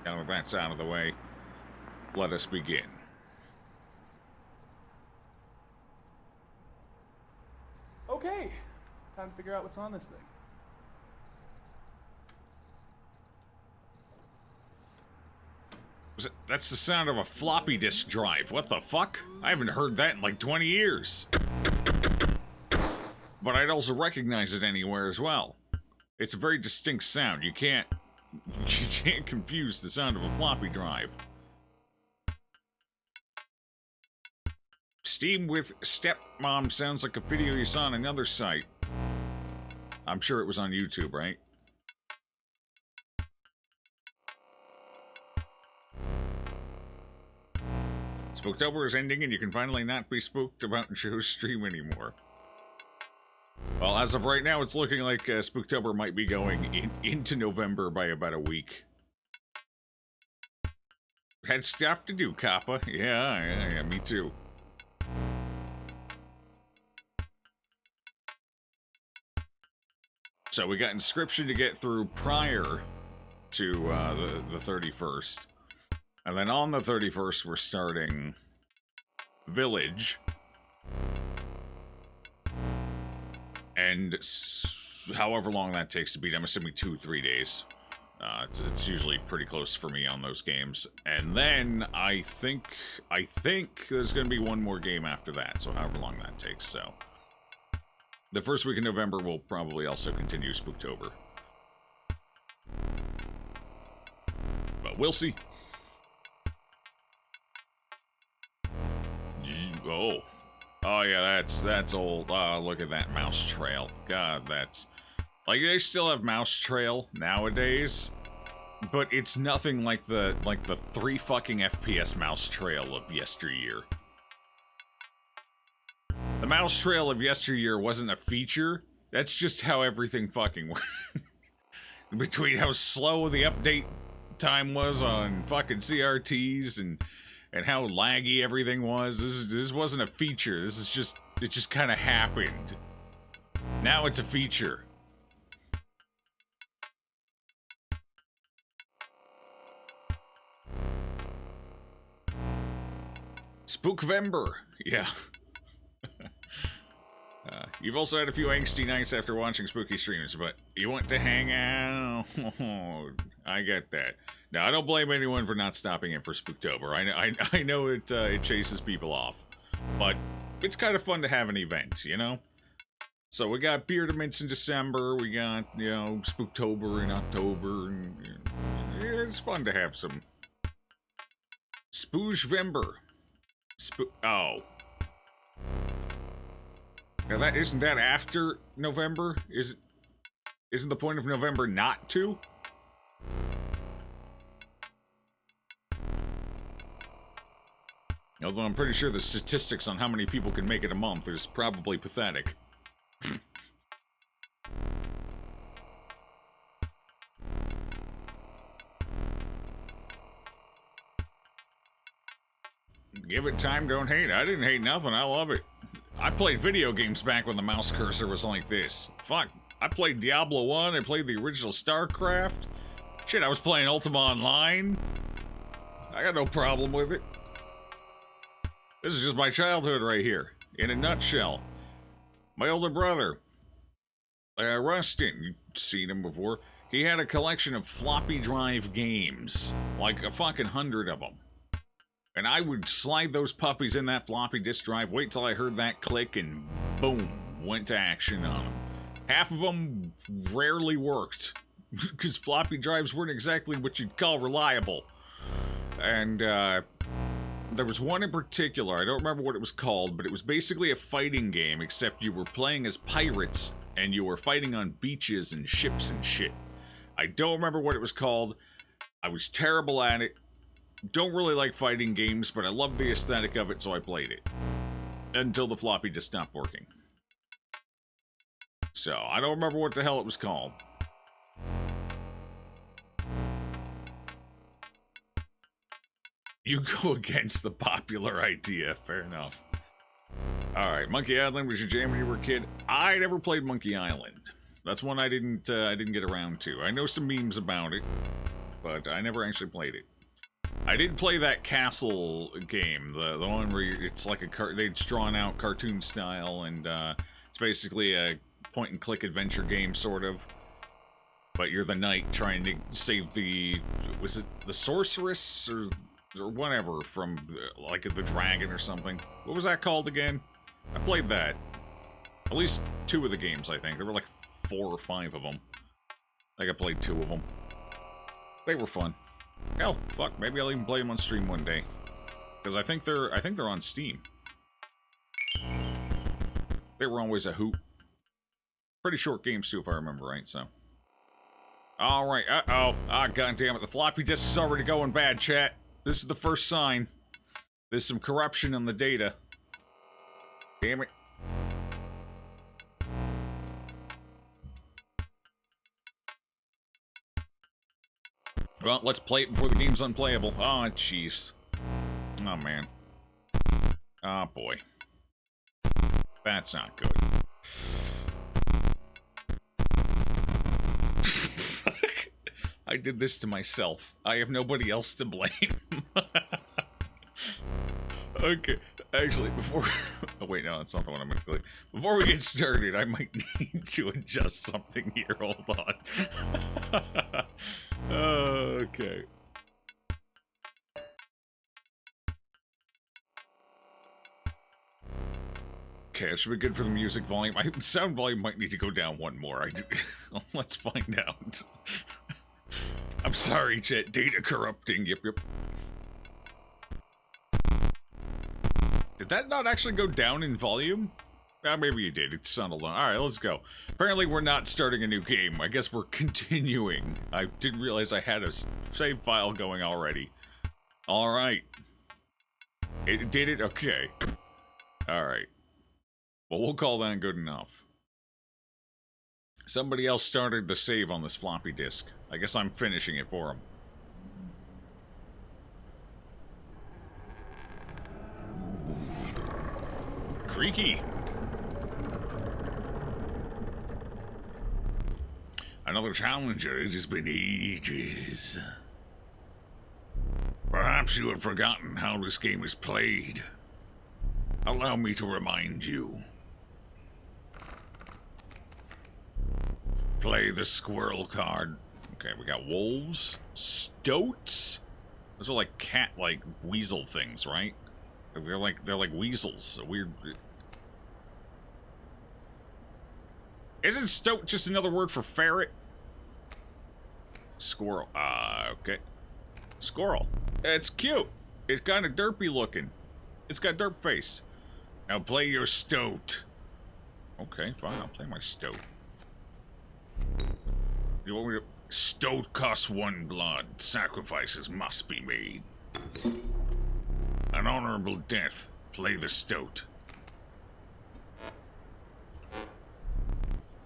Now that that's out of the way, let us begin. Okay, time to figure out what's on this thing. That's the sound of a floppy disk drive. What the fuck? I haven't heard that in like 20 years. But I'd also recognize it anywhere as well. It's a very distinct sound. You can't confuse the sound of a floppy drive. Steam with stepmom sounds like a video you saw on another site. I'm sure it was on YouTube, right? Spooktober is ending and you can finally not be spooked about Joe's stream anymore. Well, as of right now, it's looking like Spooktober might be going into November by about a week. Had stuff to do, Kappa. Yeah, me too. So we got Inscryption to get through prior to the 31st. And then on the 31st, we're starting Village. And however long that takes to beat, I'm assuming 2-3 days. It's usually pretty close for me on those games. And then I think there's going to be one more game after that, so however long that takes. So the first week in November will probably also continue Spooktober. But we'll see. Oh yeah, that's old. Look at that mouse trail. God, that's like they still have mouse trail nowadays, but it's nothing like the 3 fucking FPS mouse trail of yesteryear. The mouse trail of yesteryear wasn't a feature. That's just how everything fucking worked. Between how slow the update time was on fucking CRTs and how laggy everything was. This wasn't a feature. This is just, it just kind of happened. Now it's a feature. Spookvember. Yeah. You've also had a few angsty nights after watching spooky streams, but you want to hang out. I get that. Now, I don't blame anyone for not stopping in for Spooktober. I know it chases people off, but it's kind of fun to have an event, you know? So we got Beardaments in December, we got, you know, Spooktober in October, and it's fun to have some Spookvember. Oh. Now isn't that after November? Isn't the point of November not to? Although I'm pretty sure the statistics on how many people can make it a month is probably pathetic. Give it time, don't hate. I didn't hate nothing, I love it. I played video games back when the mouse cursor was like this. Fuck, I played Diablo 1, I played the original StarCraft. Shit, I was playing Ultima Online. I got no problem with it. This is just my childhood right here, in a nutshell. My older brother, Rustin, you've seen him before. He had a collection of floppy drive games, like a fucking 100 of them. And I would slide those puppies in that floppy disk drive, wait till I heard that click, and boom, went to action on them. Half of them rarely worked, because floppy drives weren't exactly what you'd call reliable. And, there was one in particular, I don't remember what it was called, but it was basically a fighting game, except you were playing as pirates, and you were fighting on beaches and ships and shit. I don't remember what it was called. I was terrible at it. Don't really like fighting games, but I loved the aesthetic of it, so I played it. Until the floppy just stopped working. So, I don't remember what the hell it was called. You go against the popular idea, fair enough. Alright, Monkey Island was your jam when you were a kid. I never played Monkey Island. That's one I didn't get around to. I know some memes about it. but I never actually played it. I did play that castle game, the one where it's like it's drawn out cartoon style, and it's basically a point-and-click adventure game, sort of. But you're the knight trying to save was it the sorceress or whatever from like the dragon or something? What was that called again? I played that. At least 2 of the games, I think. There were like 4 or 5 of them. I think I played 2 of them. They were fun. Hell, fuck, maybe I'll even play them on stream one day. Because I think they're on Steam. They were always a hoot. Pretty short games too, if I remember right, so. Alright, uh-oh. Ah, goddammit, the floppy disk is already going bad, chat. This is the first sign. There's some corruption on the data. Damn it. Well, let's play it before the game's unplayable. Oh, jeez. Oh, man. Oh, boy. That's not good. I did this to myself. I have nobody else to blame. Okay, actually, before... Oh, wait, no, that's not the one I'm going to click. Before we get started, I might need to adjust something here. Hold on. Okay. Okay, it should be good for the music volume. My sound volume might need to go down one more. Let's find out. I'm sorry, chat. Data corrupting. Yep. Did that not actually go down in volume? Maybe you did. It sounded low. Alright, let's go. Apparently we're not starting a new game. I guess we're continuing. I didn't realize I had a save file going already. Alright. It did it? Okay. Alright. Well, we'll call that good enough. Somebody else started the save on this floppy disk. I guess I'm finishing it for him. Creaky. Another challenger. It has been ages. Perhaps you have forgotten how this game is played. Allow me to remind you. Play the squirrel card. Okay, we got wolves. Stoats? Those are like weasel things, right? They're like weasels. A weird... Isn't stoat just another word for ferret? Squirrel. Okay. Squirrel. It's cute. It's kind of derpy looking. It's got derp face. Now play your stoat. Okay, fine. I'll play my stoat. You want me to... Stoat costs 1 blood. Sacrifices must be made. An honorable death. Play the stoat.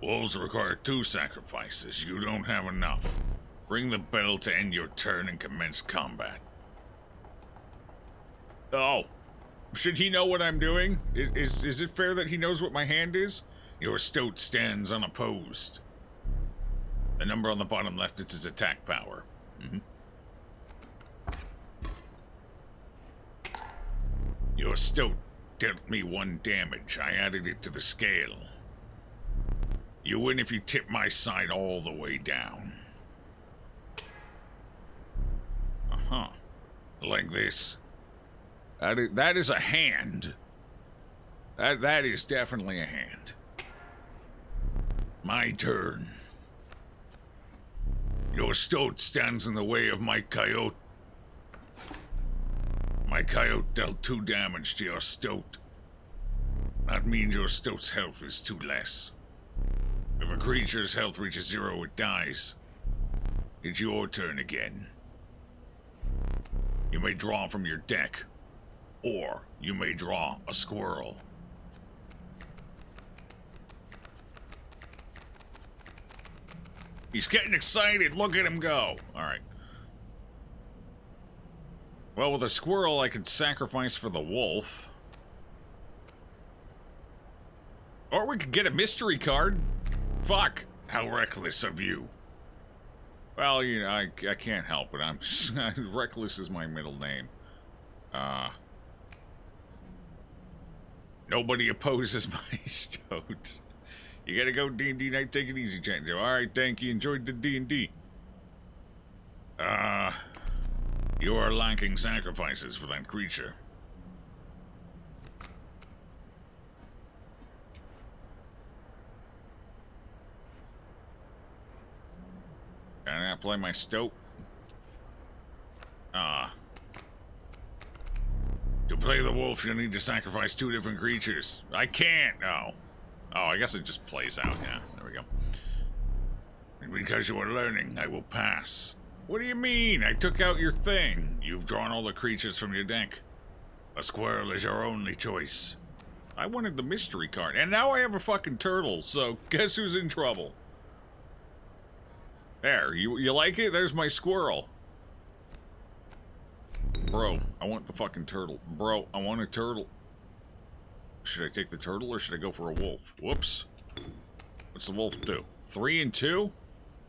Wolves require 2 sacrifices. You don't have enough. Ring the bell to end your turn and commence combat. Oh. Should he know what I'm doing? Is it fair that he knows what my hand is? Your stoat stands unopposed. The number on the bottom left is his attack power. Your stoat dealt me 1 damage. I added it to the scale. You win if you tip my side all the way down. Uh-huh. Like this. That is a hand. That is definitely a hand. My turn. Your stoat stands in the way of my coyote. My coyote dealt 2 damage to your stoat. That means your stoat's health is 2 less. If a creature's health reaches 0, it dies. It's your turn again. You may draw from your deck, or you may draw a squirrel. He's getting excited. Look at him go. All right. Well, with a squirrel, I could sacrifice for the wolf. Or we could get a mystery card. Fuck. How reckless of you. Well, you know, I can't help it. I'm Reckless is my middle name. Nobody opposes my stoat. You gotta go D&D night. Take it easy, chat. All right, thank you. Enjoyed the D&D. You are lacking sacrifices for that creature. Can I apply my stoat? To play the wolf, you'll need to sacrifice 2 different creatures. I can't. Oh, I guess it just plays out. Yeah, there we go. And because you are learning, I will pass. What do you mean? I took out your thing. You've drawn all the creatures from your deck. A squirrel is your only choice. I wanted the mystery card, and now I have a fucking turtle, so guess who's in trouble? There, you like it? There's my squirrel. Bro, I want the fucking turtle. Bro, I want a turtle. Should I take the turtle or should I go for a wolf? Whoops. What's the wolf do? 3 and 2?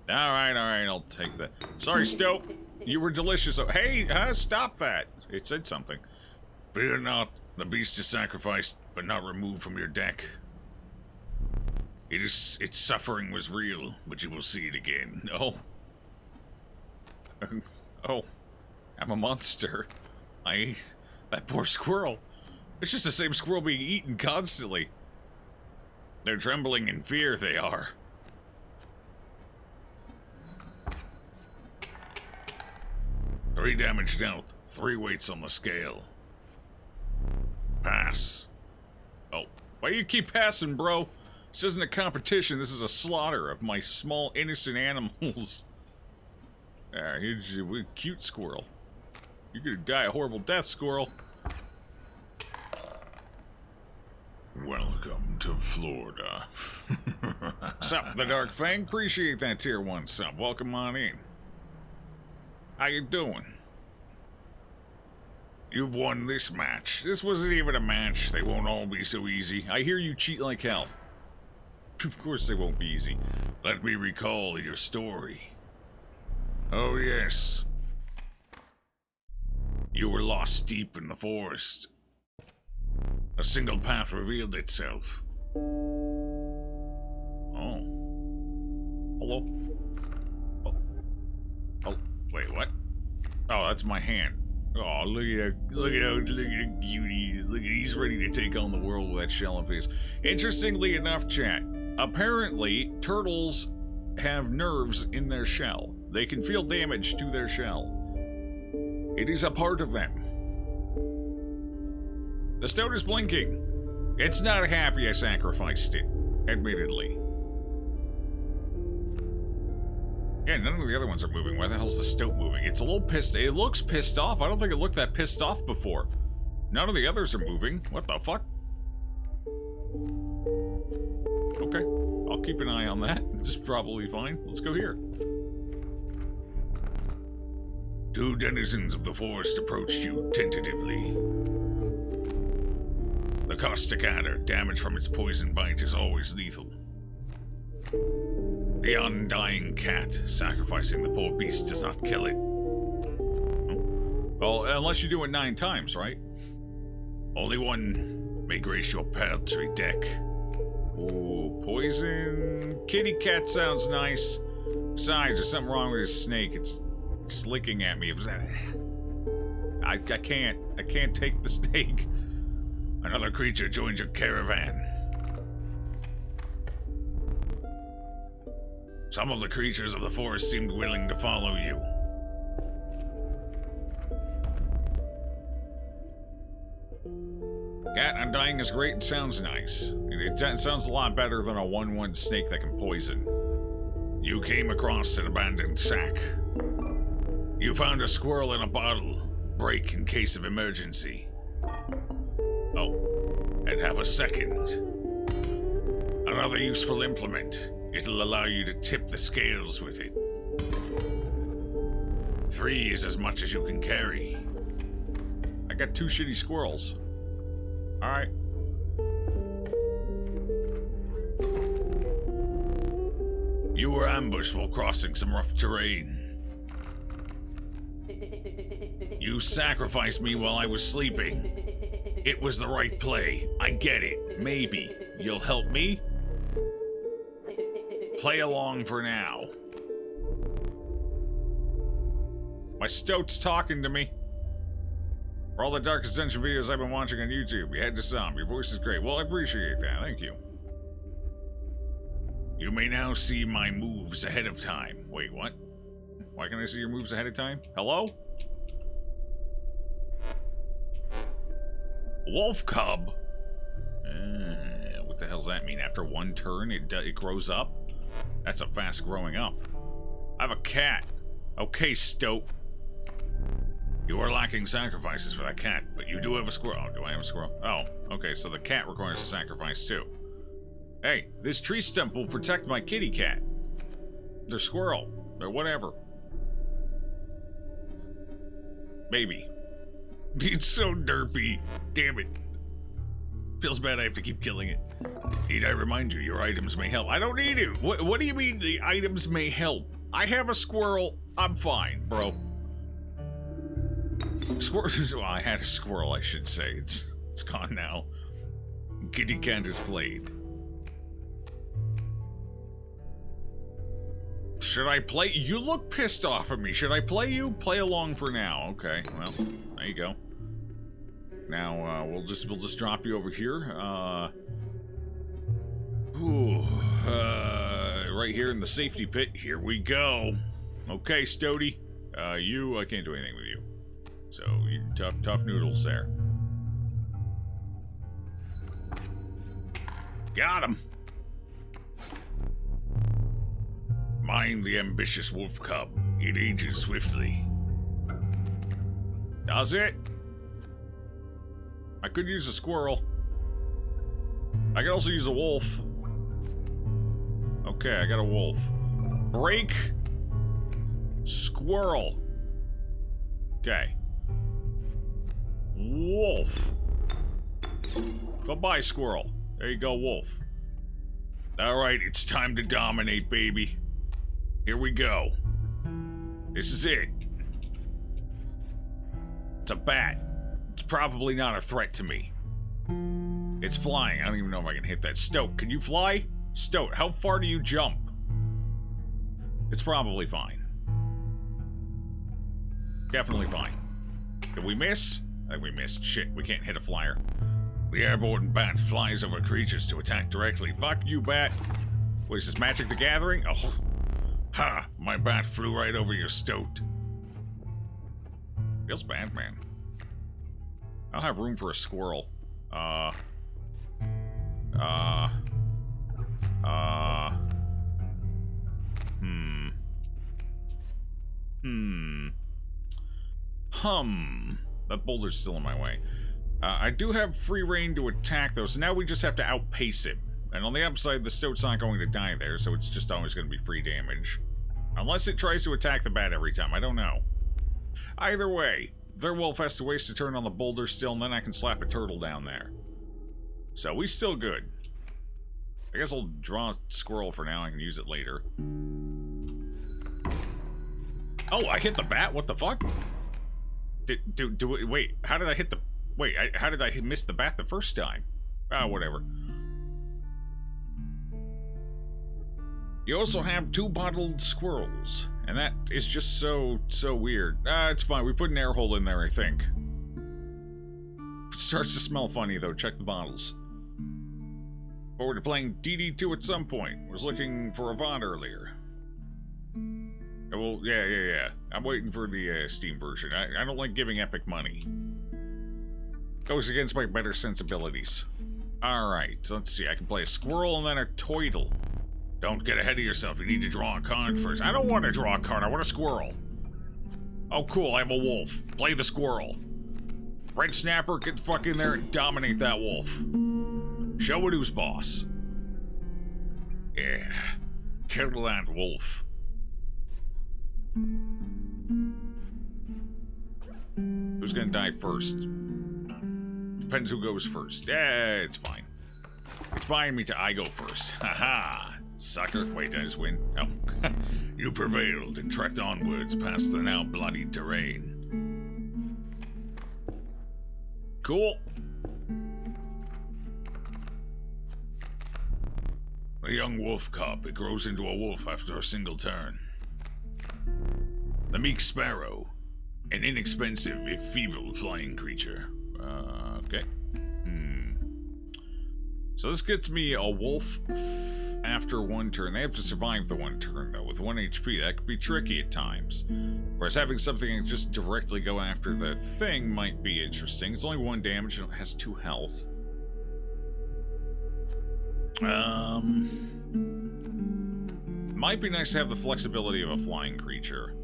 Alright, I'll take that. Sorry, Stoat. You were delicious. Oh, hey, stop that. It said something. Fear not. The beast is sacrificed, but not removed from your deck. Its suffering was real, but you will see it again. Oh. Oh. I'm a monster. That poor squirrel. It's just the same squirrel being eaten constantly. They're trembling in fear, they are. Three damage dealt. 3 weights on the scale. Pass. Oh, why you keep passing, bro? This isn't a competition. This is a slaughter of my small, innocent animals. Here's a cute squirrel. You're gonna die a horrible death, squirrel. Welcome to Florida. Sup, the Dark Fang? Appreciate that tier 1 sub. Welcome on in. How you doing? You've won this match. This wasn't even a match. They won't all be so easy. I hear you cheat like hell. Of course they won't be easy. Let me recall your story. Oh yes. You were lost deep in the forest. A single path revealed itself. Oh. Hello? Oh, wait, what? Oh, that's my hand. Oh, look at that cutie. Look at, he's ready to take on the world with that shell of his. Interestingly enough, chat, apparently turtles have nerves in their shell. They can feel damage to their shell. It is a part of them. The stoat is blinking. It's not happy I sacrificed it, admittedly. Yeah, none of the other ones are moving. Why the hell's the stoat moving? It's a little pissed. It looks pissed off. I don't think it looked that pissed off before. None of the others are moving. What the fuck? Okay, I'll keep an eye on that. It's probably fine. Let's go here. 2 denizens of the forest approached you tentatively. The caustic adder, damage from its poison bite is always lethal. The undying cat, sacrificing the poor beast does not kill it. Well, unless you do it 9 times, right? Only one may grace your paltry deck. Ooh, poison. Kitty cat sounds nice. Besides, there's something wrong with this snake. It's just licking at me. I can't take the snake. Another creature joins your caravan. Some of the creatures of the forest seemed willing to follow you. Cat undying is great and sounds nice. It sounds a lot better than a 1/1 snake that can poison. You came across an abandoned sack. You found a squirrel in a bottle. Break in case of emergency. Oh, and have a second. Another useful implement. It'll allow you to tip the scales with it. 3 is as much as you can carry. I got 2 shitty squirrels. Alright. You were ambushed while crossing some rough terrain. You sacrificed me while I was sleeping. It was the right play. I get it. Maybe. You'll help me? Play along for now. My stoat's talking to me. For all the Dark Ascension videos I've been watching on YouTube, you had to some. Your voice is great. Well, I appreciate that. Thank you. You may now see my moves ahead of time. Wait, what? Why can I see your moves ahead of time? Hello? Wolf cub? What the hell's that mean? After one turn, it grows up? That's a fast growing up. I have a cat. Okay, stoat. You are lacking sacrifices for that cat, but you do have a squirrel. Oh, do I have a squirrel? Oh, okay, so the cat requires a sacrifice too. Hey, this tree stump will protect my kitty cat. Their squirrel, or whatever. Maybe. It's so derpy. Damn it. Feels bad I have to keep killing it. Need I remind you, your items may help. I don't need it. What do you mean the items may help? I have a squirrel. I'm fine, bro. Squirrel. Well, I had a squirrel, I should say. It's gone now. Kitty cat is played. Should I play? You look pissed off at me. Should I play you? Play along for now. Okay. Well, there you go. Now we'll just drop you over here. Right here in the safety pit. Here we go. Okay, Stoaty. I can't do anything with you. So you tough noodles there. Got him. Mind the ambitious wolf cub. It ages swiftly. Does it? I could use a squirrel. I could also use a wolf. Okay, I got a wolf. Break. Squirrel. Okay. Wolf. Goodbye, squirrel. There you go, wolf. Alright, it's time to dominate, baby. Here we go. This is it. It's a bat. It's probably not a threat to me. It's flying. I don't even know if I can hit that. Stoat, can you fly? Stoat, how far do you jump? It's probably fine. Definitely fine. Did we miss? I think we missed. Shit, we can't hit a flyer. The airborne bat flies over creatures to attack directly. Fuck you, bat. What is this, Magic the Gathering? Oh. Ha! My bat flew right over your stoat. Feels bad, man. I don't have room for a squirrel. That boulder's still in my way. I do have free reign to attack, though, so now we just have to outpace it. And on the upside, the stoat's not going to die there, so it's just always going to be free damage. Unless it tries to attack the bat every time, I don't know. Either way, their wolf has to waste a turn on the boulder still, and then I can slap a turtle down there. So we still good. I guess I'll draw a squirrel for now, I can use it later. Oh, I hit the bat? What the fuck? Wait, how did I hit the... Wait, how did I miss the bat the first time? Ah, whatever. You also have 2 bottled squirrels, and that is just so weird. Ah, it's fine. We put an air hole in there, I think. If it starts to smell funny, though, check the bottles. Forward to playing DD2 at some point. Was looking for a VOD earlier. Well, yeah. I'm waiting for the Steam version. I don't like giving Epic money. Goes against my better sensibilities. Alright, so let's see. I can play a squirrel and then a turtle. Don't get ahead of yourself. You need to draw a card first. I don't want to draw a card. I want a squirrel. Oh, cool. I have a wolf. Play the squirrel. Red Snapper, get the fuck in there and dominate that wolf. Show it who's boss. Yeah. Kill that wolf. Who's gonna die first? Depends who goes first. It's fine. It's buying me to I go first. Haha. Sucker. Wait, did I just win? Oh. You prevailed and trekked onwards past the now bloodied terrain. Cool. A young wolf cub. It grows into a wolf after a single turn. The meek Sparrow. An inexpensive, if feeble, flying creature. Okay. So this gets me a wolf after one turn. They have to survive the one turn, though. With 1 HP, that could be tricky at times. Whereas having something just directly go after the thing might be interesting. It's only 1 damage and it has 2 health. Might be nice to have the flexibility of a flying creature.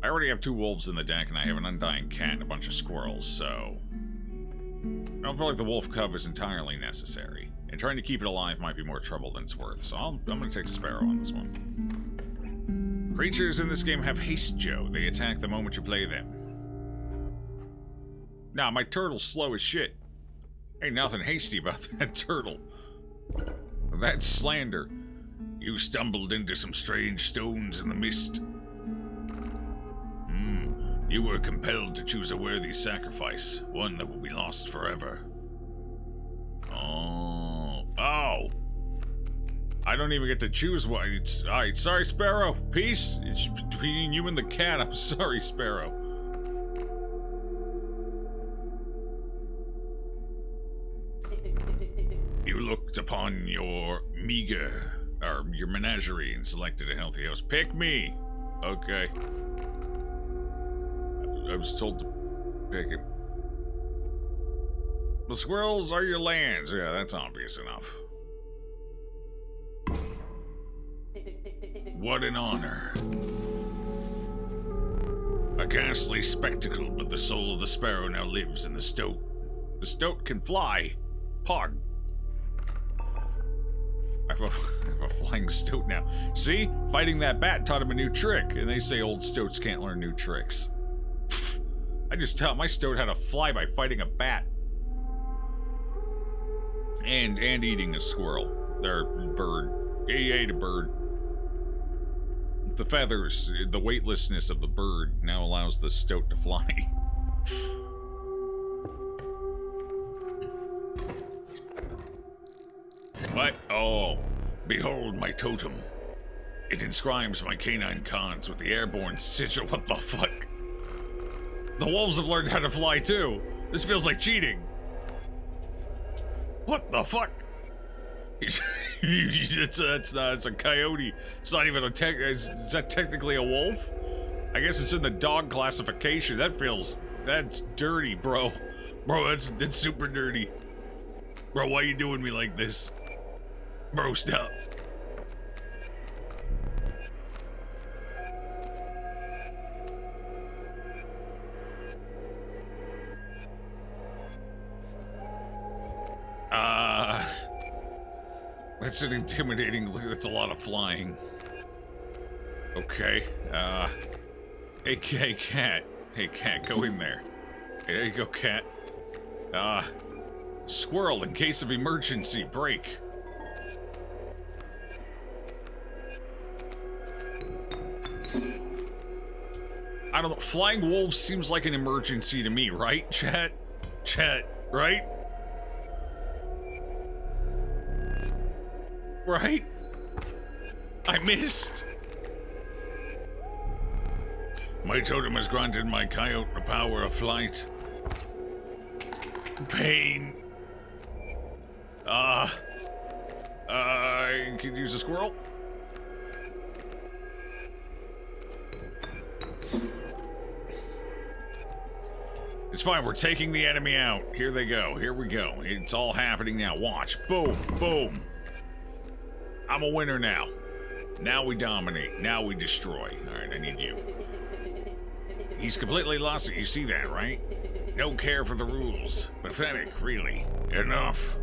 I already have 2 wolves in the deck, and I have an undying cat and a bunch of squirrels, so I don't feel like the wolf cub is entirely necessary. And trying to keep it alive might be more trouble than it's worth, so I'm going to take Sparrow on this one. Creatures in this game have haste, Joe. They attack the moment you play them. Nah, my turtle's slow as shit. Ain't nothing hasty about that turtle. That's slander. You stumbled into some strange stones in the mist. You were compelled to choose a worthy sacrifice, one that will be lost forever. Oh. I don't even get to choose what. Alright, sorry, Sparrow. Peace. It's between you and the cat. I'm sorry, Sparrow. You looked upon your meager, or your menagerie, and selected a healthy house. Pick me. Okay. I was told to pick him. The squirrels are your lands. Yeah, that's obvious enough. What an honor. A ghastly spectacle, but the soul of the sparrow now lives in the stoat. The stoat can fly. Pog. I have a flying stoat now. See? Fighting that bat taught him a new trick, and they say old stoats can't learn new tricks. I just taught my stoat how to fly by fighting a bat. And eating a squirrel. Or bird. He ate a bird. The feathers, the weightlessness of the bird now allows the stoat to fly. What? Oh. Behold my totem. It inscribes my canine cons with the airborne sigil. What the fuck? The wolves have learned how to fly too. This feels like cheating. What the fuck? It's a coyote. It's not even a is that technically a wolf? I guess it's in the dog classification. That's dirty, bro. Bro, that's super dirty. Bro, why you doing me like this? Bro, stop. That's an intimidating look. That's a lot of flying. Okay. Hey, cat. Hey, cat, go in there. Hey, there you go, cat. Squirrel, in case of emergency, break. I don't know. Flying wolves seems like an emergency to me, right, chat? Chat, right? Right? I missed. My totem has granted my coyote the power of flight. Pain. I can use a squirrel. It's fine, we're taking the enemy out. Here they go, here we go. It's all happening now. Watch, boom, boom. I'm a winner now. Now we dominate. Now we destroy. Alright, I need you. He's completely lost it. You see that, right? No care for the rules. Pathetic, really. Enough.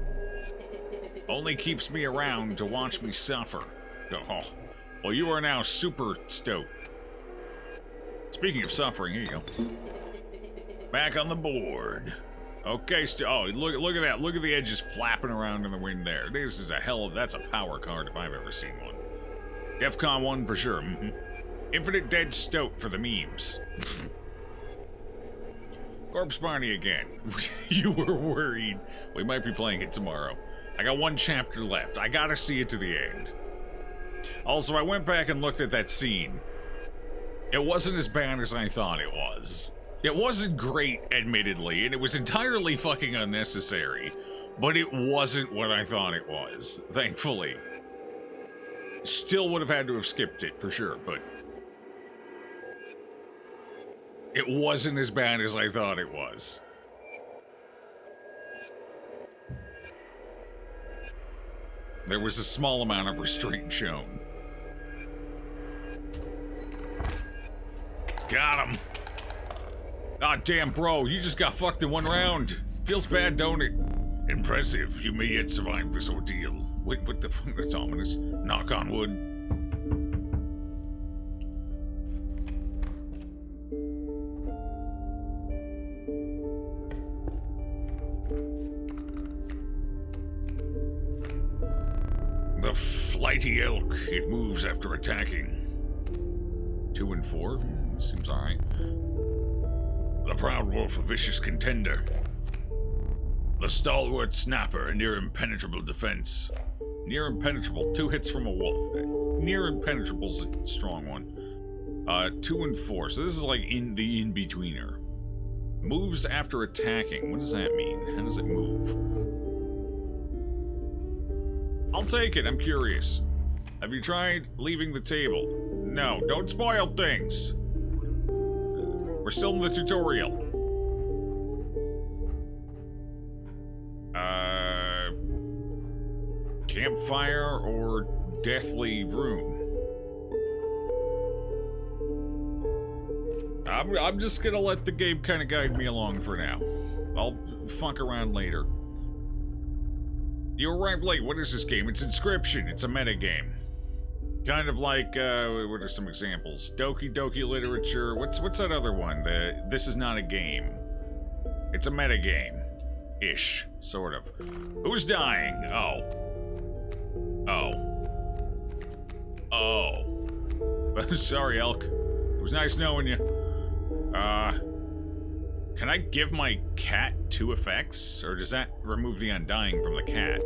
Only keeps me around to watch me suffer. Oh. Well, you are now super stoked. Speaking of suffering, here you go. Back on the board. Okay, oh, look at that. Look at the edges flapping around in the wind there. This is that's a power card if I've ever seen one. DEFCON 1 for sure. Infinite Dead Stoat for the memes. Corpse Barney again. You were worried. We might be playing it tomorrow. I got one chapter left. I gotta see it to the end. Also, I went back and looked at that scene. It wasn't as bad as I thought it was. It wasn't great, admittedly, and it was entirely fucking unnecessary. But it wasn't what I thought it was, thankfully. Still would have had to have skipped it, for sure, but... it wasn't as bad as I thought it was. There was a small amount of restraint shown. Got him! Ah, damn, bro, you just got fucked in one round. Feels bad, don't it? Impressive. You may yet survive this ordeal. Wait, what the fuck? That's ominous. Knock on wood. The flighty elk. It moves after attacking. 2 and 4? Seems alright. The proud wolf, a vicious contender. The Stalwart Snapper, a near impenetrable defense. Near impenetrable, 2 hits from a wolf. Near impenetrable's a strong one. 2 and 4, so this is like in the in-betweener. Moves after attacking, what does that mean? How does it move? I'll take it, I'm curious. Have you tried leaving the table? No, don't spoil things. We're still in the tutorial. Campfire or deathly room? I'm just gonna let the game kind of guide me along for now. I'll fuck around later. You arrived late. What is this game? It's Inscryption. It's a meta game. Kind of like, what are some examples? Doki Doki Literature. What's that other one? This is not a game. It's a meta game. Ish. Sort of. Who's dying? Oh. Sorry, Elk. It was nice knowing you. Can I give my cat 2 effects? Or does that remove the undying from the cat?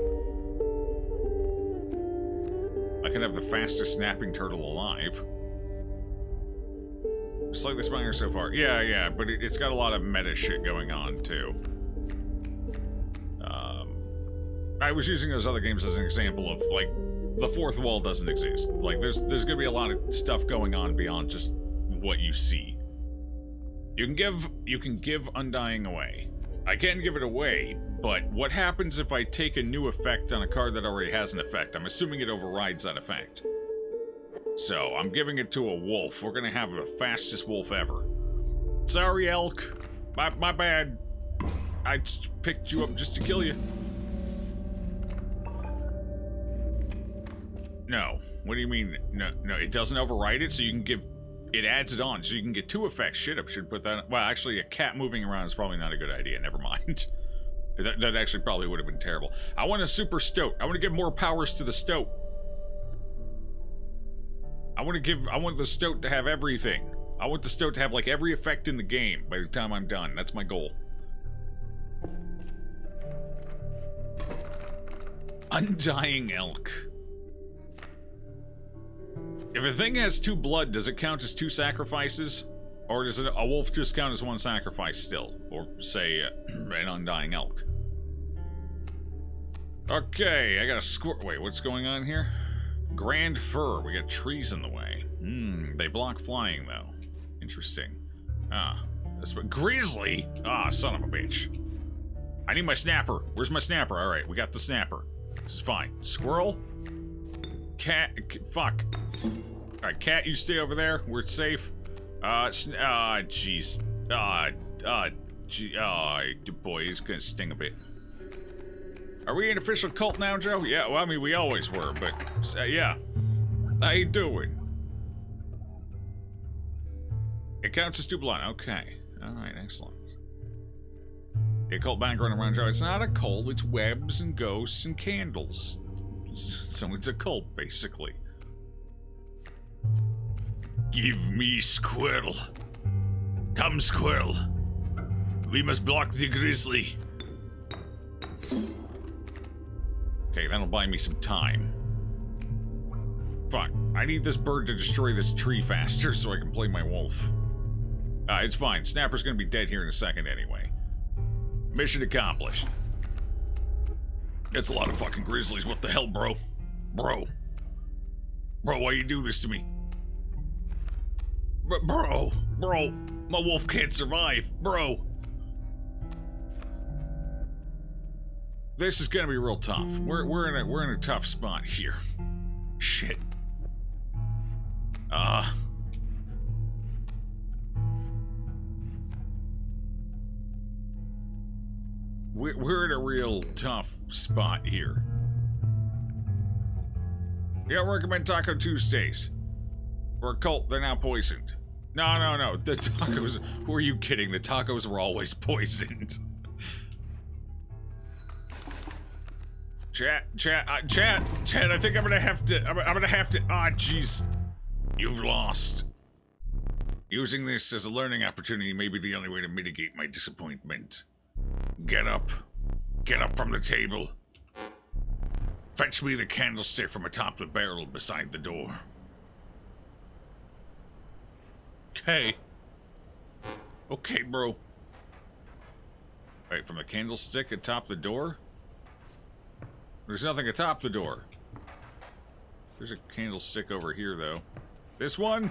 I can have the fastest snapping turtle alive. Just like the spider so far. Yeah, but it's got a lot of meta shit going on, too. I was using those other games as an example of, like, the fourth wall doesn't exist. Like, there's gonna be a lot of stuff going on beyond just what you see. You can give undying away. I can give it away, but what happens if I take a new effect on a card that already has an effect? I'm assuming it overrides that effect. So, I'm giving it to a wolf. We're gonna have the fastest wolf ever. Sorry, Elk. My bad. I just picked you up just to kill you. No. What do you mean? No, it doesn't override it, so you can give... It adds it on, so you can get 2 effects. Shit, I should put that... Well, actually, a cat moving around is probably not a good idea. Never mind. That actually probably would have been terrible. I want a super stoat. I want to give more powers to the stoat. I want the stoat to have everything. I want the stoat to have, like, every effect in the game by the time I'm done. That's my goal. Undying Elk. If a thing has 2 blood, does it count as 2 sacrifices? Or does a wolf just count as 1 sacrifice still? Or, say, an undying elk? Okay, I got a squirrel. Wait, what's going on here? Grand fir. We got trees in the way. They block flying, though. Interesting. This one. Grizzly? Son of a bitch. I need my snapper. Where's my snapper? Alright, we got the snapper. This is fine. Squirrel? Cat, fuck. Alright, cat, you stay over there where it's safe. Jeez. Boy, he's gonna sting a bit. Are we an official cult now, Joe? Yeah, well, I mean, we always were, but, yeah. How you doing? It counts as 2 blood. Okay. Alright, excellent. The occult background around Joe. It's not a cult, it's webs and ghosts and candles. So it's a cult, basically. Give me Squirrel. Come, Squirrel. We must block the grizzly. Okay, that'll buy me some time. Fuck, I need this bird to destroy this tree faster so I can play my wolf. It's fine. Snapper's gonna be dead here in a second anyway. Mission accomplished. It's a lot of fucking grizzlies. What the hell, bro? Bro, why you do this to me? Bro, my wolf can't survive, bro. This is gonna be real tough. We're in a tough spot here. Shit. We're in a real tough spot here. Yeah, I recommend Taco Tuesdays. For a cult, they're now poisoned. No. The tacos. Who are you kidding? The tacos were always poisoned. Chat. I think I'm gonna have to. I'm gonna have to. Ah, jeez. You've lost. Using this as a learning opportunity may be the only way to mitigate my disappointment. Get up. Get up from the table. Fetch me the candlestick from atop the barrel beside the door. Okay. Okay, bro. Wait, from the candlestick atop the door? There's nothing atop the door. There's a candlestick over here, though. This one?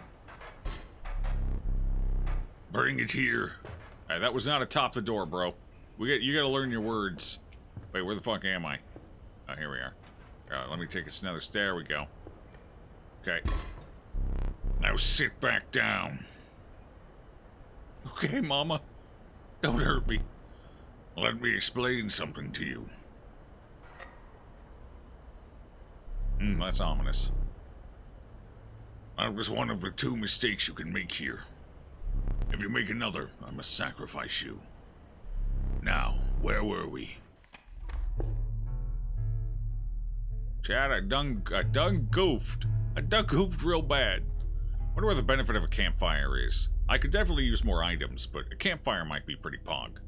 Bring it here. Alright, that was not atop the door, bro. You gotta learn your words. Wait, where the fuck am I? Oh, here we are. Let me take another step. There we go. Okay. Now sit back down. Okay, Mama. Don't hurt me. Let me explain something to you. That's ominous. That was one of the two mistakes you can make here. If you make another, I must sacrifice you. Now, where were we? Chad, I done goofed. I done goofed real bad. Wonder what the benefit of a campfire is. I could definitely use more items, but a campfire might be pretty pog.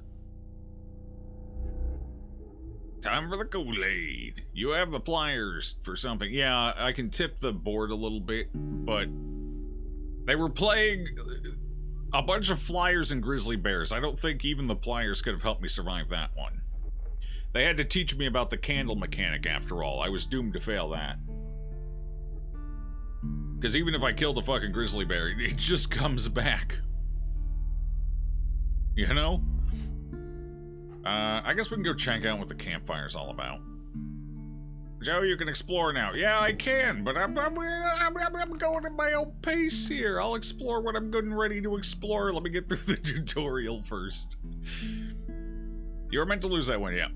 Time for the Kool-Aid. You have the pliers for something. Yeah, I can tip the board a little bit, but they were playing a bunch of flyers and grizzly bears. I don't think even the pliers could have helped me survive that one. They had to teach me about the candle mechanic after all. I was doomed to fail that. Because even if I killed a fucking grizzly bear, it just comes back. You know? I guess we can go check out what the campfire's all about. Joe, you can explore now. Yeah, I can, but I'm going at my own pace here. I'll explore what I'm good and ready to explore. Let me get through the tutorial first. You were meant to lose that one, yeah.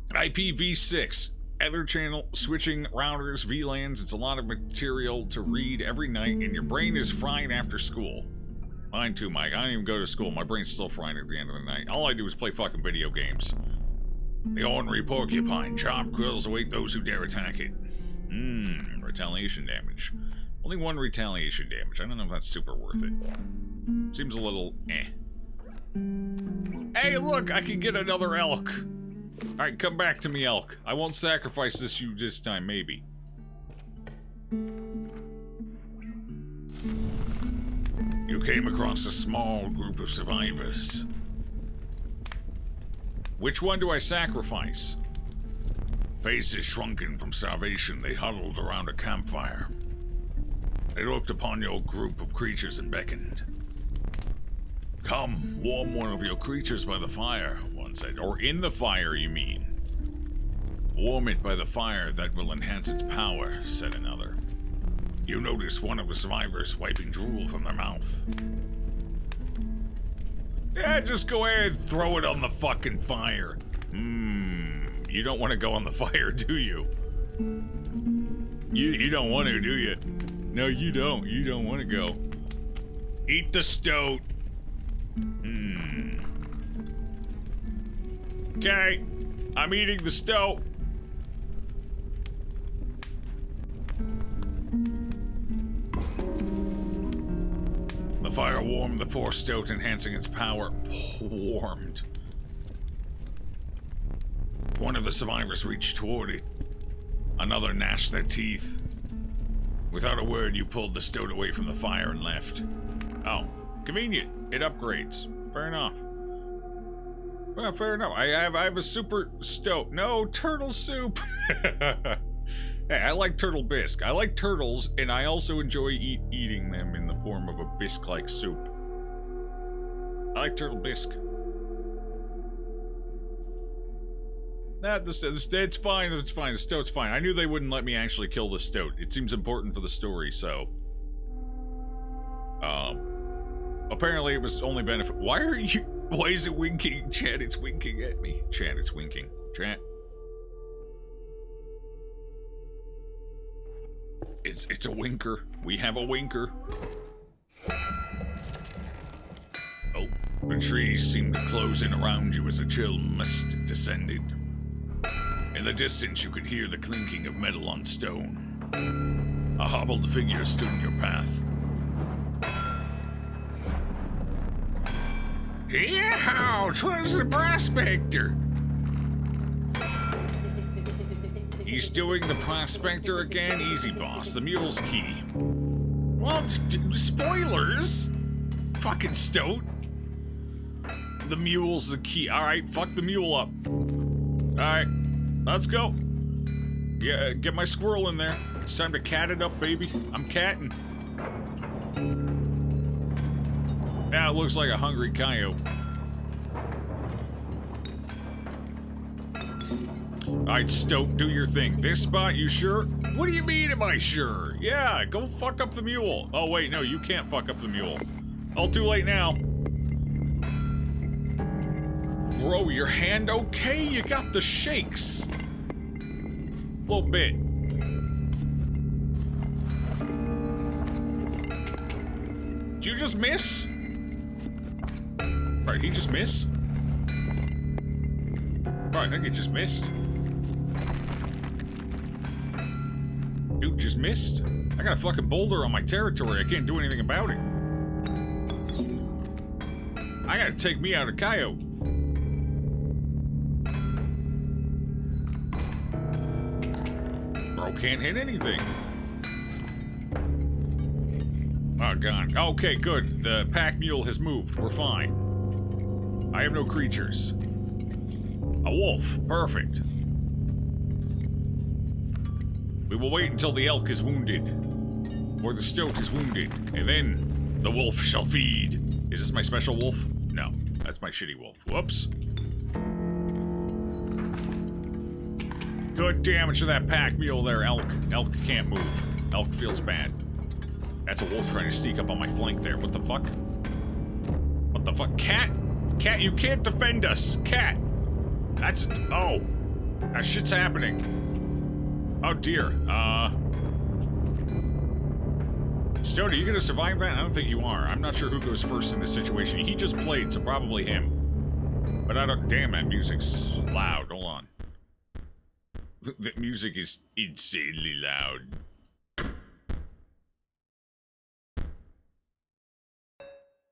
IPv6. Ether channel, switching routers, VLANs. It's a lot of material to read every night, and your brain is fried after school. Mine too, Mike. I don't even go to school. My brain's still fried at the end of the night. All I do is play fucking video games. The ornery porcupine. Sharp quills await those who dare attack it. Retaliation damage. Only one retaliation damage. I don't know if that's super worth it. Seems a little eh. Hey, look! I can get another elk! Alright, come back to me, elk. I won't sacrifice you this time, maybe. You came across a small group of survivors. Which one do I sacrifice? Faces shrunken from starvation, they huddled around a campfire. They looked upon your group of creatures and beckoned. Come, warm one of your creatures by the fire, one said. Or in the fire, you mean? Warm it by the fire, that will enhance its power, said another. You notice one of the survivors wiping drool from their mouth. Yeah, just go ahead and throw it on the fucking fire. You don't want to go on the fire, do you? You don't want to, do you? No, you don't. You don't want to go. Eat the stoat. Okay, I'm eating the stoat. The fire warmed the poor stoat, enhancing its power. Warmed. One of the survivors reached toward it. Another gnashed their teeth. Without a word, you pulled the stoat away from the fire and left. Oh, convenient. It upgrades. Fair enough. Well, fair enough. I have a super stoat. No, turtle soup. Hey, I like turtle bisque. I like turtles, and I also enjoy eating them in the form of a bisque-like soup. I like turtle bisque. Nah, it's fine. It's fine. The stoat's fine. I knew they wouldn't let me actually kill the stoat. It seems important for the story, so... apparently it was only benefit... Why is it winking? Chat, it's winking at me. Chat, it's winking. Chat. It's a winker. We have a winker. Oh, the trees seemed to close in around you as a chill mist descended. In the distance, you could hear the clinking of metal on stone. A hobbled figure stood in your path. Yeah, 'twas the prospector. He's doing the prospector again? Easy, boss. The Mules Key. Well, spoilers! Fucking stoat. The mule's the key. Alright, fuck the mule up. Alright, let's go. Get my squirrel in there. It's time to cat it up, baby. I'm catting. Now it looks like a hungry coyote. Alright, stoat, do your thing. This spot, you sure? What do you mean, am I sure? Yeah, go fuck up the mule. Oh, wait, no, you can't fuck up the mule. All too late now. Bro, your hand okay? You got the shakes. Little bit. Did you just miss? Right, he just missed? Oh, I think he just missed. Dude just missed? I got a fucking boulder on my territory. I can't do anything about it. I gotta take me out a coyote. Bro can't hit anything. Oh, God. Okay, good. The pack mule has moved. We're fine. I have no creatures. A wolf. Perfect. We will wait until the elk is wounded. Or the stoat is wounded. And then the wolf shall feed. Is this my special wolf? No. That's my shitty wolf. Whoops. Good damage to that pack mule there, elk. Elk can't move. Elk feels bad. That's a wolf trying to sneak up on my flank there. What the fuck? What the fuck? Cat? Cat, you can't defend us. Cat. That's... Oh. That shit's happening. Oh, dear. Stoat, are you gonna survive that? I don't think you are. I'm not sure who goes first in this situation. He just played, so probably him. But I don't... Damn, that music's loud. Hold on. The music is insanely loud.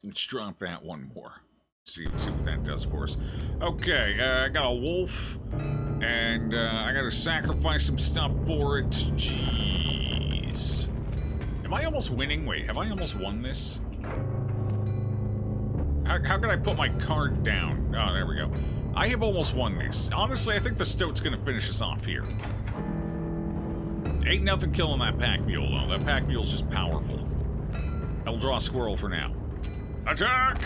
Let's drop that one more. See what that does for us. Okay, I got a wolf, and I gotta sacrifice some stuff for it. Jeez. Am I almost winning? Wait, have I almost won this? How can I put my card down? Oh, there we go. I have almost won this. Honestly, I think the stoat's gonna finish us off here. Ain't nothing killing that pack mule, though. That pack mule's just powerful. I'll draw a squirrel for now. Attack!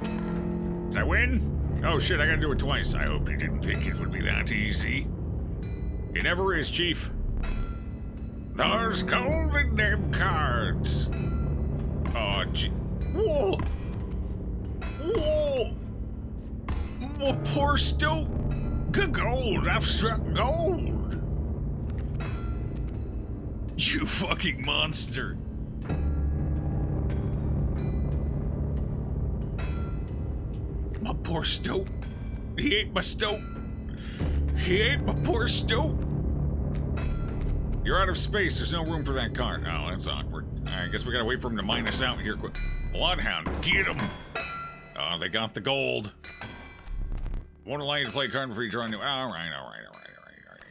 Did I win? Oh shit, I gotta do it twice. I hope you didn't think it would be that easy. It never is, Chief. There's gold in them cards. Oh, gee. Whoa! Whoa! My poor stoat. Gold, I've struck gold. You fucking monster. My poor stoat. He ate my stoat. He ate my poor stoat. You're out of space. There's no room for that card. Oh, that's awkward. I guess we gotta wait for him to mine us out here quick. Bloodhound, get him! Oh, they got the gold. Won't allow you to play a card before you draw a new. All right.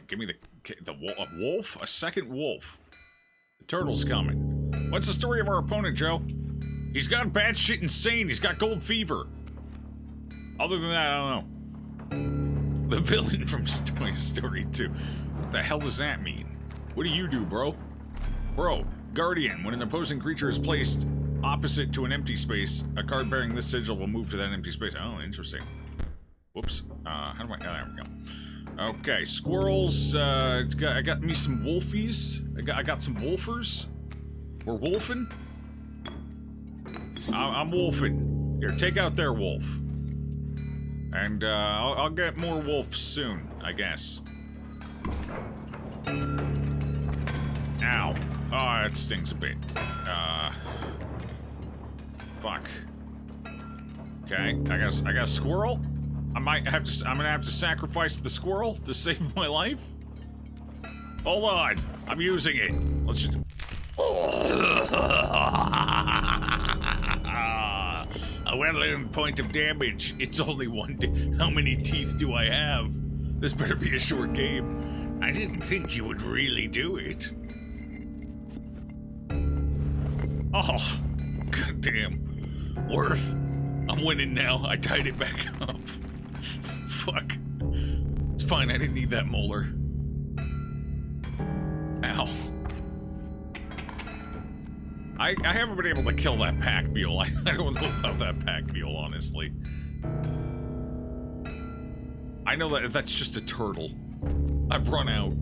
Give me a wolf, a second wolf. The turtle's coming. What's the story of our opponent, Joe? He's got bad shit insane. He's got gold fever. Other than that, I don't know. The villain from Toy Story 2. What the hell does that mean? What do you do, bro? Bro, Guardian. When an opposing creature is placed opposite to an empty space, a card bearing this sigil will move to that empty space. Oh, interesting. Whoops. How do I... Oh, there we go. Okay, squirrels. I got me some wolfies. I got some wolfers. We're wolfing. I'm wolfing. Here, take out their wolf. And, I'll get more wolves soon, I guess. Ow. Oh, that stings a bit. Fuck. Okay, I got a squirrel. I'm gonna have to sacrifice the squirrel to save my life. Hold on, I'm using it. Let's just... A well-earned point of damage. It's only one. How many teeth do I have? This better be a short game. I didn't think you would really do it. Oh, goddamn. Worth. I'm winning now. I tied it back up. Fuck. It's fine. I didn't need that molar. Ow. I haven't been able to kill that pack mule. I don't know about that pack mule, honestly. I know that that's just a turtle. I've run out.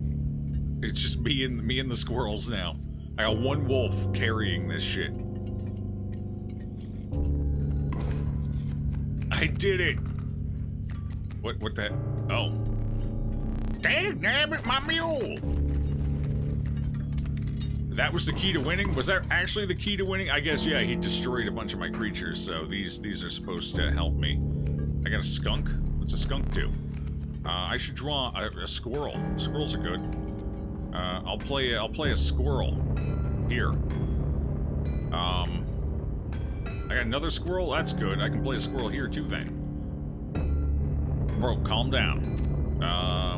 It's just me and the squirrels now. I got one wolf carrying this shit. I did it! What that? Oh. Dang nabbit, my mule! That was the key to winning? Was that actually the key to winning? I guess, yeah, he destroyed a bunch of my creatures, so these are supposed to help me. I got a skunk? What's a skunk do? I should draw a squirrel. Squirrels are good. I'll play a squirrel. Here. I got another squirrel? That's good. I can play a squirrel here, too, then. Bro, calm down.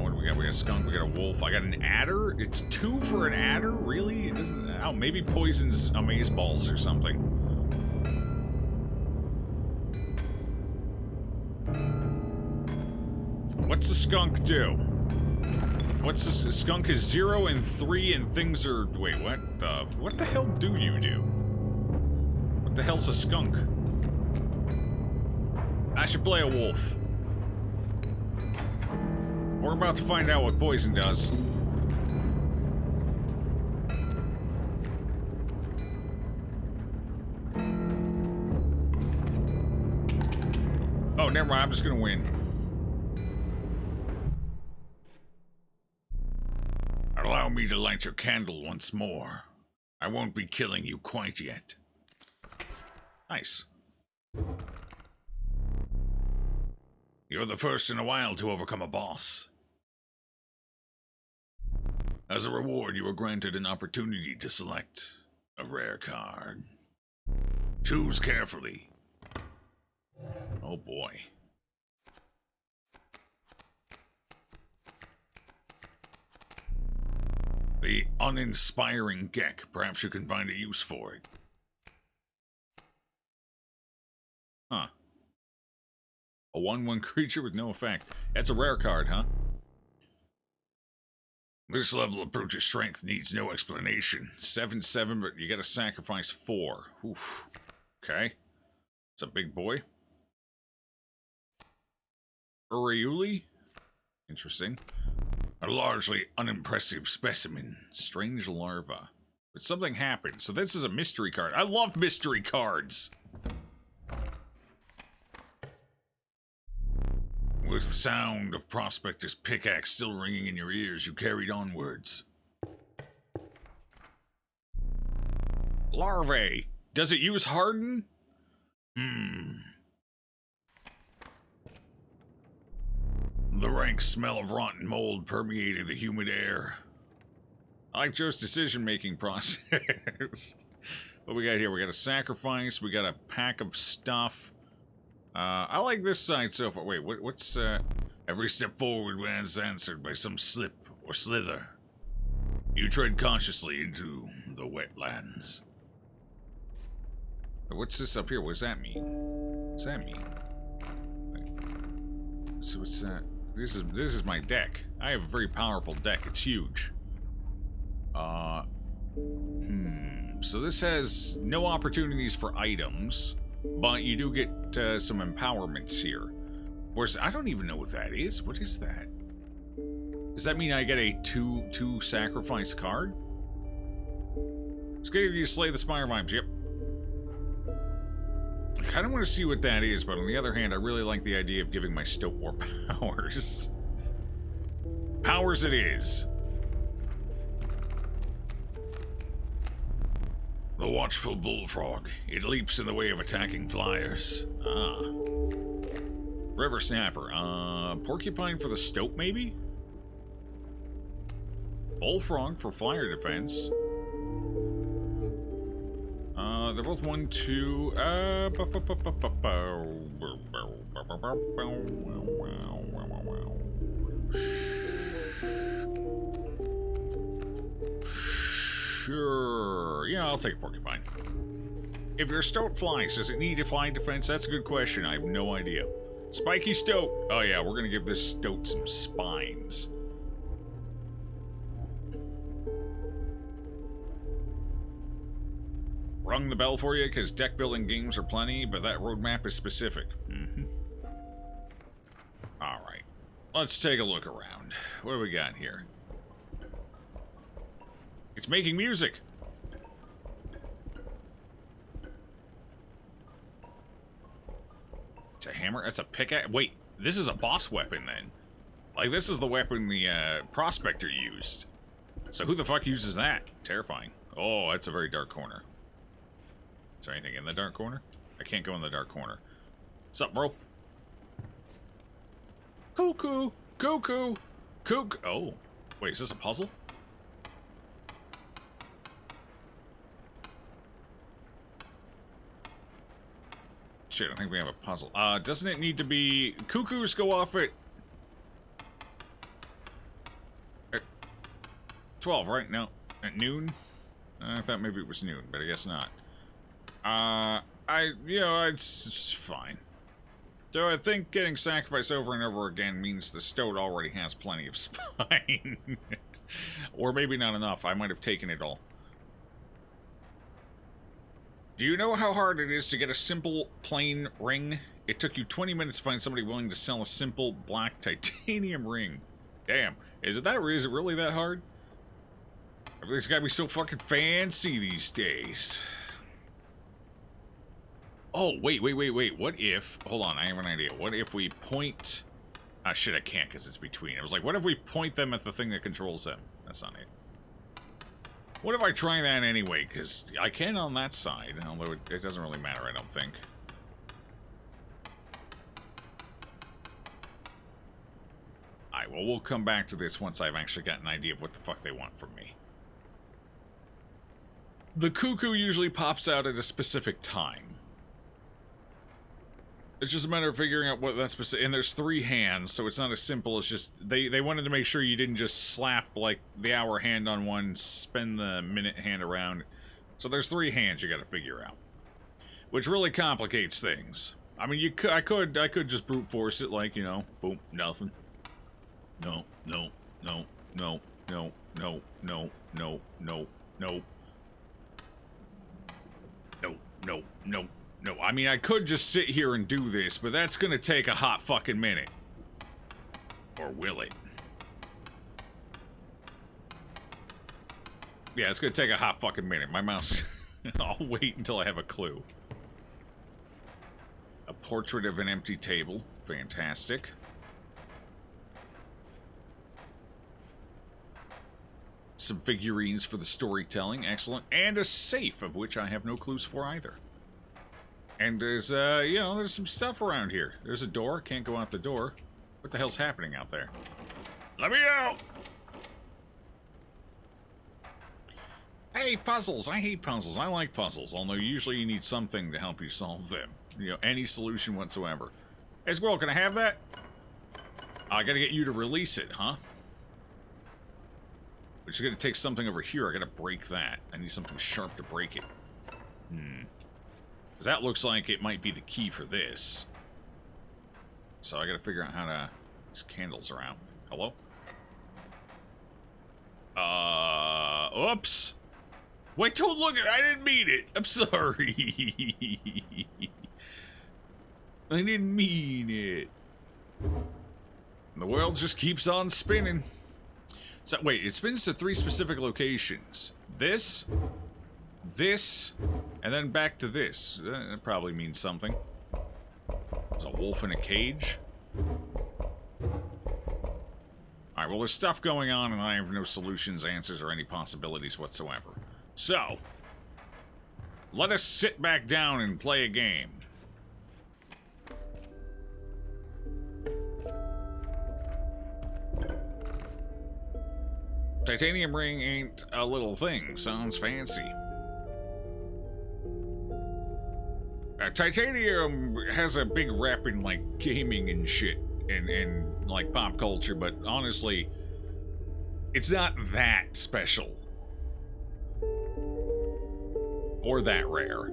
What do we got? We got a skunk, we got a wolf. I got an adder? It's 2 for an adder? Really? It doesn't... Oh, maybe poisons amaze balls or something. What's the skunk do? What's this? Skunk is 0 and 3 and things are... Wait, what the hell do you do? What the hell's a skunk? I should play a wolf. We're about to find out what poison does. Oh, never mind. I'm just gonna win. Allow me to light your candle once more. I won't be killing you quite yet. Nice. You're the first in a while to overcome a boss. As a reward, you are granted an opportunity to select a rare card. Choose carefully. Oh boy. The uninspiring Gek. Perhaps you can find a use for it. Huh. A 1/1 creature with no effect. That's a rare card, huh? This level of brute strength needs no explanation. 7/7, but you gotta sacrifice 4. Oof. Okay. It's a big boy. Uriuli? Interesting. A largely unimpressive specimen. Strange larva. But something happened, so this is a mystery card. I love mystery cards! With the sound of Prospector's pickaxe still ringing in your ears, you carried onwards. Larvae! Does it use harden? rank smell of rotten mold permeated the humid air. I like Joe's decision-making process. What we got here? We got a sacrifice. We got a pack of stuff. I like this side so far. Wait, what's... Every step forward when it's answered by some slip or slither. You tread cautiously into the wetlands. What's this up here? What does that mean? What's that mean? So what's that? This is my deck. I have a very powerful deck. It's huge. So this has no opportunities for items, but you do get some empowerments here. Whereas I don't even know what that is. What is that? Does that mean I get a two sacrifice card? It's good if you slay the Spire Vibes. Yep. I kind of want to see what that is, but on the other hand, I really like the idea of giving my Stoat more powers. Powers it is. The watchful bullfrog. It leaps in the way of attacking flyers. Ah. River Snapper. Porcupine for the Stoat, maybe? Bullfrog for flyer defense. They're both 1, 2. Sure. Yeah, I'll take a porcupine. If your Stoat flies, does it need a flying defense? That's a good question. I have no idea. Spiky Stoat. Oh yeah, we're gonna give this Stoat some spines. Rung the bell for you, because deck building games are plenty, but that roadmap is specific. Alright. Let's take a look around. What do we got here? It's making music! It's a hammer? That's a pickaxe? Wait, this is a boss weapon then. Like, this is the weapon the prospector used. So who the fuck uses that? Terrifying. Oh, that's a very dark corner. Is there anything in the dark corner? I can't go in the dark corner. What's up, bro? Cuckoo! Cuckoo! Cuckoo! Oh. Wait, is this a puzzle? Shit, I think we have a puzzle. Doesn't it need to be... Cuckoos go off at... 12, right? No. At noon? I thought maybe it was noon, but I guess not. It's fine. So I think getting sacrificed over and over again means the Stoat already has plenty of spine. Or maybe not enough. I might have taken it all. Do you know how hard it is to get a simple, plain ring? It took you 20 minutes to find somebody willing to sell a simple, black titanium ring. Damn. Is it really that hard? Everything's gotta be so fucking fancy these days. Oh, wait. What if... Hold on, I have an idea. What if we point... Ah, shit, I can't because it's between. I was like, what if we point them at the thing that controls them? That's not it. What if I try that anyway? Because I can on that side, although it doesn't really matter, I don't think. Alright, well, we'll come back to this once I've actually got an idea of what the fuck they want from me. The cuckoo usually pops out at a specific time. It's just a matter of figuring out what that's specific. And there's 3 hands, so it's not as simple as just... They wanted to make sure you didn't just slap, like, the hour hand on one, spin the minute hand around. So there's 3 hands you gotta figure out. Which really complicates things. I mean, I could just brute force it, like, you know, boom, nothing. No. I mean, I could just sit here and do this, but that's gonna take a hot fucking minute. Or will it? Yeah, it's gonna take a hot fucking minute. My mouse... I'll wait until I have a clue. A portrait of an empty table. Fantastic. Some figurines for the storytelling. Excellent. And a safe, of which I have no clues for either. And there's, there's some stuff around here. There's a door. Can't go out the door. What the hell's happening out there? Let me out! Hey, puzzles. I hate puzzles. I like puzzles, although usually you need something to help you solve them. You know, any solution whatsoever. Hey, Squirrel, can I have that? I gotta get you to release it, huh? But you're gonna take something over here. I gotta break that. I need something sharp to break it. Because that looks like it might be the key for this. So I gotta figure out how to... These candles are out. Hello? Oops! Wait, don't look at it! I didn't mean it! I'm sorry! I didn't mean it. The world just keeps on spinning. So, wait, it spins to 3 specific locations. This, and then back to this. That probably means something. There's a wolf in a cage. Alright, well, there's stuff going on, and I have no solutions, answers, or any possibilities whatsoever. So, let us sit back down and play a game. Titanium ring ain't a little thing. Sounds fancy. Titanium has a big rep in, like, gaming and shit. And like, pop culture. But, honestly, it's not that special. Or that rare.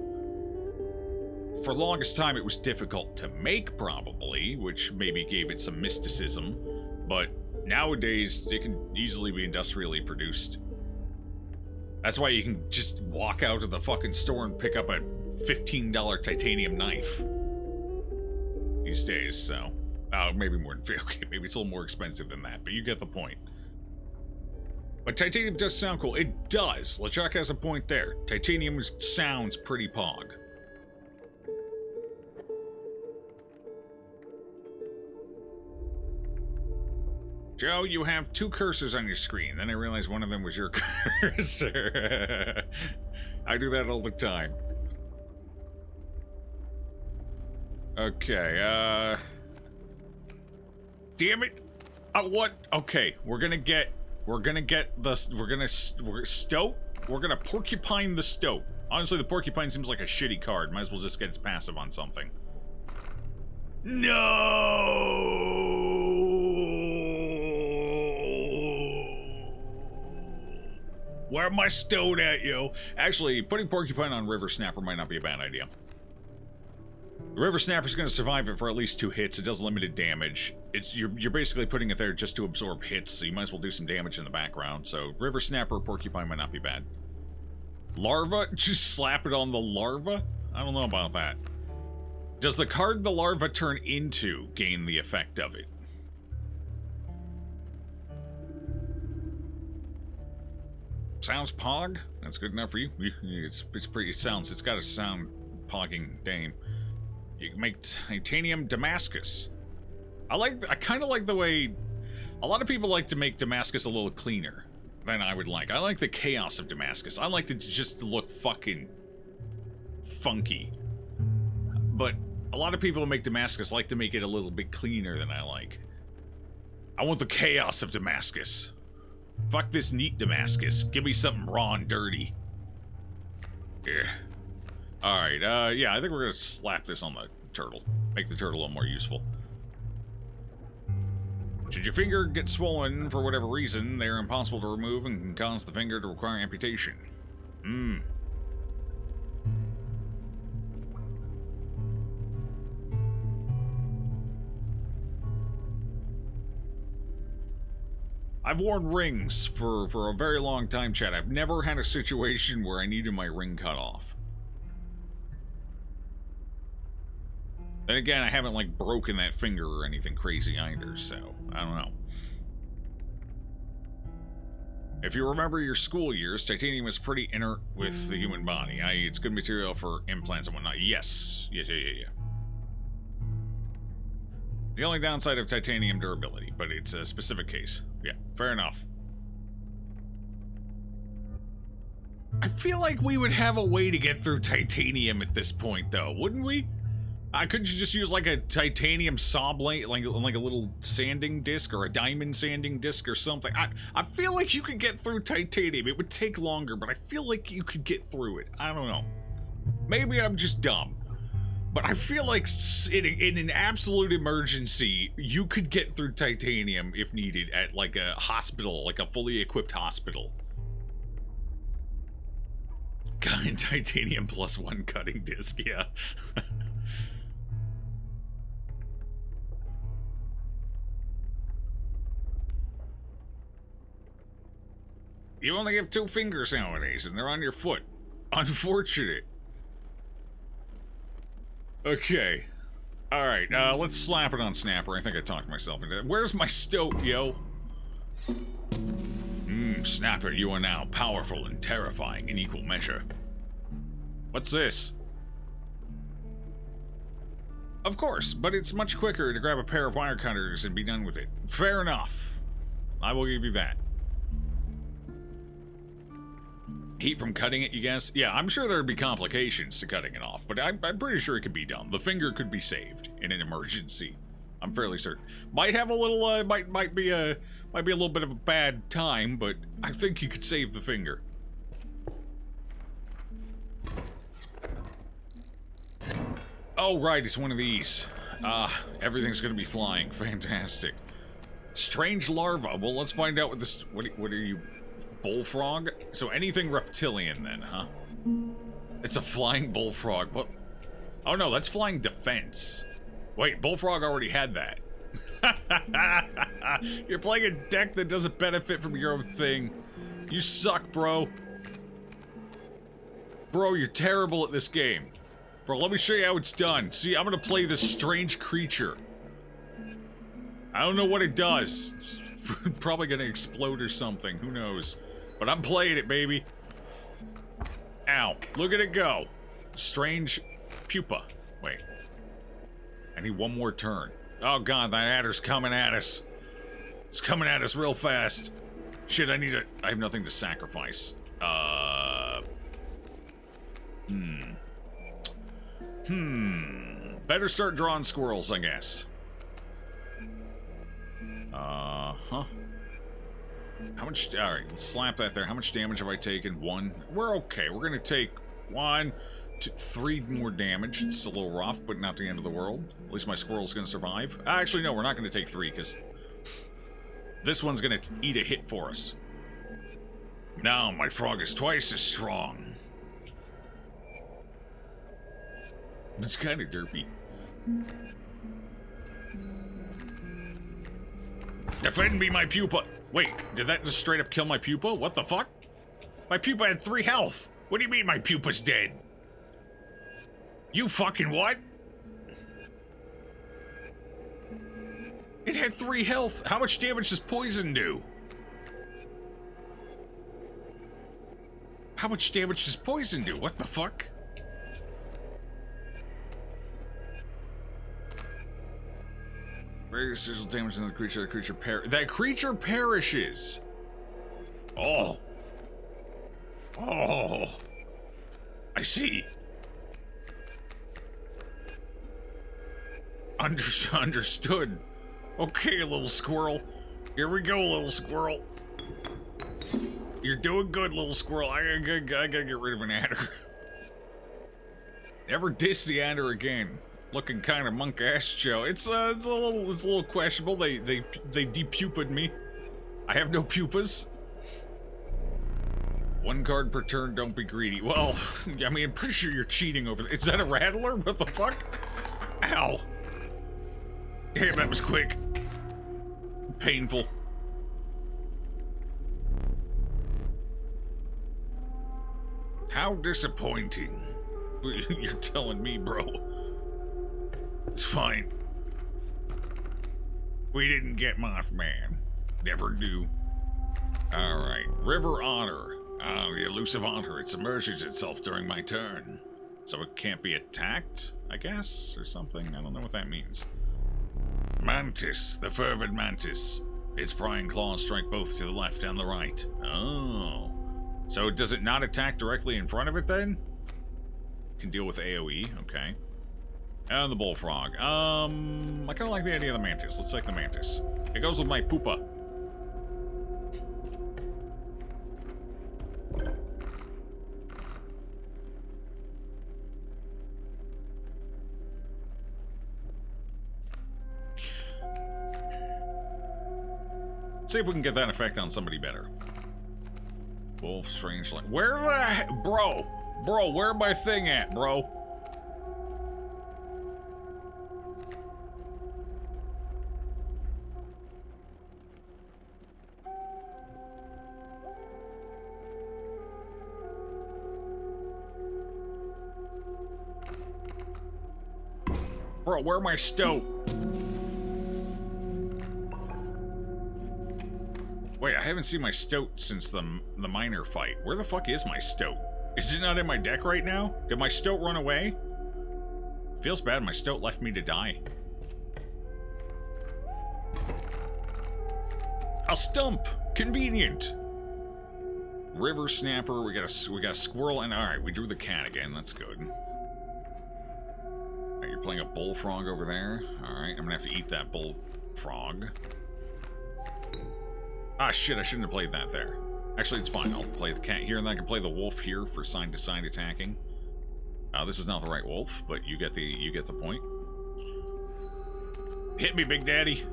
For the longest time, it was difficult to make, probably. Which maybe gave it some mysticism. But... nowadays, it can easily be industrially produced. That's why you can just walk out of the fucking store and pick up a $15 titanium knife. These days, so... maybe more than... okay, maybe it's a little more expensive than that, but you get the point. But titanium does sound cool. It does. LeChuck has a point there. Titanium sounds pretty pog. Joe, you have 2 cursors on your screen. Then I realized one of them was your cursor. I do that all the time. Okay, damn it! What? Okay, we're gonna porcupine the stoat. Honestly, the porcupine seems like a shitty card. Might as well just get its passive on something. No! Where am I stowed at, yo? Actually, putting Porcupine on River Snapper might not be a bad idea. The River Snapper's going to survive it for at least 2 hits. It does limited damage. You're basically putting it there just to absorb hits, so you might as well do some damage in the background. So, River Snapper or Porcupine might not be bad. Larva? Just slap it on the larva? I don't know about that. Does the card the larva turn into gain the effect of it? Sounds pog? That's good enough for you? It's pretty, it's got a sound pogging name. You can make titanium Damascus. I kind of like the way a lot of people like to make Damascus a little cleaner than I would like. I like the chaos of Damascus. I like to just look fucking funky. But a lot of people who make Damascus like to make it a little bit cleaner than I like. I want the chaos of Damascus. Fuck this neat Damascus. Give me something raw and dirty. Yeah. Alright, yeah, I think we're gonna slap this on the turtle. Make the turtle a little more useful. Should your finger get swollen for whatever reason, they're impossible to remove and can cause the finger to require amputation. I've worn rings for a very long time, Chad. I've never had a situation where I needed my ring cut off. Then again, I haven't, like, broken that finger or anything crazy either, so I don't know. If you remember your school years, titanium is pretty inert with the human body. It's good material for implants and whatnot. Yes. Yeah. The only downside of titanium durability, but it's a specific case. Yeah, fair enough. I feel like we would have a way to get through titanium at this point, though, wouldn't we? Couldn't you just use like a titanium saw blade, like a little sanding disc or a diamond sanding disc or something? I feel like you could get through titanium. It would take longer, but I feel like you could get through it. I don't know. Maybe I'm just dumb. But I feel like in an absolute emergency, you could get through titanium if needed at like a hospital, like a fully equipped hospital. God, titanium +1 cutting disc, yeah. You only have 2 fingers nowadays, and they're on your foot. Unfortunate. Okay. Alright, let's slap it on Snapper. I think I talked myself into it. Where's my stoat, yo? Snapper, you are now powerful and terrifying in equal measure. What's this? Of course, but it's much quicker to grab a pair of wire cutters and be done with it. Fair enough. I will give you that. Heat from cutting it, you guess? Yeah, I'm sure there'd be complications to cutting it off, but I'm pretty sure it could be done. The finger could be saved in an emergency. I'm fairly certain. Might have a little, might be a little bit of a bad time, but I think you could save the finger. Oh, right, it's one of these. Everything's gonna be flying. Fantastic. Strange larva. Well, let's find out what this... What are you... Bullfrog? So anything reptilian then, huh? It's a flying bullfrog. What? Oh no, that's flying defense. Wait, bullfrog already had that. You're playing a deck that doesn't benefit from your own thing. You suck, bro. Bro, you're terrible at this game. Bro, let me show you how it's done. See, I'm gonna play this strange creature. I don't know what it does. It's probably gonna explode or something. Who knows? But I'm playing it, baby. Ow. Look at it go. Strange pupa. Wait. I need one more turn. Oh god, that adder's coming at us. It's coming at us real fast. Shit, I have nothing to sacrifice. Better start drawing squirrels, I guess. How much... Alright, let's slap that there. How much damage have I taken? 1. We're okay. We're gonna take 1, 2, 3 more damage. It's a little rough, but not the end of the world. At least my squirrel's gonna survive. Actually, no, we're not gonna take 3, because this one's gonna eat a hit for us. Now, my frog is twice as strong. It's kind of derpy. Defend me, my pupa! Wait, did that just straight up kill my pupa? What the fuck? My pupa had 3 health! What do you mean my pupa's dead? You fucking what? It had 3 health! How much damage does poison do? How much damage does poison do? What the fuck? Very sizzle damage on the creature. That creature perishes. Oh. Oh. I see. Understood. Okay, little squirrel. Here we go, little squirrel. You're doing good, little squirrel. I gotta get rid of an adder. Never diss the adder again. Looking kind of monk-ass, Joe. It's a little questionable. They depupa'd me. I have no pupas. 1 card per turn. Don't be greedy. Well, I mean, I'm pretty sure you're cheating over there. Is that a rattler? What the fuck? Ow! Damn, that was quick. Painful. How disappointing. You're telling me, bro. It's fine. We didn't get Mothman. Never do. Alright. River Otter. The elusive otter. It submerges itself during my turn. So it can't be attacked, I guess? Or something? I don't know what that means. Mantis. The fervid mantis. Its prying claws strike both to the left and the right. Oh. So does it not attack directly in front of it then? Can deal with AoE. Okay. And the bullfrog. I kind of like the idea of the mantis. Let's take the mantis. It goes with my poopa. See if we can get that effect on somebody better. Wolf, strange light. Where the bro, where my thing at, bro? Bro, where my stoat? Wait, I haven't seen my stoat since the miner fight. Where the fuck is my stoat? Is it not in my deck right now? Did my stoat run away? Feels bad, my stoat left me to die. A stump! Convenient! River snapper, we got a squirrel, and alright, we drew the cat again, that's good. Alright, you're playing a bullfrog over there. Alright, I'm gonna have to eat that bullfrog. Ah, shit, I shouldn't have played that there. Actually, it's fine. I'll play the cat here, and then I can play the wolf here for side-to-side attacking. This is not the right wolf, but you get the point. Hit me, Big Daddy.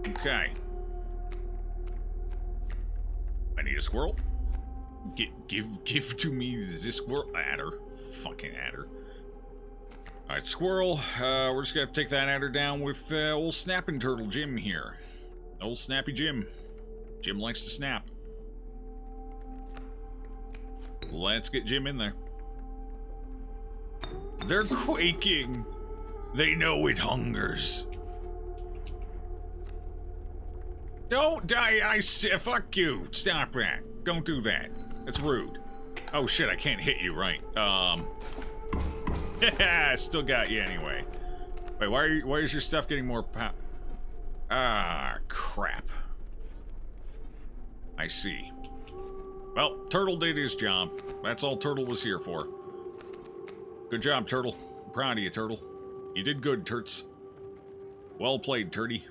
Okay. I need a squirrel. Give to me this squirrel. Adder. Fucking adder. Alright, squirrel. We're just gonna have to take that adder down with old snapping turtle Jim here. Old Snappy Jim. Jim likes to snap. Let's get Jim in there. They're quaking. They know it hungers. Don't die, fuck you. Stop that. Don't do that. That's rude. Oh shit, I can't hit you, right. Still got you anyway. Wait, why is your stuff getting more Ah, crap. I see. Well, Turtle did his job. That's all Turtle was here for. Good job, Turtle. I'm proud of you, Turtle. You did good, Turts. Well played, Turdy.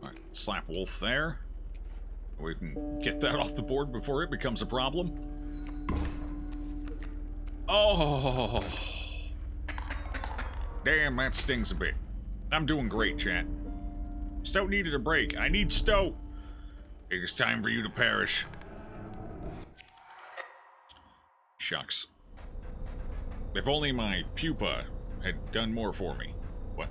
Alright, slap wolf there. We can get that off the board before it becomes a problem. Oh, damn, that stings a bit. I'm doing great, chat. Stoat needed a break. I need Stoat. It is time for you to perish. Shucks. If only my pupa had done more for me. What?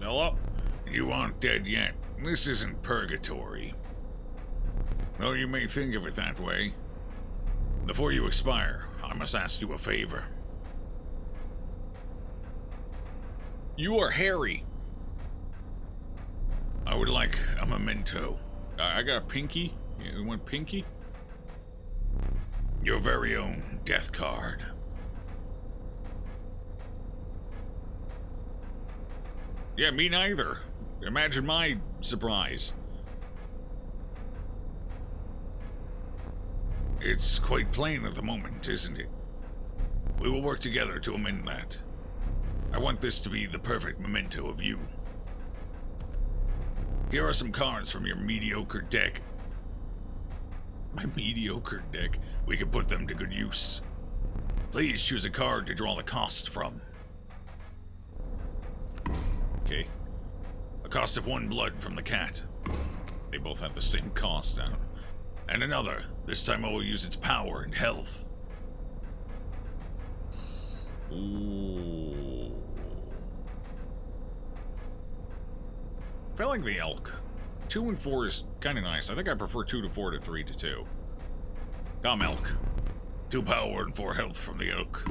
Hello? You aren't dead yet. This isn't purgatory. Though you may think of it that way. Before you expire, I must ask you a favor. You are Harry. I would like a memento. I got a pinky. You want pinky? Your very own death card. Yeah, me neither. Imagine my surprise. It's quite plain at the moment, isn't it? We will work together to amend that. I want this to be the perfect memento of you. Here are some cards from your mediocre deck. My mediocre deck? We can put them to good use. Please choose a card to draw the cost from. Okay. A cost of 1 blood from the cat. They both have the same cost down. And another. This time I will use its power and health. Ooh. I feel like the elk. 2 and 4 is kind of nice. I think I prefer 2 to 4 to 3 to 2. Come, elk. 2 power and 4 health from the elk.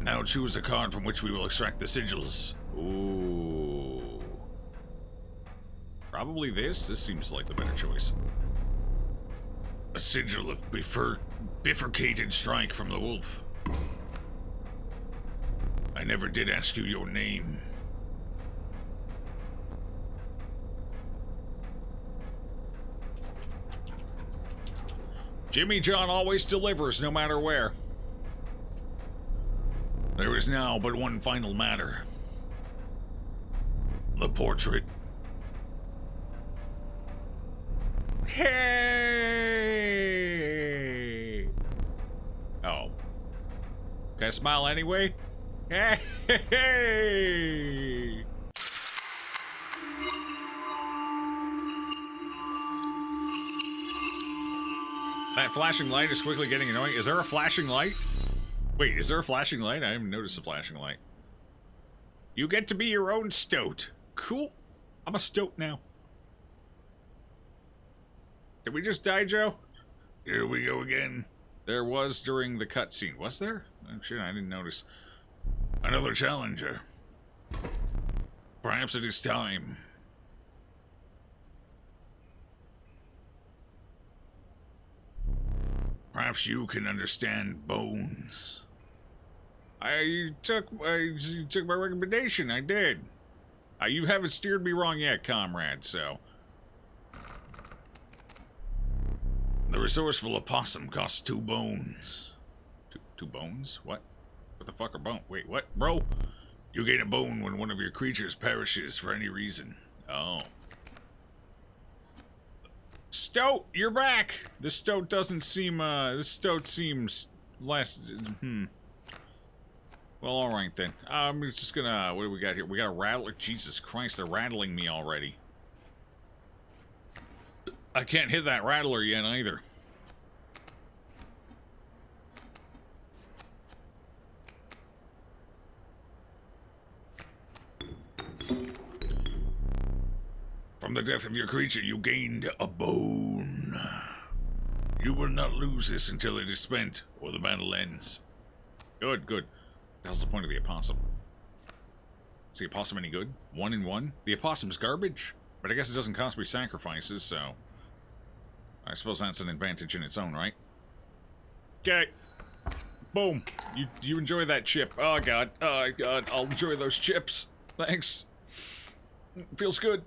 Now choose a card from which we will extract the sigils. Ooh. Probably this. This seems like the better choice. A sigil of bifurcated strike from the wolf. I I never did ask you your name. Jimmy John always delivers, no matter where. There is now but one final matter. The portrait. Hey! Oh. Can I smile anyway? Hey! That flashing light is quickly getting annoying. Is there a flashing light? Wait, is there a flashing light? I haven't noticed a flashing light. You get to be your own stoat. Cool. I'm a stoat now. Did we just die, Joe? Here we go again. There was during the cutscene. Was there? Oh, shit, I didn't notice. Another challenger. Perhaps it is time. Perhaps you can understand bones. You took my recommendation. I did. You haven't steered me wrong yet, comrade, so. The resourceful opossum costs 2 bones. Two bones? What? What the fuck are bones? Wait, what? Bro? You gain a bone when one of your creatures perishes for any reason. Oh. Stoat, you're back! This stoat doesn't seem, this stoat seems less, Well, alright then. I'm just gonna, what do we got here? We got a rattler. Jesus Christ, they're rattling me already. I can't hit that rattler yet either. From the death of your creature, you gained a bone. You will not lose this until it is spent, or the battle ends. Good, good. That's the point of the opossum. Is the opossum any good? 1 in 1? The opossum's garbage, but I guess it doesn't cost me sacrifices, so I suppose that's an advantage in its own right. Okay. Boom. You enjoy that chip. Oh god. Oh god. I'll enjoy those chips. Thanks. Feels good.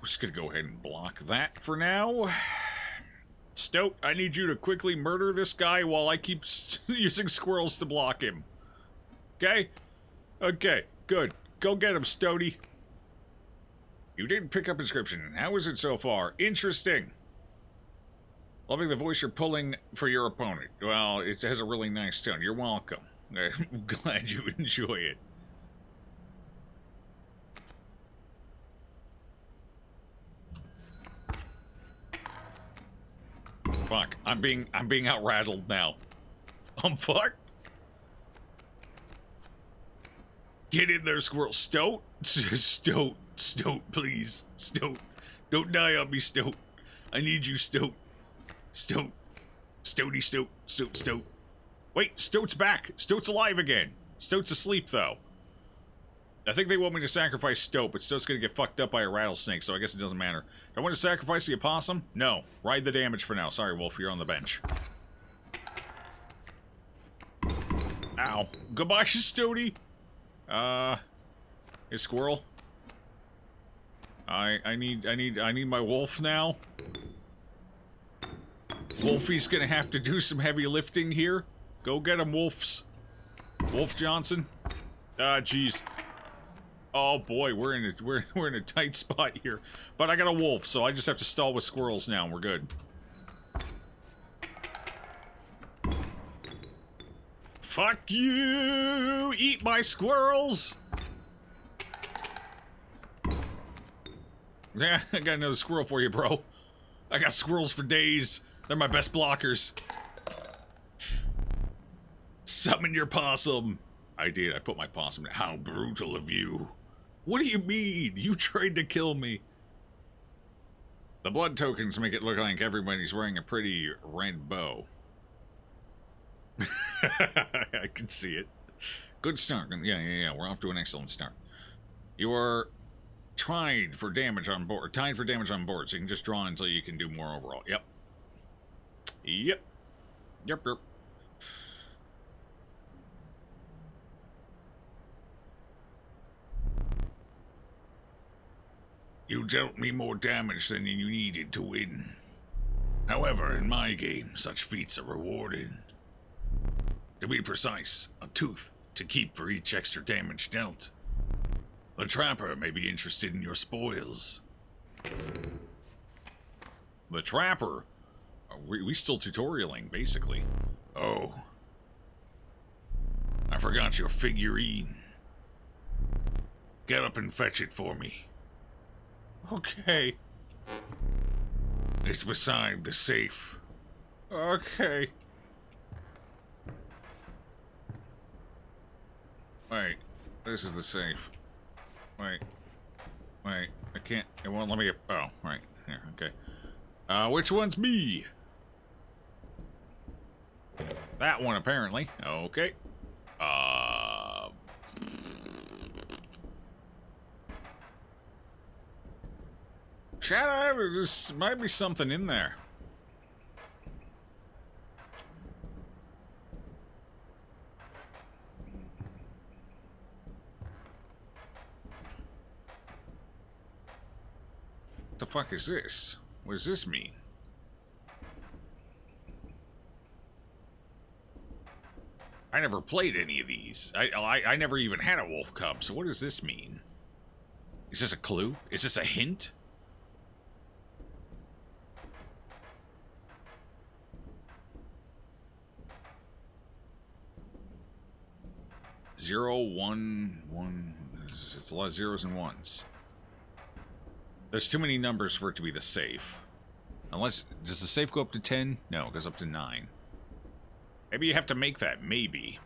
We're just gonna go ahead and block that for now. Stoat, I need you to quickly murder this guy while I keep using squirrels to block him. Okay? Okay, good. Go get him, Stoaty. You didn't pick up Inscryption. How is it so far? Interesting. Loving the voice you're pulling for your opponent. Well, it has a really nice tone. You're welcome. I'm glad you enjoy it. Fuck. I'm being out rattled now. I'm fucked. Get in there, Squirrel. Stoat? Stoat. Stoat, please. Stoat. Don't die on me, Stoat. I need you, Stoat. Stoat. Stoaty, Stoat. Stoat, Stoat. Wait, Stoat's back. Stoat's alive again. Stoat's asleep, though. I think they want me to sacrifice Stoat, but Stoat's gonna get fucked up by a rattlesnake, so I guess it doesn't matter. Do I want to sacrifice the opossum? No. Ride the damage for now. Sorry, Wolf, you're on the bench. Ow. Goodbye, Stoaty. Hey, Squirrel. I need my wolf now. Wolfie's gonna have to do some heavy lifting here. Go get him, Wolfs. Wolf Johnson. Ah, jeez. Oh boy, we're in a tight spot here. But I got a wolf, so I just have to stall with squirrels now and we're good. Fuck you! Eat my squirrels! Yeah, I got another squirrel for you, bro. I got squirrels for days. They're my best blockers. Summon your possum. I did. I put my possum down. How brutal of you. What do you mean? You tried to kill me. The blood tokens make it look like everybody's wearing a pretty red bow. I can see it. Good start. Yeah. We're off to an excellent start. You are tied for damage on board, so you can just draw until you can do more overall. Yep. Yep, yep. You dealt me more damage than you needed to win. However, in my game, such feats are rewarded. To be precise, a tooth to keep for each extra damage dealt. The trapper may be interested in your spoils. The trapper? Are we still tutorialing, basically. Oh. I forgot your figurine. Get up and fetch it for me. Okay. It's beside the safe. Okay. Wait. This is the safe. Wait. Wait. I can't. It won't let me get. Oh, right. Here. Okay. Which one's me? That one, apparently. Okay. Chat, there might be something in there. What the fuck is this? What does this mean? I never played any of these. I never even had a wolf cub, so what does this mean? Is this a clue? Is this a hint? Zero, one, one. It's a lot of zeros and ones. There's too many numbers for it to be the safe. Unless, does the safe go up to 10? No, it goes up to 9. Maybe you have to make that, maybe.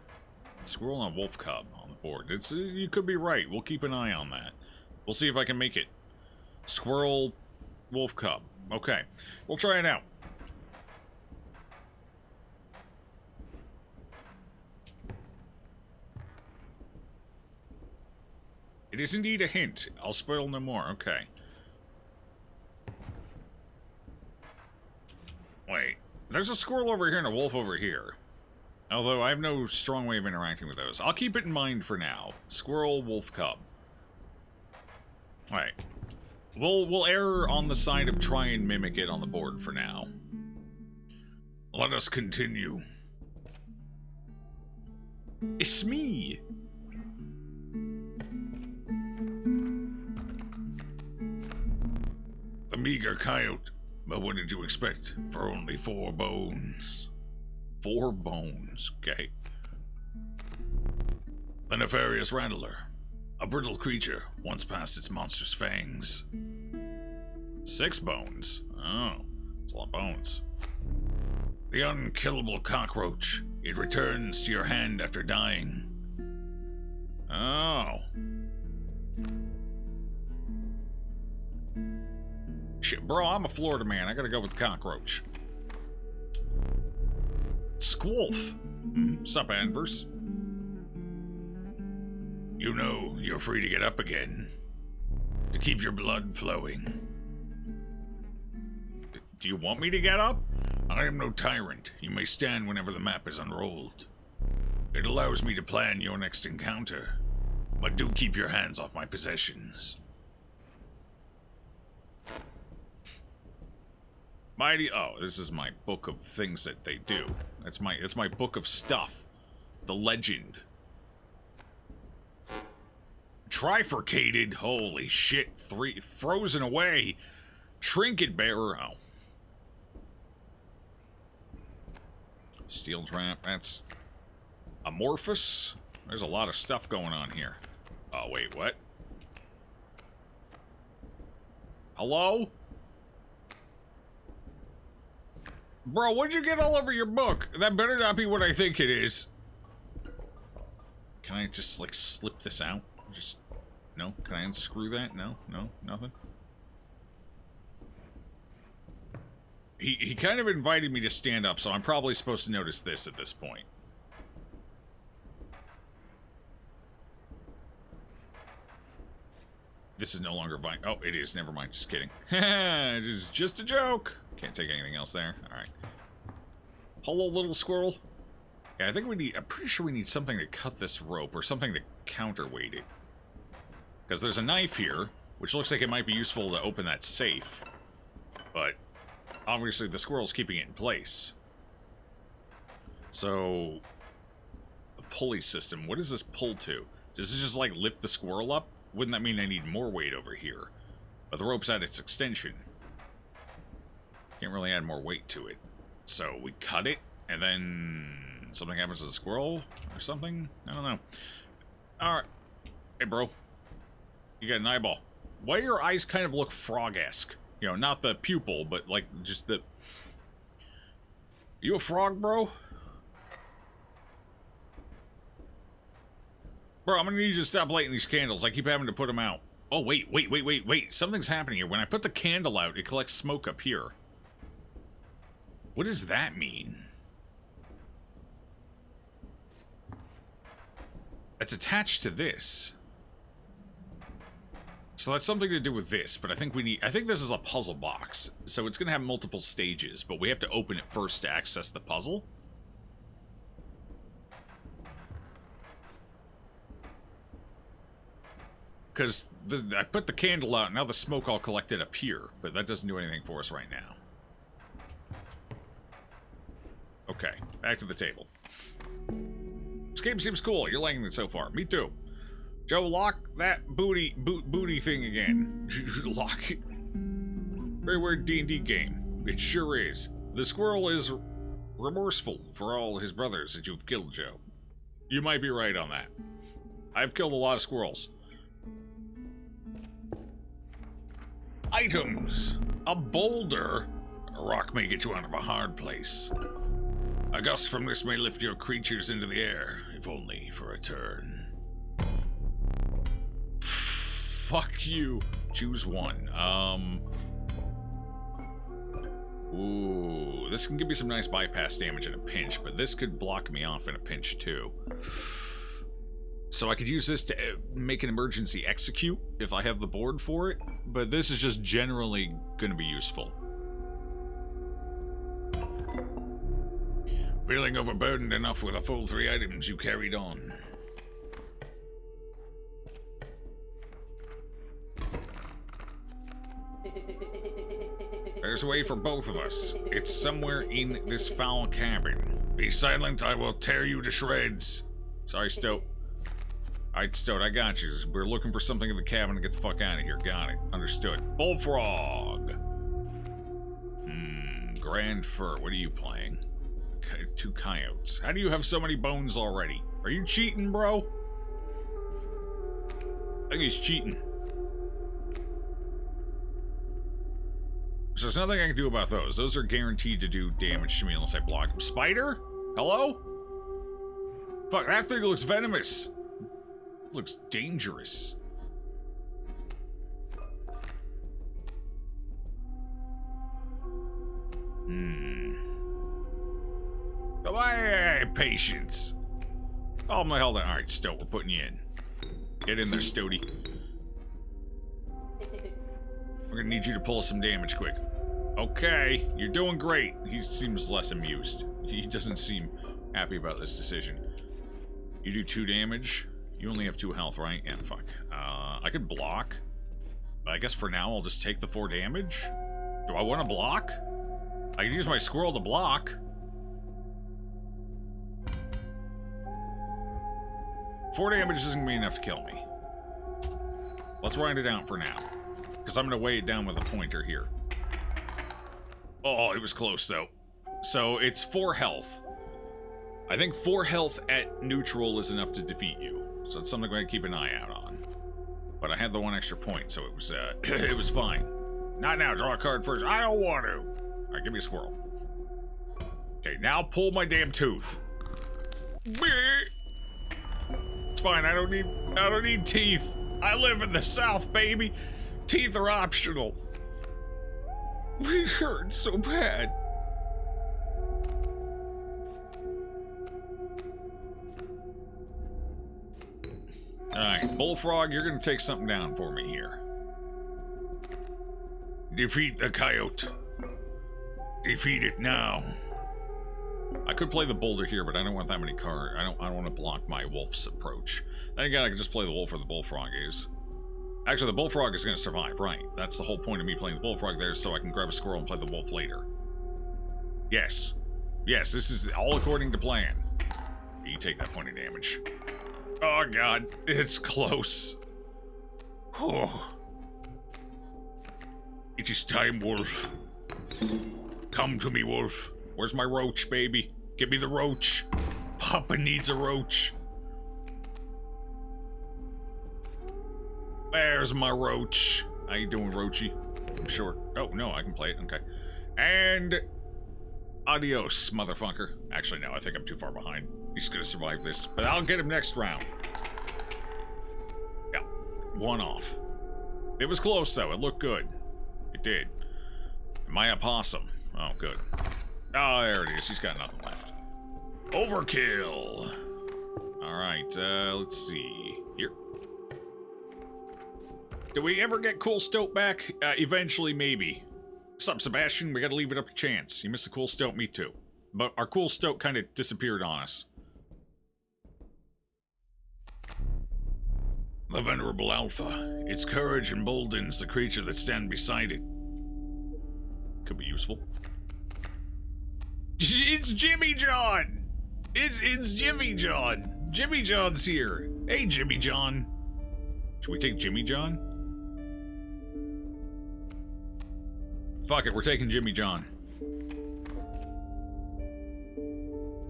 Squirrel and a wolf cub on the board. You could be right. We'll keep an eye on that. We'll see if I can make it. Squirrel, wolf cub. Okay, we'll try it out. It is indeed a hint. I'll spoil no more. Okay. Wait. There's a squirrel over here and a wolf over here. Although I have no strong way of interacting with those. I'll keep it in mind for now. Squirrel, wolf, cub. Alright. We'll err on the side of try and mimic it on the board for now. Let us continue. It's me! A meager coyote, but what did you expect for only 4 bones? 4 bones, okay. The nefarious rattler, a brittle creature once past its monstrous fangs. 6 bones? Oh, it's a lot of bones. The unkillable cockroach, it returns to your hand after dying. Oh. Shit, bro, I'm a Florida man. I gotta go with cockroach. Squolf. Sup, Adverse? You know you're free to get up again. To keep your blood flowing. Do you want me to get up? I am no tyrant. You may stand whenever the map is unrolled. It allows me to plan your next encounter. But do keep your hands off my possessions. Mighty, oh, this is my book of things that they do. It's my book of stuff. The legend. Trifurcated, holy shit, 3 frozen away. Trinket bearer, oh. Steel trap, that's amorphous. There's a lot of stuff going on here. Oh, wait, what? Hello? Bro, what'd you get all over your book? That better not be what I think it is. Can I just, like, slip this out? Just, no? Can I unscrew that? No? No? Nothing? He kind of invited me to stand up, so I'm probably supposed to notice this at this point. This is no longer Vine. Oh, it is. Never mind. Just kidding. It is just a joke. Can't take anything else there. All right. Hello, little squirrel. Yeah, I think we need... I'm pretty sure we need something to cut this rope, or something to counterweight it. Because there's a knife here, which looks like it might be useful to open that safe. But, obviously the squirrel's keeping it in place. So... a pulley system. What does this pull to? Does it just, like, lift the squirrel up? Wouldn't that mean I need more weight over here? But the rope's at its extension. Can't really add more weight to it. So we cut it, and then something happens to the squirrel or something? I don't know. Alright. Hey, bro. You got an eyeball. Why do your eyes kind of look frog-esque? You know, not the pupil, but like just the... You a frog, bro? Bro, I'm gonna need you to stop lighting these candles. I keep having to put them out. Oh, wait. Something's happening here. When I put the candle out, it collects smoke up here. What does that mean? It's attached to this. So that's something to do with this, but I think we need... I think this is a puzzle box. So it's gonna have multiple stages, but we have to open it first to access the puzzle. Because I put the candle out, now the smoke all collected up here, but that doesn't do anything for us right now. Okay, back to the table. This game seems cool. You're liking it so far. Me too. Joe, lock that booty thing again. Lock it. Very weird D&D game. It sure is. The squirrel is remorseful for all his brothers that you've killed, Joe. You might be right on that. I've killed a lot of squirrels. Items. A boulder. A rock may get you out of a hard place. A gust from this may lift your creatures into the air, if only for a turn. Fuck you. Choose one. Ooh, this can give me some nice bypass damage in a pinch, but this could block me off in a pinch too. So I could use this to make an emergency execute if I have the board for it, but this is just generally going to be useful. Feeling overburdened enough with the full 3 items you carried on. There's a way for both of us. It's somewhere in this foul cabin. Be silent, I will tear you to shreds. Sorry, Stoat. Alright, Stoat, I got you. We're looking for something in the cabin to get the fuck out of here. Got it. Understood. Bullfrog! Grand Fur. What are you playing? 2 coyotes. How do you have so many bones already? Are you cheating, bro? I think he's cheating. So there's nothing I can do about those. Those are guaranteed to do damage to me unless I block them. Spider? Hello? Fuck, that thing looks venomous. Looks dangerous. Come on, patience. Oh my, hold on. Alright, Stoat, we're putting you in. Get in there, Stoaty. We're gonna need you to pull us some damage quick. Okay, you're doing great. He seems less amused. He doesn't seem happy about this decision. You do 2 damage. You only have 2 health, right? Yeah, fuck. I could block. But I guess for now I'll just take the 4 damage. Do I want to block? I could use my squirrel to block. 4 damage isn't gonna be enough to kill me. Let's wind it down for now. Because I'm gonna weigh it down with a pointer here. Oh, it was close though. So it's 4 health. I think 4 health at neutral is enough to defeat you. So it's something I'm gonna keep an eye out on. But I had the 1 extra point, so it was it was fine. Not now, draw a card first. I don't want to. Alright, give me a squirrel. Okay, now pull my damn tooth. It's fine, I don't need teeth. I live in the South, baby. Teeth are optional. It hurts so bad. Alright, Bullfrog, you're gonna take something down for me here. Defeat the coyote. Defeat it now. I could play the boulder here, but I don't want that many cards. I don't want to block my wolf's approach. Then again, I could just play the wolf where the bullfrog is. Actually, the bullfrog is going to survive, right? That's the whole point of me playing the bullfrog there, so I can grab a squirrel and play the wolf later. Yes. Yes, this is all according to plan. You take that point of damage. Oh, God. It's close. Oh. It is time, wolf. Come to me, wolf. Where's my roach, baby? Give me the roach. Papa needs a roach. There's my roach. How you doing, Roachy? I'm short. Oh, no, I can play it. Okay. And adios, motherfucker. Actually, no, I think I'm too far behind. He's gonna survive this, but I'll get him next round. Yeah, one off. It was close, though. It looked good. It did. My opossum. Oh, good. Oh, there it is. He's got nothing left. Overkill. All right, let's see. Here. Do we ever get Cool Stoat back? Eventually, maybe. What's up, Sebastian? We gotta leave it up to chance. You missed a Cool Stoat, me too. But our Cool Stoat kind of disappeared on us. The Venerable Alpha. Its courage emboldens the creature that stand beside it. Could be useful. It's Jimmy John! It's Jimmy John! Jimmy John's here! Hey, Jimmy John! Should we take Jimmy John? Fuck it, we're taking Jimmy John.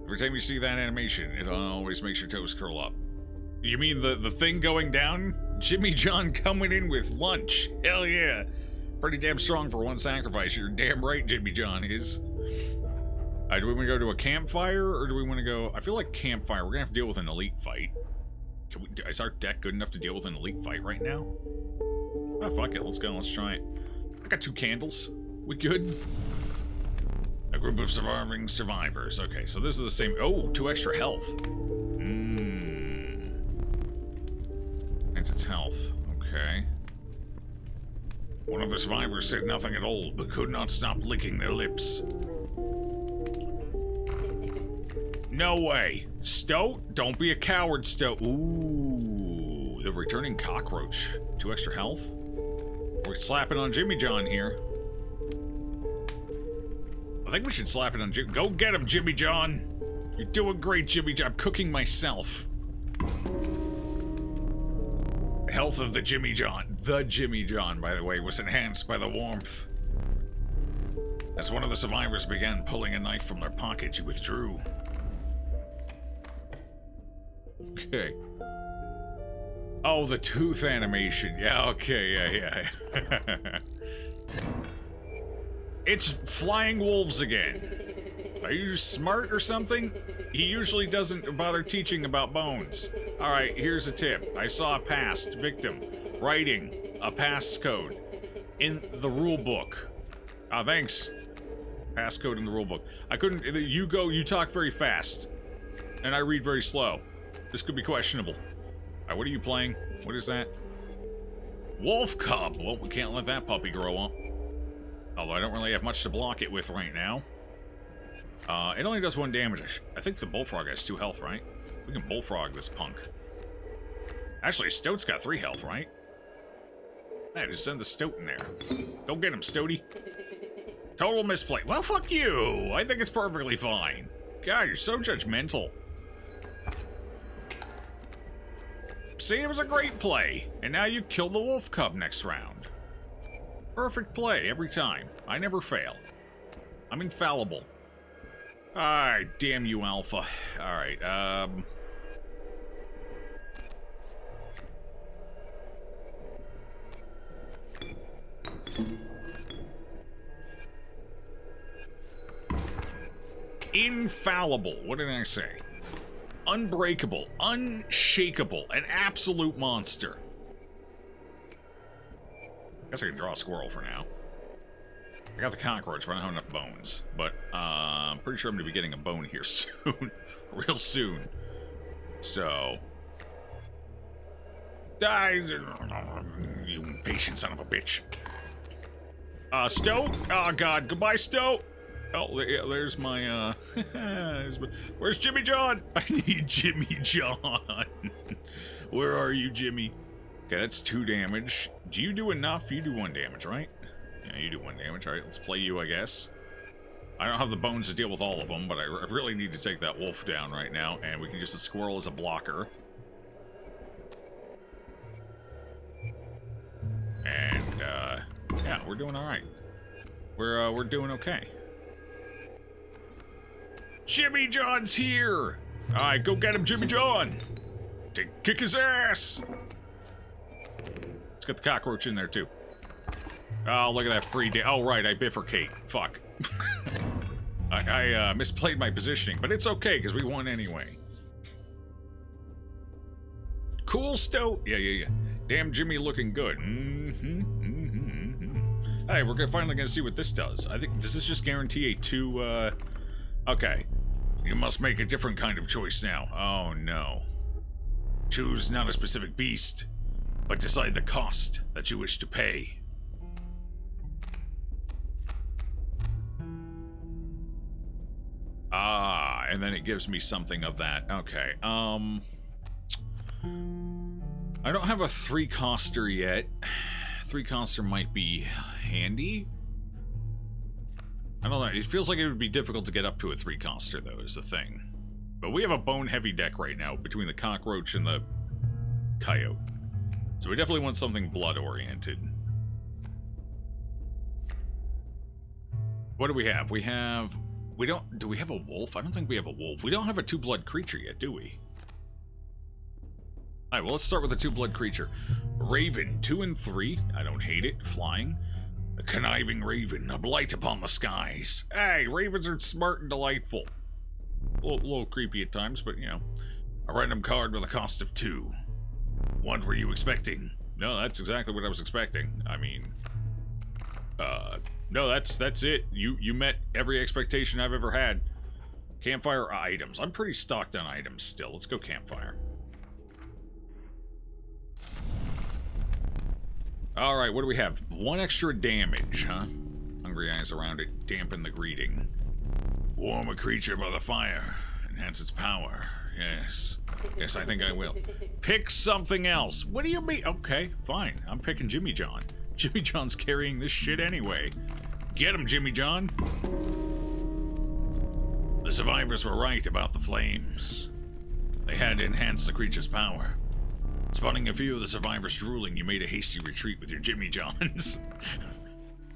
Every time you see that animation, it always makes your toes curl up. You mean the thing going down? Jimmy John coming in with lunch. Hell yeah. Pretty damn strong for one sacrifice. You're damn right Jimmy John is. Do we want to go to a campfire, or do we want to go... I feel like campfire. We're going to have to deal with an elite fight. Is our deck good enough to deal with an elite fight right now? Oh, fuck it. Let's go. Let's try it. I got 2 candles. We good? A group of surviving survivors. Okay, so this is the same... Oh, 2 extra health. It's health. Okay. One of the survivors said nothing at all, but could not stop licking their lips. No way. Stoat? Don't be a coward, Stoat. Ooh, the returning cockroach. 2 extra health? We're slapping on Jimmy John here. I think we should slap it on Jimmy. Go get him, Jimmy John. You're doing great, Jimmy John. I'm cooking myself. The health of the Jimmy John. The Jimmy John, by the way, was enhanced by the warmth. As one of the survivors began pulling a knife from their pocket, she withdrew. Okay. Oh, the tooth animation. Yeah, okay, yeah. It's flying wolves again. Are you smart or something? He usually doesn't bother teaching about bones. Alright, here's a tip. I saw a past victim writing a passcode in the rule book. Thanks. Passcode in the rule book. I couldn't... You talk very fast. And I read very slow. This could be questionable. Alright, what are you playing? What is that? Wolf Cub! Well, we can't let that puppy grow up. Although I don't really have much to block it with right now. It only does 1 damage. I think the bullfrog has 2 health, right? We can bullfrog this punk. Actually, Stoat's got 3 health, right? Yeah, just send the Stoat in there. Go get him, Stoaty. Total misplay. Well, fuck you! I think it's perfectly fine. God, you're so judgmental. See, it was a great play. And now you kill the wolf cub next round. Perfect play every time. I never fail. I'm infallible. Alright, damn you, Alpha. Alright, infallible. What did I say? Unbreakable, unshakable, an absolute monster. Guess I can draw a squirrel for now. I got the cockroach, but I don't have enough bones. But I'm pretty sure I'm going to be getting a bone here soon. Real soon. So... Die! You impatient son of a bitch. Stoat? Oh, God. Goodbye, Stoat! Oh, there's my, where's Jimmy John? I need Jimmy John. Where are you, Jimmy? Okay, that's 2 damage. Do you do enough? You do 1 damage, right? Yeah, you do 1 damage. All right, let's play you, I guess. I don't have the bones to deal with all of them, but I really need to take that wolf down right now, and we can use the squirrel as a blocker. And, yeah, we're doing all right. We're doing okay. Jimmy John's here! All right, go get him, Jimmy John! Kick his ass! Let's get the cockroach in there, too. Oh, look at that free day. Oh, right, I bifurcate. Fuck. I misplayed my positioning, but it's okay, because we won anyway. Cool stoat. Yeah. Damn Jimmy looking good. Hey, we're finally gonna see what this does. I think, does this just guarantee a 2, okay. You must make a different kind of choice now. Oh, no. Choose not a specific beast, but decide the cost that you wish to pay. Ah, and then it gives me something of that. Okay, I don't have a 3-coster yet. 3-coster might be handy. I don't know, it feels like it would be difficult to get up to a 3-coster, though, is the thing. But we have a bone-heavy deck right now, between the cockroach and the coyote. So we definitely want something blood-oriented. What do we have? We have... do we have a wolf? I don't think we have a wolf. We don't have a 2-blood creature yet, do we? Alright, well, let's start with a 2-blood creature. Raven, 2 and 3. I don't hate it. Flying. A conniving raven, a blight upon the skies. Hey, ravens are smart and delightful. A little creepy at times, but, you know. A random card with a cost of 2. What were you expecting? No, that's exactly what I was expecting. I mean... no, that's it. You met every expectation I've ever had. Campfire items. I'm pretty stocked on items still. Let's go campfire. Alright, what do we have? 1 extra damage, huh? Hungry eyes around it dampen the greeting. Warm a creature by the fire. Enhance its power. Yes. Yes, I think I will. Pick something else. What do you mean? Okay, fine. I'm picking Jimmy John. Jimmy John's carrying this shit anyway. Get him, Jimmy John. The survivors were right about the flames. They had to enhance the creature's power. Spotting a few of the survivors drooling, you made a hasty retreat with your Jimmy Johns.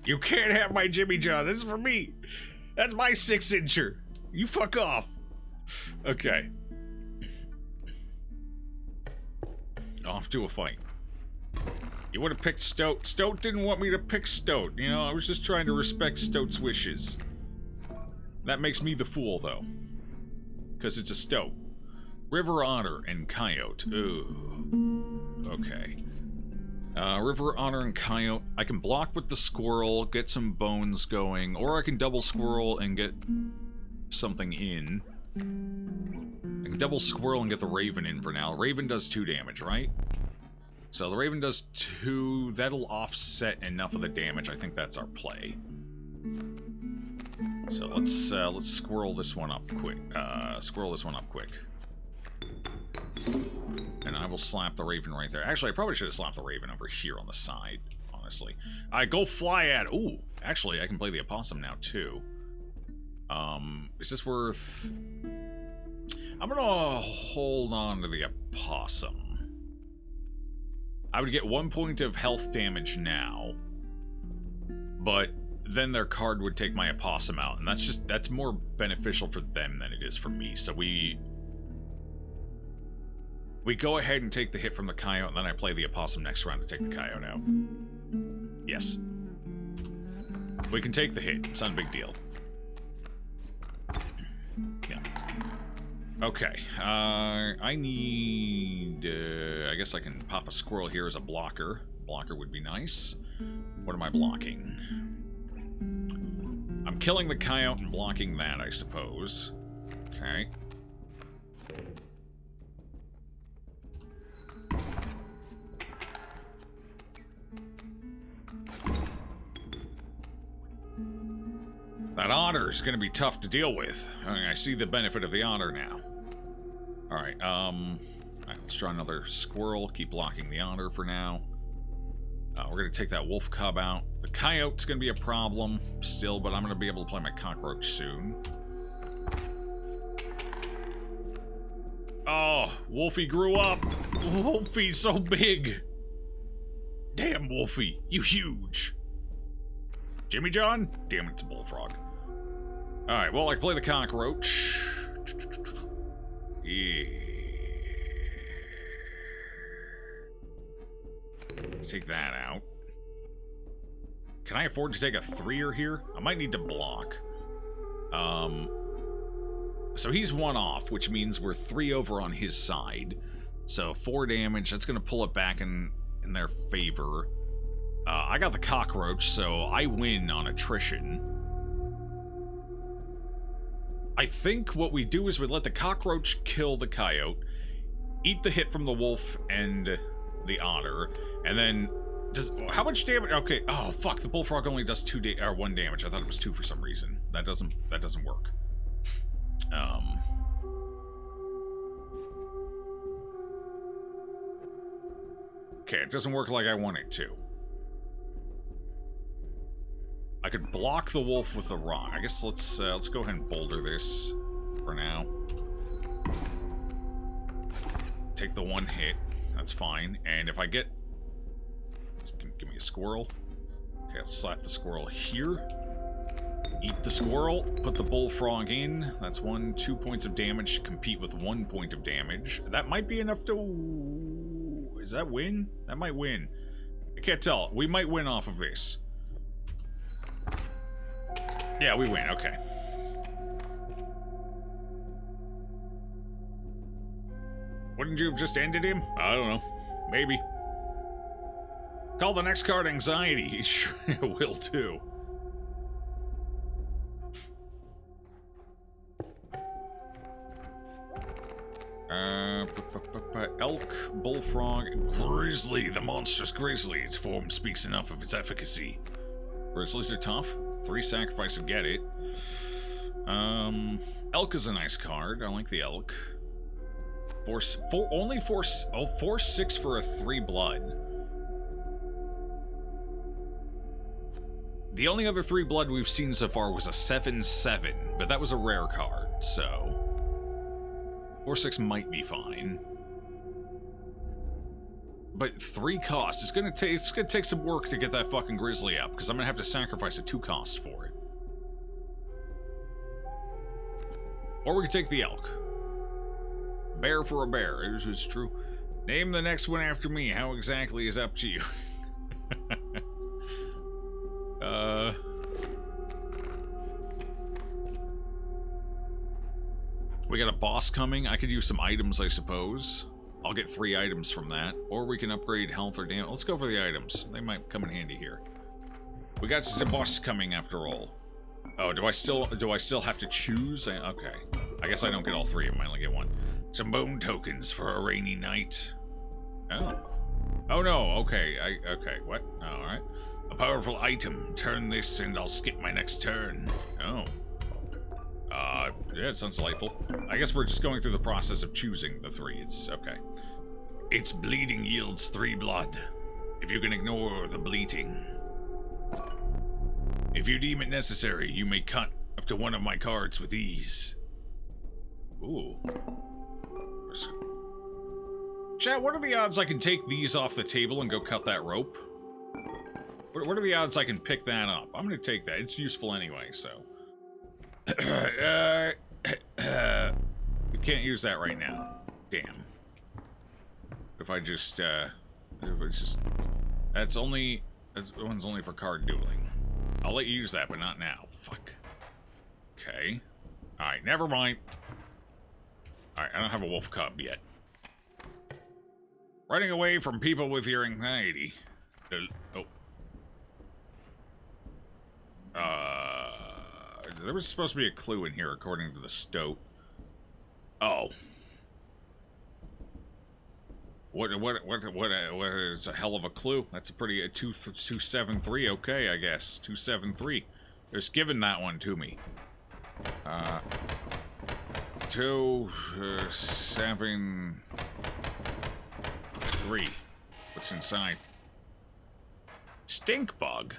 You can't have my Jimmy John. This is for me. That's my 6-incher. You fuck off. Okay. Off to a fight. You would have picked Stoat. Stoat didn't want me to pick Stoat. You know, I was just trying to respect Stoat's wishes. That makes me the fool, though. Because it's a Stoat. River Otter and Coyote. Ooh. Okay. River Otter and Coyote. I can block with the Squirrel, get some bones going, or I can double Squirrel and get something in. I can double Squirrel and get the Raven in for now. Raven does 2 damage, right? So the Raven does 2. That'll offset enough of the damage. I think that's our play. So let's squirrel this one up quick. And I will slap the Raven right there. Actually, I probably should have slapped the Raven over here on the side, honestly. I go fly at... Ooh, actually, I can play the Opossum now, too. Is this worth... I'm gonna hold on to the Opossum. I would get 1 point of health damage now. But then their card would take my Opossum out. And that's more beneficial for them than it is for me. So we go ahead and take the hit from the Coyote, and then I play the Opossum next round to take the Coyote out. Yes. We can take the hit. It's not a big deal. Yeah. Okay. I need... I guess I can pop a Squirrel here as a blocker. Blocker would be nice. What am I blocking? I'm killing the Coyote and blocking that, I suppose. Okay. That otter is going to be tough to deal with. I mean, I see the benefit of the otter now. Alright, let's try another squirrel. Keep blocking the otter for now. We're going to take that wolf cub out. The coyote's going to be a problem still, but I'm going to be able to play my cockroach soon. Oh, Wolfie grew up. Wolfie's so big. Damn, Wolfie, you huge. Jimmy John? Damn it, it's a bullfrog. Alright, well, I can play the cockroach. Yeah. Take that out. Can I afford to take a 3-er here? I might need to block. So he's 1 off, which means we're 3 over on his side. So 4 damage, that's going to pull it back in their favor. I got the cockroach, so I win on attrition. I think what we do is we let the cockroach kill the coyote, eat the hit from the wolf and the otter, and then how much damage? Okay. Oh fuck! The bullfrog only does 1 damage. I thought it was 2 for some reason. That doesn't work. Okay, it doesn't work like I want it to. I could block the wolf with the rock. I guess let's go ahead and boulder this for now. Take the 1 hit. That's fine. And if I get... Give me a squirrel. Okay, I'll slap the squirrel here. Eat the squirrel. Put the bullfrog in. That's 2 points of damage. Compete with 1 point of damage. That might be enough to... Is that win? That might win. I can't tell. We might win off of this. Yeah, we win. Okay. Wouldn't you have just ended him? I don't know. Maybe. Call the next card Anxiety. Sure, it will too. Elk, bullfrog, grizzly. The monstrous grizzly. Its form speaks enough of its efficacy. Grizzlies are tough. 3 sacrifice to get it. Elk is a nice card. I like the elk. 4/6 for a 3 blood. The only other 3 blood we've seen so far was a 7/7, but that was a rare card, so 4/6 might be fine. But 3 cost. It's gonna take some work to get that fucking grizzly up, because I'm gonna have to sacrifice a 2 cost for it. Or we can take the elk. Bear for a bear. It's true. Name the next one after me. How exactly is up to you. We got a boss coming. I could use some items, I suppose. I'll get 3 items from that. Or we can upgrade health or damage. Let's go for the items. They might come in handy here. We got the boss coming after all. Oh, do I still have to choose? Okay. I guess I don't get all 3 of them. I only get 1. Some bone tokens for a rainy night. Oh. Oh no, okay. Okay, what? Oh, alright. A powerful item. Turn this and I'll skip my next turn. Oh. Yeah, it sounds delightful. I guess we're just going through the process of choosing the 3. It's okay. Its bleeding yields 3 blood. If you can ignore the bleating. If you deem it necessary, you may cut up to 1 of my cards with ease. Ooh. Chat, what are the odds I can take these off the table and go cut that rope? What are the odds I can pick that up? I'm gonna take that. It's useful anyway, so. We can't use that right now. Damn. If I just, that's one's only for card dueling. I'll let you use that, but not now. Fuck. Okay. Alright, never mind. Alright, I don't have a wolf cub yet. Running away from people with your anxiety. There was supposed to be a clue in here, according to the stoat. Oh. What is a hell of a clue? That's a pretty 273. Okay, I guess 273. It's given that one to me. 2, 7, 3. What's inside? Stink bug?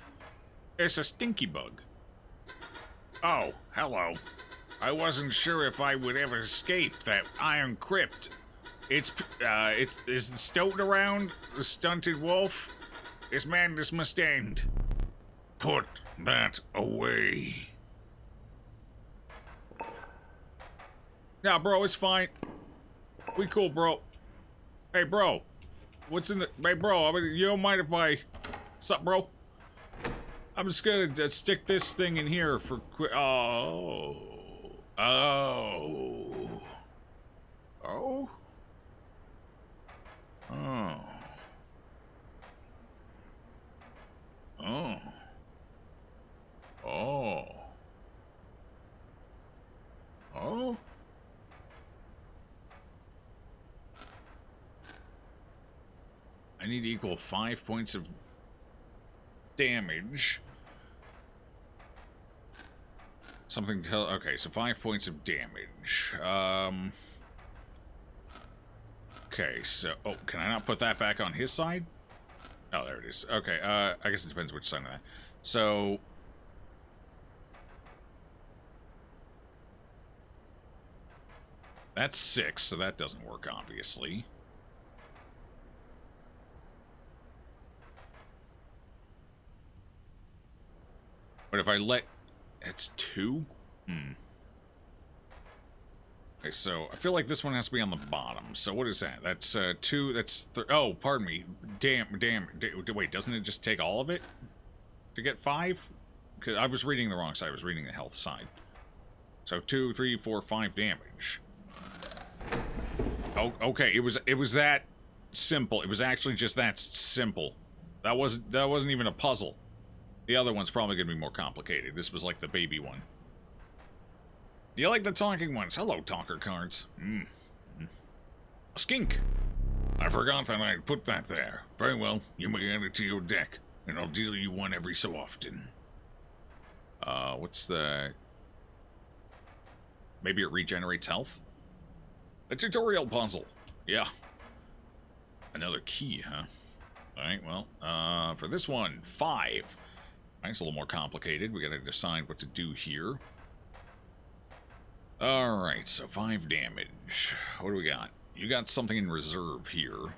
It's a stinky bug. Oh, hello. I wasn't sure if I would ever escape that iron crypt. Is the stoat around? The stunted wolf? This madness must end. Put that away. Nah, bro, it's fine. We cool, bro. Hey, bro. What's in the... Hey, bro, you don't mind if I... Sup, bro? I'm just gonna stick this thing in here for quick... Oh. Oh. Oh? Oh. Oh. Oh. Oh? I need to equal 5 points of damage. Something tell... Okay, so 5 points of damage. Okay, so... Oh, can I not put that back on his side? Oh, there it is. Okay, I guess it depends which side of that. So... That's 6, so that doesn't work, obviously. But if I let... It's 2? Okay, so I feel like this one has to be on the bottom. So what is that? That's 2, that's... Oh, pardon me. Damn. Wait, doesn't it just take all of it to get 5? Because I was reading the wrong side. I was reading the health side. So 2, 3, 4, 5 damage. Oh, okay. It was that simple. It was actually just that simple. That wasn't even a puzzle. The other one's probably going to be more complicated. This was like the baby one. Do you like the talking ones? Hello, talker cards. A skink. I forgot that I'd put that there. Very well, you may add it to your deck, and I'll deal you one every so often. What's the... Maybe it regenerates health? A tutorial puzzle. Yeah. Another key, huh? Alright, well, for this one, 5. It's a little more complicated. We gotta decide what to do here. Alright, so 5 damage. What do we got? You got something in reserve here.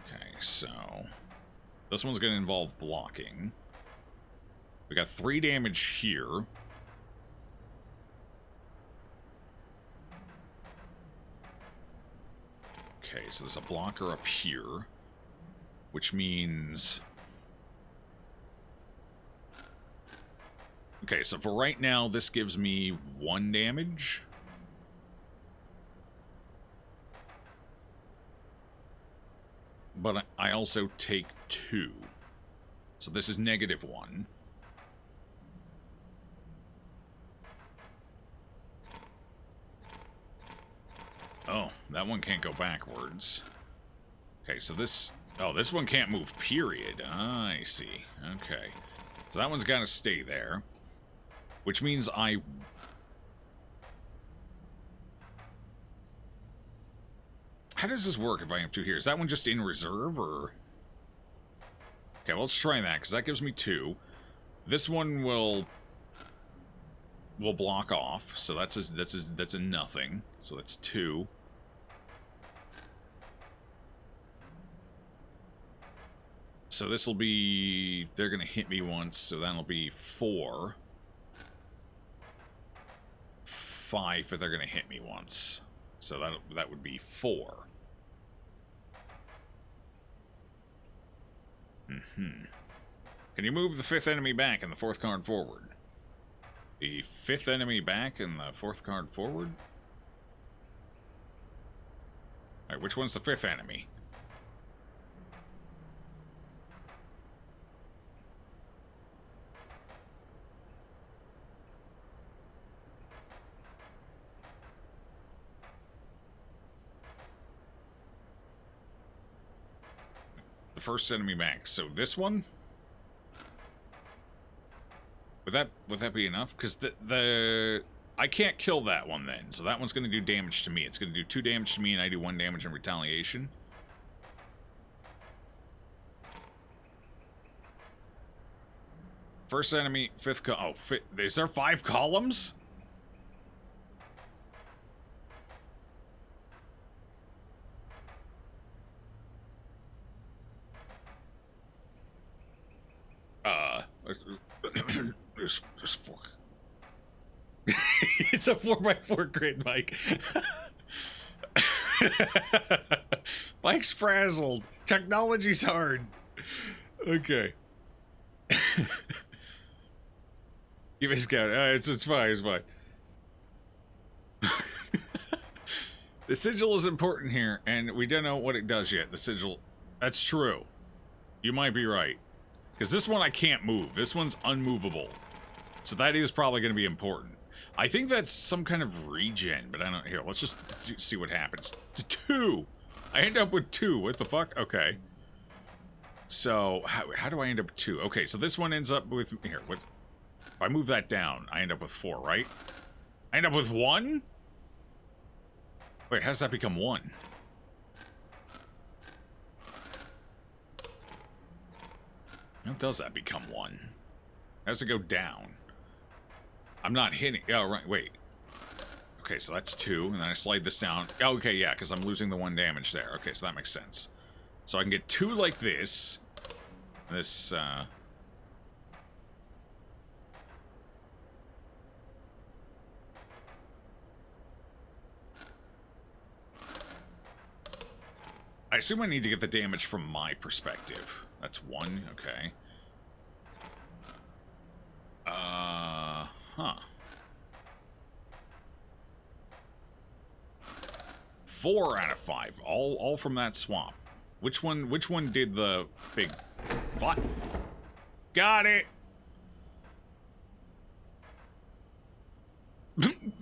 Okay, so... This one's gonna involve blocking. We got 3 damage here. Okay, so there's a blocker up here. Which means... Okay, so for right now, this gives me 1 damage. But I also take 2. So this is -1. Oh, that one can't go backwards. Okay, so this... Oh, this one can't move, period. Ah, I see. Okay. So that one's got to stay there. Which means I... How does this work if I have 2 here? Is that one just in reserve, or... Okay, well, let's try that, because that gives me 2. This one will block off, so that's a nothing. So that's 2. So this will be... They're going to hit me once, so that'll be 4. 5, but they're going to hit me once. So that would be 4. Can you move the 5th enemy back and the 4th card forward? The 5th enemy back and the 4th card forward? Alright, which one's the 5th enemy? The first enemy back. So this one? Would that be enough? Because the I can't kill that one then, so that one's gonna do damage to me. It's gonna do 2 damage to me, and I do 1 damage in retaliation. First enemy, 5th is there 5 columns? There's 4. It's a 4x4 grid, Mike. Mike's frazzled. Technology's hard. Okay. Give me a scout. It's fine, it's fine. The sigil is important here, and we don't know what it does yet. The sigil. That's true. You might be right. Because this one I can't move. This one's unmovable. So that is probably going to be important. I think that's some kind of regen, but I don't... Here, let's just see what happens. 2! I end up with 2. What the fuck? Okay. So, how do I end up with 2? Okay, so this one ends up with... Here, with... If I move that down, I end up with 4, right? I end up with 1? Wait, how does that become 1? How does that become 1? How does it go down? I'm not hitting... Oh, right, wait. Okay, so that's 2, and then I slide this down. Oh, okay, yeah, because I'm losing the 1 damage there. Okay, so that makes sense. So I can get 2 like this. This, I assume I need to get the damage from my perspective. That's 1, okay. Huh. 4 out of 5, all from that swamp. Which one did the big... What? Got it!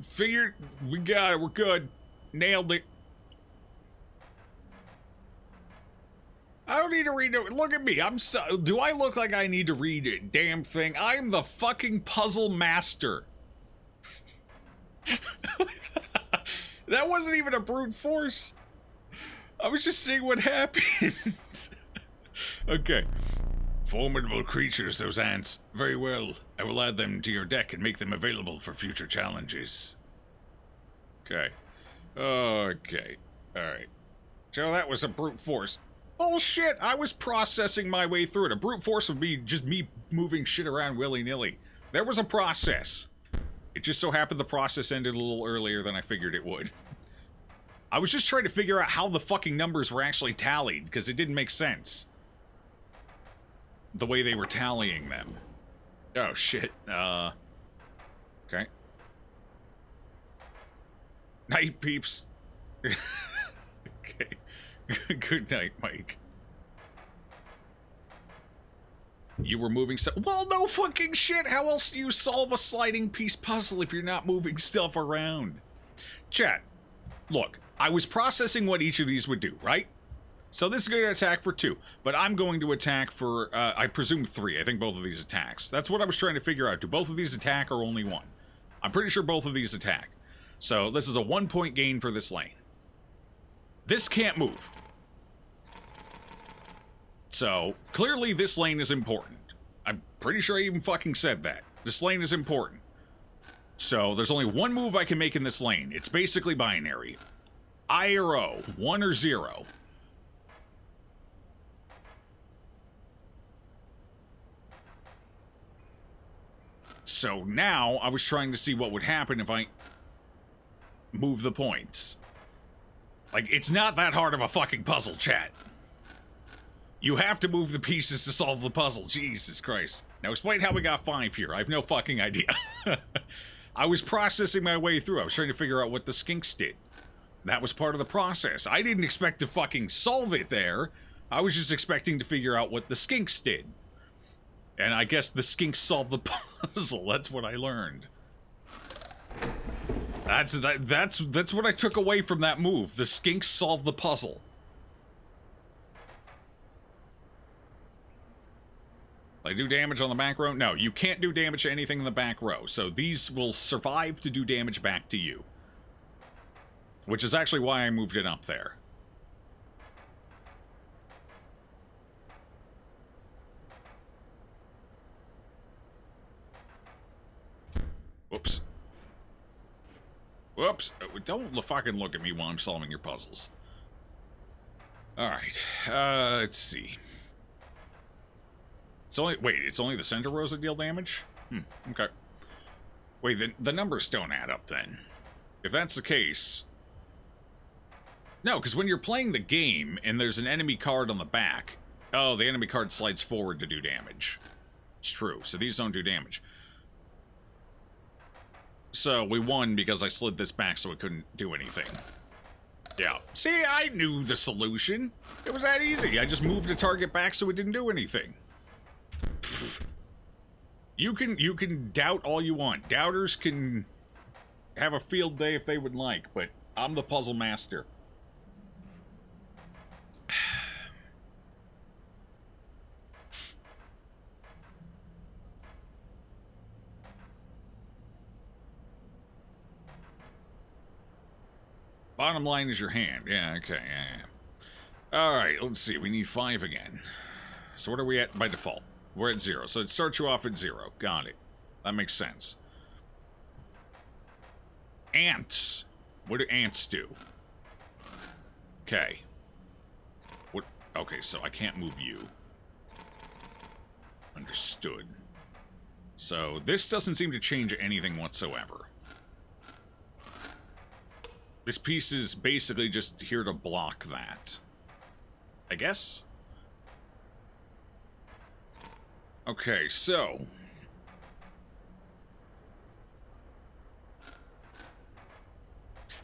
Figured, we got it, we're good. Nailed it. I don't need to read it. Look at me. Do I look like I need to read a damn thing? I'm the fucking puzzle master. That wasn't even a brute force. I was just seeing what happens. Okay. Formidable creatures, those ants. Very well. I will add them to your deck and make them available for future challenges. Okay. Okay. Alright. So that was a brute force. Bullshit! I was processing my way through it. A brute force would be just me moving shit around willy-nilly. There was a process. It just so happened the process ended a little earlier than I figured it would. I was just trying to figure out how the fucking numbers were actually tallied, because it didn't make sense. The way they were tallying them. Oh, shit. Okay. Night, peeps. Okay. Good night, Mike. You were moving stuff. Well, no fucking shit. How else do you solve a sliding piece puzzle if you're not moving stuff around? Chat, look, I was processing what each of these would do, right? So this is going to attack for 2, but I'm going to attack for, I presume 3. I think both of these attacks. That's what I was trying to figure out. Do both of these attack or only 1? I'm pretty sure both of these attack. So this is a 1-point gain for this lane. This can't move. So, clearly this lane is important. I'm pretty sure I even fucking said that. This lane is important. So, there's only 1 move I can make in this lane. It's basically binary. I or O. 1 or 0. So now, I was trying to see what would happen if I move the points. Like, it's not that hard of a fucking puzzle, chat. You have to move the pieces to solve the puzzle. Jesus Christ. Now explain how we got 5 here. I have no fucking idea. I was processing my way through. I was trying to figure out what the skinks did. That was part of the process. I didn't expect to fucking solve it there. I was just expecting to figure out what the skinks did. And I guess the skinks solved the puzzle. That's what I learned. That's what I took away from that move. The skinks solved the puzzle. They do damage on the back row? No, you can't do damage to anything in the back row. So these will survive to do damage back to you. Which is actually why I moved it up there. Whoops. Whoops. Don't fucking look at me while I'm solving your puzzles. Alright. Let's see. It's only... Wait, it's only the center rows that deal damage? Okay. Wait, the numbers don't add up then. If that's the case... No, because when you're playing the game and there's an enemy card on the back... Oh, the enemy card slides forward to do damage. It's true. So these don't do damage. So we won because I slid this back so it couldn't do anything. Yeah. See, I knew the solution. It was that easy. I just moved the target back so it didn't do anything. Pfft. You can doubt all you want. Doubters can have a field day if they would like, but I'm the puzzle master. Bottom line is your hand. Yeah, okay, yeah. Alright, let's see. We need 5 again. So what are we at by default? We're at 0. So it starts you off at 0. Got it. That makes sense. Ants. What do ants do? Okay. What? Okay, so I can't move you. Understood. So this doesn't seem to change anything whatsoever. This piece is basically just here to block that. I guess? Okay, so...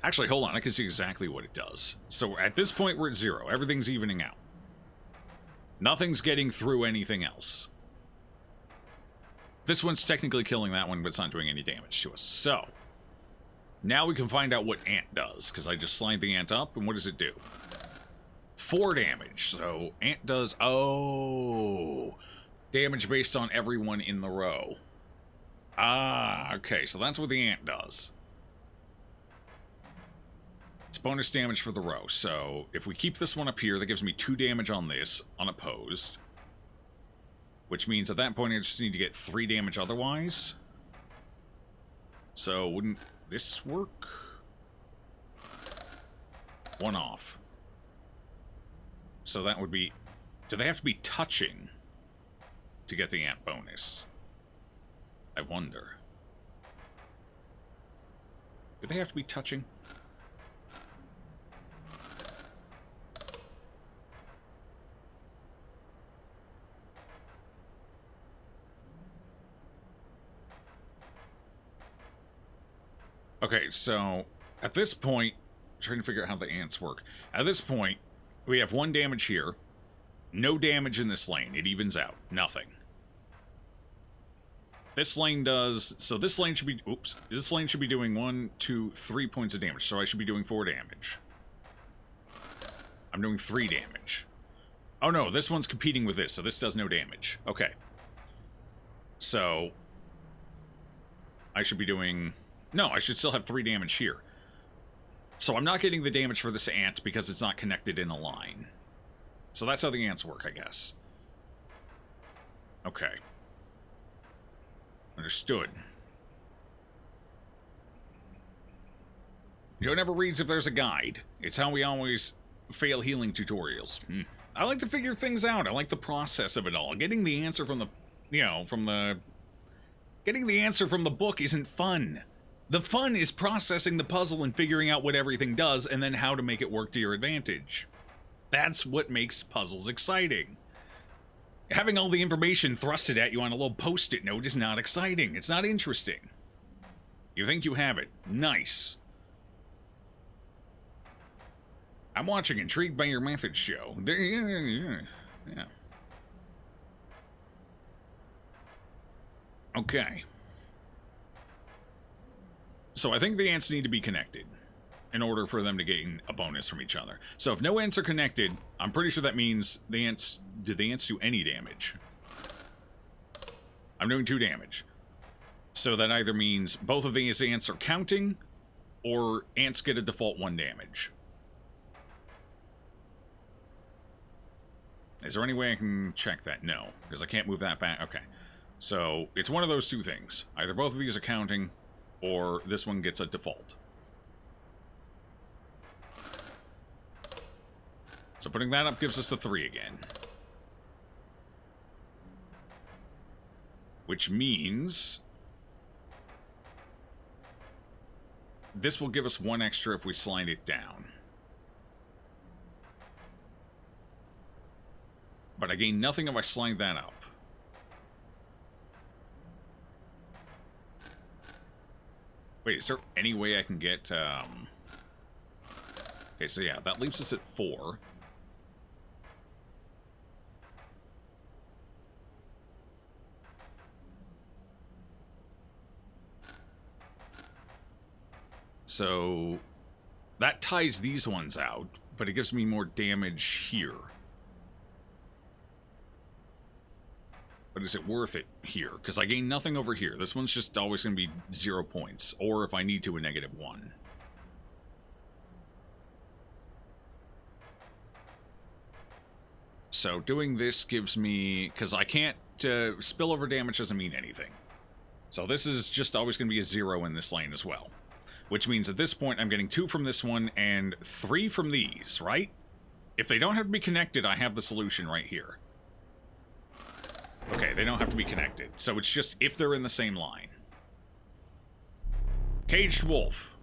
Actually, hold on, I can see exactly what it does. So at this point, we're at 0. Everything's evening out. Nothing's getting through anything else. This one's technically killing that one, but it's not doing any damage to us. So... Now we can find out what ant does, because I just slide the ant up, and what does it do? 4 damage. So ant does... Oh! Damage based on everyone in the row. Ah, okay, so that's what the ant does. It's bonus damage for the row, so if we keep this one up here, that gives me 2 damage on this, unopposed. Which means at that point I just need to get 3 damage otherwise. So wouldn't... this work? 1 off. So that would be... Do they have to be touching to get the ant bonus? I wonder. Do they have to be touching? Okay, so at this point, trying to figure out how the ants work. At this point, we have 1 damage here, no damage in this lane. It evens out, nothing. This lane does, so this lane should be, oops, this lane should be doing 1, 2, 3 points of damage, so I should be doing 4 damage. I'm doing 3 damage. Oh no, this one's competing with this, so this does no damage. Okay. So, I should be doing... No, I should still have 3 damage here. So I'm not getting the damage for this ant because it's not connected in a line. So that's how the ants work, I guess. Okay. Understood. Joe never reads if there's a guide. It's how we always fail healing tutorials. I like to figure things out. I like the process of it all. Getting the answer from the... You know, from the... Getting the answer from the book isn't fun. The fun is processing the puzzle and figuring out what everything does and then how to make it work to your advantage. That's what makes puzzles exciting. Having all the information thrusted at you on a little post-it note is not exciting. It's not interesting. You think you have it. Nice. I'm watching Intrigued by Your Methods, Joe. Yeah. Okay. So I think the ants need to be connected in order for them to gain a bonus from each other. So if no ants are connected, I'm pretty sure that means the ants... Do the ants do any damage? I'm doing 2 damage. So that either means both of these ants are counting, or ants get a default 1 damage. Is there any way I can check that? No, because I can't move that back. Okay. So it's one of those 2 things. Either both of these are counting, or this one gets a default. So putting that up gives us a 3 again. Which means this will give us 1 extra if we slide it down. But I gain nothing if I slide that up. Wait, is there any way I can get... Okay, so yeah, that leaves us at 4. So that ties these ones out, but it gives me more damage here. But is it worth it here? Because I gain nothing over here. This one's just always going to be 0 points. Or if I need to, a -1. So doing this gives me... Because I can't... spillover damage doesn't mean anything. So this is just always going to be a 0 in this lane as well. Which means at this point I'm getting 2 from this one and 3 from these, right? If they don't have to be connected, I have the solution right here. Okay, they don't have to be connected. So it's just if they're in the same line. Caged Wolf.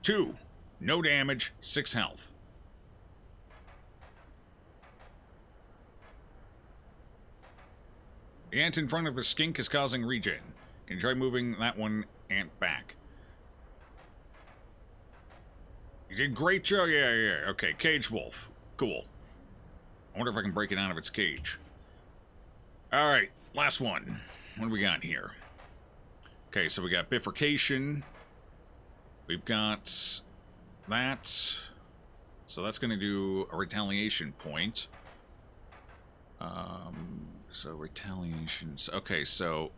2. No damage, 6 health. The ant in front of the skink is causing regen. Can you try moving that one ant back? You did great, Joe. Yeah. Okay, Caged Wolf. Cool. I wonder if I can break it out of its cage. Alright, last one. What do we got here? Okay, so we got bifurcation. We've got that. So that's going to do a retaliation point. So retaliations. Okay, so...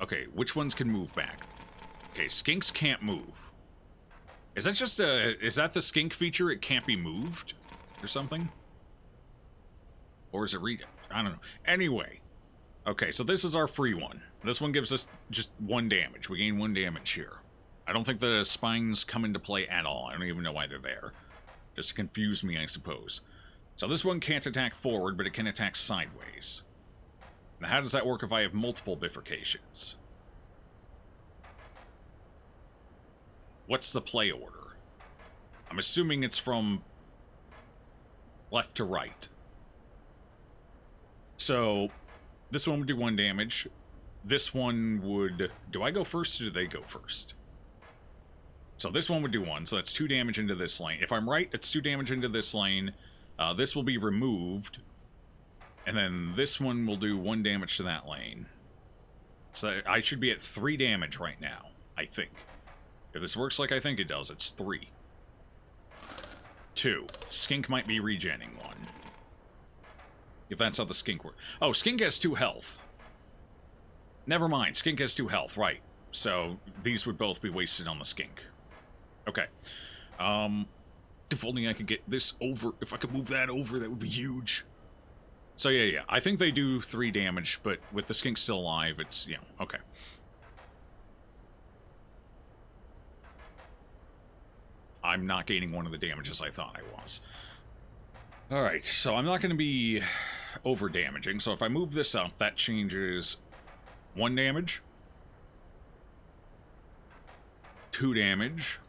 Okay, which ones can move back? Okay, skinks can't move. Is that just a... Is that the skink feature? It can't be moved? Or something? Or is it I don't know. Anyway. Okay, so this is our free one. This one gives us just 1 damage. We gain 1 damage here. I don't think the spines come into play at all. I don't even know why they're there. Just to confuse me, I suppose. So this one can't attack forward, but it can attack sideways. Now, how does that work if I have multiple bifurcations? What's the play order? I'm assuming it's from left to right. So, this one would do 1 damage. This one would... Do I go first or do they go first? So this one would do 1, so that's 2 damage into this lane. If I'm right, it's 2 damage into this lane. This will be removed. And then this one will do 1 damage to that lane. So I should be at 3 damage right now, I think. If this works like I think it does, it's 3. 2. Skink might be regenning 1. If that's how the skink works. Oh, skink has 2 health. Never mind, skink has 2 health, right. So these would both be wasted on the skink. Okay. If only I could get this over. If I could move that over, that would be huge. So yeah. I think they do 3 damage, but with the skink still alive, it's, you know, okay. I'm not gaining 1 of the damages I thought I was. Alright, so I'm not going to be over-damaging, so if I move this up, that changes 1 damage, 2 damage,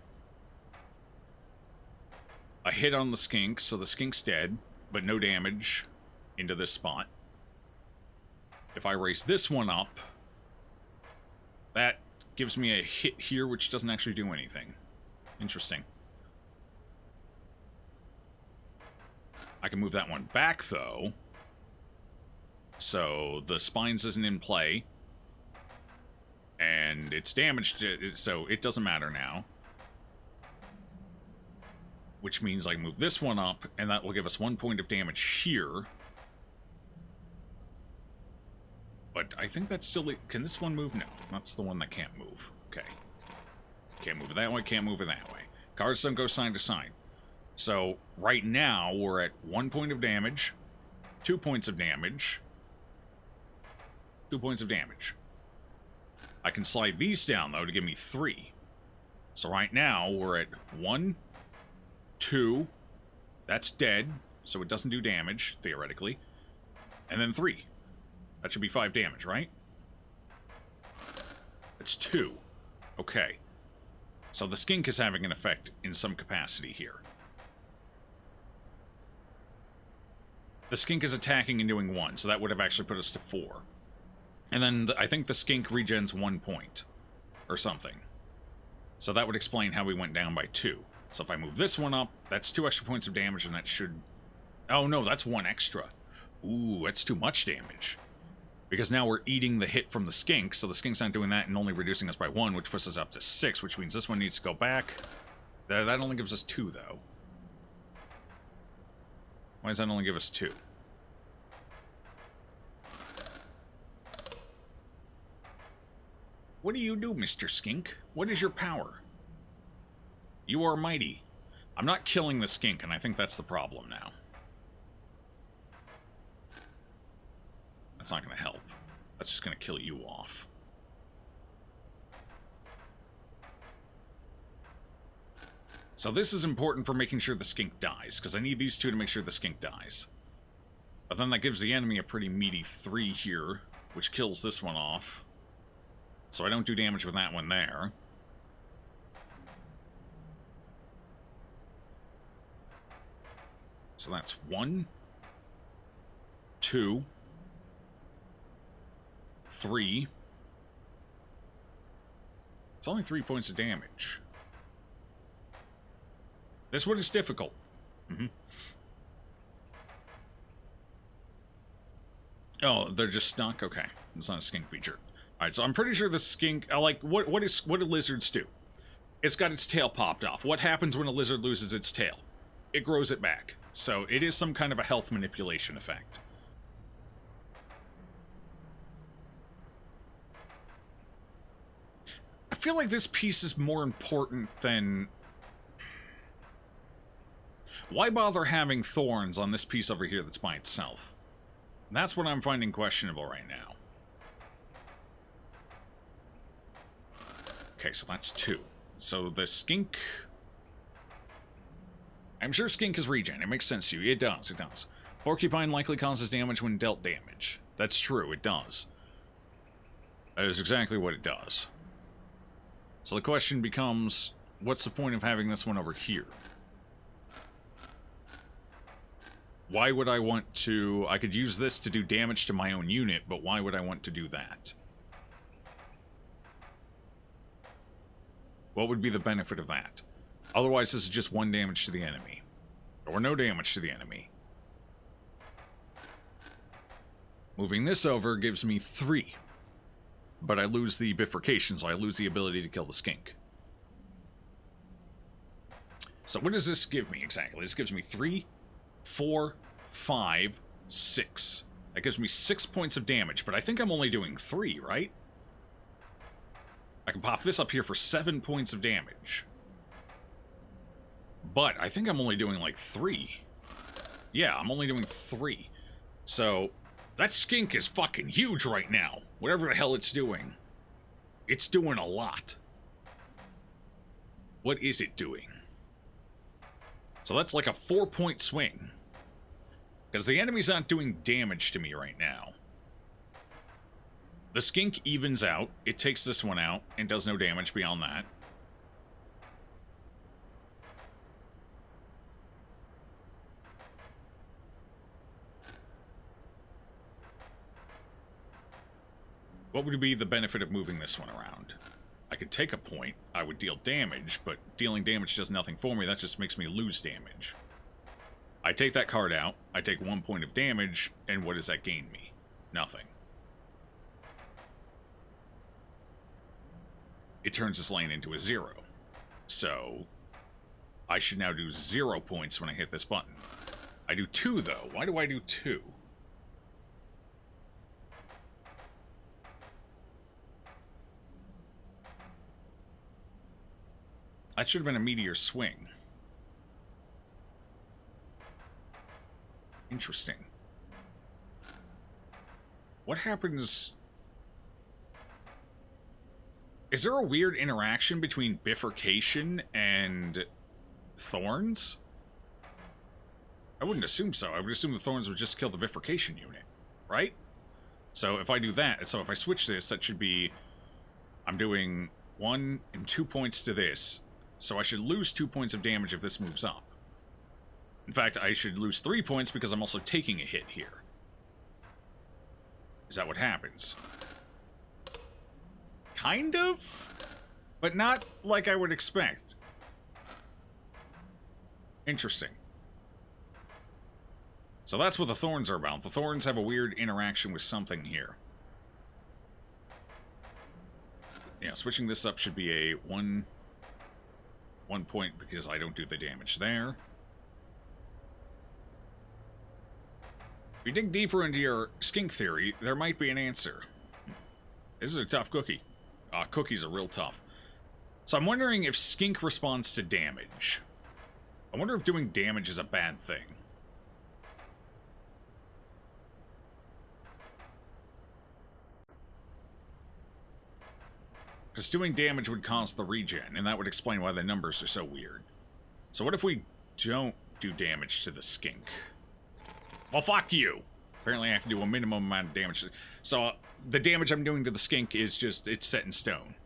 a hit on the skink, so the skink's dead, but no damage into this spot. If I raise this one up, that gives me a hit here, which doesn't actually do anything. Interesting. I can move that one back, though. So the spines isn't in play. And it's damaged, so it doesn't matter now. Which means I can move this one up, and that will give us 1 point of damage here. But I think that's still... Can this one move? No, that's the one that can't move. Okay. Can't move it that way, can't move it that way. Cards don't go side to side. So, right now, we're at 1 point of damage, 2 points of damage, 2 points of damage. I can slide these down, though, to give me 3. So right now, we're at 1, 2, that's dead, so it doesn't do damage, theoretically, and then 3. That should be 5 damage, right? It's 2. Okay. So the skink is having an effect in some capacity here. The skink is attacking and doing 1, so that would have actually put us to 4. And then I think the skink regens 1 point. Or something. So that would explain how we went down by 2. So if I move this one up, that's 2 extra points of damage, and that should... Oh no, that's 1 extra. Ooh, that's too much damage. Because now we're eating the hit from the skink, so the skink's not doing that and only reducing us by 1, which puts us up to 6, which means this one needs to go back. That only gives us 2, though. Why does that only give us 2? What do you do, Mr. Skink? What is your power? You are mighty. I'm not killing the skink, and I think that's the problem now. That's not going to help. That's just going to kill you off. So this is important for making sure the skink dies, because I need these 2 to make sure the skink dies. But then that gives the enemy a pretty meaty 3 here, which kills this one off. So I don't do damage with that one there. So that's 1, 2, 3. It's only 3 points of damage. This one is difficult. Oh, they're just stuck? Okay. It's not a skink feature. Alright, so I'm pretty sure the skink... what do lizards do? It's got its tail popped off. What happens when a lizard loses its tail? It grows it back. So it is some kind of a health manipulation effect. I feel like this piece is more important than... Why bother having thorns on this piece over here that's by itself? That's what I'm finding questionable right now. Okay, so that's 2. So the skink... I'm sure skink is regen. It makes sense to you. It does, it does. Porcupine likely causes damage when dealt damage. That's true, it does. That is exactly what it does. So the question becomes, what's the point of having this one over here? Why would I want to... I could use this to do damage to my own unit, but why would I want to do that? What would be the benefit of that? Otherwise, this is just 1 damage to the enemy. Or no damage to the enemy. Moving this over gives me 3. But I lose the bifurcation, so I lose the ability to kill the skink. So what does this give me exactly? This gives me 3, 4, 5, 6. That gives me 6 points of damage, but I think I'm only doing 3, right? I can pop this up here for 7 points of damage. But I think I'm only doing like 3. Yeah, I'm only doing 3. So, that skink is fucking huge right now. Whatever the hell it's doing. It's doing a lot. What is it doing? So that's like a 4-point swing. Because the enemy's not doing damage to me right now. The skink evens out. It takes this one out and does no damage beyond that. What would be the benefit of moving this one around? I could take a point, I would deal damage, but dealing damage does nothing for me, that just makes me lose damage. I take that card out, I take 1 point of damage, and what does that gain me? Nothing. It turns this lane into a 0. So, I should now do 0 points when I hit this button. I do 2, though. Why do I do 2? That should have been a meteor swing. Interesting. What happens... Is there a weird interaction between bifurcation and thorns? I wouldn't assume so. I would assume the thorns would just kill the bifurcation unit, right? So if I do that, so if I switch this, that should be... I'm doing 1 and 2 points to this. So I should lose 2 points of damage if this moves up. In fact, I should lose 3 points because I'm also taking a hit here. Is that what happens? Kind of? But not like I would expect. Interesting. So that's what the thorns are about. The thorns have a weird interaction with something here. Yeah, switching this up should be a one point because I don't do the damage there. If you dig deeper into your skink theory, there might be an answer. This is a tough cookie. Cookies are real tough. So I'm wondering if skink responds to damage. I wonder if doing damage is a bad thing. Because doing damage would cause the regen, and that would explain why the numbers are so weird. So what if we don't do damage to the skink? Well, fuck you! Apparently I have to do a minimum amount of damage. So the damage I'm doing to the skink is just, it's set in stone.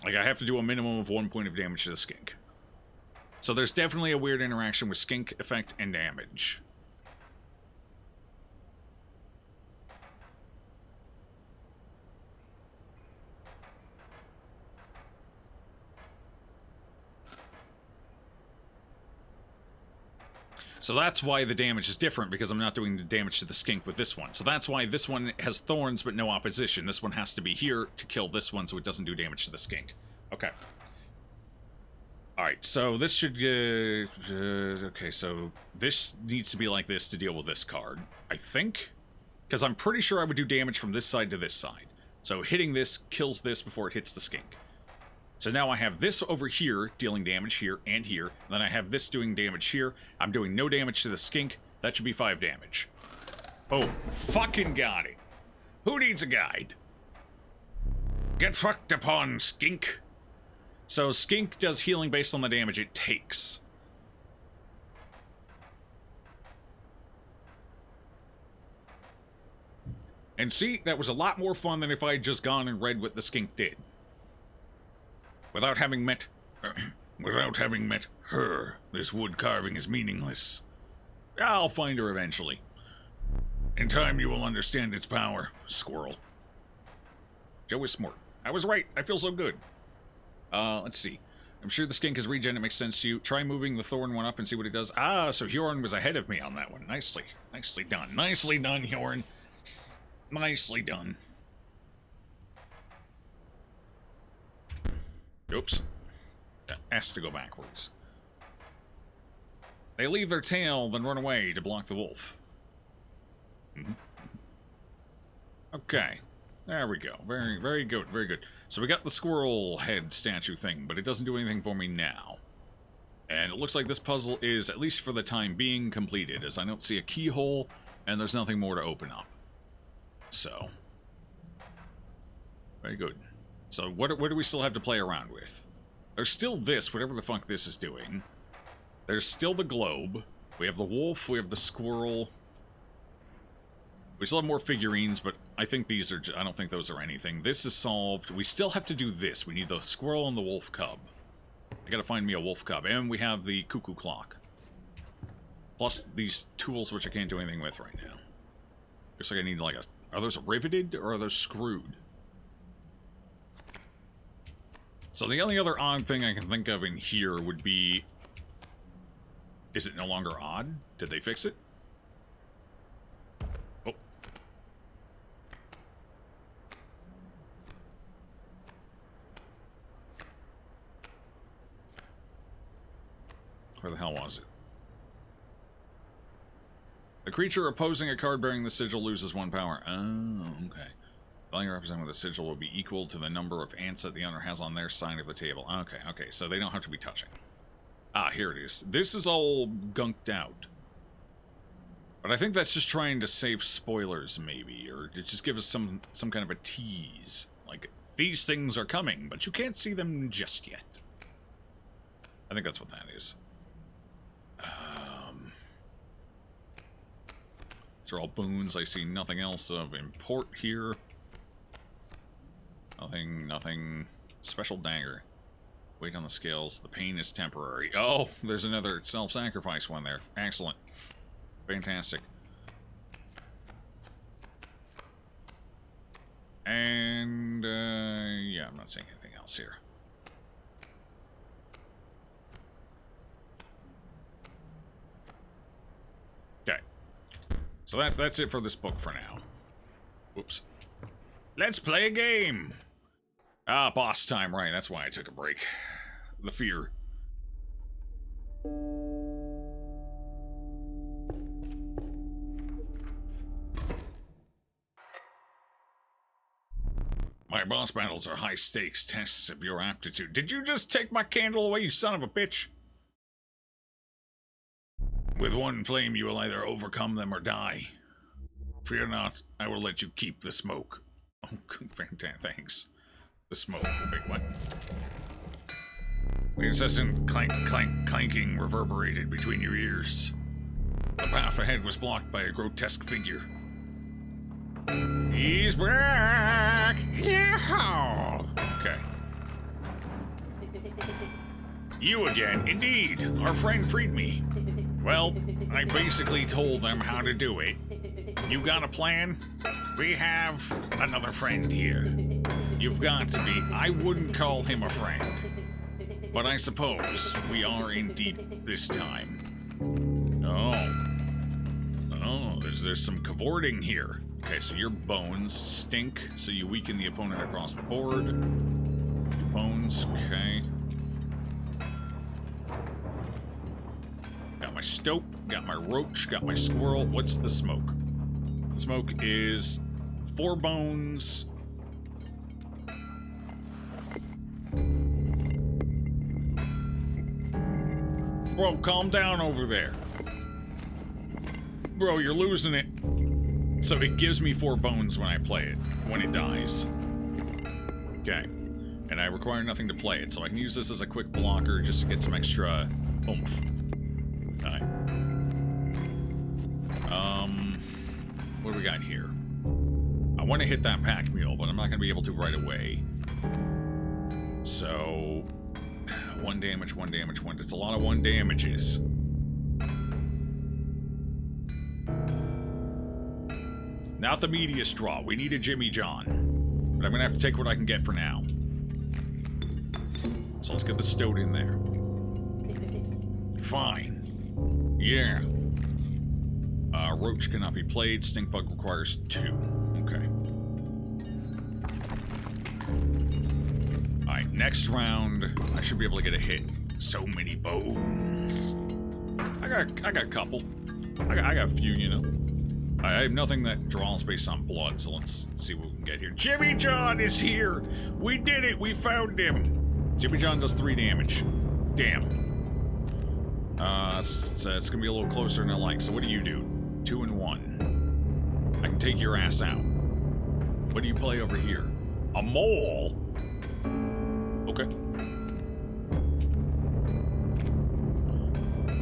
Like, I have to do a minimum of 1 point of damage to the skink. So there's definitely a weird interaction with skink effect and damage. So that's why the damage is different, because I'm not doing the damage to the skink with this one. So that's why this one has thorns but no opposition. This one has to be here to kill this one so it doesn't do damage to the skink. Okay. Alright, so this should... okay, so this needs to be like this to deal with this card, I think. Because I'm pretty sure I would do damage from this side to this side. So hitting this kills this before it hits the skink. So now I have this over here dealing damage here and here. Then I have this doing damage here. I'm doing no damage to the skink. That should be 5 damage. Oh, fucking got it. Who needs a guide? Get fucked upon, skink. So skink does healing based on the damage it takes. And see, that was a lot more fun than if I had just gone and read what the skink did. Without having met her, this wood carving is meaningless. I'll find her eventually. In time, you will understand its power, Squirrel. Joe is smart. I was right. I feel so good. Let's see. I'm sure the skink is regen. It makes sense to you. Try moving the thorn one up and see what it does. Ah, so Huron was ahead of me on that one. Nicely done. Nicely done, Huron. Nicely done. Oops. That has to go backwards. They leave their tail, then run away to block the wolf. Okay. There we go. Very, very good, very good. So we got the squirrel head statue thing, but it doesn't do anything for me now. And it looks like this puzzle is, at least for the time being, completed, as I don't see a keyhole, and there's nothing more to open up. So. Very good. So what do we still have to play around with? There's still this, whatever the fuck this is doing. There's still the globe. We have the wolf, we have the squirrel. We still have more figurines, but I think these are... I don't think those are anything. This is solved. We still have to do this. We need the squirrel and the wolf cub. I gotta find me a wolf cub. And we have the cuckoo clock. Plus these tools, which I can't do anything with right now. Looks like I need like a... Are those riveted or are those screwed? So the only other odd thing I can think of in here would be... Is it no longer odd? Did they fix it? Oh. Where the hell was it? The creature opposing a card bearing the sigil loses 1 power. Oh, okay. Value represented with a sigil will be equal to the number of ants that the owner has on their side of the table. Okay, okay, so they don't have to be touching. Ah, here it is. This is all gunked out. But I think that's just trying to save spoilers, maybe, or to just give us some kind of a tease. Like, these things are coming, but you can't see them just yet. I think that's what that is. These are all boons. I see nothing else of import here. Nothing. Special dagger. Weight on the scales. The pain is temporary. Oh, there's another self-sacrifice one there. Excellent. Fantastic. And, yeah, I'm not seeing anything else here. Okay. So that's it for this book for now. Whoops. Let's play a game! Ah, boss time, right, that's why I took a break. The fear. My boss battles are high-stakes tests of your aptitude. Did you just take my candle away, you son of a bitch? With one flame, you will either overcome them or die. Fear not, I will let you keep the smoke. Oh, fantastic, thanks. The smoke. Wait, what? The incessant clanking reverberated between your ears. The path ahead was blocked by a grotesque figure. He's back! Yeah! Okay. You again, indeed. Our friend freed me. Well, I basically told them how to do it. You got a plan? We have another friend here. You've got to be. I wouldn't call him a friend. But I suppose we are in deep this time. Oh, there's some cavorting here. Okay, so your bones stink, so you weaken the opponent across the board. Bones, okay. Got my stope, got my roach, got my squirrel. What's the smoke? The smoke is 4 bones. Bro, calm down over there. Bro, you're losing it. So it gives me 4 bones when I play it, when it dies. Okay. And I require nothing to play it, so I can use this as a quick blocker just to get some extra oomph. Alright. What do we got here? I want to hit that pack mule, but I'm not going to be able to right away. So... 1 damage, 1 damage, 1... It's a lot of 1 damages. Not the meatiest draw. We need a Jimmy John. But I'm going to have to take what I can get for now. So let's get the stoat in there. Fine. Yeah. Roach cannot be played. Stink bug requires 2. Okay. Alright, next round, I should be able to get a hit. So many bones. I got a couple. I got a few, you know. I have nothing that draws based on blood, so let's see what we can get here. Jimmy John is here! We did it! We found him! Jimmy John does 3 damage. Damn. So it's gonna be a little closer than I like. So what do you do? 2 and 1. I can take your ass out. What do you play over here? A mole? Okay.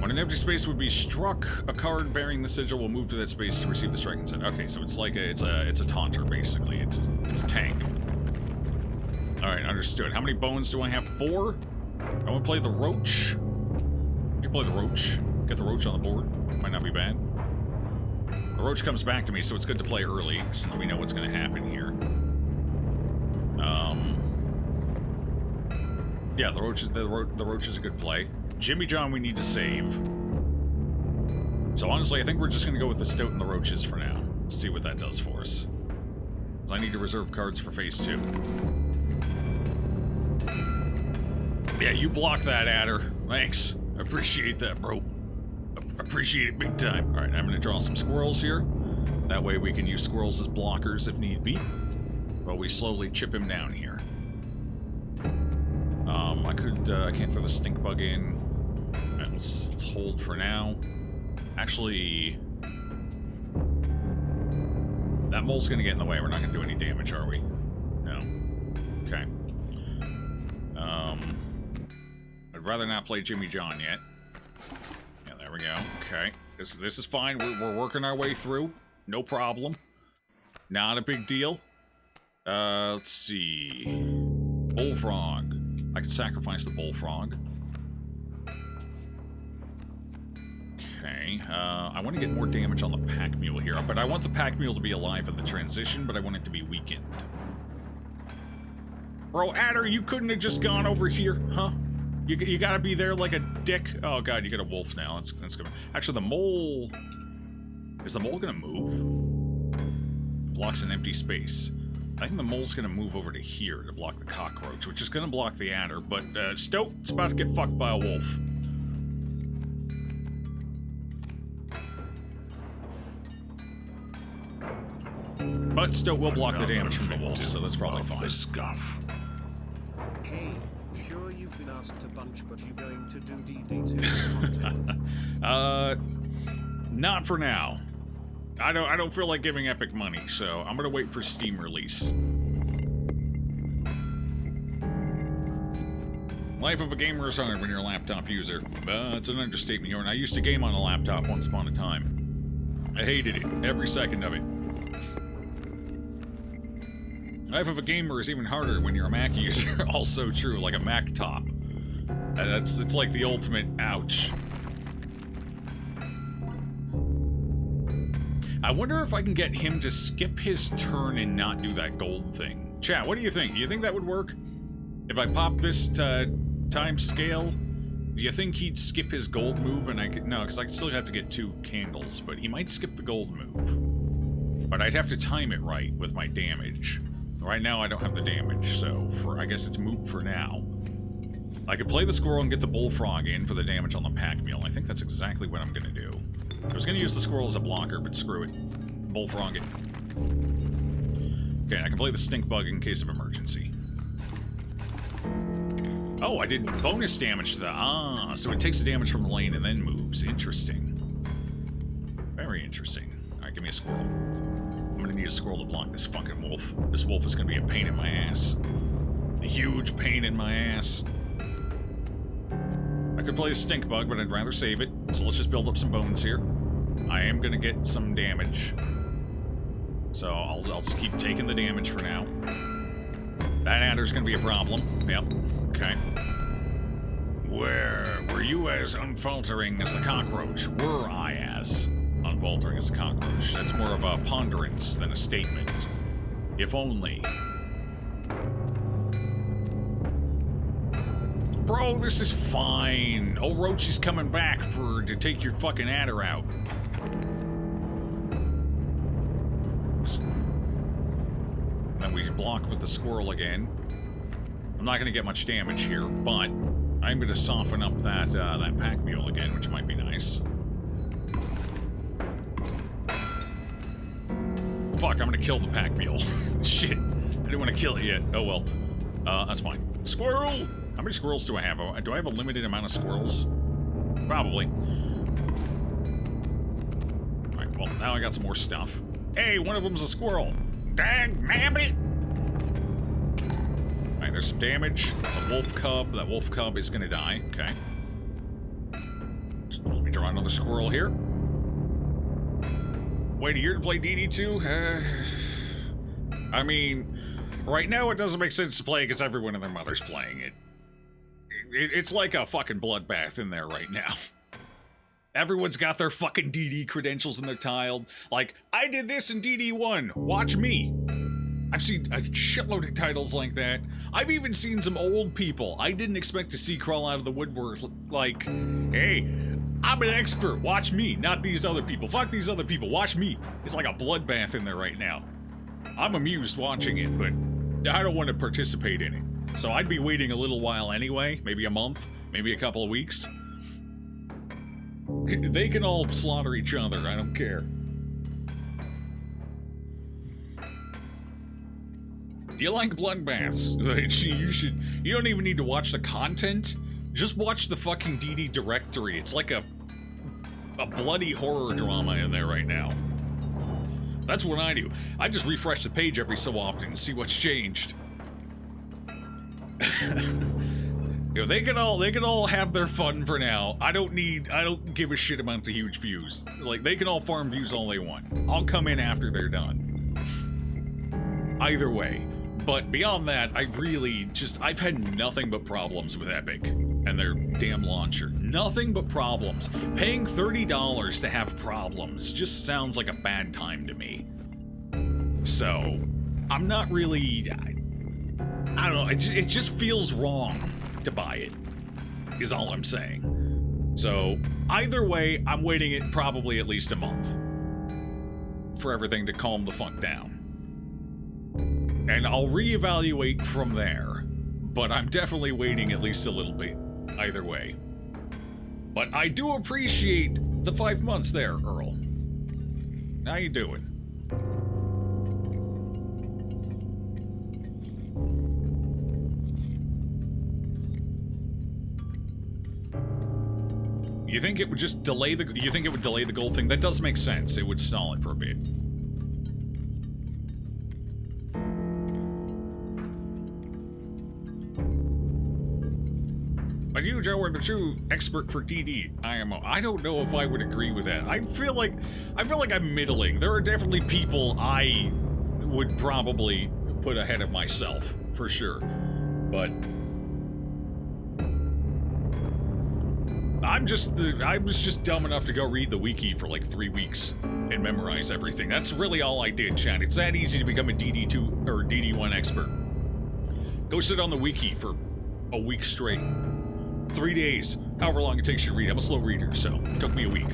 When an empty space would be struck, a card bearing the sigil will move to that space to receive the strike instead. Okay, so it's like it's a taunter basically. It's a tank. All right, understood. How many bones do I have? 4. I want to play the roach. You play the roach. Get the roach on the board. Might not be bad. The roach comes back to me, so it's good to play early since we know what's going to happen here. Yeah, the roach is a good play. Jimmy John we need to save. So honestly, I think we're just going to go with the stoat and the roaches for now. See what that does for us. I need to reserve cards for phase 2. Yeah, you block that, Adder. Thanks. I appreciate that, bro. Appreciate it big time. Alright, I'm going to draw some squirrels here. That way we can use squirrels as blockers if need be. while we slowly chip him down here. I can't throw the stink bug in. Right, let's hold for now. Actually, that mole's gonna get in the way. We're not gonna do any damage, are we? No. Okay. I'd rather not play Jimmy John yet. Yeah, there we go. Okay. This is fine. We're working our way through. No problem. Not a big deal. Let's see. Bullfrog. I can sacrifice the bullfrog. Okay. I want to get more damage on the pack mule here, but I want the pack mule to be alive in the transition, but I want it to be weakened. Bro, Adder, you couldn't have just gone over here, huh? You gotta be there like a dick. Oh god, you get a wolf now. That's good. Actually, the mole... Is the mole gonna move? It blocks an empty space. I think the mole's gonna move over to here to block the cockroach, which is gonna block the adder, but Stoat, it's about to get fucked by a wolf. But Stoat will block the damage from the wolf, so that's probably fine. Scuff. Hey, sure you've been asked a bunch, but you going to do DD2 content? Not for now. I don't feel like giving Epic money, so I'm gonna wait for Steam release. Life of a gamer is hard when you're a laptop user. It's an understatement here, and I used to game on a laptop once upon a time. I hated it, every second of it. Life of a gamer is even harder when you're a Mac user. Also true, like a Mac top. It's like the ultimate ouch. I wonder if I can get him to skip his turn and not do that gold thing. Chat, what do you think? Do you think that would work? If I pop this time scale, do you think he'd skip his gold move and I could... No, because I still have to get 2 candles, but he might skip the gold move. But I'd have to time it right with my damage. Right now I don't have the damage, so I guess it's moot for now. I could play the squirrel and get the bullfrog in for the damage on the pack mule. I think that's exactly what I'm gonna do. I was gonna use the squirrel as a blocker, but screw it. Bullfrog it. Okay, I can play the stink bug in case of emergency. Oh, I did bonus damage to the... so it takes the damage from the lane and then moves. Interesting. Very interesting. Alright, give me a squirrel. I'm gonna need a squirrel to block this fucking wolf. This wolf is gonna be a pain in my ass. A huge pain in my ass. I could play a stink bug, but I'd rather save it. So let's just build up some bones here. I am gonna get some damage. So I'll just keep taking the damage for now. That adder's gonna be a problem. Yep. Okay. Where were you as unfaltering as the cockroach? Were I as unfaltering as the cockroach? That's more of a ponderance than a statement. If only. Bro, this is fine. Old Roachy's coming back to take your fucking adder out. Then we block with the squirrel again. I'm not going to get much damage here, but I'm going to soften up that pack mule again, which might be nice. Fuck, I'm going to kill the pack mule. Shit, I didn't want to kill it yet. Oh well. That's fine. Squirrel! How many squirrels do I have? Do I have a limited amount of squirrels? Probably. Alright, well, now I got some more stuff. Hey, one of them's a squirrel! Dang, nabbit! Alright, there's some damage. That's a wolf cub. That wolf cub is gonna die. Okay. Let me draw another squirrel here. Wait a year to play DD2? I mean, right now it doesn't make sense to play because everyone and their mother's playing it. It's like a fucking bloodbath in there right now. Everyone's got their fucking DD credentials and they're tiled. Like, I did this in DD1. Watch me. I've seen a shitload of titles like that. I've even seen some old people I didn't expect to see crawl out of the woodwork like, hey, I'm an expert. Watch me, not these other people. Fuck these other people. Watch me. It's like a bloodbath in there right now. I'm amused watching it, but I don't want to participate in it. So I'd be waiting a little while anyway, maybe a month, maybe a couple of weeks. They can all slaughter each other, I don't care. You like bloodbaths? You don't even need to watch the content. Just watch the fucking DD directory. It's like a bloody horror drama in there right now. That's what I do. I just refresh the page every so often and see what's changed. You know, they can all have their fun for now. I don't give a shit about the huge views. Like, they can all farm views all they want. I'll come in after they're done. Either way. But beyond that, I've had nothing but problems with Epic and their damn launcher. Nothing but problems. Paying $30 to have problems just sounds like a bad time to me. So, I'm not really... I don't know, it just feels wrong to buy it, is all I'm saying. So, either way, I'm waiting it probably at least a month for everything to calm the fuck down. And I'll reevaluate from there, but I'm definitely waiting at least a little bit, either way. But I do appreciate the 5 months there, Earl. How you doing? You think it would just delay the... You think it would delay the gold thing? That does make sense. It would stall it for a bit. But you, Joe, are the true expert for DD IMO. I don't know if I would agree with that. I feel like I'm middling. There are definitely people I would probably put ahead of myself, for sure. But I was just dumb enough to go read the wiki for like 3 weeks and memorize everything. That's really all I did, chat. It's that easy to become a DD2 or DD1 expert. Go sit on the wiki for a week straight. 3 days, however long it takes you to read. I'm a slow reader, so it took me a week.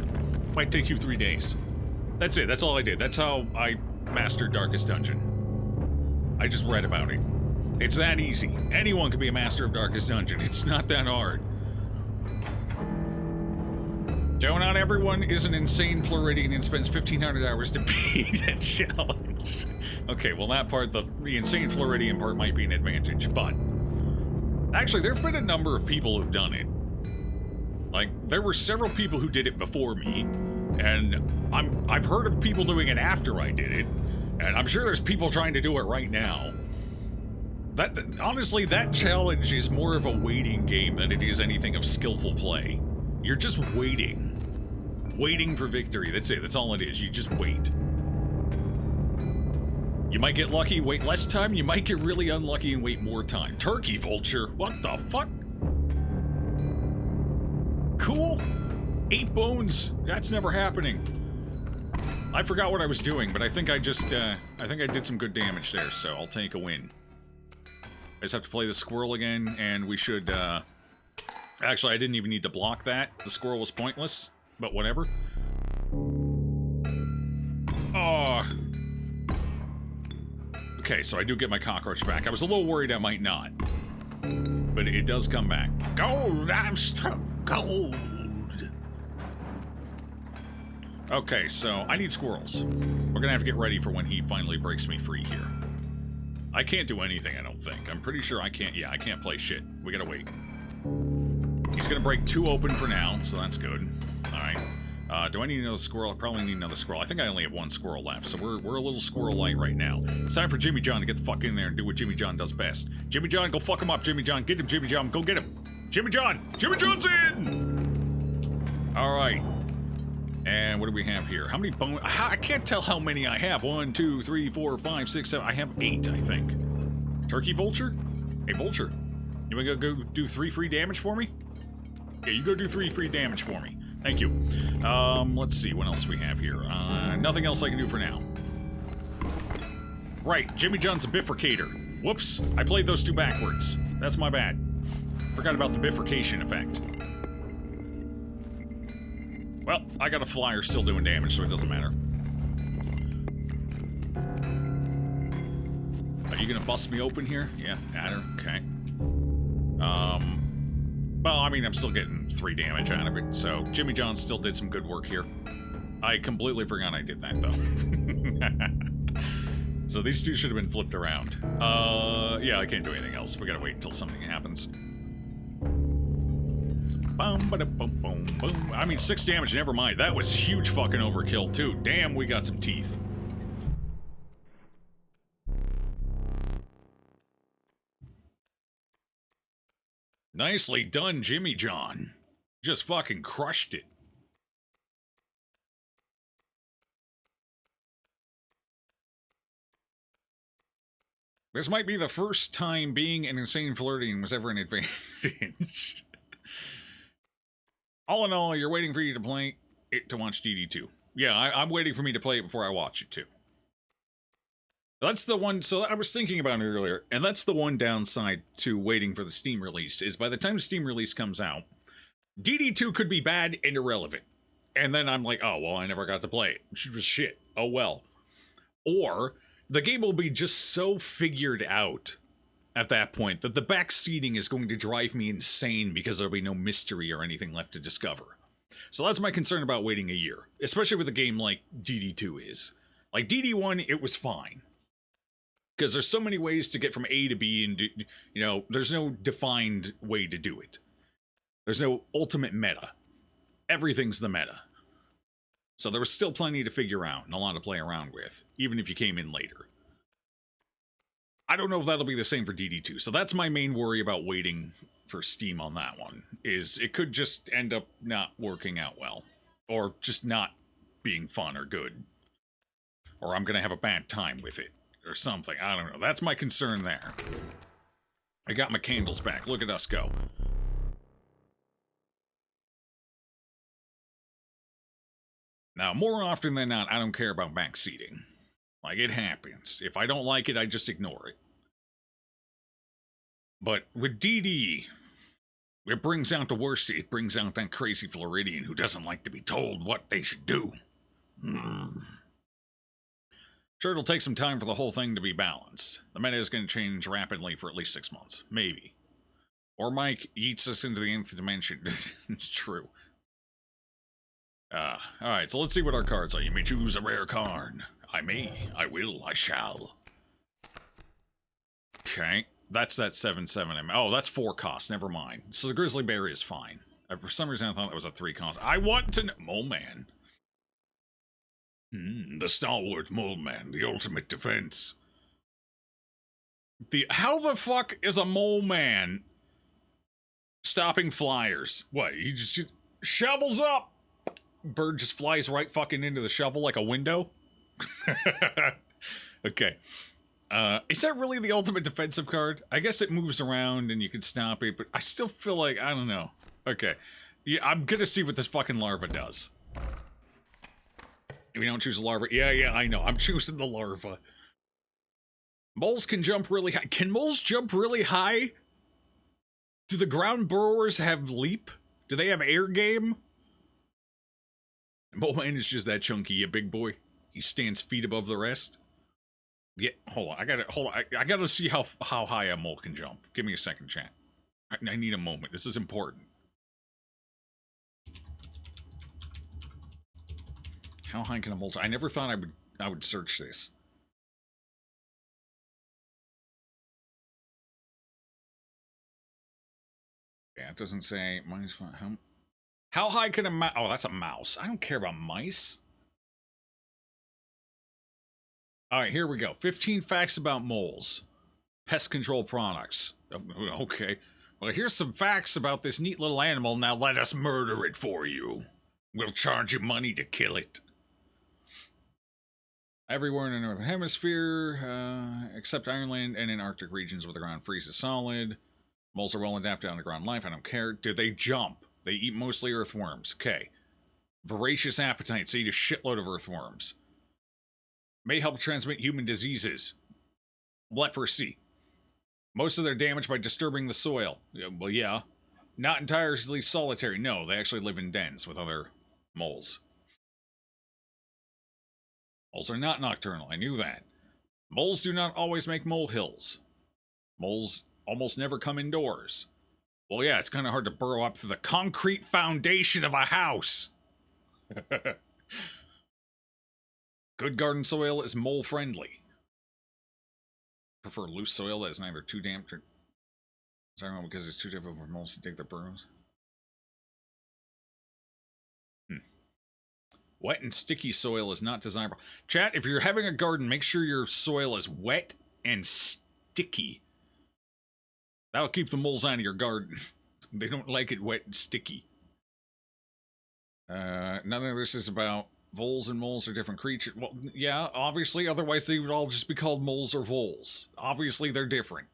Might take you 3 days. That's it, that's all I did. That's how I mastered Darkest Dungeon. I just read about it. It's that easy. Anyone can be a master of Darkest Dungeon. It's not that hard. Joe, not everyone is an insane Floridian and spends 1,500 hours to beat a challenge. Okay, well that part, the insane Floridian part might be an advantage, but... Actually, there's been a number of people who've done it. Like, there were several people who did it before me, and I've heard of people doing it after I did it, and I'm sure there's people trying to do it right now. Honestly, that challenge is more of a waiting game than it is anything of skillful play. You're just waiting. Waiting for victory, that's it, that's all it is, you just wait. You might get lucky, wait less time, you might get really unlucky and wait more time. Turkey vulture, what the fuck? Cool. 8 bones, that's never happening. I forgot what I was doing, but I think I did some good damage there, so I'll take a win. I just have to play the squirrel again, and we should, actually, I didn't even need to block that. The squirrel was pointless, but whatever. Oh. Okay, so I do get my cockroach back. I was a little worried I might not. But it does come back. Gold! I've struck gold! Okay, so I need squirrels. We're gonna have to get ready for when he finally breaks me free here. I can't do anything, I don't think. I'm pretty sure I can't. Yeah, I can't play shit. We gotta wait. He's gonna break 2 open for now, so that's good. Alright. Do I need another squirrel? I probably need another squirrel. I think I only have 1 squirrel left, so we're a little squirrel light right now. It's time for Jimmy John to get the fuck in there and do what Jimmy John does best. Jimmy John, go fuck him up, Jimmy John. Get him, Jimmy John. Go get him. Jimmy John! Jimmy John's in! Alright. And what do we have here? How many bones? I can't tell how many I have. 1, 2, 3, 4, 5, 6, 7. I have 8, I think. Turkey vulture? Hey, vulture. You wanna go do 3 free damage for me? Yeah, you go do 3 free damage for me. Thank you. Let's see what else we have here. Nothing else I can do for now. Right, Jimmy John's a bifurcator. Whoops, I played those 2 backwards. That's my bad. Forgot about the bifurcation effect. Well, I got a flyer still doing damage, so it doesn't matter. Are you gonna bust me open here? Yeah, matter. Okay. Well, I mean, I'm still getting 3 damage out of it, so Jimmy John still did some good work here. I completely forgot I did that, though. So these two should have been flipped around. Yeah, I can't do anything else. We gotta wait until something happens. Boom, ba-da, boom, boom, boom. I mean, 6 damage, never mind. That was huge fucking overkill, too. Damn, we got some teeth. Nicely done, Jimmy John. Just fucking crushed it. This might be the first time being an insane Flirting was ever an advantage. All in all, you're waiting for you to play it to watch DD2. Yeah, I'm waiting for me to play it before I watch it too. That's the one, so I was thinking about it earlier, and that's the one downside to waiting for the Steam release, is by the time the Steam release comes out, DD2 could be bad and irrelevant. And then I'm like, oh, well, I never got to play it. It was shit. Oh, well. Or, the game will be just so figured out at that point that the backseating is going to drive me insane because there'll be no mystery or anything left to discover. So that's my concern about waiting a year, especially with a game like DD2 is. Like DD1, it was fine. Because there's so many ways to get from A to B, and, you know, there's no defined way to do it. There's no ultimate meta. Everything's the meta. So there was still plenty to figure out and a lot to play around with, even if you came in later. I don't know if that'll be the same for DD2, so that's my main worry about waiting for Steam on that one, is it could just end up not working out well. Or just not being fun or good. Or I'm gonna have a bad time with it, or something, I don't know. That's my concern there. I got my candles back, look at us go. Now, more often than not, I don't care about backseating. Like, it happens. If I don't like it, I just ignore it. But with DD, it brings out the worst. It brings out that crazy Floridian who doesn't like to be told what they should do. Sure, it'll take some time for the whole thing to be balanced. The meta is going to change rapidly for at least 6 months. Maybe. Or Mike eats us into the nth dimension. It's true. Alright, so let's see what our cards are. You may choose a rare card. I may, I will, I shall. Okay, that's that 7/7. Oh, that's 4 cost, never mind. So the Grizzly Bear is fine. For some reason I thought that was a 3 cost. I want to know... Mole Man. The Stalwart Mole Man, the ultimate defense. How the fuck is a Mole Man stopping flyers? What, he just shovels up? Bird just flies right fucking into the shovel like a window? Okay. Is that really the ultimate defensive card? I guess it moves around and you can stop it, but I still feel like, I don't know. Okay. Yeah, I'm gonna see what this fucking larva does. If we don't choose a larva, yeah, I know. I'm choosing the larva. Moles can jump really high. Can moles jump really high? Do the ground burrowers have leap? Do they have air game? Mole Man is just that chunky, you big boy. He stands feet above the rest. Yeah, hold on. I gotta see how high a mole can jump. Give me a second, chat. I need a moment. This is important. How high can a mole? I never thought I would search this. Yeah, it doesn't say minus one. How high can a mouse? Oh, that's a mouse. I don't care about mice. All right, here we go. 15 facts about moles. Pest control products. Okay. Well, here's some facts about this neat little animal. Now let us murder it for you. We'll charge you money to kill it. Everywhere in the Northern Hemisphere, except Ireland and in Arctic regions where the ground freezes solid. Moles are well adapted to underground life. I don't care. Do they jump? They eat mostly earthworms. Okay. Voracious appetites. They eat a shitload of earthworms. May help transmit human diseases. Leprosy. Most of their damage by disturbing the soil. Well, yeah. Not entirely solitary. No, they actually live in dens with other moles. Moles are not nocturnal. I knew that. Moles do not always make molehills. Moles almost never come indoors. Well, yeah, it's kind of hard to burrow up through the concrete foundation of a house. Good garden soil is mole-friendly. prefer loose soil that is neither too damp or... Sorry, because it's too difficult for moles to dig their burrows. Wet and sticky soil is not desirable. Chat, if you're having a garden, make sure your soil is wet and sticky. That'll keep the moles out of your garden. They don't like it wet and sticky. None of this is about voles and moles are different creatures. Well, yeah, obviously, otherwise they would all just be called moles or voles. Obviously, they're different.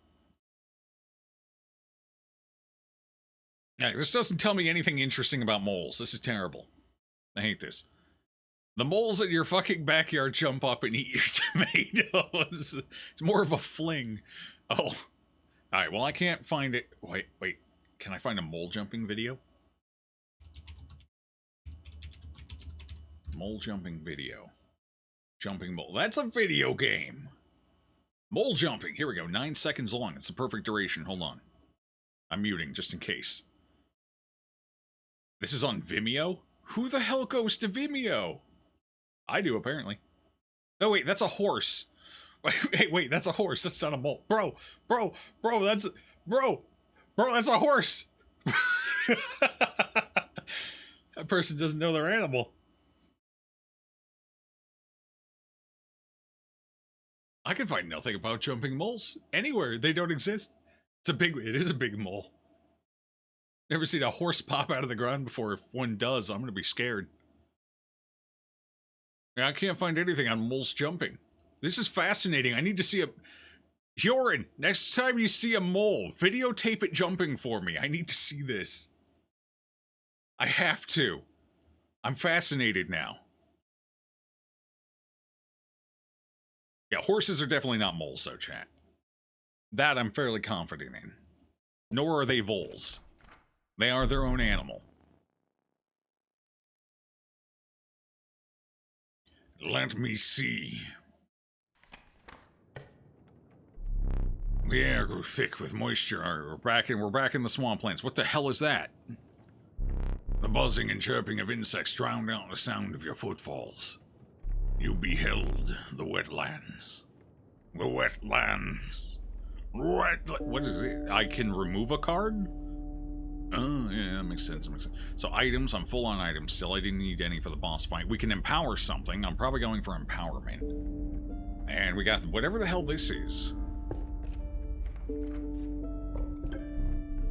Yeah, this doesn't tell me anything interesting about moles. This is terrible. I hate this. The moles in your fucking backyard jump up and eat your tomatoes. It's more of a fling. Oh. Alright, well I can't find it. Wait. Can I find a mole jumping video? Mole jumping video. Jumping mole. That's a video game. Mole jumping. Here we go. 9 seconds long. It's the perfect duration. Hold on. I'm muting just in case. This is on Vimeo? Who the hell goes to Vimeo? I do, apparently. Oh, wait, that's a horse. Wait, that's a horse. That's not a mole. Bro, that's a horse. That person doesn't know their animal. I can find nothing about jumping moles anywhere. They don't exist. It is a big mole. Never seen a horse pop out of the ground before. If one does, I'm gonna be scared. I can't find anything on moles jumping. This is fascinating. I need to see a... Hyorin, next time you see a mole, videotape it jumping for me. I need to see this. I have to. I'm fascinated now. Yeah, horses are definitely not moles, though, chat. That I'm fairly confident in. Nor are they voles. They are their own animal. Let me see. The air grew thick with moisture. We're back in the swamplands. What the hell is that? The buzzing and chirping of insects drowned out the sound of your footfalls. You beheld the wetlands. The wetlands. What is it? I can remove a card? Oh, yeah, that makes sense. So items, I'm full on items still. I didn't need any for the boss fight. We can empower something. I'm probably going for empowerment. And we got whatever the hell this is.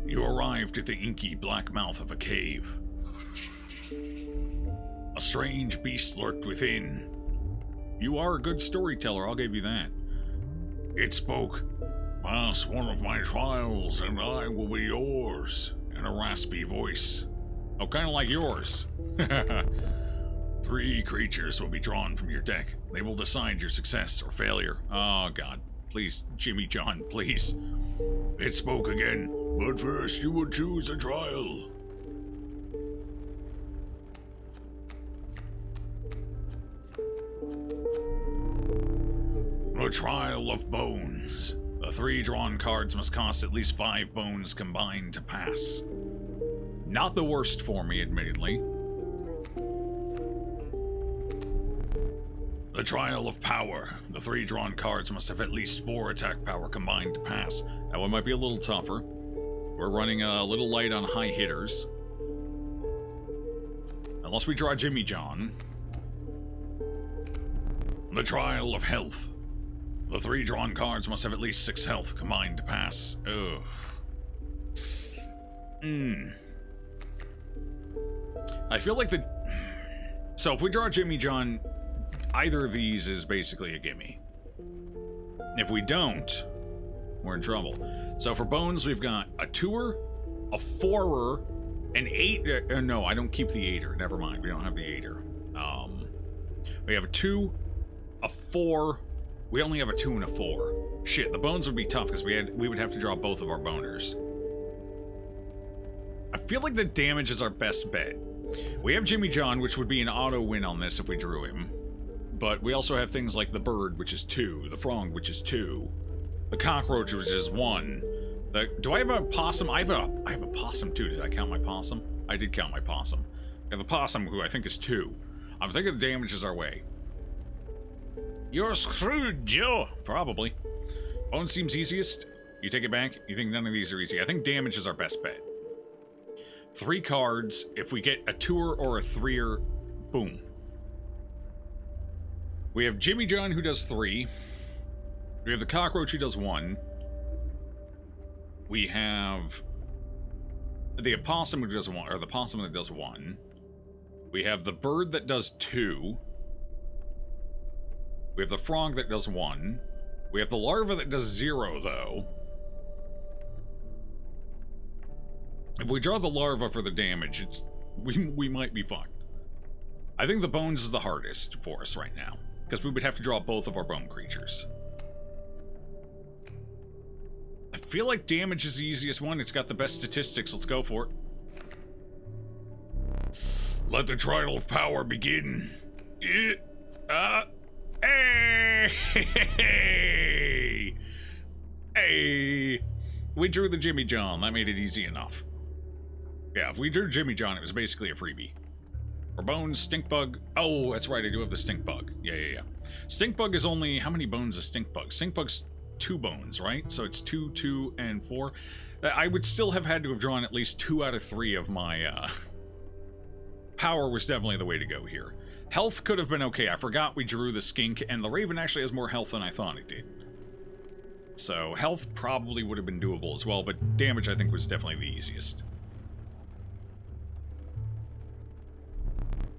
You arrived at the inky black mouth of a cave. A strange beast lurked within. You are a good storyteller, I'll give you that. It spoke, "Pass one of my trials and I will be yours," in a raspy voice. Oh, kind of like yours. 3 creatures will be drawn from your deck. They will decide your success or failure. Oh, God. Please, Jimmy John, please. It spoke again, but first you will choose a trial. A trial of bones. The 3 drawn cards must cost at least 5 bones combined to pass. Not the worst for me, admittedly. The trial of power. The 3 drawn cards must have at least 4 attack power combined to pass. That one might be a little tougher. We're running a little light on high hitters. Unless we draw Jimmy John. The trial of health. The 3 drawn cards must have at least 6 health combined to pass. Ugh. I feel like the... So if we draw Jimmy John, either of these is basically a gimme. If we don't, we're in trouble. So for bones, we've got a 2er, a 4er, an 8... no, I don't keep the 8er. Never mind, we don't have the 8er. We have a 2, a 4... We only have a 2 and a 4. Shit, the bones would be tough because we would have to draw both of our boners. I feel like the damage is our best bet. We have Jimmy John, which would be an auto win on this if we drew him. But we also have things like the bird, which is 2, the frog, which is 2, the cockroach, which is 1. Do I have a possum? I have a possum too. Did I count my possum? I did count my possum. I have the possum, who I think is 2. I'm thinking the damage is our way. You're screwed, Joe! Probably. Bone seems easiest. You take it back. You think none of these are easy. I think damage is our best bet. 3 cards. If we get a 2er or a 3er, boom. We have Jimmy John who does 3. We have the cockroach who does 1. We have the opossum who does 1, or the possum that does 1. We have the bird that does 2. We have the frog that does 1. We have the larva that does 0, though. If we draw the larva for the damage, we might be fucked. I think the bones is the hardest for us right now, because we would have to draw both of our bone creatures. I feel like damage is the easiest one. It's got the best statistics. Let's go for it. Let the trial of power begin. Hey! Hey! We drew the Jimmy John. That made it easy enough. Yeah, if we drew Jimmy John, it was basically a freebie. For bones, stink bug. Oh, that's right. I do have the stink bug. Yeah. Stink bug is only... How many bones is stink bug? Stink bug's 2 bones, right? So it's 2, 2, and 4. I would still have had to have drawn at least 2 out of 3 of my... Power was definitely the way to go here. Health could have been okay. I forgot we drew the skink, and the raven actually has more health than I thought it did. So health probably would have been doable as well, but damage I think was definitely the easiest.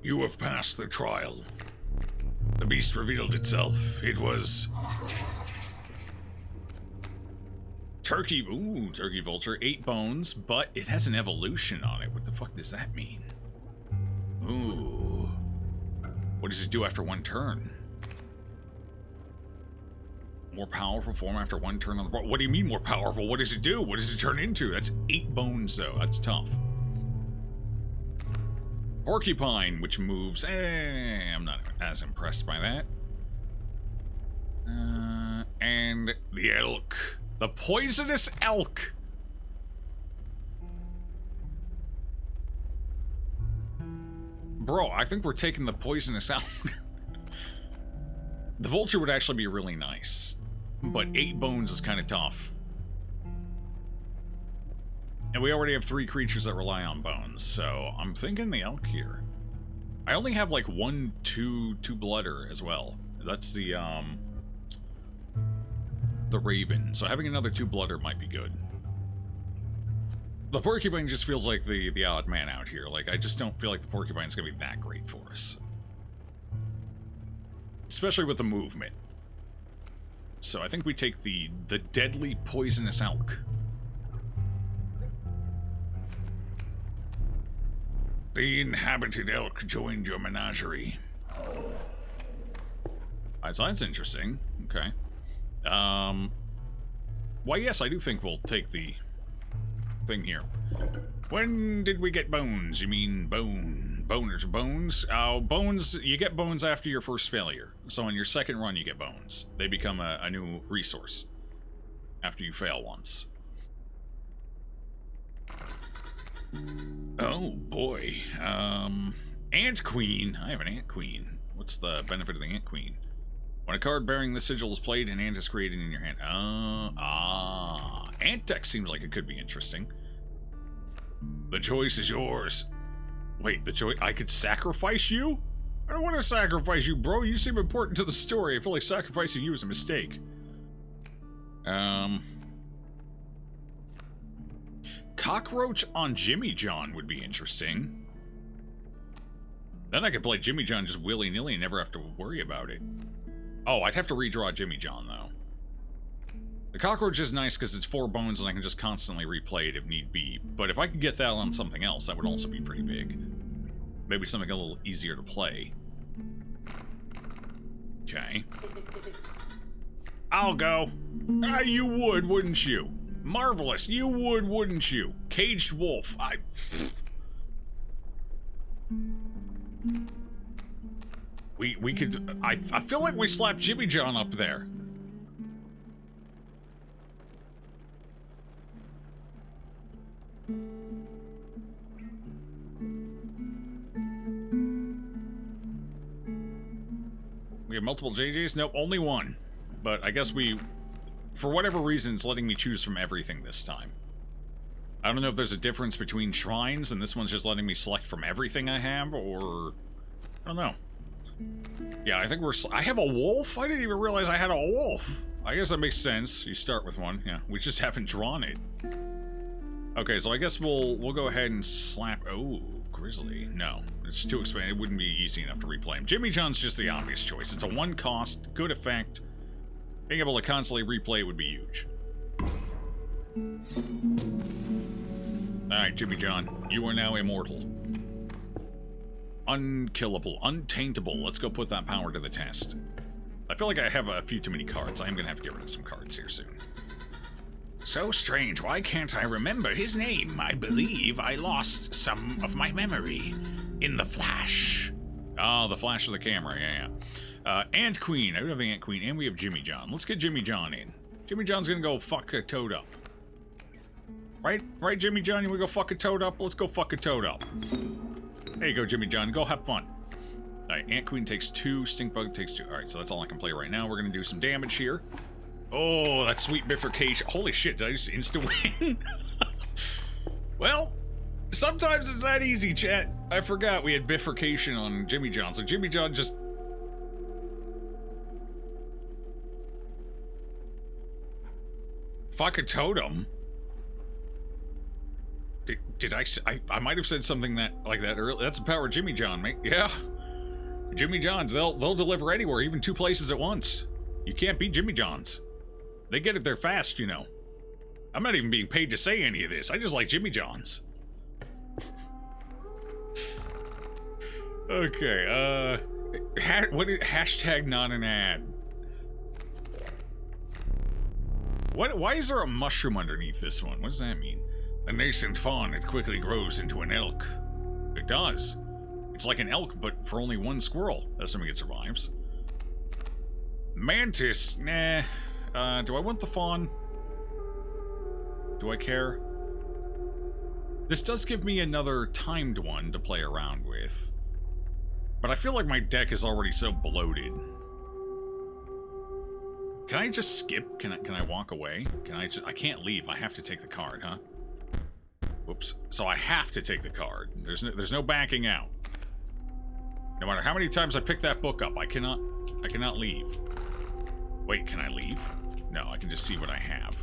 You have passed the trial. The beast revealed itself. It was... Turkey... Ooh, turkey vulture. 8 bones, but it has an evolution on it. What the fuck does that mean? Ooh. What does it do after 1 turn? More powerful form after 1 turn on the board. What do you mean more powerful? What does it do? What does it turn into? That's 8 bones, though. That's tough. Porcupine, which moves. I'm not as impressed by that. And the elk. The poisonous elk. Bro, I think we're taking the poisonous elk. The vulture would actually be really nice, but 8 bones is kind of tough. And we already have 3 creatures that rely on bones, so I'm thinking the elk here. I only have like 1, 2 blooder as well. That's the raven, so having another 2 blooder might be good. The porcupine just feels like the odd man out here. Like, I just don't feel like the porcupine's gonna be that great for us. Especially with the movement. So I think we take the deadly poisonous elk. The inhabited elk joined your menagerie. Alright, so that's interesting. Okay. Why, yes, I do think we'll take the thing here. When did we get bones? You mean boners, bones? Oh, bones, you get bones after your first failure. So on your second run, you get bones. They become a new resource after you fail once. Oh, boy. Ant Queen. I have an Ant Queen. What's the benefit of the Ant Queen? When a card bearing the sigil is played, an ant is created in your hand. Ant deck seems like it could be interesting. The choice is yours. Wait, the choice... I could sacrifice you? I don't want to sacrifice you, bro. You seem important to the story. I feel like sacrificing you is a mistake. Cockroach on Jimmy John would be interesting. Then I could play Jimmy John just willy-nilly and never have to worry about it. Oh, I'd have to redraw Jimmy John, though. The cockroach is nice because it's 4 bones and I can just constantly replay it if need be. But if I could get that on something else, that would also be pretty big. Maybe something a little easier to play. Okay. I'll go. You would, wouldn't you? Marvelous. You would, wouldn't you? Caged wolf. We could... I feel like we slapped Jimmy John up there. We have multiple JJs? Nope, only one. But I guess we for whatever reason, it's letting me choose from everything this time. I don't know if there's a difference between shrines and this one's just letting me select from everything I have, or... I don't know. Yeah, I think I have a wolf? I didn't even realize I had a wolf. I guess that makes sense. You start with one. Yeah, we just haven't drawn it. Okay, so I guess we'll go ahead and slap... Oh, Grizzly. No, it's too expensive. It wouldn't be easy enough to replay him. Jimmy John's just the obvious choice. It's a one-cost, good effect. Being able to constantly replay it would be huge. Alright, Jimmy John. You are now immortal. Unkillable. Untaintable. Let's go put that power to the test. I feel like I have a few too many cards. I am going to have to get rid of some cards here soon. So strange. Why can't I remember his name? I believe I lost some of my memory in the flash. Oh, the flash of the camera. Yeah. Ant Queen. I do have the Ant Queen, and we have Jimmy John. Let's get Jimmy John in. Jimmy John's going to go fuck a toad up. Right, Jimmy John? You want to go fuck a toad up? Let's go fuck a toad up. There you go, Jimmy John. Go have fun. Alright, Ant Queen takes 2, Stinkbug takes 2. Alright, so that's all I can play right now. We're going to do some damage here. Oh, that sweet bifurcation. Holy shit, did I just insta-win? Well, sometimes it's that easy, chat. I forgot we had bifurcation on Jimmy John, so Jimmy John just... Fuck a totem? Did I might have said something like that earlier. That's the power of Jimmy John, mate. Yeah. Jimmy Johns, they'll deliver anywhere, even 2 places at once. You can't beat Jimmy Johns. They get it there fast, you know. I'm not even being paid to say any of this. I just like Jimmy Johns. Okay, hashtag not an ad. Why is there a mushroom underneath this one? What does that mean? A nascent fawn, it quickly grows into an elk. It does. It's like an elk, but for only 1 squirrel, assuming it survives. Mantis, nah. Do I want the fawn? Do I care? This does give me another timed one to play around with. But I feel like my deck is already so bloated. Can I just skip? Can I walk away? I can't leave. I have to take the card, huh? Whoops. So I have to take the card. There's no backing out. No matter how many times I pick that book up, I cannot leave. Wait, can I leave? No, I can just see what I have.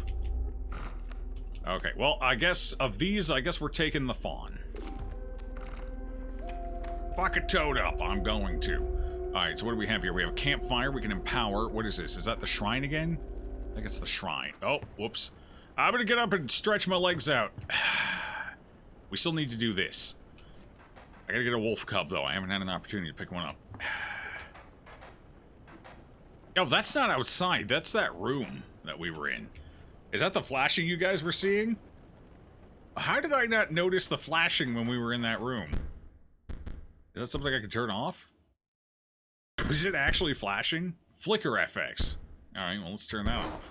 Okay, well, I guess of these, we're taking the fawn. Fuck a toad up, I'm going to. Alright, so what do we have here? We have a campfire, we can empower. What is this? Is that the shrine again? I think it's the shrine. Oh, whoops. I'm gonna get up and stretch my legs out. We still need to do this. I gotta get a wolf cub, though. I haven't had an opportunity to pick one up. Yo, that's not outside. That's that room that we were in. Is that the flashing you guys were seeing? How did I not notice the flashing when we were in that room? Is that something I can turn off? Was it actually flashing? Flicker FX. Alright, well, let's turn that off.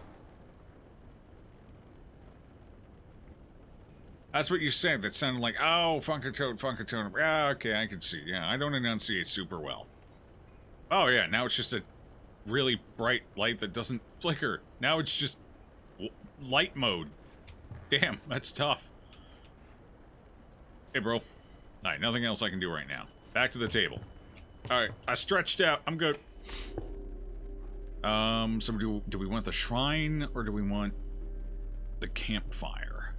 That's what you said. That sounded like, oh, Funkatoad. Yeah, okay, I can see. Yeah, I don't enunciate super well. Oh, yeah, now it's just a really bright light that doesn't flicker. Now it's just light mode. Damn, that's tough. Hey, bro. Alright, nothing else I can do right now. Back to the table. Alright, I stretched out. I'm good. So do we want the shrine, or do we want the campfire?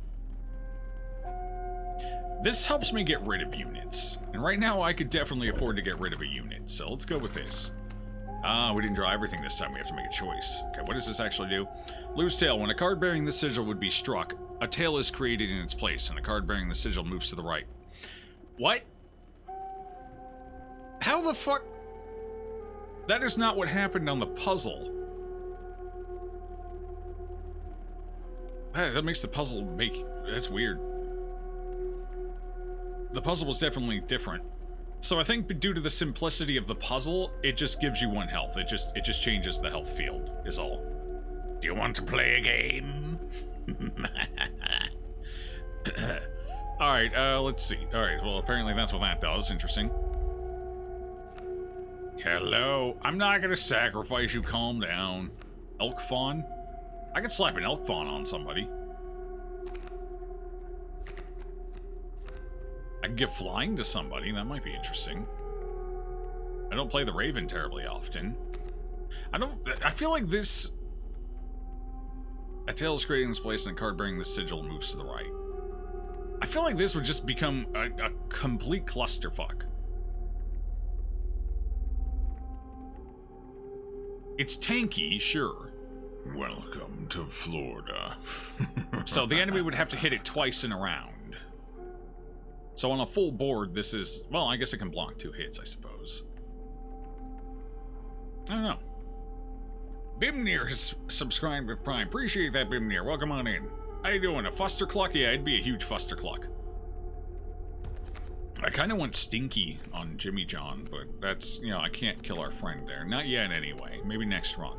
This helps me get rid of units. And right now, I could definitely afford to get rid of a unit. So let's go with this. We didn't draw everything this time. We have to make a choice. Okay, what does this actually do? Lose tail. When a card bearing this sigil would be struck, a tail is created in its place, and a card bearing the sigil moves to the right. What? How the fuck? That is not what happened on the puzzle. Hey, that makes the puzzle make... That's weird. The puzzle was definitely different. So I think due to the simplicity of the puzzle, it just gives you 1 health. It just changes the health field, is all. Do you want to play a game? Alright, let's see. Alright, well, apparently that's what that does. Interesting. Hello. I'm not gonna sacrifice you. Calm down. Elk fawn? I could slap an elk fawn on somebody. I could give flying to somebody. That might be interesting. I don't play the Raven terribly often. I feel like this... A tail is created in this place and a card bearing the sigil moves to the right. I feel like this would just become a complete clusterfuck. It's tanky, sure. Welcome to Florida. So the enemy would have to hit it twice in a round. So on a full board, this is... Well, I guess it can block 2 hits, I suppose. I don't know. Bimnir has subscribed with Prime. Appreciate that, Bimnir. Welcome on in. How you doing? A Fustercluck? Yeah, it'd be a huge Fustercluck. I kind of want Stinky on Jimmy John, but that's, you know, I can't kill our friend there. Not yet, anyway. Maybe next run.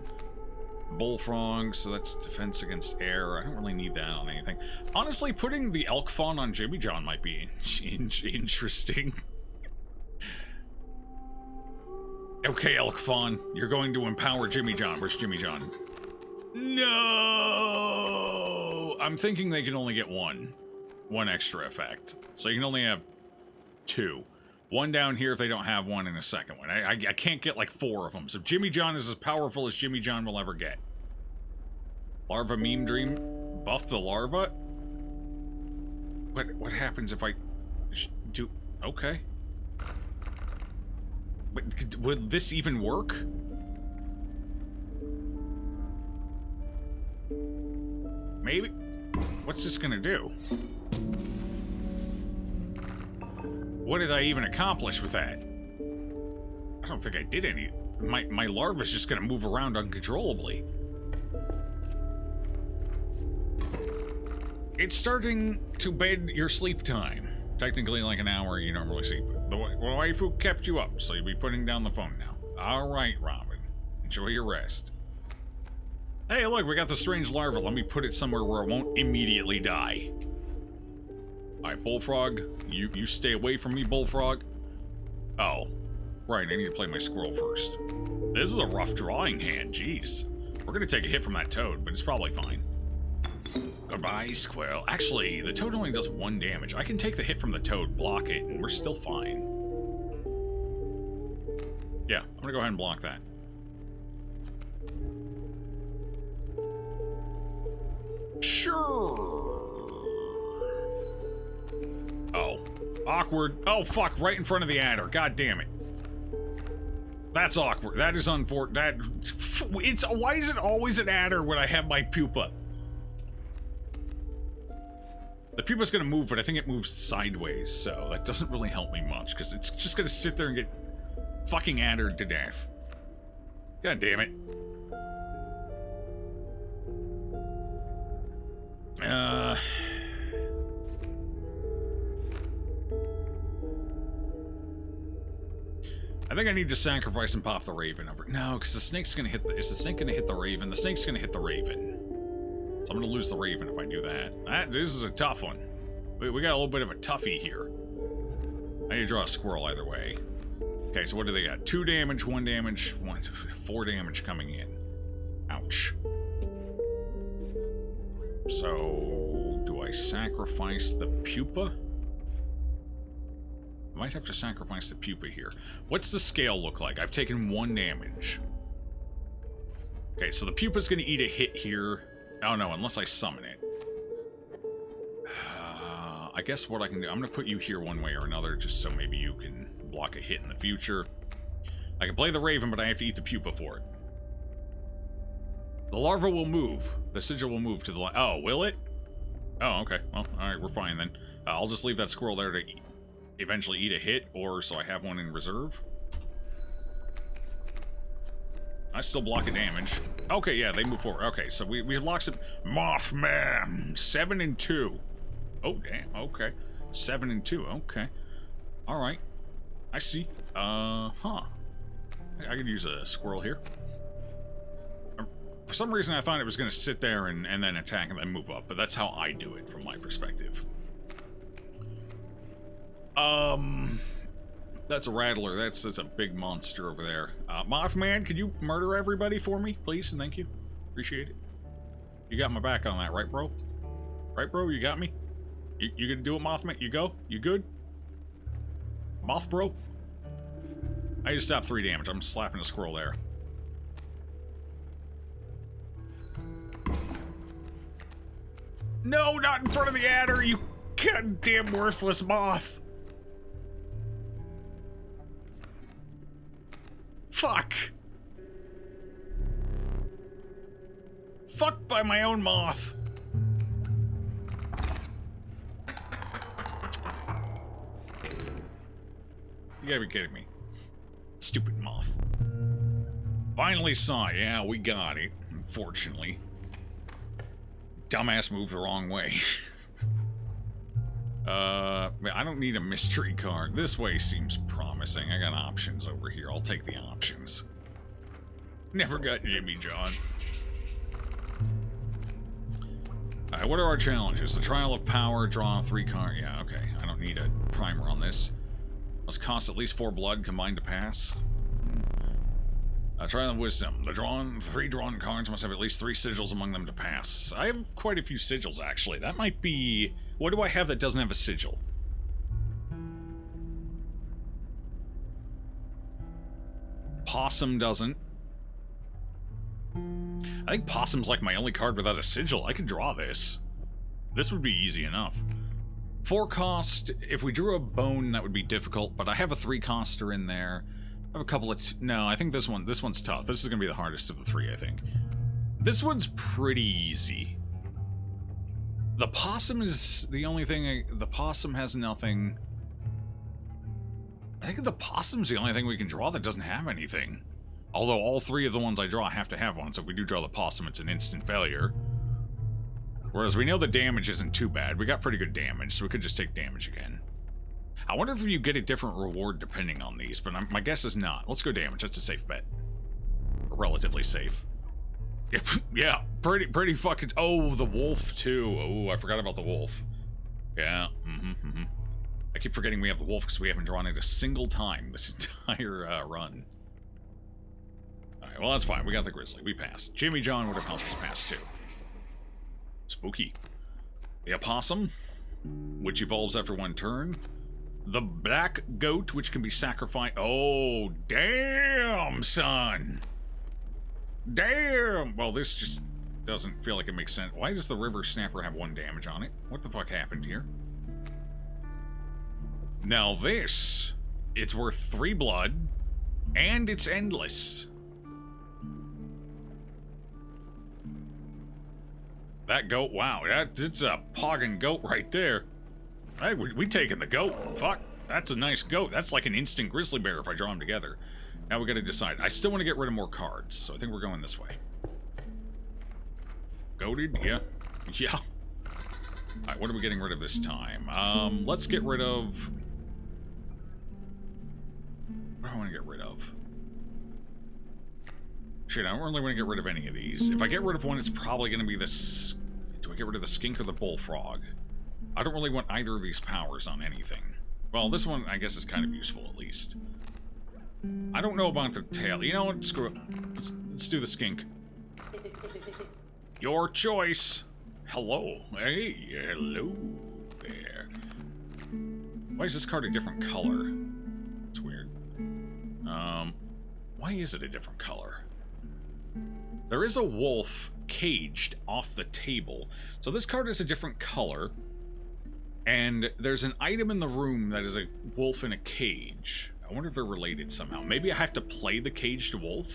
Bullfrog, so that's defense against air. I don't really need that on anything. Honestly, putting the Elk Fawn on Jimmy John might be interesting. Okay, Elk Fawn, you're going to empower Jimmy John. Where's Jimmy John? No! I'm thinking they can only get one extra effect. So you can only have 2. One down here if they don't have one in a second one. I can't get like 4 of them. So Jimmy John is as powerful as Jimmy John will ever get. Larva Meme Dream. Buff the larva? What happens if I do... Okay. But would this even work? Maybe? What's this gonna do? What did I even accomplish with that? I don't think I did any. My larva's just gonna move around uncontrollably. It's starting to bed your sleep time. Technically like an hour you normally sleep. The waifu kept you up, so you'll be putting down the phone now. Alright, Robin. Enjoy your rest. Hey, look, we got the strange larva. Let me put it somewhere where it won't immediately die. Alright, Bullfrog. You stay away from me, Bullfrog. Oh. Right, I need to play my squirrel first. This is a rough drawing hand, jeez. We're gonna take a hit from that toad, but it's probably fine. Goodbye, Squirrel. Actually, the toad only does 1 damage. I can take the hit from the toad, block it, and we're still fine. Yeah, I'm gonna go ahead and block that. Sure. Oh. Awkward. Oh, fuck, right in front of the adder. God damn it. That's awkward. That is unfortunate. Why is it always an adder when I have my pupa? The pupa's gonna move, but I think it moves sideways, so that doesn't really help me much, because it's just gonna sit there and get fucking addered to death. God damn it. I think I need to sacrifice and pop the raven over. No, because the snake's gonna hit the... Is the snake gonna hit the raven? The snake's gonna hit the raven. So I'm gonna lose the raven if I do that. This is a tough one. We got a little bit of a toughie here. I need to draw a squirrel either way. Okay, so what do they got? 2 damage, 1 damage, 4 damage coming in. Ouch. So, do I sacrifice the pupa? I might have to sacrifice the pupa here. What's the scale look like? I've taken 1 damage. Okay, so the pupa's gonna eat a hit here. Oh no, unless I summon it. I guess what I can do, I'm gonna put you here one way or another, just so maybe you can block a hit in the future. I can play the raven, but I have to eat the pupa for it. The larva will move. The sigil will move to the oh, will it? Oh, okay. Well, alright, we're fine then. I'll just leave that squirrel there to eventually eat a hit, or so I have one in reserve. I still block a damage. Okay, yeah, they move forward. Okay, so we block some... Mothman! 7 and 2. Oh, damn, okay. 7 and 2, okay. Alright. I see. I could use a squirrel here. For some reason, I thought it was going to sit there and then attack and then move up, but that's how I do it from my perspective. That's a rattler. That's a big monster over there. Mothman, could you murder everybody for me, please? And thank you. Appreciate it. You got my back on that, right, bro? Right, bro? You got me? You gonna do it, Mothman? You go? You good? Moth, bro? I just stopped 3 damage. I'm slapping a squirrel there. No, not in front of the adder, you goddamn worthless moth. Fuck. Fucked by my own moth. You gotta be kidding me. Stupid moth. Finally saw it. Yeah, we got it, unfortunately. Dumbass moved the wrong way. I don't need a mystery card. This way seems promising. I got options over here. I'll take the options. Never got Jimmy John. Alright, what are our challenges? The Trial of Power, draw 3 cards. Yeah, okay. I don't need a primer on this. Must cost at least 4 blood combined to pass. Trial of Wisdom. The 3 drawn cards must have at least 3 sigils among them to pass. I have quite a few sigils, actually. That might be... What do I have that doesn't have a sigil? Possum doesn't. I think Possum's like my only card without a sigil. I could draw this. This would be easy enough. 4 cost. If we drew a bone, that would be difficult, but I have a 3-coster in there. I have a couple of... No, I think this one's tough. This is going to be the hardest of the 3, I think. This one's pretty easy. The possum is the only thing... The possum has nothing... I think the possum's the only thing we can draw that doesn't have anything. Although all 3 of the ones I draw have to have one, so if we do draw the possum, it's an instant failure. Whereas we know the damage isn't too bad. We got pretty good damage, so we could just take damage again. I wonder if you get a different reward depending on these, but my guess is not. Let's go damage. That's a safe bet. Relatively safe. Yeah, pretty fucking... Oh, the wolf, too. Oh, I forgot about the wolf. Yeah, I keep forgetting we have the wolf because we haven't drawn it a single time this entire run. Alright, well, that's fine. We got the grizzly. We passed. Jimmy John would have helped us pass, too. Spooky. The opossum, which evolves after 1 turn. The black goat, which can be sacrificed. Oh, damn, son. Damn. Well, this just doesn't feel like it makes sense. Why does the river snapper have 1 damage on it? What the fuck happened here? Now this, it's worth 3 blood, and it's endless. That goat, wow, it's a poggin' goat right there. Hey, we taking the goat. Fuck, that's a nice goat. That's like an instant grizzly bear if I draw them together. Now we gotta decide. I still want to get rid of more cards, so I think we're going this way. Goated, yeah. Yeah. Alright, what are we getting rid of this time? Let's get rid of... What do I want to get rid of? Shit, I don't really want to get rid of any of these. If I get rid of one, it's probably going to be this... Do I get rid of the skink or the bullfrog? I don't really want either of these powers on anything. Well, this one, I guess, is kind of useful, at least. I don't know about the tail. You know what? Screw it. Let's do the skink. Your choice. Hello. Hey, hello there. Why is this card a different color? It's weird. Why is it a different color? There is a wolf caged off the table. So this card is a different color. And there's an item in the room that is a wolf in a cage. I wonder if they're related somehow. Maybe I have to play the caged wolf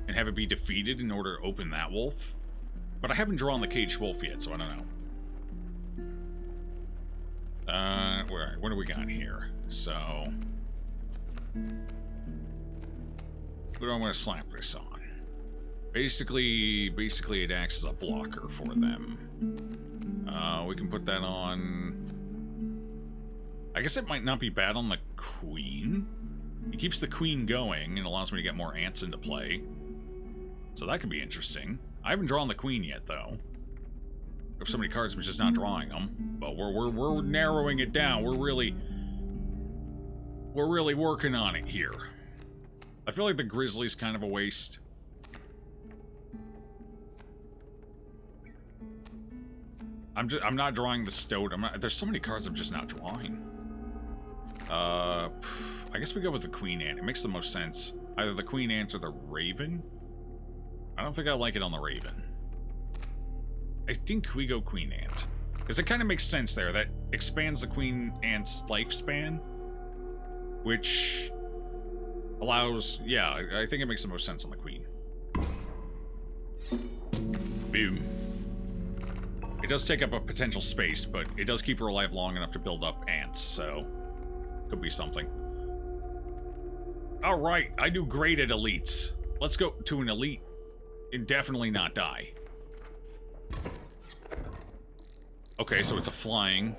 and have it be defeated in order to open that wolf. But I haven't drawn the caged wolf yet, so I don't know. What do we got here? So... What do I want to slap this on? Basically it acts as a blocker for them. We can put that on... I guess it might not be bad on the queen. It keeps the queen going and allows me to get more ants into play. So that could be interesting. I haven't drawn the queen yet, though. We have so many cards, we're just not drawing them. But we're narrowing it down. We're really working on it here. I feel like the grizzly's kind of a waste. I'm not drawing the stoat. There's so many cards I'm just not drawing. I guess we go with the queen ant. It makes the most sense. Either the queen ant or the raven. I don't think I like it on the raven. I think we go queen ant. Because it kind of makes sense there. That expands the queen ant's lifespan. Which allows... Yeah, I think it makes the most sense on the queen. Boom. It does take up a potential space, but it does keep her alive long enough to build up ants, so... Could be something. Alright, I do great at elites. Let's go to an elite and definitely not die. Okay, so it's a flying.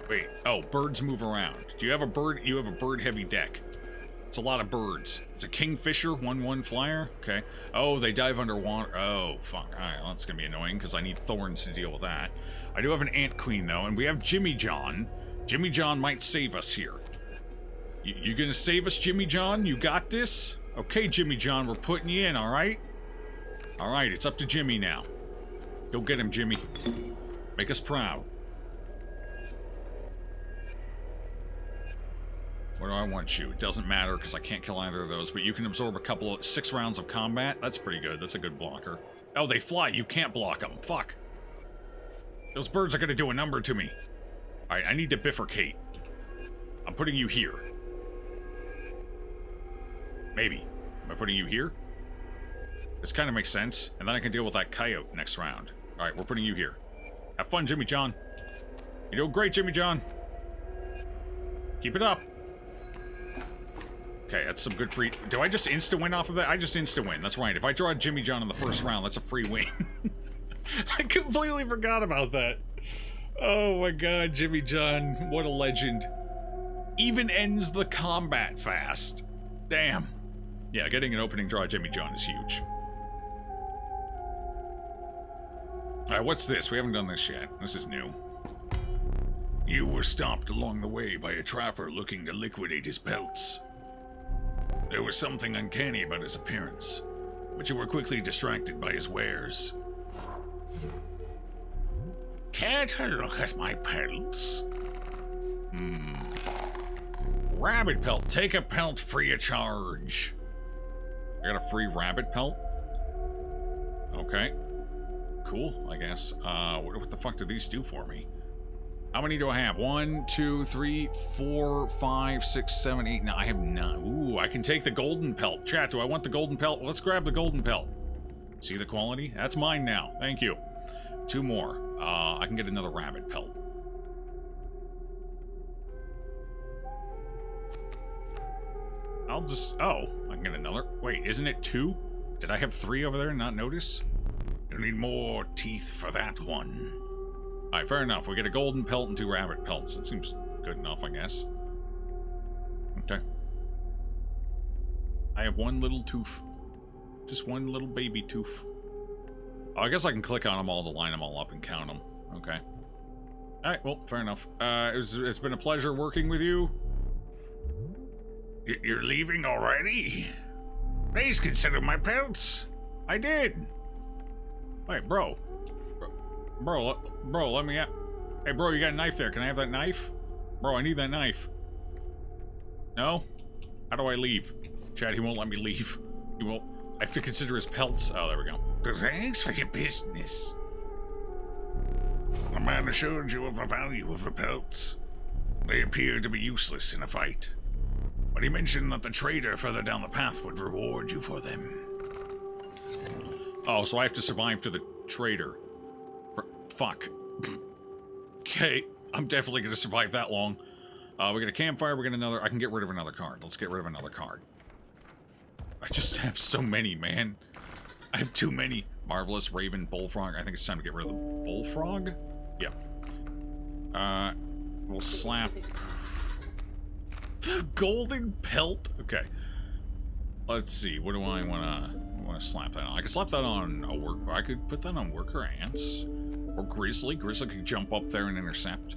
Wait, oh, birds move around. Do you have a bird? You have a bird-heavy deck. It's a lot of birds. It's a kingfisher, 1/1 flyer. Okay. Oh, they dive underwater. Oh, fuck. Alright, well, that's gonna be annoying because I need thorns to deal with that. I do have an ant queen, though, and we have Jimmy John. Jimmy John might save us here. You gonna save us, Jimmy John? You got this? Okay, Jimmy John, we're putting you in, alright? Alright, it's up to Jimmy now. Go get him, Jimmy. Make us proud. Where do I want you? It doesn't matter because I can't kill either of those, but you can absorb a couple of 6 rounds of combat. That's pretty good. That's a good blocker. Oh, they fly. You can't block them. Fuck. Those birds are going to do a number to me. Alright, I need to bifurcate. I'm putting you here. Maybe. Am I putting you here? This kind of makes sense. And then I can deal with that coyote next round. Alright, we're putting you here. Have fun, Jimmy John. You're doing great, Jimmy John. Keep it up. Okay, that's some good free... Do I just insta-win off of that? I just insta-win. That's right. If I draw Jimmy John in the first round, that's a free win. I completely forgot about that. Oh my god, Jimmy John. What a legend. Even ends the combat fast. Damn. Yeah, getting an opening draw Jimmy John is huge. Alright, what's this? We haven't done this yet. This is new. You were stopped along the way by a trapper looking to liquidate his pelts. There was something uncanny about his appearance, but you were quickly distracted by his wares. Care to look at my pelts? Rabbit pelt. Take a pelt free of charge. I got a free rabbit pelt? Okay. Cool, I guess. What the fuck do these do for me? How many do I have? 1, 2, 3, 4, 5, 6, 7, 8, 9. I have 9. Ooh, I can take the golden pelt. Chat, do I want the golden pelt? Let's grab the golden pelt. See the quality? That's mine now. Thank you. 2 more. I can get another rabbit pelt. I'll just... Oh, I can get another. Wait, isn't it 2? Did I have 3 over there and not notice? You need more teeth for that one. Alright, fair enough. We get a golden pelt and 2 rabbit pelts. It seems good enough, I guess. Okay. I have 1 little tooth. Just 1 little baby tooth. Oh, I guess I can click on them all to line them all up and count them. Okay. Alright, well, fair enough. It's been a pleasure working with you. You're leaving already? Please consider my pelts. I did. Wait, bro, let me out. Hey, bro, you got a knife there. Can I have that knife? Bro, I need that knife. No? How do I leave? Chad, he won't let me leave. He won't. I have to consider his pelts. Oh, there we go. Thanks for your business. The man assured you of the value of the pelts. They appear to be useless in a fight, but he mentioned that the trader further down the path would reward you for them. Oh, so I have to survive to the trader. Fuck. Okay, I'm definitely gonna survive that long. We get a campfire, we get another... I can get rid of another card. Let's get rid of another card. I just have so many, man. I have too many. Marvelous, Raven, Bullfrog. I think it's time to get rid of the Bullfrog. Yeah. We'll slap... the golden pelt? Okay. Let's see, what do I want to slap that on? I could slap that on a worker. I could put that on worker ants. Or Grizzly. Grizzly could jump up there and intercept.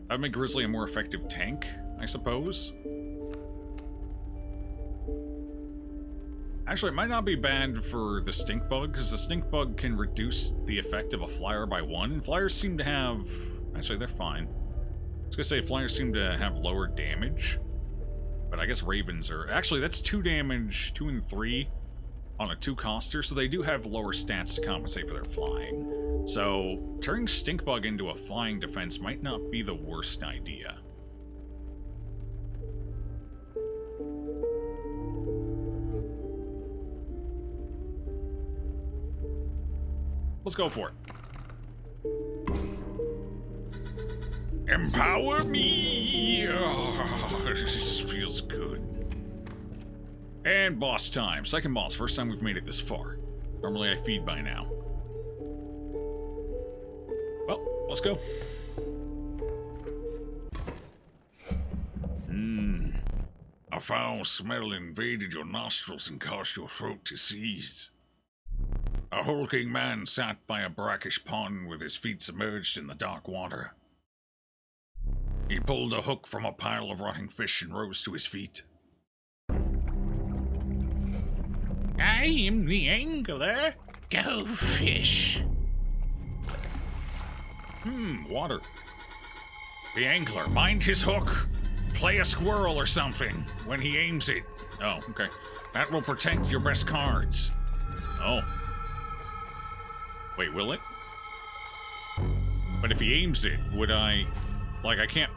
That'd make Grizzly a more effective tank, I suppose. Actually, it might not be bad for the stink bug, because the stink bug can reduce the effect of a flyer by 1, and flyers seem to have... Actually, they're fine. I was gonna say flyers seem to have lower damage, but I guess ravens are... Actually, that's 2 damage, 2 and 3 on a 2-coster, so they do have lower stats to compensate for their flying. So, turning stink bug into a flying defense might not be the worst idea. Let's go for it. Empower me! Oh, this feels good. And boss time. Second boss. First time we've made it this far. Normally I feed by now. Well, let's go. A foul smell invaded your nostrils and caused your throat to seize. A hulking man sat by a brackish pond with his feet submerged in the dark water. He pulled a hook from a pile of rotting fish and rose to his feet. I am the angler. Go fish. Water. The angler, mind his hook. Play a squirrel or something when he aims it. Oh, okay. That will protect your best cards. Oh. Wait, will it? But if he aims it, would I... Like, I can't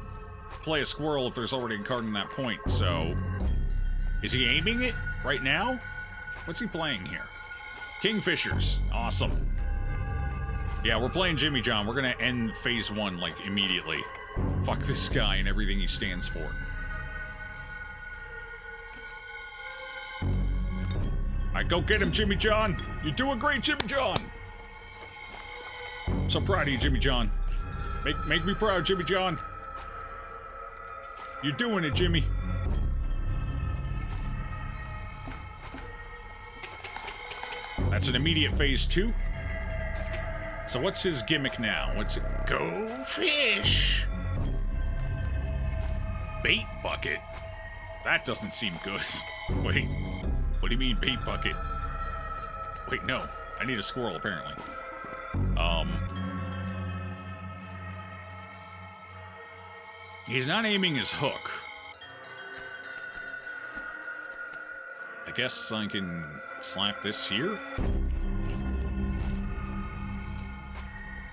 play a squirrel if there's already a card in that point, so... Is he aiming it right now? What's he playing here? Kingfishers. Awesome. Yeah, we're playing Jimmy John. We're gonna end phase 1, like, immediately. Fuck this guy and everything he stands for. Alright, go get him, Jimmy John! You're doing great, Jimmy John! I'm so proud of you, Jimmy John. Make me proud, Jimmy John. You're doing it, Jimmy. That's an immediate phase 2. So what's his gimmick now? What's it? Go fish! Bait bucket? That doesn't seem good. Wait, what do you mean bait bucket? Wait, no. I need a squirrel, apparently. He's not aiming his hook. I guess I can slap this here.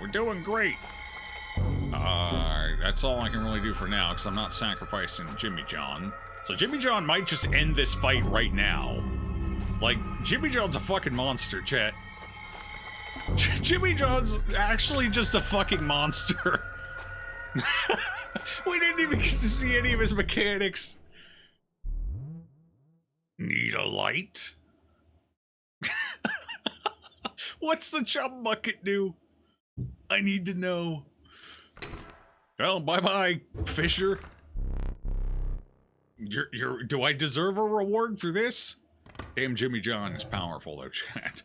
We're doing great. That's all I can really do for now, because I'm not sacrificing Jimmy John. So Jimmy John might just end this fight right now. Like, Jimmy John's a fucking monster, chat. Jimmy John's actually just a fucking monster. We didn't even get to see any of his mechanics. Need a light? What's the chum bucket do? I need to know. Well, bye-bye, Fisher. Do I deserve a reward for this? Damn, Jimmy John is powerful, though, chat.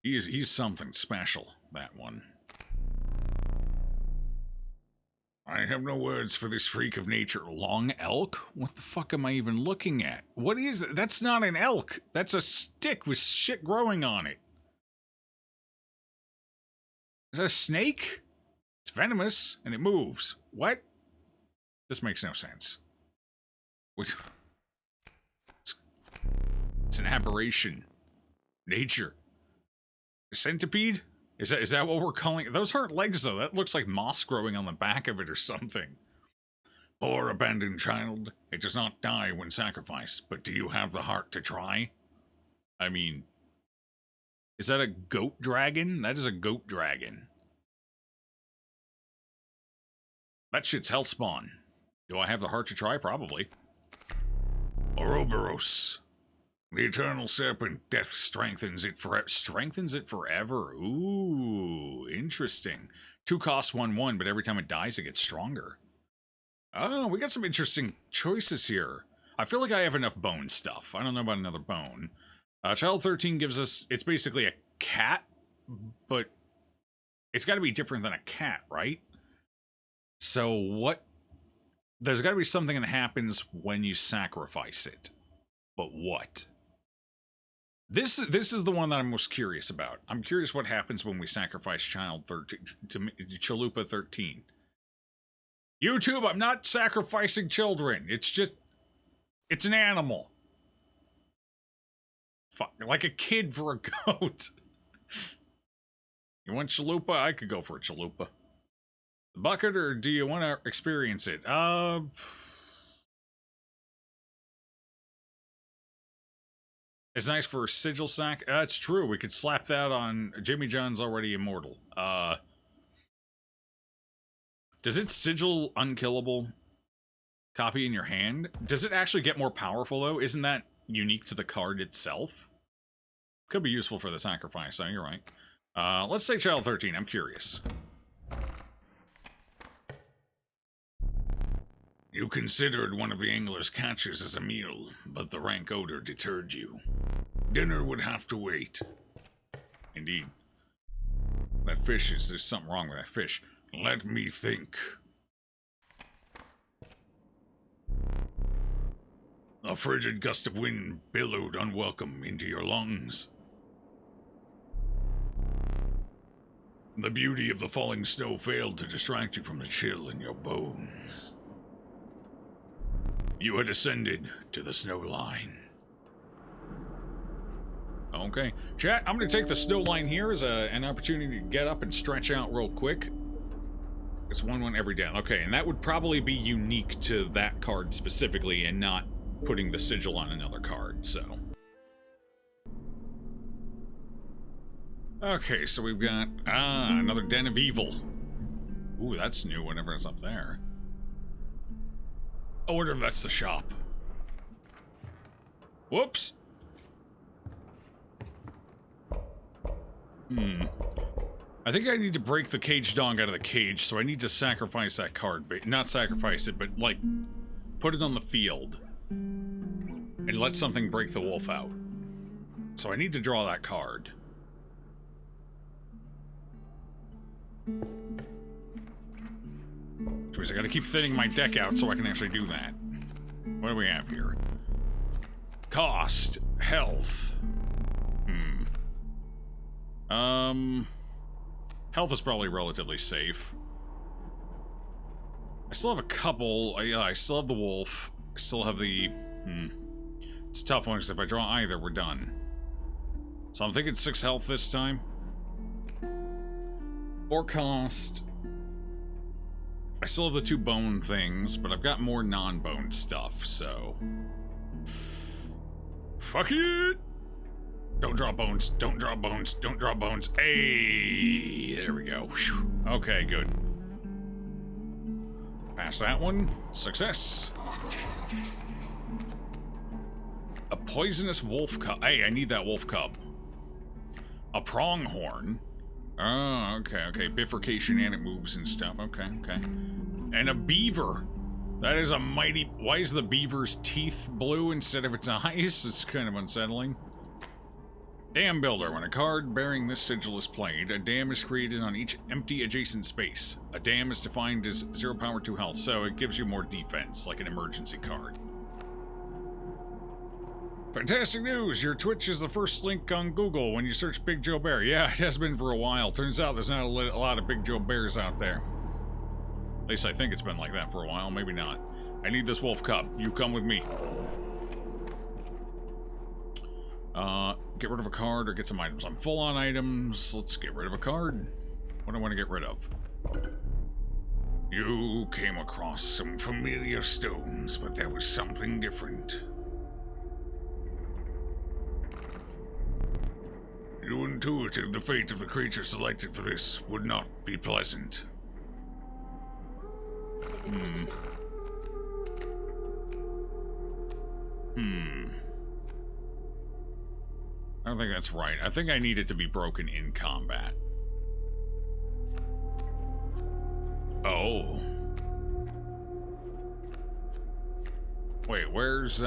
He's something special, that one. I have no words for this freak of nature. Long elk? What the fuck am I even looking at? What is it? That's not an elk. That's a stick with shit growing on it. Is that a snake? It's venomous, and it moves. What? This makes no sense. It's an aberration. Nature. A centipede? Is that what we're calling it? Those aren't legs, though. That looks like moss growing on the back of it or something. Poor abandoned child. It does not die when sacrificed, but do you have the heart to try? I mean, is that a goat dragon? That is a goat dragon. That shit's hellspawn. Do I have the heart to try? Probably. Ouroboros. The eternal serpent, death strengthens it forever. Strengthens it forever? Ooh, interesting. 2 cost 1/1, but every time it dies, it gets stronger. Oh, we got some interesting choices here. I feel like I have enough bone stuff. I don't know about another bone. Child 13 gives us... It's basically a cat, but it's got to be different than a cat, right? So what... There's got to be something that happens when you sacrifice it. But what? This is the one that I'm most curious about. I'm curious what happens when we sacrifice Child 13 to Chalupa 13. YouTube, I'm not sacrificing children. It's just, it's an animal. Fuck, like a kid for a goat. You want Chalupa? I could go for a Chalupa. The bucket, or do you want to experience it? It's nice for a sigil sack. It's true. We could slap that on Jimmy John's already immortal. Does it sigil unkillable? Copy in your hand? Does it actually get more powerful, though? Isn't that unique to the card itself? Could be useful for the sacrifice, so you're right. Let's say Child 13. I'm curious. You considered one of the angler's catches as a meal, but the rank odor deterred you. Dinner would have to wait. Indeed. That fish is... There's something wrong with that fish. Let me think. A frigid gust of wind billowed unwelcome into your lungs. The beauty of the falling snow failed to distract you from the chill in your bones. You had ascended to the snow line. Okay. Chat, I'm going to take the snow line here as an opportunity to get up and stretch out real quick. It's 1/1 every down. Okay, and that would probably be unique to that card specifically and not putting the sigil on another card, so. Okay, so we've got, another Den of Evil. Ooh, that's new whenever it's up there. I wonder if that's the shop. Whoops. I think I need to break the cage dog out of the cage, so I need to sacrifice that card. But not sacrifice it, but, like, put it on the field. And let something break the wolf out. So I need to draw that card. Which means I gotta keep thinning my deck out so I can actually do that. What do we have here? Cost. Health. Health is probably relatively safe. I still have a couple. Yeah, I still have the wolf. I still have the... It's a tough one, because if I draw either, we're done. So I'm thinking 6 health this time. 4 cost. I still have the 2 bone things, but I've got more non-bone stuff, so... Fuck it! Don't draw bones, don't draw bones, don't draw bones. Hey, there we go. Whew. Okay, good. Pass that one. Success. A poisonous wolf cub. Hey, I need that wolf cub. A pronghorn. Oh, okay, okay. Bifurcation and it moves and stuff. Okay, okay. And a beaver. That is a mighty... Why is the beaver's teeth blue instead of its eyes? It's kind of unsettling. Dam Builder. When a card bearing this sigil is played, a dam is created on each empty adjacent space. A dam is defined as 0 power 2 health, so it gives you more defense, like an emergency card. Fantastic news! Your Twitch is the first link on Google when you search BigJoeBear. Yeah, it has been for a while. Turns out there's not a lot of BigJoeBears out there. At least I think it's been like that for a while. Maybe not. I need this wolf cub. You come with me. Get rid of a card or get some items. I'm full on items. Let's get rid of a card. What do I want to get rid of? You came across some familiar stones, but there was something different. You intuited the fate of the creature selected for this would not be pleasant. I don't think that's right. I think I need it to be broken in combat. Oh. Wait, where's,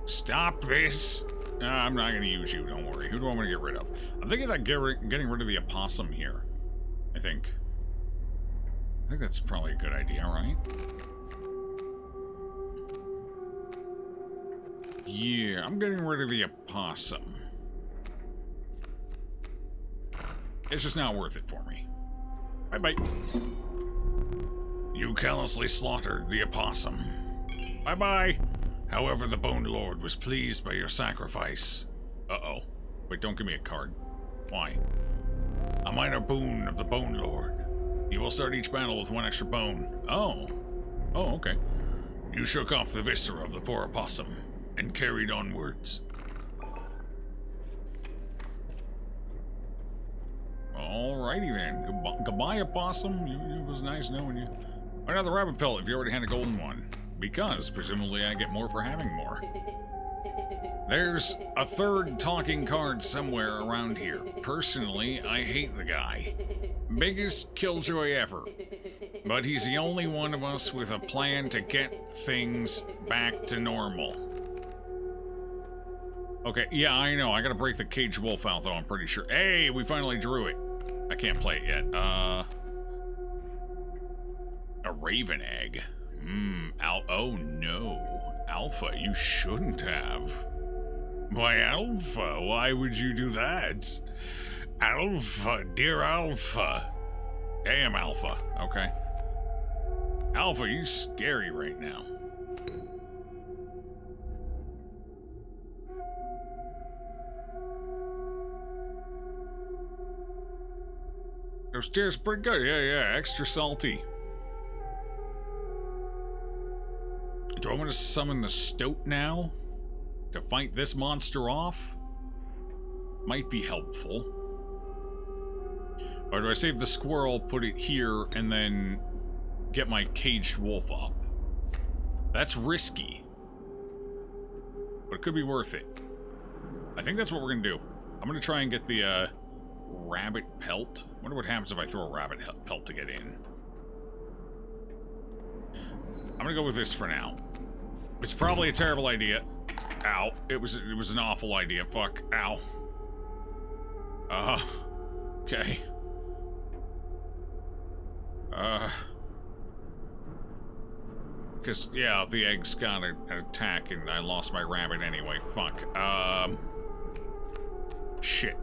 Stop this! I'm not gonna use you, don't worry. Who do I want to get rid of? I'm thinking of getting rid of the opossum here. I think that's probably a good idea, right? Yeah, I'm getting rid of the opossum. It's just not worth it for me. Bye-bye. You callously slaughtered the opossum. Bye-bye. However, the Bone Lord was pleased by your sacrifice. Uh-oh. Wait, don't give me a card. Why? A minor boon of the Bone Lord. You will start each battle with 1 extra bone. Oh. Oh, okay. You shook off the viscera of the poor opossum and carried onwards. Alrighty then. Goodbye, opossum. It was nice knowing you. Another rabbit pelt if you already had a golden one. Because, presumably, I get more for having more. There's a third talking card somewhere around here. Personally, I hate the guy. Biggest killjoy ever. But he's the only one of us with a plan to get things back to normal. Okay, yeah, I know. I gotta break the caged wolf out, though, I'm pretty sure. Hey, we finally drew it. I can't play it yet. A raven egg. Oh no. Alpha, you shouldn't have. Why, Alpha? Why would you do that? Alpha, dear Alpha. Hey, I'm Alpha. Okay. Alpha, you scary right now. Those tears pretty good. Yeah, extra salty. Do I want to summon the stoat now? To fight this monster off? Might be helpful. Or do I save the squirrel, put it here, and then get my caged wolf up? That's risky. But it could be worth it. I think that's what we're gonna do. I'm gonna try and get the, rabbit pelt. Wonder what happens if I throw a rabbit pelt to get in. I'm gonna go with this for now. It's probably a terrible idea. Ow. It was an awful idea. Fuck. Ow. Okay. Because, yeah, the eggs got an attack and I lost my rabbit anyway. Fuck. Shit.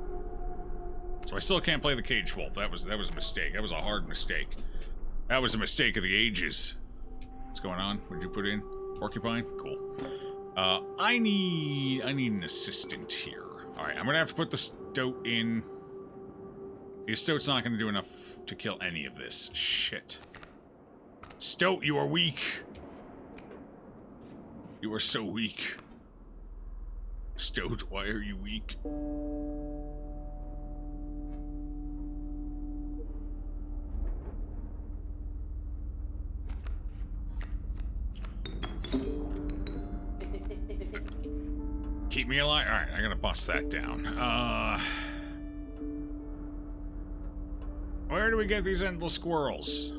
So I still can't play the caged wolf. That was a mistake. That was a hard mistake. That was a mistake of the ages. What's going on? What did you put in? Porcupine? Cool. I need an assistant here. Alright, I'm gonna have to put the stoat in. The stoat's not gonna do enough to kill any of this. Shit. Stoat, you are weak. You are so weak. Stoat, why are you weak? Keep me alive? Alright, I gotta bust that down. Where do we get these endless squirrels?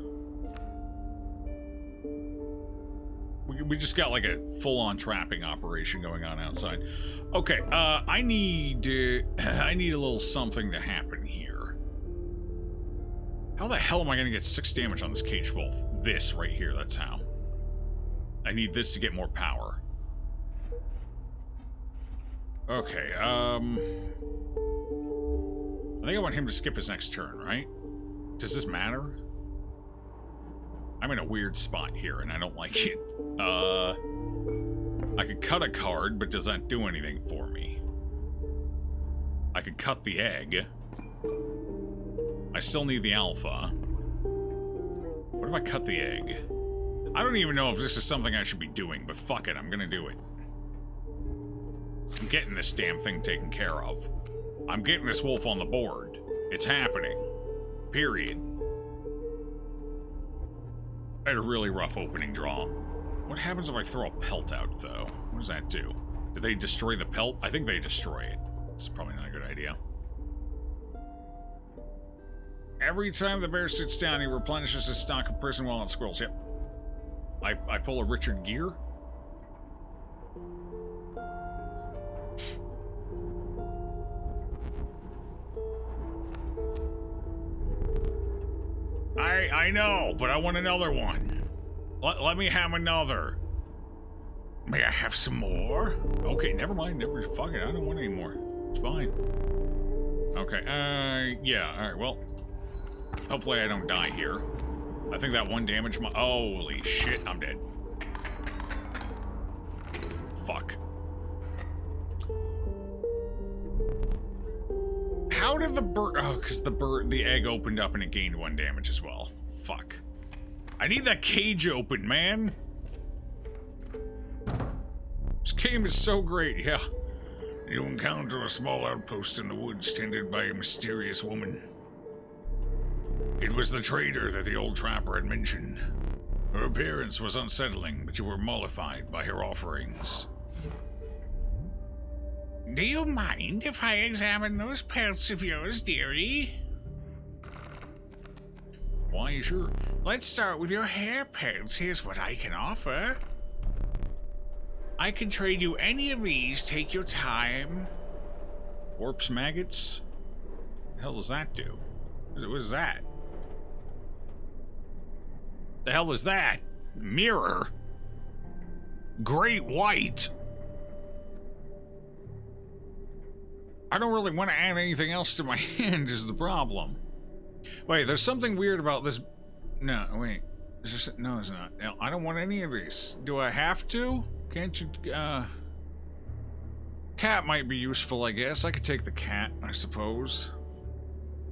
We just got like a full-on trapping operation going on outside. Okay, I need a little something to happen here. How the hell am I gonna get 6 damage on this caged wolf? This right here, that's how. I need this to get more power. Okay, I think I want him to skip his next turn, right? Does this matter? I'm in a weird spot here, and I don't like it. I could cut a card, but does that do anything for me? I could cut the egg. I still need the alpha. What if I cut the egg? I don't even know if this is something I should be doing, but fuck it, I'm gonna do it. I'm getting this damn thing taken care of. I'm getting this wolf on the board. It's happening. Period. I had a really rough opening draw. What happens if I throw a pelt out, though? What does that do? Did they destroy the pelt? I think they destroy it. It's probably not a good idea. Every time the bear sits down, he replenishes his stock of prison wallet squirrels. Yep. I pull a Richard Gere. I know, but I want another one. Let me have another. May I have some more? Okay, never mind. Fuck it. I don't want any more. It's fine. Okay. Yeah. All right. Well, hopefully I don't die here. I think that one damage. Holy shit! I'm dead. Fuck. How did the bird... Oh, because the egg opened up and it gained 1 damage as well. Fuck. I need that cage open, man. This game is so great, yeah. You encounter a small outpost in the woods tended by a mysterious woman. It was the trader that the old trapper had mentioned. Her appearance was unsettling, but you were mollified by her offerings. Do you mind if I examine those pelts of yours, dearie? Why, sure. Let's start with your hair pelts. Here's what I can offer. I can trade you any of these. Take your time. Warps maggots? What the hell does that do? What is that? The hell is that? Mirror? Great white? I don't really want to add anything else to my hand is the problem. Wait, there's something weird about this. No, wait. Is there... No, there's not. No, I don't want any of these. Do I have to? Can't you, Cat might be useful, I guess. I could take the cat, I suppose.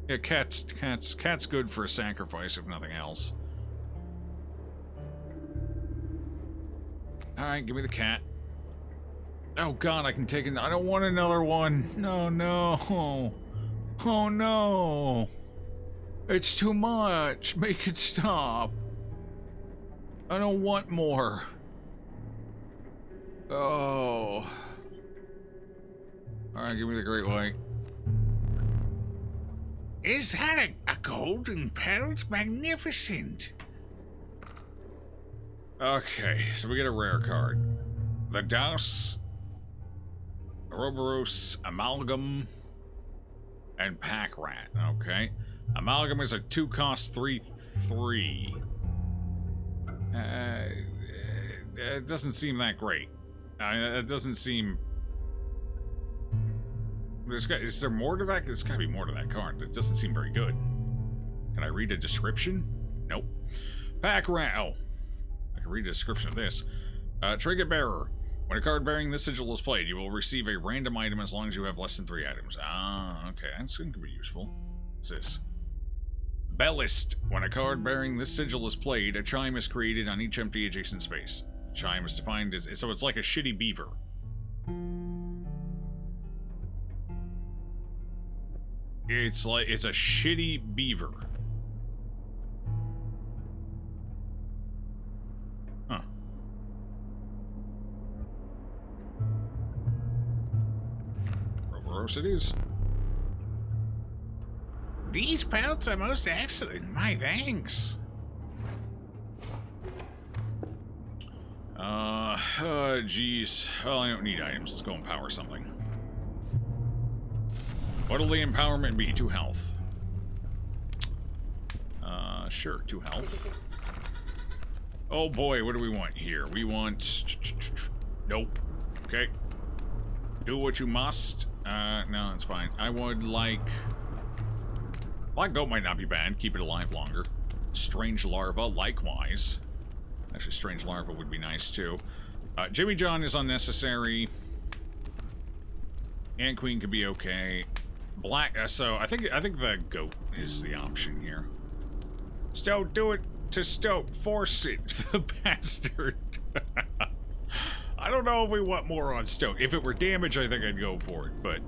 Yeah, cat's good for a sacrifice, if nothing else. Alright, give me the cat. Oh god, I can take it. I don't want another one. No, no. Oh no. It's too much. Make it stop. I don't want more. Oh. Alright, give me the great white. Is that a golden pelt? Magnificent. Okay, so we get a rare card. The Douse, Ouroboros, Amalgam, and Pack Rat. Okay. Amalgam is a 2-cost 3/3. It doesn't seem that great. It doesn't seem... Is there more to that? There's gotta be more to that card. It doesn't seem very good. Can I read a description? Nope. Pack Rat. Oh. I can read a description of this. Trinket Bearer. When a card bearing this sigil is played, you will receive a random item as long as you have less than 3 items. Ah, okay. That's going to be useful. What's this? Bellist. When a card bearing this sigil is played, a chime is created on each empty adjacent space. Chime is defined as... So it's like a shitty beaver. It's a shitty beaver. Huh. Ouroboros it is. These pelts are most excellent. My thanks. Geez. Well, I don't need items. Let's go empower something. What'll the empowerment be? 2 health. Sure, 2 health. Oh boy, what do we want here? We want... Nope. Okay. Do what you must. No, it's fine. I would like... Black Goat might not be bad. Keep it alive longer. Strange Larva, likewise. Actually, Strange Larva would be nice, too. Jimmy John is unnecessary. Ant Queen could be okay. Black... so, I think the goat is the option here. Stoat, do it to Stoat. Force it, the bastard. I don't know if we want more on Stoat. If it were damage, I think I'd go for it, but...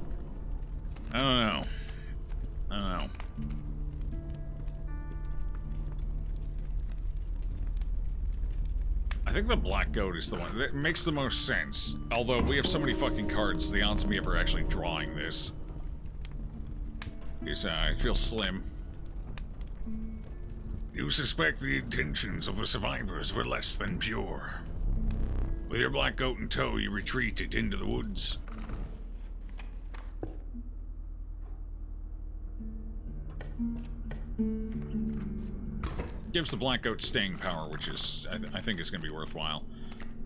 I don't know. I don't know. I think the Black Goat is the one that makes the most sense. Although we have so many fucking cards, the odds of me ever actually drawing this is, it feels slim. You suspect the intentions of the survivors were less than pure. With your Black Goat in tow, you retreated into the woods. Gives the Black Goat staying power, which is, I think is going to be worthwhile.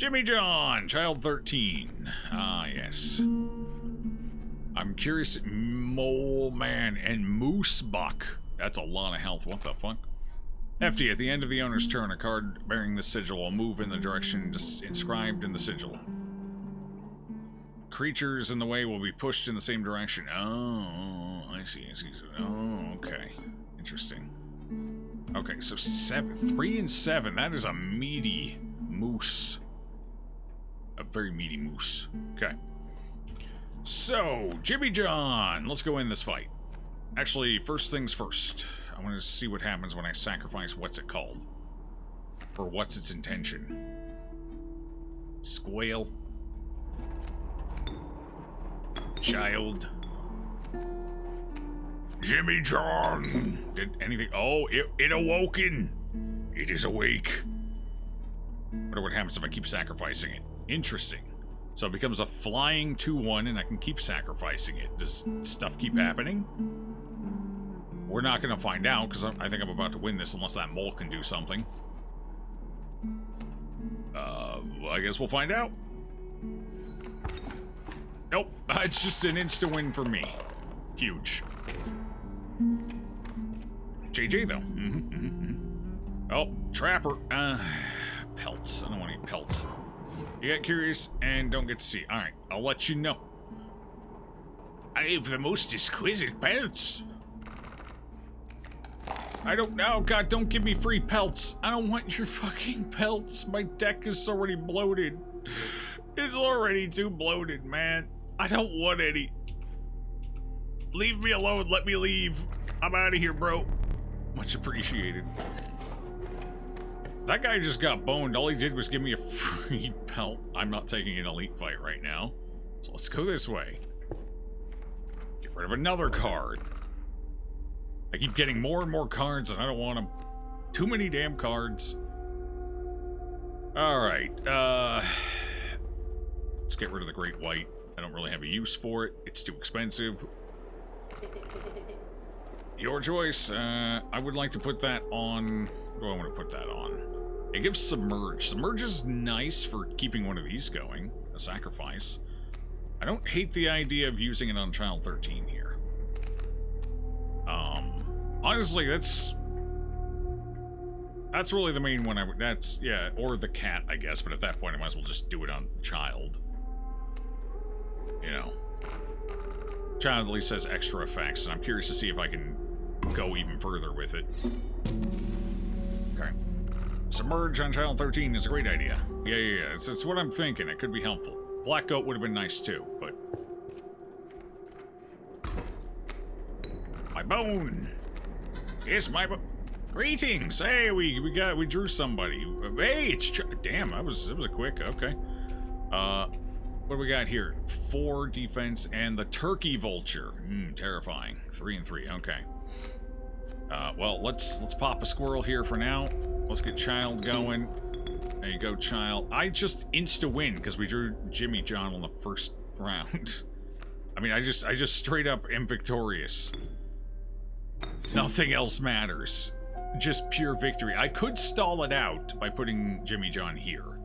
Jimmy John, child 13. Ah, yes. I'm curious. Mole Man and Moose Buck. That's a lot of health. What the fuck? Hefty, at the end of the owner's turn, a card bearing this sigil will move in the direction inscribed in the sigil. Creatures in the way will be pushed in the same direction. Oh, I see. Oh, okay. Interesting. Okay, so 3 and 7. That is a meaty moose. A very meaty moose. Okay. So, Jimmy John. Let's go in this fight. Actually, first things first. I want to see what happens when I sacrifice what's it called. Or what's its intention. Squirrel. Child. Jimmy John! Did anything? Oh, it awoken! It is awake. Wonder what happens if I keep sacrificing it. Interesting. So it becomes a flying 2-1 and I can keep sacrificing it. Does stuff keep happening? We're not going to find out because I think I'm about to win this unless that mole can do something. I guess we'll find out. Nope, it's just an insta-win for me. Huge. JJ, though. Oh, Trapper. Pelts. I don't want any pelts. You got curious and don't get to see. Alright, I'll let you know. I have the most exquisite pelts. I don't know. God, don't give me free pelts. I don't want your fucking pelts. My deck is already bloated. It's already too bloated, man. I don't want any. Leave me alone. Let me leave. I'm out of here, bro. Much appreciated. That guy just got boned. All he did was give me a free pelt. I'm not taking an elite fight right now. So let's go this way. Get rid of another card. I keep getting more and more cards, and I don't want them. Too many damn cards. Alright, let's get rid of the Great White. I don't really have a use for it. It's too expensive. Your choice. I would like to put that on... What do I want to put that on? It gives Submerge. Submerge is nice for keeping one of these going. A sacrifice. I don't hate the idea of using it on Child 13 here. Honestly, that's really the main one I would... That's... Yeah, or the cat, I guess. But at that point, I might as well just do it on Child. You know. Child at least has extra effects, and I'm curious to see if I can go even further with it. Okay. Submerge on Child 13 is a great idea. Yeah. It's what I'm thinking. It could be helpful. Black Goat would have been nice too, but... My bone! It's my bone! Greetings! Hey, we drew somebody. Hey, it's... Damn, it was a quick... Okay. What do we got here? 4 defense and the Turkey Vulture. Terrifying. 3 and 3. Okay. Well, let's pop a squirrel here for now. Let's get Child going. There you go, Child. I just insta-win because we drew Jimmy John on the first round. I mean, I just straight up am victorious. Nothing else matters. Just pure victory. I could stall it out by putting Jimmy John here.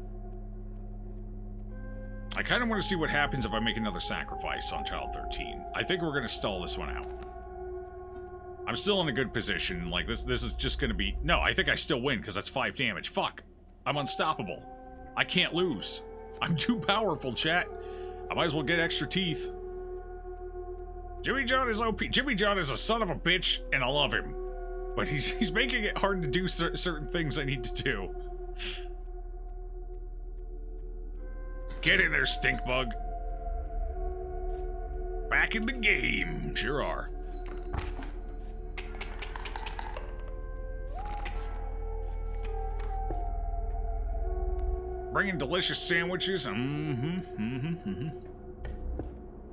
I kind of want to see what happens if I make another sacrifice on Child 13. I think we're going to stall this one out. I'm still in a good position. Like, this is just going to be... No, I think I still win because that's 5 damage. Fuck. I'm unstoppable. I can't lose. I'm too powerful, chat. I might as well get extra teeth. Jimmy John is OP. Jimmy John is a son of a bitch, and I love him. But he's making it hard to do certain things I need to do. Get in there, stink bug. Back in the game. Sure are. Bringing delicious sandwiches.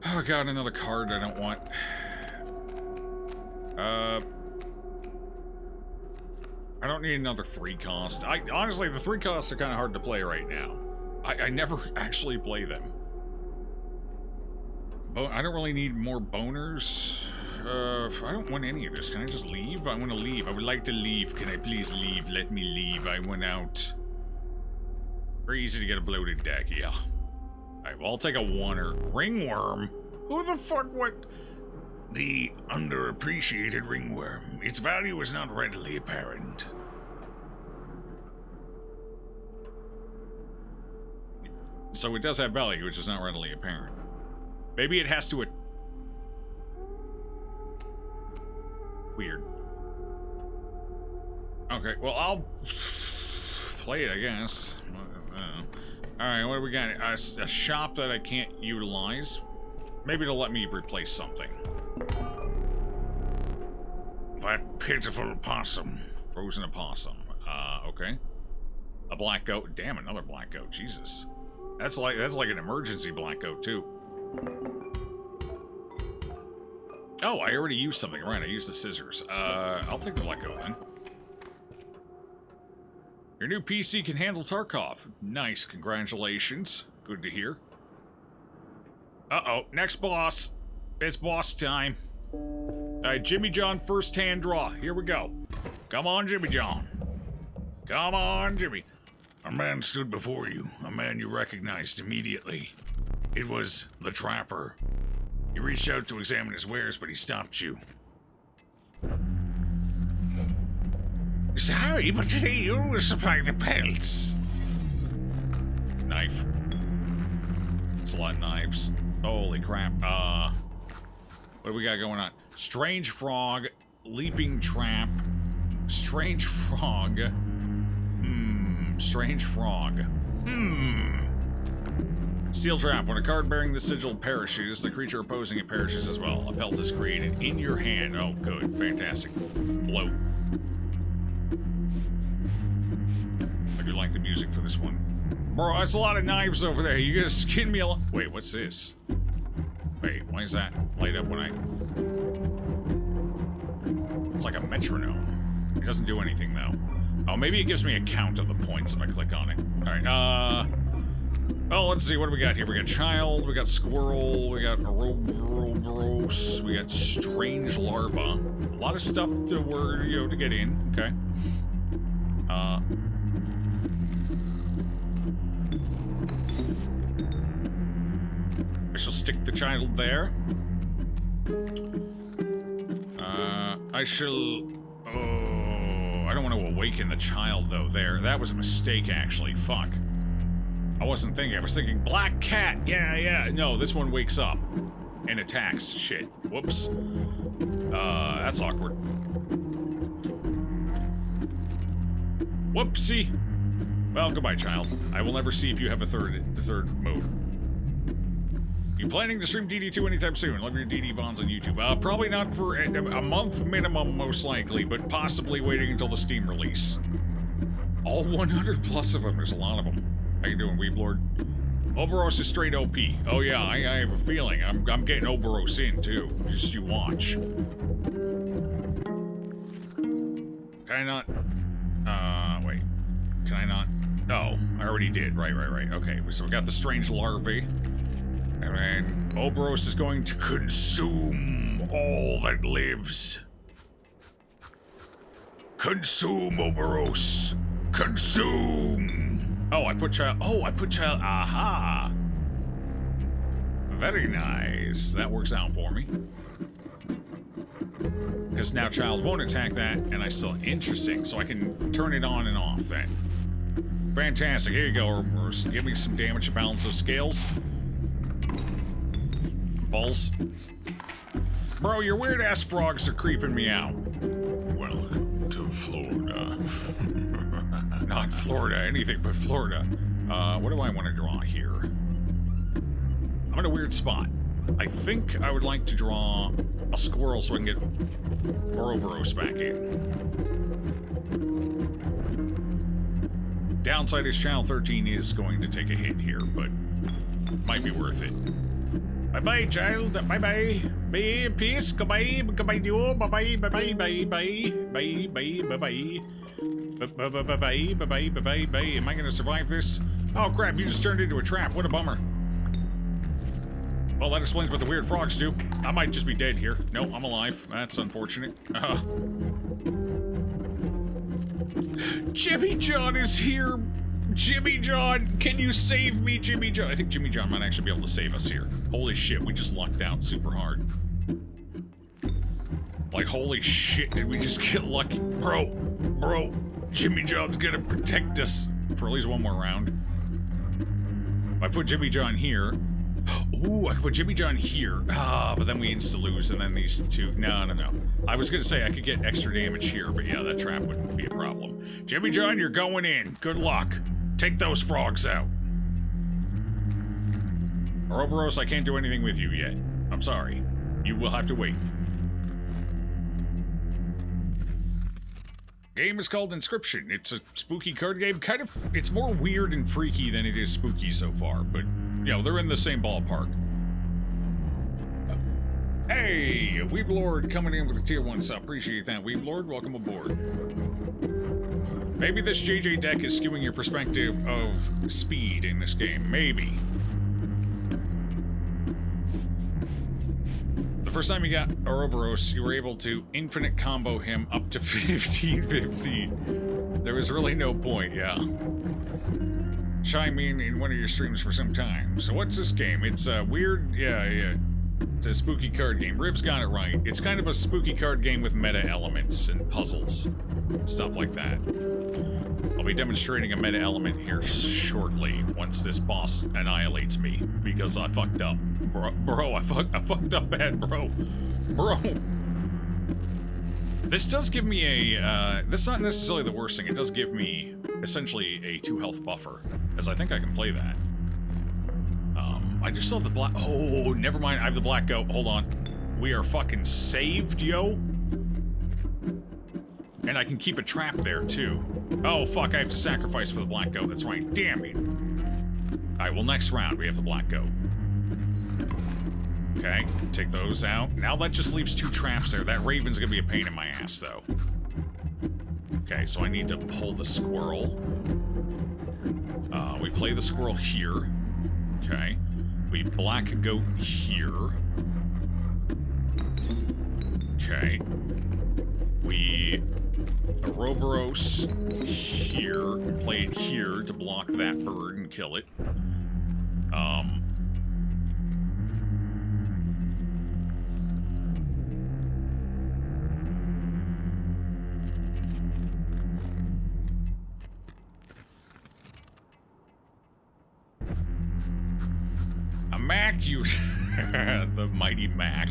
Oh god, another card I don't want. I don't need another 3 cost. Honestly, the 3 costs are kind of hard to play right now. I never actually play them. I don't really need more boners. I don't want any of this. Can I just leave? I want to leave. I would like to leave. Can I please leave? Let me leave. I went out. Very easy to get a bloated deck, yeah. Alright, well, I'll take a 1-er. Ringworm? Who the fuck would... The underappreciated ringworm. Its value is not readily apparent. So it does have value, which is not readily apparent. Maybe it has to... Weird. Okay, well, I'll play it, I guess. Alright, what do we got? A shop that I can't utilize. Maybe it'll let me replace something. That pitiful opossum. Frozen opossum. Okay. A black goat. Damn, another black goat. Jesus. That's like an emergency black goat, too. Oh, I already used something. Right, I used the scissors. I'll take the black goat, then. Your new PC can handle Tarkov. Nice, congratulations. Good to hear. Uh-oh, next boss. It's boss time. Alright, Jimmy John first hand draw. Here we go. Come on, Jimmy John. Come on, Jimmy. A man stood before you, a man you recognized immediately. It was the Trapper. You reached out to examine his wares, but he stopped you. Sorry, but today you will supply the pelts. Knife. It's a lot of knives. Holy crap. What do we got going on? Strange frog, leaping trap, strange frog. Strange frog. Steel trap. When a card bearing the sigil perishes, the creature opposing it perishes as well. A pelt is created in your hand. Oh, good. Fantastic. Bloat. I do like the music for this one. Bro, that's a lot of knives over there. You gonna skin me a lot? Wait, what's this? Wait, why is that light up when I... It's like a metronome. It doesn't do anything, though. Oh, maybe it gives me a count of the points if I click on it. Alright, oh, let's see, what do we got here? We got Child, we got Squirrel, we got Ouroboros, we got Strange Larva. A lot of stuff to get in, okay. I shall stick the Child there. I shall... Oh, I don't want to awaken the Child, though, there. That was a mistake, actually. Fuck. I wasn't thinking. I was thinking, Black Cat! Yeah. No, this one wakes up. And attacks. Shit. Whoops. That's awkward. Whoopsie! Well, goodbye, Child. I will never see if you have a third mode. You planning to stream DD2 anytime soon? Love your DD Vons on YouTube. Probably not for a month minimum, most likely, but possibly waiting until the Steam release. All 100 plus of them. There's a lot of them. How you doing, Weeblord? Oberos is straight OP. Oh yeah, I have a feeling. I'm getting Oberos in, too. Just you watch. Can I not... wait. Can I not... Oh, I already did. Right. Okay, so we got the strange larvae. And then Oberos is going to consume all that lives. Consume, Oberos. Consume! Oh, I put Child... Aha! Very nice. That works out for me. Because now Child won't attack that, and I still... Interesting, so I can turn it on and off then. Fantastic. Here you go, Oberos. Give me some damage to balance those scales. Balls. Bro, your weird-ass frogs are creeping me out. Welcome to Florida. Not Florida, anything but Florida. What do I want to draw here? I'm in a weird spot. I think I would like to draw a squirrel so I can get Ouroboros back in. Downside is Channel 13 is going to take a hit here, but might be worth it. Bye-bye, Child. Bye-bye. Bye, peace. Goodbye. Goodbye, duo. Bye-bye. Bye-bye. Bye-bye. Bye-bye. Bye-bye. Bye-bye. Am I gonna survive this? Oh, crap. You just turned into a trap. What a bummer. Well, that explains what the weird frogs do. I might just be dead here. No, I'm alive. That's unfortunate. Jimmy John is here. Jimmy John, can you save me, Jimmy John? I think Jimmy John might actually be able to save us here. Holy shit, we just lucked out super hard. Like, holy shit, did we just get lucky? Bro, Jimmy John's gonna protect us for at least one more round. If I put Jimmy John here... Ooh, I could put Jimmy John here. Ah, but then we insta-lose, and then these two... No. I was gonna say I could get extra damage here, but yeah, that trap wouldn't be a problem. Jimmy John, you're going in. Good luck. Take those frogs out. Ouroboros, I can't do anything with you yet. I'm sorry. You will have to wait. Game is called Inscryption. It's a spooky card game. Kind of, it's more weird and freaky than it is spooky so far, but, you know, they're in the same ballpark. Hey, Weeblord coming in with a tier 1 sub. Appreciate that, Weeblord. Welcome aboard. Maybe this JJ deck is skewing your perspective of speed in this game. Maybe. The first time you got Ouroboros, you were able to infinite combo him up to 15-15. There was really no point, yeah. Chime in one of your streams for some time. So what's this game? It's a weird, yeah. It's a spooky card game. Riv's got it right. It's kind of a spooky card game with meta elements and puzzles. Stuff like that. I'll be demonstrating a meta element here shortly once this boss annihilates me because I fucked up. Bro, I fucked up bad, bro. This does give me a, that's not necessarily the worst thing. It does give me essentially a 2 health buffer, as I think I can play that. I just still have the black, oh, never mind, I have the black goat, hold on. We are fucking saved, yo. And I can keep a trap there, too. Oh, fuck, I have to sacrifice for the black goat, that's right, damn it. Alright, well, next round, we have the black goat. Okay, take those out. Now that just leaves 2 traps there. That raven's gonna be a pain in my ass, though. Okay, so I need to pull the squirrel. We play the squirrel here. Okay. We black goat here. Okay. We Ouroboros here. Play it here to block that bird and kill it. Mac use the mighty Mac.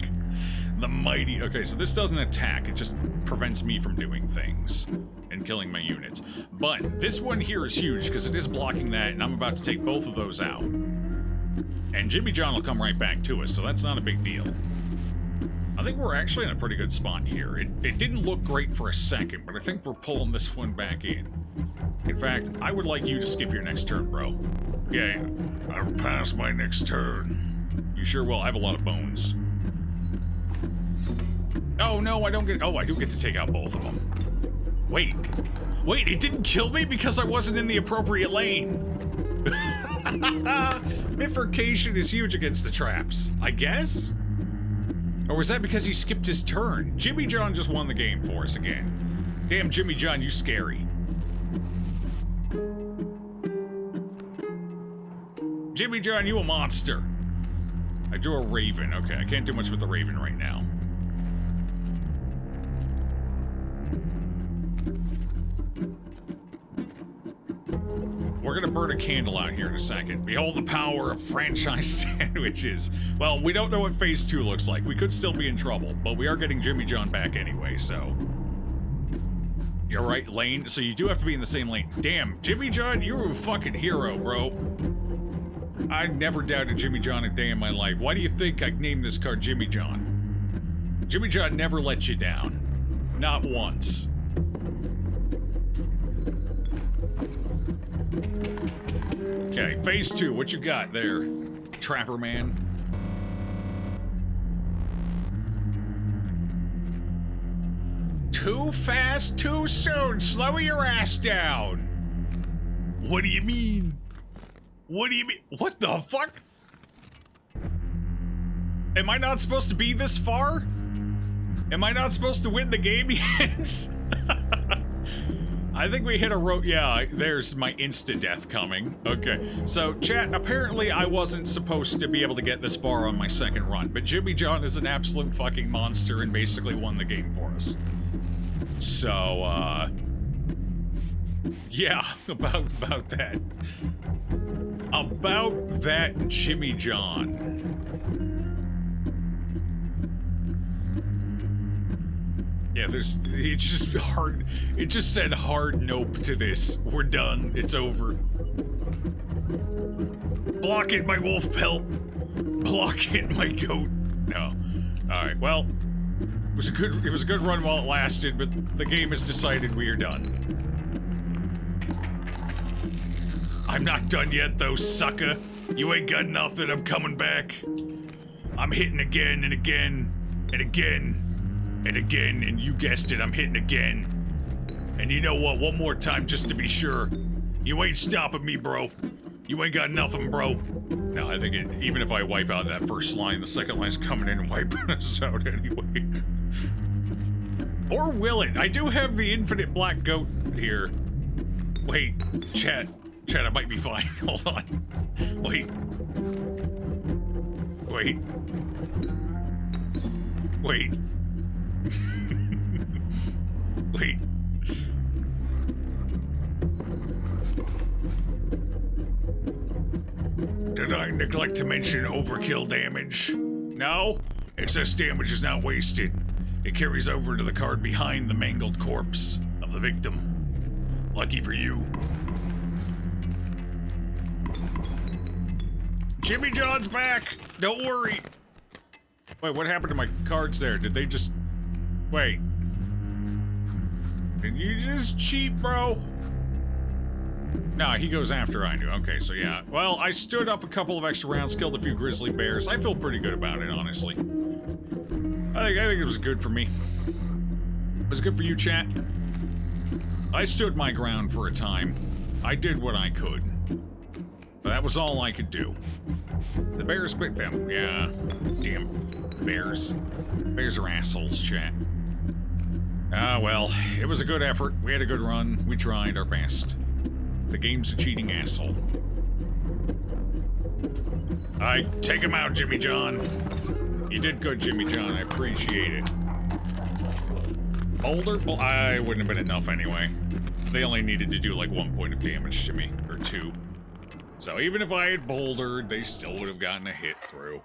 The mighty. Okay, so this doesn't attack, it just prevents me from doing things and killing my units. But this one here is huge because it is blocking that, and I'm about to take both of those out. And Jimmy John will come right back to us, so that's not a big deal. I think we're actually in a pretty good spot here. It didn't look great for a second, but I think we're pulling this one back in. In fact, I would like you to skip your next turn, bro. Yeah, I'll pass my next turn. You sure will. I have a lot of bones. Oh, no, I don't get... Oh, I do get to take out both of them. Wait, it didn't kill me because I wasn't in the appropriate lane. Bifurcation is huge against the traps, I guess? Or was that because he skipped his turn? Jimmy John just won the game for us again. Damn, Jimmy John, you scary. Jimmy John, you a monster. I drew a raven. Okay, I can't do much with the raven right now. We're gonna burn a candle out here in a second. Behold the power of franchise sandwiches. Well, we don't know what phase 2 looks like. We could still be in trouble, but we are getting Jimmy John back anyway, so... You're right, lane. So you do have to be in the same lane. Damn, Jimmy John, you're a fucking hero, bro. I never doubted Jimmy John a day in my life. Why do you think I named this card Jimmy John? Jimmy John never let you down. Not once. Okay, phase 2, what you got there, Trapper Man? Too fast, too soon. Slow your ass down. What do you mean? What do you mean? What the fuck? Am I not supposed to be this far? Am I not supposed to win the game yet? I think we hit a yeah, there's my insta-death coming. Okay, so chat, apparently I wasn't supposed to be able to get this far on my second run, but Jimmy John is an absolute fucking monster and basically won the game for us. So, yeah, about that. About that Jimmy John. Yeah, it just said hard nope to this. We're done. It's over. Block it, my wolf pelt. Block it, my goat. No. Alright, well, it was a good run while it lasted, but the game has decided we are done. I'm not done yet though, sucker. You ain't got nothing, I'm coming back. I'm hitting again and again and again. And again, and you guessed it, I'm hitting again. And you know what? One more time, just to be sure. You ain't stopping me, bro. You ain't got nothing, bro. No, I think even if I wipe out that first line, the second line's coming in and wiping us out anyway. Or will it? I do have the infinite black goat here. Wait, chat, I might be fine. Hold on. Wait. Wait. Did I neglect to mention overkill damage? No? Excess damage is not wasted. It carries over to the card behind the mangled corpse of the victim. Lucky for you. Jimmy John's back! Don't worry! Wait, what happened to my cards there? Did they just... Wait. Did you just cheat, bro? No, he goes after I do. Okay, so yeah. Well, I stood up a couple of extra rounds, killed a few grizzly bears. I feel pretty good about it, honestly. I think it was good for me. It was good for you, chat. I stood my ground for a time. I did what I could. But that was all I could do. The bears picked them. Yeah. Damn bears. Bears are assholes, chat. Ah, well, it was a good effort. We had a good run. We tried our best. The game's a cheating asshole. Alright, take him out, Jimmy John. You did good, Jimmy John. I appreciate it. Boulder? Well, I wouldn't have been enough anyway. They only needed to do like 1 point of damage to me. Or 2. So even if I had bouldered, they still would have gotten a hit through.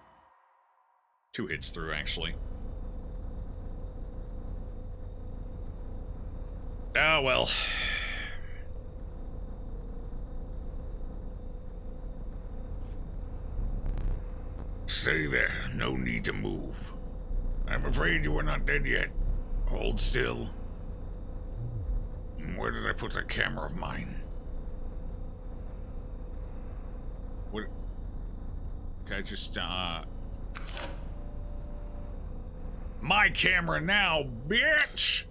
2 hits through, actually. Ah, well. Stay there. No need to move. I'm afraid you are not dead yet. Hold still. Where did I put that camera of mine? What? Can I just, My camera now, bitch!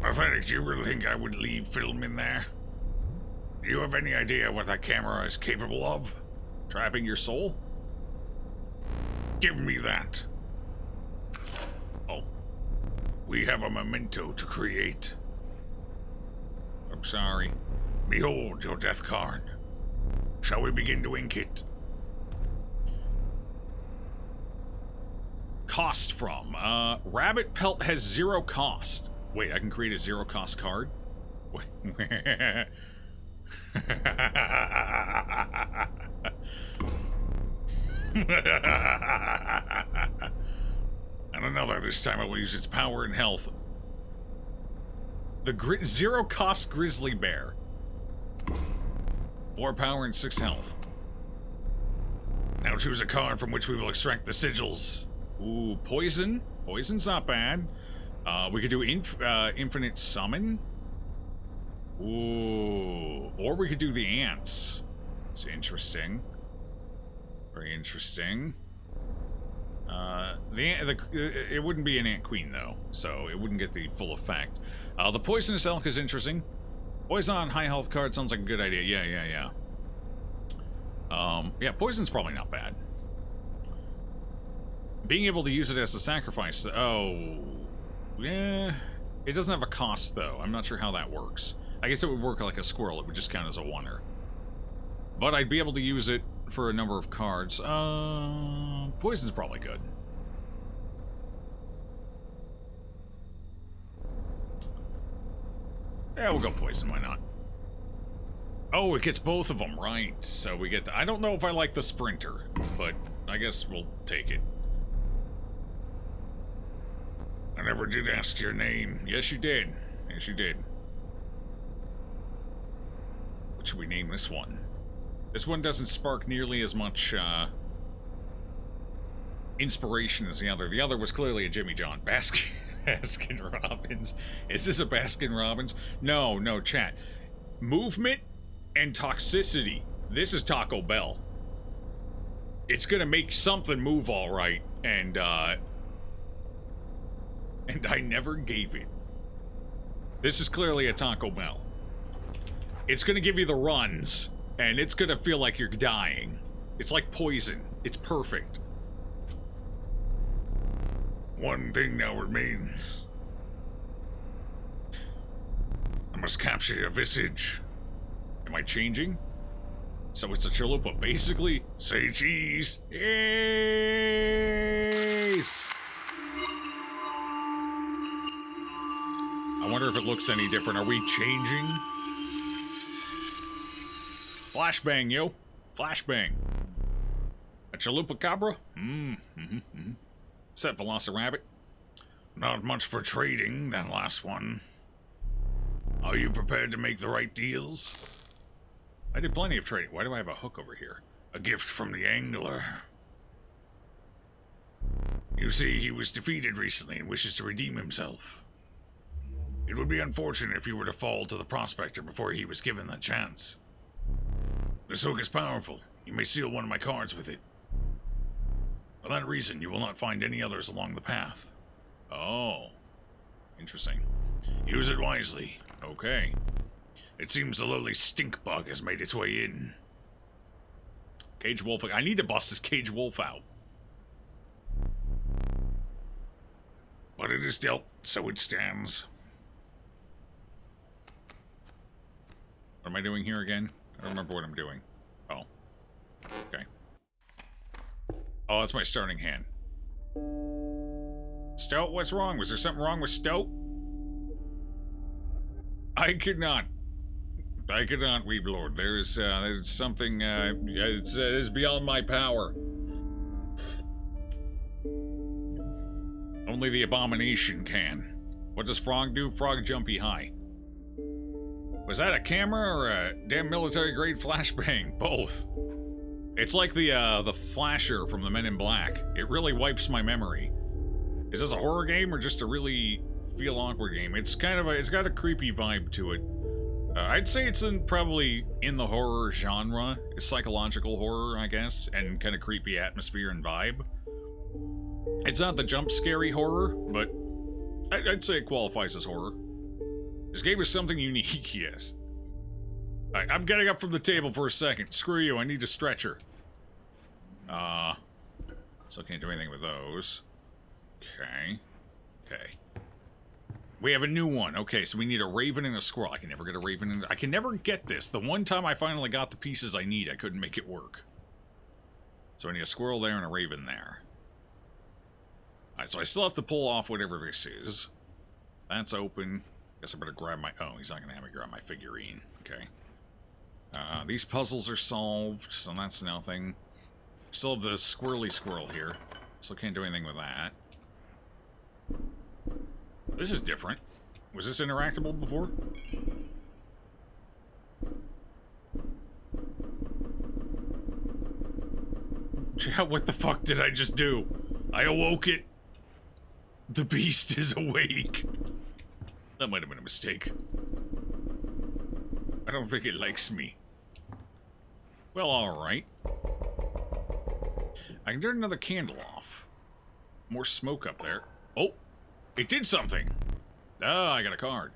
Pathetic, do you really think I would leave film in there? Do you have any idea what that camera is capable of? Trapping your soul? Give me that. Oh. We have a memento to create. I'm sorry. Behold your death card. Shall we begin to ink it? Cost from. Rabbit pelt has 0 cost. Wait, I can create a 0 cost card? Wait. And another, this time I will use its power and health. The 0 cost grizzly bear. 4 power and 6 health. Now choose a card from which we will extract the sigils. Ooh, poison. Poison's not bad. We could do infinite summon. Ooh, or we could do the ants. It's interesting. Very interesting. It wouldn't be an ant queen though, so it wouldn't get the full effect. The poisonous elk is interesting. Poison on high health card sounds like a good idea. Yeah. Yeah, poison's probably not bad. Being able to use it as a sacrifice. Oh, yeah. It doesn't have a cost, though. I'm not sure how that works. I guess it would work like a squirrel. It would just count as a oneer. But I'd be able to use it for a number of cards. Poison's probably good. Yeah, we'll go poison. Why not? Oh, it gets both of them, right. So we get the... I don't know if I like the sprinter, but I guess we'll take it. I never did ask your name. Yes, you did. Yes, you did. What should we name this one? This one doesn't spark nearly as much, inspiration as the other. The other was clearly a Jimmy John. Baskin Robbins. Is this a Baskin Robbins? No, no, chat. Movement and toxicity. This is Taco Bell. It's gonna make something move all right, and I never gave it. This is clearly a Taco Bell. It's gonna give you the runs, and it's gonna feel like you're dying. It's like poison. It's perfect. One thing now remains. I must capture your visage. Am I changing? So it's a chalupa, basically. Say cheese. Yes! I wonder if it looks any different. Are we changing? Flashbang, yo. Flashbang. A chalupa cabra? Set Velociraptor. Not much for trading, that last one. Are you prepared to make the right deals? I did plenty of trading. Why do I have a hook over here? A gift from the angler. You see, he was defeated recently and wishes to redeem himself. It would be unfortunate if he were to fall to the prospector before he was given that chance. This hook is powerful. You may seal one of my cards with it. For that reason, you will not find any others along the path. Oh. Interesting. Use it wisely. Okay. It seems the lowly stink bug has made its way in. Cage wolf. I need to bust this cage wolf out. But it is dealt, so it stands. What am I doing here again? I don't remember what I'm doing. Oh. Okay. Oh, that's my starting hand. Stoat, what's wrong? Was there something wrong with Stoat? I could not, Weeblord. There's something, it's beyond my power. Only the abomination can. What does Frog do? Frog jumpy high. Was that a camera or a damn military-grade flashbang? Both. It's like the flasher from the Men in Black. It really wipes my memory. Is this a horror game or just a really feel awkward game? It's kind of it's got a creepy vibe to it. I'd say it's probably in the horror genre. It's psychological horror, I guess, and kind of creepy atmosphere and vibe. It's not the jump scary horror, but I'd say it qualifies as horror. This game is something unique, yes. Alright, I'm getting up from the table for a second. Screw you, I need a stretcher. So can't do anything with those. Okay. Okay. We have a new one. Okay, so we need a raven and a squirrel. I can never get a raven and... I can never get this. The one time I finally got the pieces I need, I couldn't make it work. So I need a squirrel there and a raven there. Alright, so I still have to pull off whatever this is. That's open. Guess I better grab my... Oh, he's not going to have me grab my figurine. Okay. These puzzles are solved, so that's nothing. Still have the squirrely squirrel here. So can't do anything with that. This is different. Was this interactable before? What the fuck did I just do? I awoke it. The beast is awake. That might have been a mistake. I don't think it likes me. Well, alright. I can turn another candle off. More smoke up there. Oh! It did something! Ah, I got a card.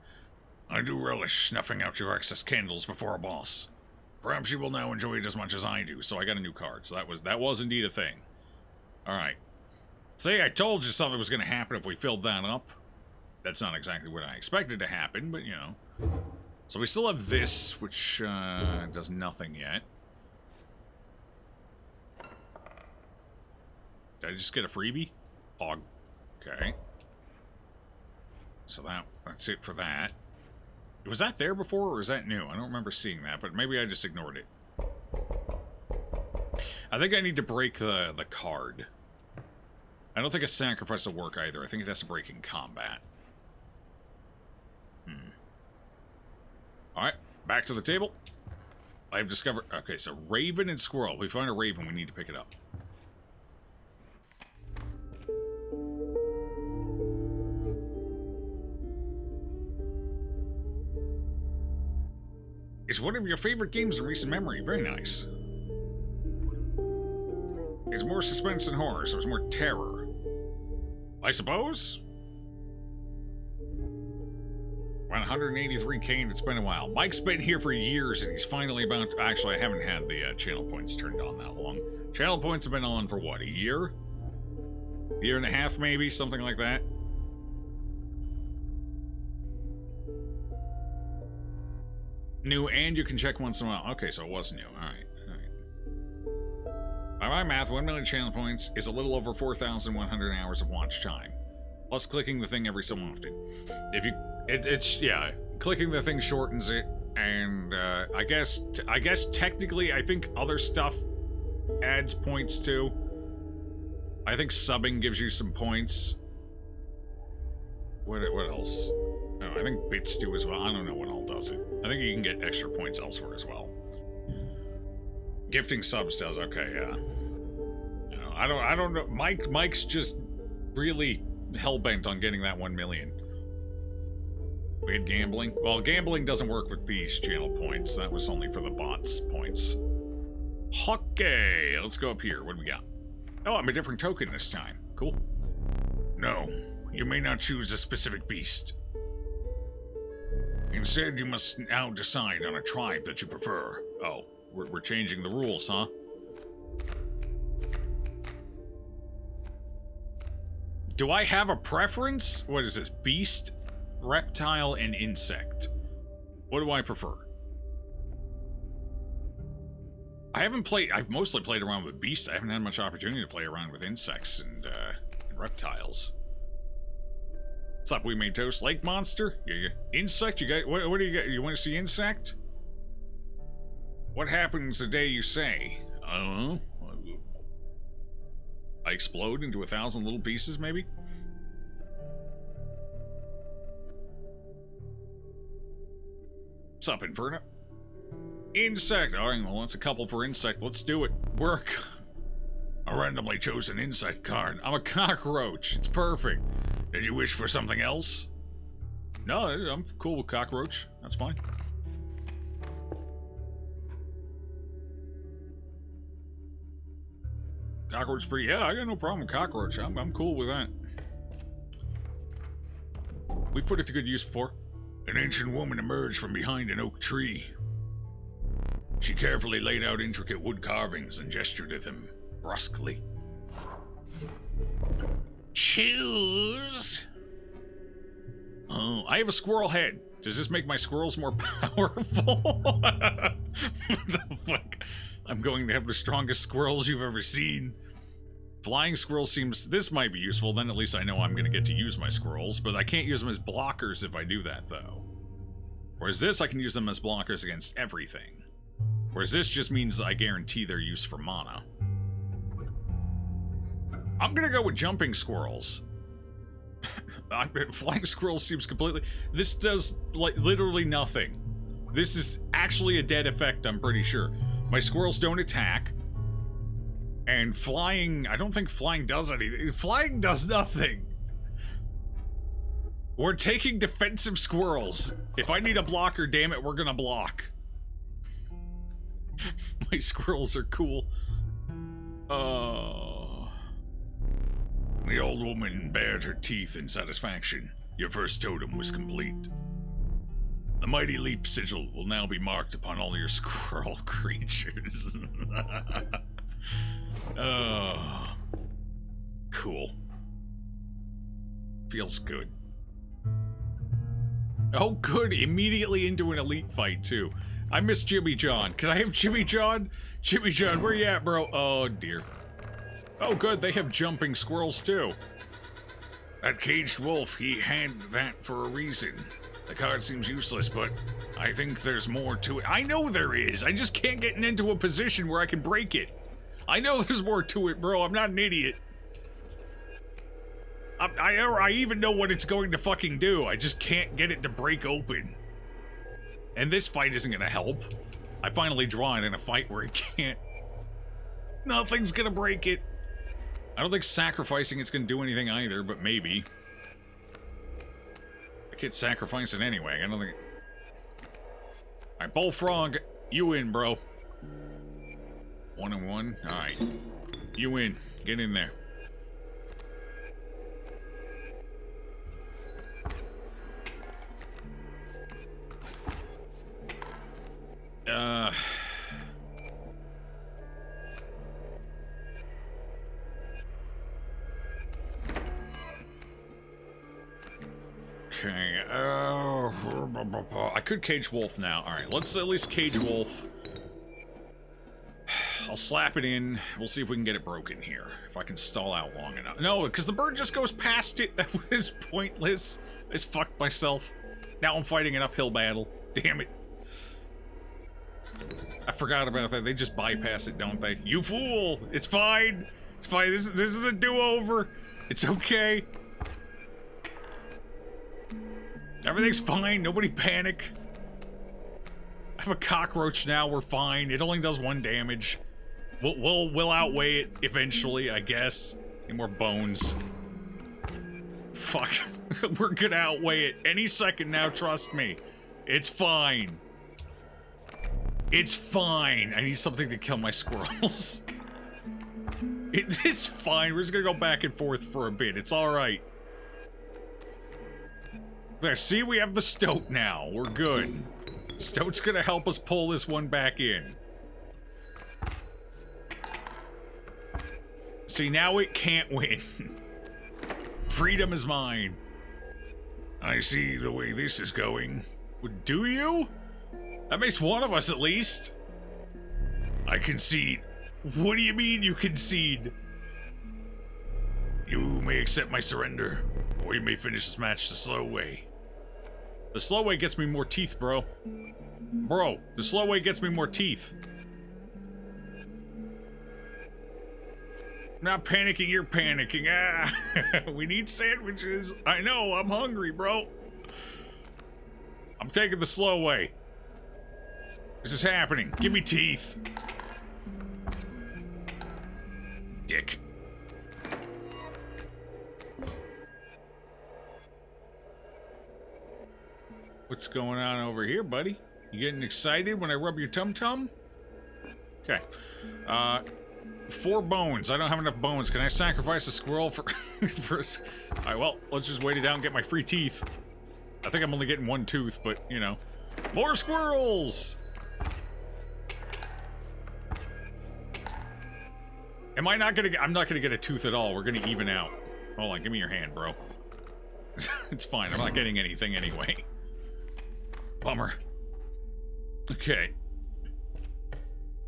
I do relish snuffing out your excess candles before a boss. Perhaps you will now enjoy it as much as I do. So I got a new card. So that was indeed a thing. Alright. See, I told you something was going to happen if we filled that up. That's not exactly what I expected to happen, but you know. So we still have this, which does nothing yet. Did I just get a freebie? Hog. Okay. So that's it for that. Was that there before, or is that new? I don't remember seeing that, but maybe I just ignored it. I think I need to break the card. I don't think a sacrifice will work either. I think it has to break in combat. Alright, back to the table. I've discovered... Okay, so Raven and Squirrel. If we find a Raven, we need to pick it up. It's one of your favorite games in recent memory. Very nice. It's more suspense than horror, so it's more terror. I suppose? Around 183k, and it's been a while. Mike's been here for years, and he's finally about to... Actually, I haven't had the channel points turned on that long. Channel points have been on for, what, a year? A year and a half, maybe? Something like that? New, and you can check once in a while. Okay, so it was new. Alright, alright. By my math, 1 million channel points is a little over 4,100 hours of watch time. Plus clicking the thing every so often. If you... yeah, clicking the thing shortens it, and I guess technically I think other stuff adds points too. I think subbing gives you some points. What else? Oh, I think bits do as well. I don't know what all does it. I think you can get extra points elsewhere as well. Gifting subs does, okay, yeah. You know, I don't know. Mike's just really hell-bent on getting that 1 million. We had gambling. Well, gambling doesn't work with these channel points. That was only for the bots' points. Okay, let's go up here. What do we got? Oh, I'm a different token this time. Cool. No, you may not choose a specific beast. Instead, you must now decide on a tribe that you prefer. Oh, we're changing the rules, huh? Do I have a preference? What is this? Beast, reptile, and insect. What do I prefer? I've mostly played around with beasts. I haven't had much opportunity to play around with insects and reptiles. What's up, We Made Toast? Lake monster? Yeah. Insect? You got what do you got? You want to see insect? What happens the day you say? I don't know. I explode into 1,000 little pieces, maybe? What's up, Inferno? Insect! Alright, well, that's a couple for insect. Let's do it. Work. A randomly chosen insect card. I'm a cockroach. It's perfect. Did you wish for something else? No, I'm cool with cockroach. That's fine. Cockroach pretty... Yeah, I got no problem with cockroach. I'm cool with that. We've put it to good use before. An ancient woman emerged from behind an oak tree. She carefully laid out intricate wood carvings and gestured at them brusquely. Choose. Oh, I have a squirrel head. Does this make my squirrels more powerful? What the fuck? I'm going to have the strongest squirrels you've ever seen. Flying squirrel seems... This might be useful, then at least I know I'm going to get to use my squirrels, but I can't use them as blockers if I do that, though. Whereas this, I can use them as blockers against everything. Whereas this just means I guarantee their use for mana. I'm going to go with jumping squirrels. Flying squirrels seems completely... This does, like, literally nothing. This is actually a dead effect, I'm pretty sure. My squirrels don't attack. And flying... I don't think flying does anything. Flying does nothing. We're taking defensive squirrels. If I need a blocker, damn it, we're gonna block. My squirrels are cool. Oh... The old woman bared her teeth in satisfaction. Your first totem was complete. The mighty leap sigil will now be marked upon all your squirrel creatures. Oh, cool. Feels good. Oh, good. Immediately into an elite fight, too. I miss Jimmy John. Can I have Jimmy John? Jimmy John, where you at, bro? Oh, dear. Oh, good. They have jumping squirrels, too. That caged wolf, he had that for a reason. The card seems useless, but I think there's more to it. I know there is. I just can't get into a position where I can break it. I know there's more to it, bro. I'm not an idiot. I even know what it's going to fucking do. I just can't get it to break open. And this fight isn't gonna help. I finally draw it in a fight where it can't. Nothing's gonna break it. I don't think sacrificing it's gonna do anything either, but maybe. I can't sacrifice it anyway. I don't think. Alright, Bullfrog, you win, bro. 1-1. Alright. You win. Get in there. Okay, I could cage wolf now. Alright, let's at least cage wolf. I'll slap it in. We'll see if we can get it broken here. If I can stall out long enough. No, because the bird just goes past it. That was pointless. I just fucked myself. Now I'm fighting an uphill battle. Damn it. I forgot about that. They just bypass it, don't they? You fool! It's fine! It's fine. This is a do-over. It's okay. Everything's fine. Nobody panic. I have a cockroach now. We're fine. It only does 1 damage. We'll outweigh it eventually, I guess. Any more bones. Fuck. We're gonna outweigh it any second now, trust me. It's fine. It's fine. I need something to kill my squirrels. It's fine. We're just gonna go back and forth for a bit. It's alright. There, see? We have the stoat now. We're good. Stoat's gonna help us pull this one back in. See, now it can't win. Freedom is mine. I see the way this is going. Do you? That makes one of us at least. I concede. What do you mean you concede? You may accept my surrender, or you may finish this match the slow way. The slow way gets me more teeth, bro. Bro, the slow way gets me more teeth. I'm not panicking, you're panicking. Ah, we need sandwiches. I know, I'm hungry, bro. I'm taking the slow way. This is happening. Give me teeth. Dick. What's going on over here, buddy? You getting excited when I rub your tum-tum? Okay. 4 bones. I don't have enough bones. Can I sacrifice a squirrel for... Alright, well, let's just wait it down and get my free teeth. I think I'm only getting 1 tooth, but, you know. More squirrels! Am I not gonna get... I'm not gonna get a tooth at all. We're gonna even out. Hold on, give me your hand, bro. It's fine. I'm not getting anything anyway. Bummer. Okay.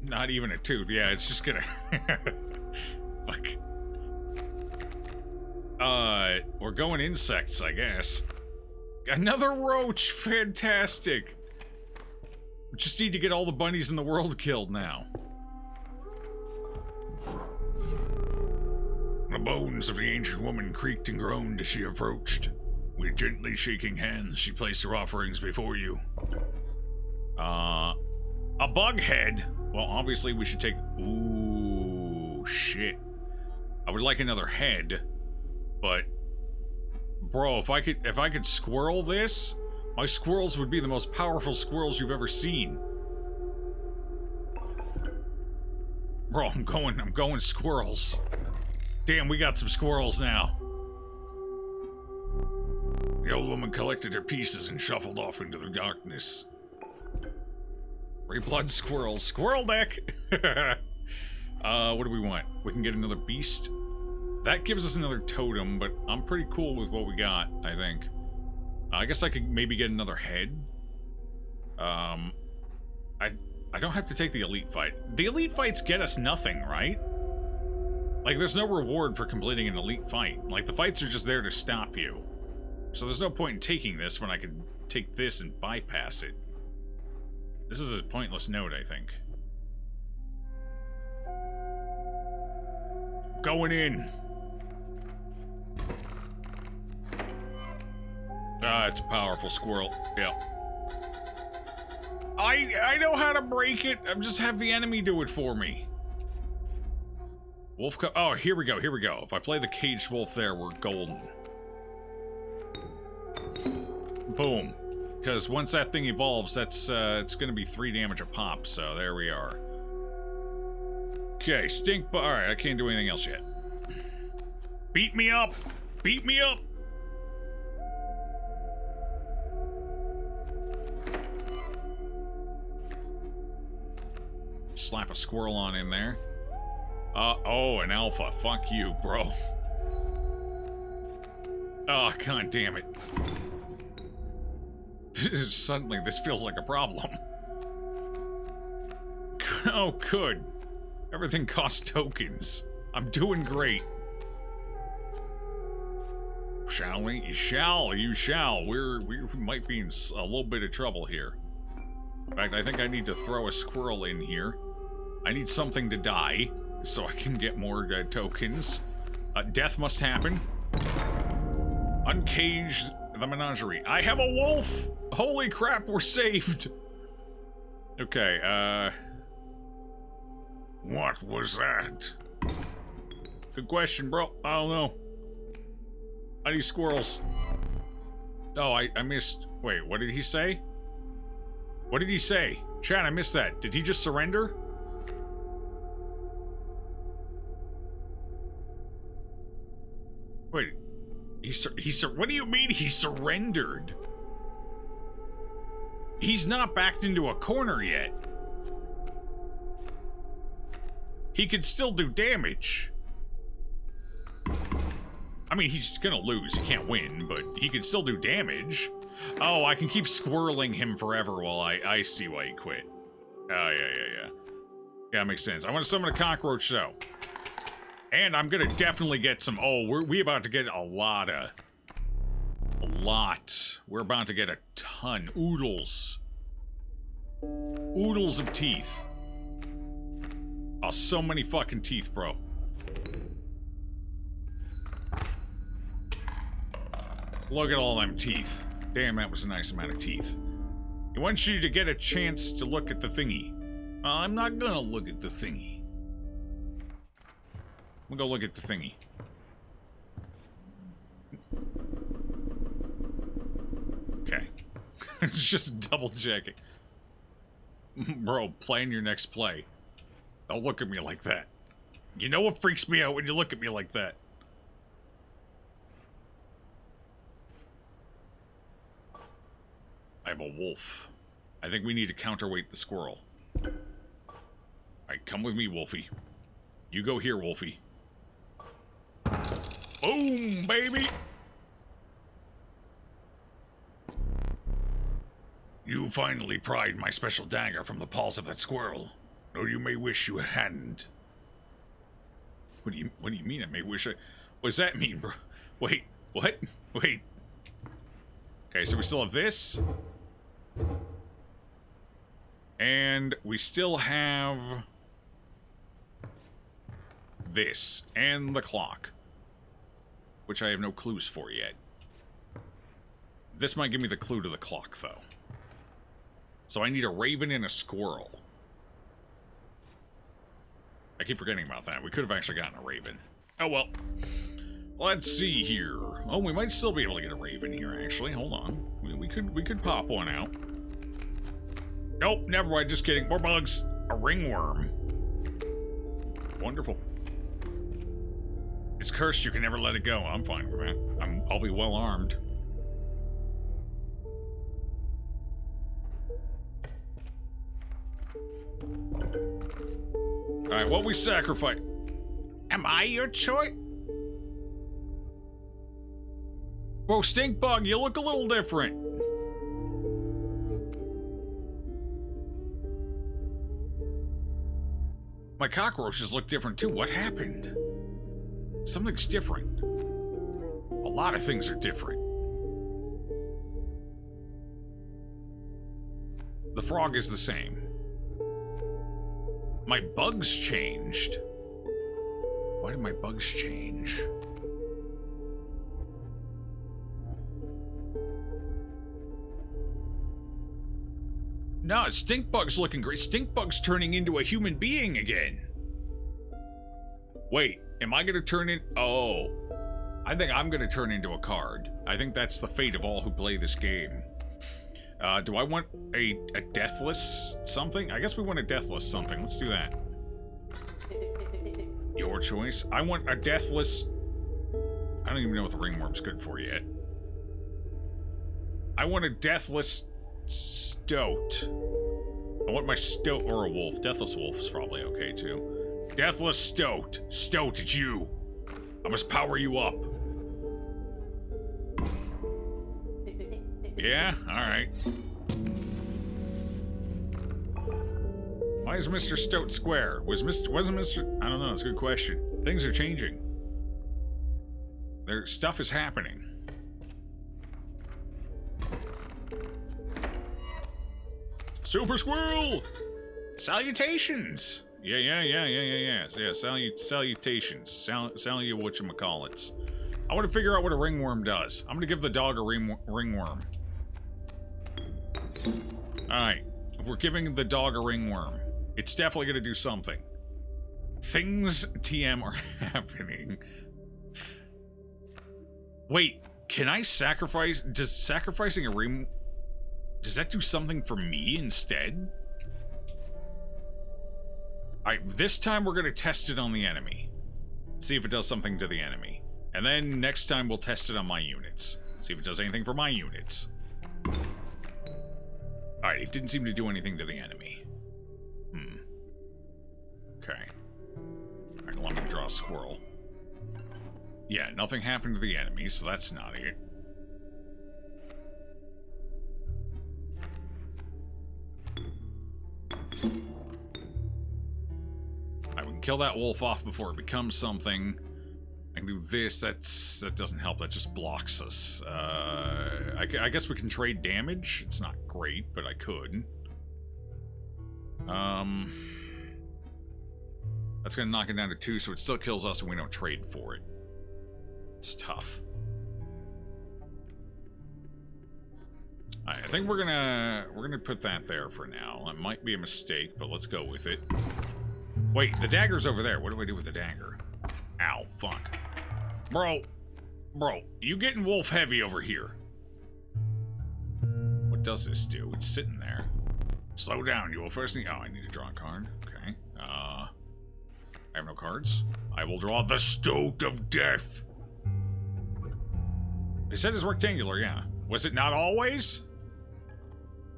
Not even a tooth. Yeah, it's just gonna... Fuck. We're going insects, I guess. Another roach! Fantastic! We just need to get all the bunnies in the world killed now. The bones of the ancient woman creaked and groaned as she approached. With gently shaking hands, she placed her offerings before you. A bug head? Well, obviously we should take... Ooh, shit. I would like another head, but... Bro, if I could squirrel this, my squirrels would be the most powerful squirrels you've ever seen. Bro, I'm going squirrels. Damn, we got some squirrels now. The old woman collected her pieces and shuffled off into the darkness. 3 blood squirrels. Squirrel deck! What do we want? We can get another beast. That gives us another totem, but I'm pretty cool with what we got, I think. I guess I could maybe get another head. I don't have to take the elite fight. The elite fights get us nothing, right? Like, there's no reward for completing an elite fight. Like, the fights are just there to stop you. So there's no point in taking this when I could take this and bypass it. This is a pointless note, I think. Going in. Ah, it's a powerful squirrel. Yeah. I know how to break it. I just have the enemy do it for me. Wolf oh, here we go, here we go. If I play the caged wolf there, we're golden. Boom. Because once that thing evolves, that's it's gonna be 3 damage a pop, so there we are. Okay, stink, but alright, I can't do anything else yet. Beat me up! Beat me up! Slap a squirrel on in there. Oh, an alpha. Fuck you, bro. Oh, god damn it. Suddenly, this feels like a problem. Oh, good. Everything costs tokens. I'm doing great. Shall we? You shall. You shall. We might be in a little bit of trouble here. In fact, I think I need to throw a squirrel in here. I need something to die, so I can get more tokens. Death must happen. Uncage the menagerie. I have a wolf! Holy crap, we're saved! Okay, What was that? good question, bro. I don't know. I need squirrels. Oh, I missed... Wait, what did he say? What did he say? Chat, I missed that. Did he just surrender? Wait, what do you mean he surrendered? He's not backed into a corner yet. He could still do damage. I mean, he's gonna lose. He can't win, but he can still do damage. Oh, I can keep squirreling him forever while I see why he quit. Oh, yeah. Yeah, makes sense. I want to summon a cockroach, though. And I'm gonna definitely get some... Oh, we about to get a lot. We're about to get a ton. Oodles. Oodles of teeth. Oh, so many fucking teeth, bro. Look at all them teeth. Damn, that was a nice amount of teeth. He wants you to get a chance to look at the thingy. I'm not gonna look at the thingy. I'm gonna go look at the thingy. Okay. It's just double checking. Bro, plan your next play. Don't look at me like that. You know what freaks me out when you look at me like that? I have a wolf. I think we need to counterweight the squirrel. Alright, come with me, Wolfie. You go here, Wolfie. Boom, baby! You finally pried my special dagger from the paws of that squirrel, though you may wish you hadn't. What do you mean I may wish I... What does that mean, bro? Wait, what? Wait. Okay, so we still have this. And we still have... this. And the clock. Which I have no clues for yet. This might give me the clue to the clock, though. So I need a raven and a squirrel. I keep forgetting about that. We could have actually gotten a raven. Oh, well. Let's see here. Oh, we might still be able to get a raven here, actually. Hold on. We could pop one out. Nope, never mind. Just kidding. More bugs. A ringworm. Wonderful. It's cursed. You can never let it go. I'm fine with that. I'll be well armed. Alright, what we sacrifice? Am I your choice? Whoa, stink bug, you look a little different. My cockroaches look different too. What happened? Something's different. A lot of things are different. The frog is the same. My bugs changed. Why did my bugs change? No, stink bug's looking great. Stink bug's turning into a human being again. Wait, am I gonna turn in? Oh, I think I'm gonna turn into a card. I think that's the fate of all who play this game. Do I want a deathless something? I guess we want a deathless something. Let's do that. Your choice. I want a deathless... I don't even know what the ringworm's good for yet. I want a deathless stoat. I want my stoat or a wolf. Deathless wolf is probably okay too. Deathless stoat. Stoat, it's you. I must power you up. Yeah? Alright. Why is Mr. Stoat square? Wasn't Mr... I don't know, it's a good question. Things are changing. Stuff is happening. Super Squirrel! Salutations! Yeah, salutations. Whatchamacallits. I want to figure out what a ringworm does. I'm gonna give the dog a ringworm. Alright. We're giving the dog a ringworm. It's definitely gonna do something. Things TM are happening. Wait, can I sacrifice... Does sacrificing a ring... Does that do something for me instead? Alright, this time we're gonna test it on the enemy. See if it does something to the enemy. And then next time we'll test it on my units. See if it does anything for my units. Alright, it didn't seem to do anything to the enemy. Okay. Alright, let me draw a squirrel. Yeah, nothing happened to the enemy, so that's not it. Alright, we can kill that wolf off before it becomes something. I can do this, that doesn't help, that just blocks us. I guess we can trade damage. It's not great, but I could. That's gonna knock it down to 2, so it still kills us and we don't trade for it. It's tough. Alright, I think we're gonna put that there for now. That might be a mistake, but let's go with it. Wait, the dagger's over there. What do I do with the dagger? Ow, fuck. Bro, you getting wolf heavy over here. What does this do? It's sitting there. Slow down, you will first need... Oh, I need to draw a card. Okay. I have no cards. I will draw the Stoat of Death. It said it's rectangular, yeah. Was it not always?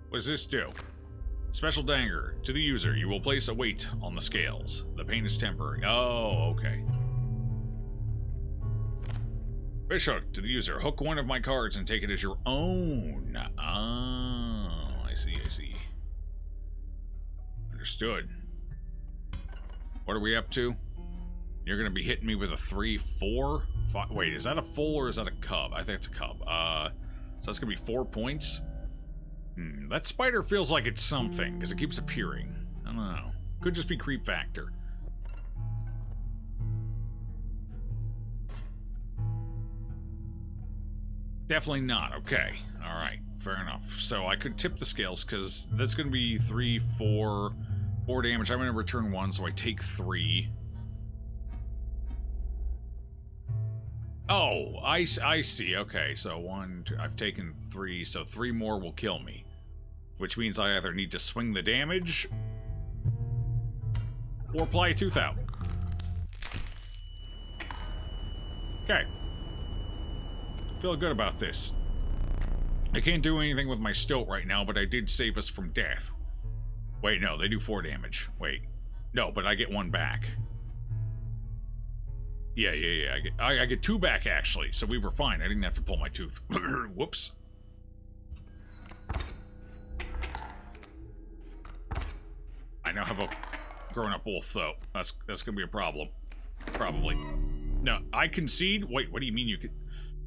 What does this do? Special dagger. To the user, you will place a weight on the scales. The pain is temporary. Oh, okay. Fishhook. To the user, hook one of my cards and take it as your own. Oh, I see. Understood. What are we up to? You're gonna be hitting me with a 3, 4, 5. Wait, is that a full or is that a cub? I think it's a cub. So that's gonna be 4 points. That spider feels like it's something, because it keeps appearing. I don't know. Could just be creep factor. Definitely not. Okay. Alright. Fair enough. So I could tip the scales, because that's going to be 3, 4 damage. I'm going to return 1, so I take 3. Oh, I see. Okay, so 1, 2, I've taken 3, so 3 more will kill me. Which means I either need to swing the damage or apply a tooth out. Okay. Feel good about this. I can't do anything with my stoat right now, but I did save us from death. Wait, no, they do 4 damage. Wait. No, but I get 1 back. Yeah. I get 2 back, actually, so we were fine. I didn't have to pull my tooth. Whoops. I now have a grown-up wolf, though. That's gonna be a problem. Probably. No, I concede. Wait, what do you mean you could...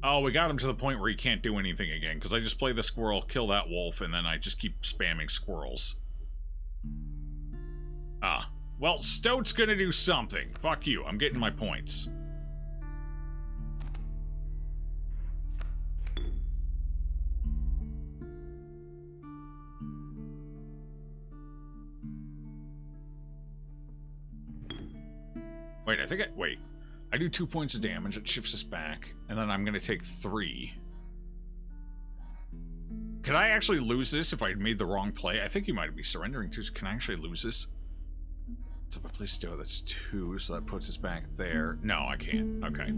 Oh, we got him to the point where he can't do anything again, because I just play the squirrel, kill that wolf, and then I just keep spamming squirrels. Ah. Well, Stoat's gonna do something. Fuck you, I'm getting my points. Wait, wait. I do 2 points of damage, it shifts us back, and then I'm gonna take 3. Could I actually lose this if I made the wrong play? I think you might be surrendering to. Can I actually lose this? So if I place Stoat, that's 2, so that puts us back there. No, I can't. Okay.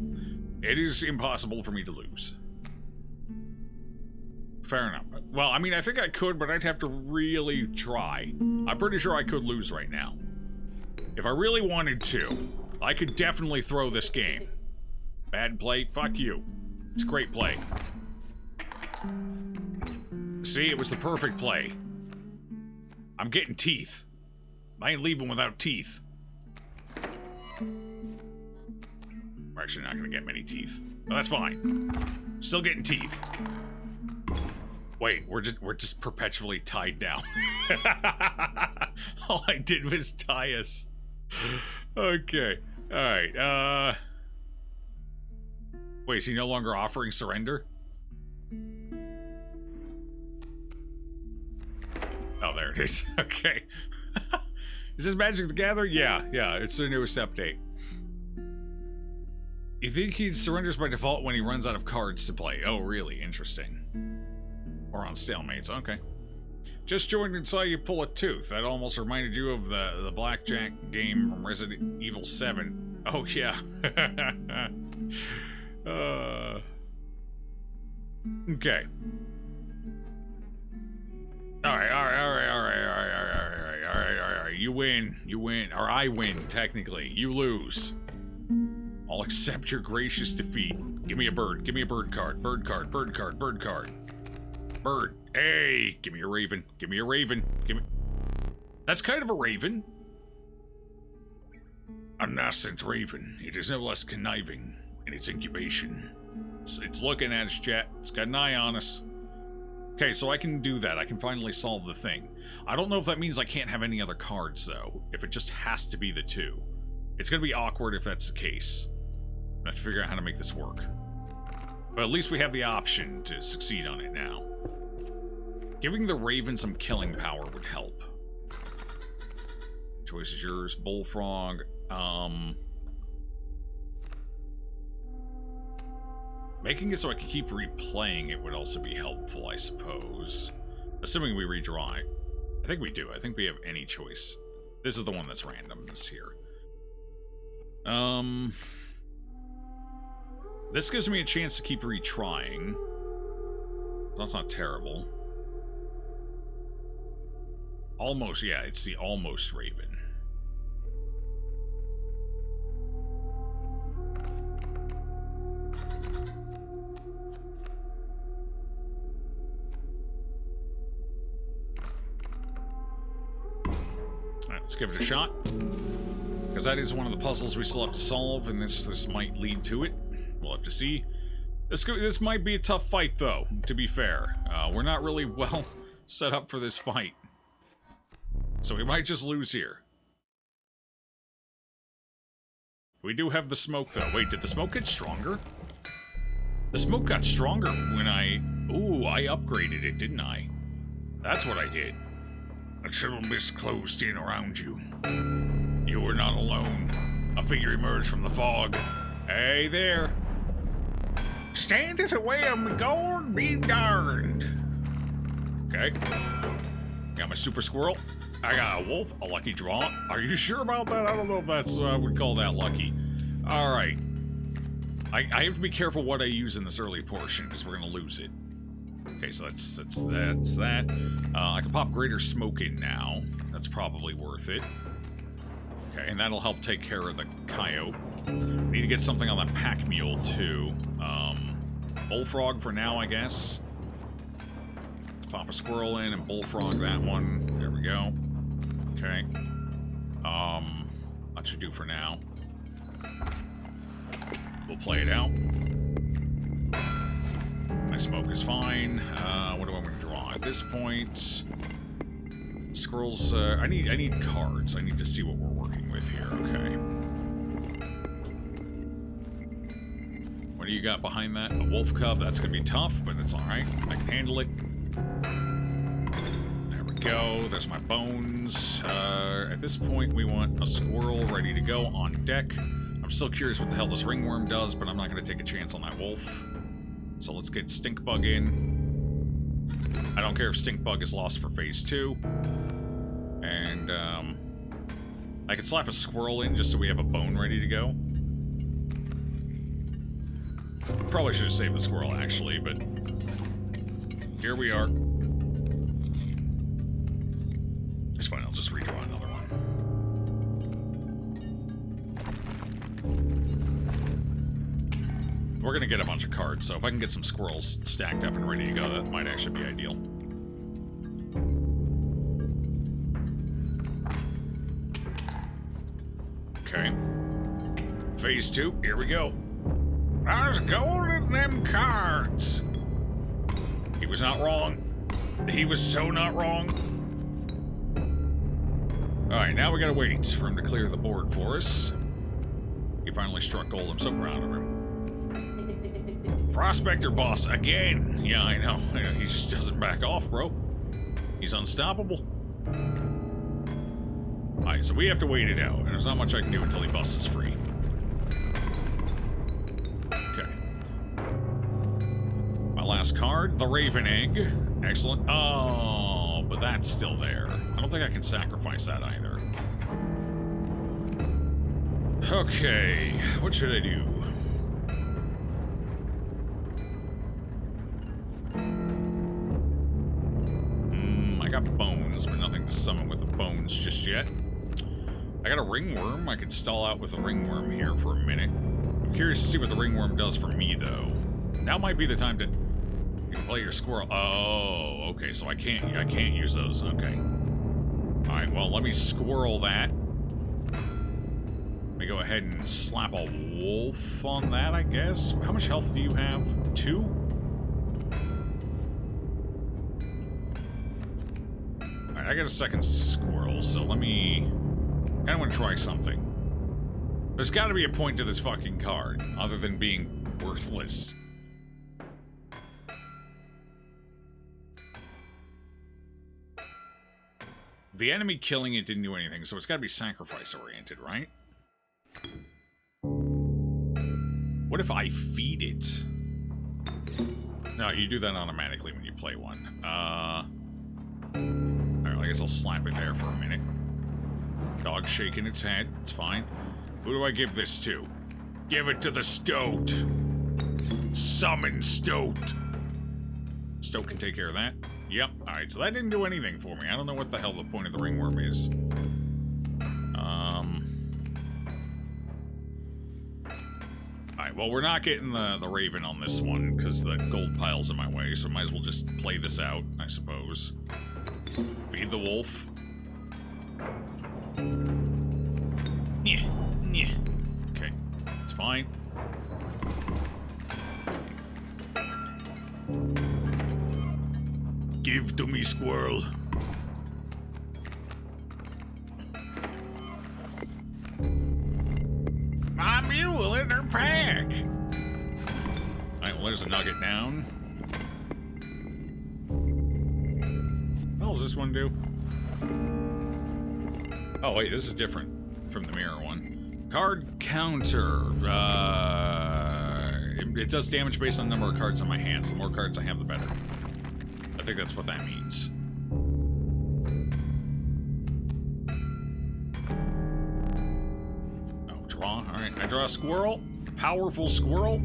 It is impossible for me to lose. Fair enough. Well, I mean, I think I could, but I'd have to really try. I'm pretty sure I could lose right now. If I really wanted to, I could definitely throw this game. Bad play? Fuck you. It's a great play. See, it was the perfect play. I'm getting teeth. I ain't leaving without teeth. We're actually not gonna get many teeth. But that's fine. Still getting teeth. Wait, we're just perpetually tied down. All I did was tie us. Okay. Alright, wait, is he no longer offering surrender? Oh, there it is. Okay. Is this Magic the Gathering? Yeah, it's the newest update. You think he surrenders by default when he runs out of cards to play? Oh, really? Interesting. Or on stalemates, okay. Just joined and saw you pull a tooth. That almost reminded you of the blackjack game from Resident Evil 7. Oh, yeah. Okay. Alright. You win. Or I win, technically. You lose. I'll accept your gracious defeat. Give me a bird. Give me a bird card. Bird card. Bird. Hey, give me a raven. Give me a raven. That's kind of a raven. A nascent raven. It is no less conniving in its incubation. It's looking at us, chat. It's got an eye on us. Okay, so I can do that. I can finally solve the thing. I don't know if that means I can't have any other cards, though. If it just has to be the 2. It's gonna be awkward if that's the case. I have to figure out how to make this work. But at least we have the option to succeed on it now. Giving the Raven some killing power would help. Choice is yours. Bullfrog. Making it so I can keep replaying it would also be helpful, I suppose. Assuming we redraw it. I think we do. I think we have any choice. This is the one that's random, this here. This gives me a chance to keep retrying. That's not terrible. Almost, yeah, it's the almost Raven. Alright, let's give it a shot. Because that is one of the puzzles we still have to solve, and this might lead to it. We'll have to see. This might be a tough fight, though, to be fair. We're not really well set up for this fight. So we might just lose here. We do have the smoke, though. Wait, did the smoke get stronger? The smoke got stronger when I... Ooh, I upgraded it, didn't I? That's what I did. A chill mist closed in around you. You were not alone. A figure emerged from the fog. Hey there. Stand it away, I'm going be darned. Okay. Got my super squirrel. I got a wolf, a lucky draw. Are you sure about that? I don't know if that's, I would call that lucky. Alright. I have to be careful what I use in this early portion, because we're going to lose it. Okay, so that's that. I can pop Greater Smoke in now. That's probably worth it. Okay, and that'll help take care of the coyote. Need need to get something on that pack mule, too. Bullfrog for now, I guess. Let's pop a squirrel in and bullfrog that one. There we go. Okay. That should do for now. We'll play it out. My smoke is fine. What do I want to draw? At this point, squirrels, I need cards. I need to see what we're working with here, okay. What do you got behind that? A wolf cub. That's going to be tough, but it's alright. I can handle it. There we go. There's my bones. At this point, we want a squirrel ready to go on deck. I'm still curious what the hell this ringworm does, but I'm not going to take a chance on that wolf. So let's get Stinkbug in. I don't care if Stinkbug is lost for phase 2. And, I could slap a squirrel in just so we have a bone ready to go. Probably should have saved the squirrel, actually, but here we are. It's fine, I'll just redraw another one. We're gonna get a bunch of cards, so if I can get some squirrels stacked up and ready to go, that might actually be ideal. Okay. Phase 2, here we go. There's gold in them cards. He was not wrong. He was so not wrong. Alright, now we gotta wait for him to clear the board for us. He finally struck gold. I'm so proud of him. Prospector boss again. Yeah, I know. He just doesn't back off, bro. He's unstoppable. Alright, so we have to wait it out, and there's not much I can do until he busts us free. Last card, the Raven Egg. Excellent. Oh, but that's still there. I don't think I can sacrifice that either. Okay, what should I do? I got bones, but nothing to summon with the bones just yet. I got a ringworm. I could stall out with a ringworm here for a minute. I'm curious to see what the ringworm does for me, though. Now might be the time to... You can play your squirrel. Oh, okay, so I can't use those. Okay. Alright, well, let me squirrel that. Let me go ahead and slap a wolf on that, I guess. How much health do you have? 2? Alright, I got a second squirrel, so let me... I want to try something. There's got to be a point to this fucking card, other than being worthless. The enemy killing it didn't do anything, so it's got to be sacrifice-oriented, right? What if I feed it? No, you do that automatically when you play one. Alright, I guess I'll slap it there for a minute. Dog shaking its head. It's fine. Who do I give this to? Give it to the Stoat. Summon Stoat. Stoat can take care of that. Yep. Alright, so that didn't do anything for me. I don't know what the hell the point of the ringworm is. Alright, well, we're not getting the Raven on this one, because the gold pile's in my way, so might as well just play this out, I suppose. Feed the wolf. Okay, it's fine. Give to me, squirrel. My mule in her pack. Alright, well, there's a nugget down. What does this one do? Oh, wait, this is different from the mirror one. Card counter. It does damage based on the number of cards in my hands. The more cards I have, the better. I think that's what that means. Oh, draw. Alright, I draw a squirrel. Powerful squirrel.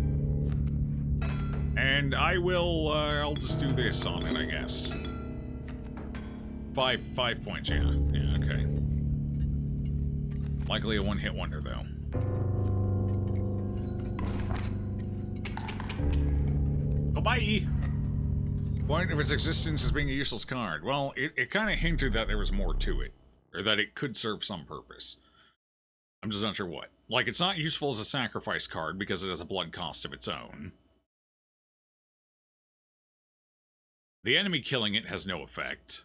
And I will, I'll just do this on it, I guess. 5 points, yeah. Yeah, okay. Likely a one-hit wonder, though. bye! Point of its existence as being a useless card. Well, it kind of hinted that there was more to it. Or that it could serve some purpose. I'm just not sure what. Like, it's not useful as a sacrifice card because it has a blood cost of its own. The enemy killing it has no effect.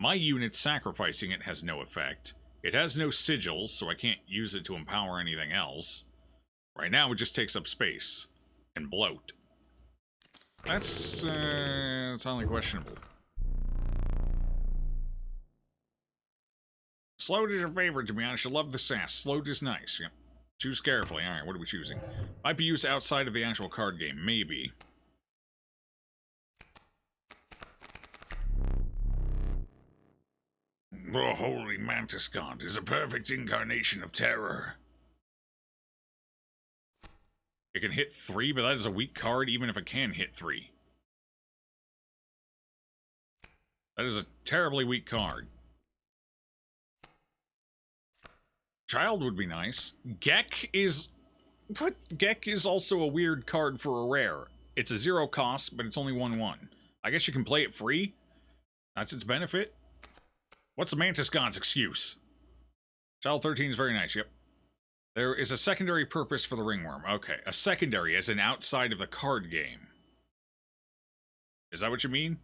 My unit sacrificing it has no effect. It has no sigils, so I can't use it to empower anything else. Right now, it just takes up space. And bloat. That's only questionable. Slowed is your favorite, to be honest. You love the sass. Slowed is nice. Yep. Choose carefully. Alright, what are we choosing? Might be used outside of the actual card game. Maybe. The Holy Mantis God is a perfect incarnation of terror. It can hit 3, but that is a weak card even if it can hit 3. That is a terribly weak card. Child would be nice. Gek is... But Gek is also a weird card for a rare. It's a 0 cost, but it's only 1/1. I guess you can play it free? That's its benefit? What's the Mantis God's excuse? Child 13 is very nice, yep. There is a secondary purpose for the ringworm. Okay, a secondary as in outside of the card game. Is that what you mean?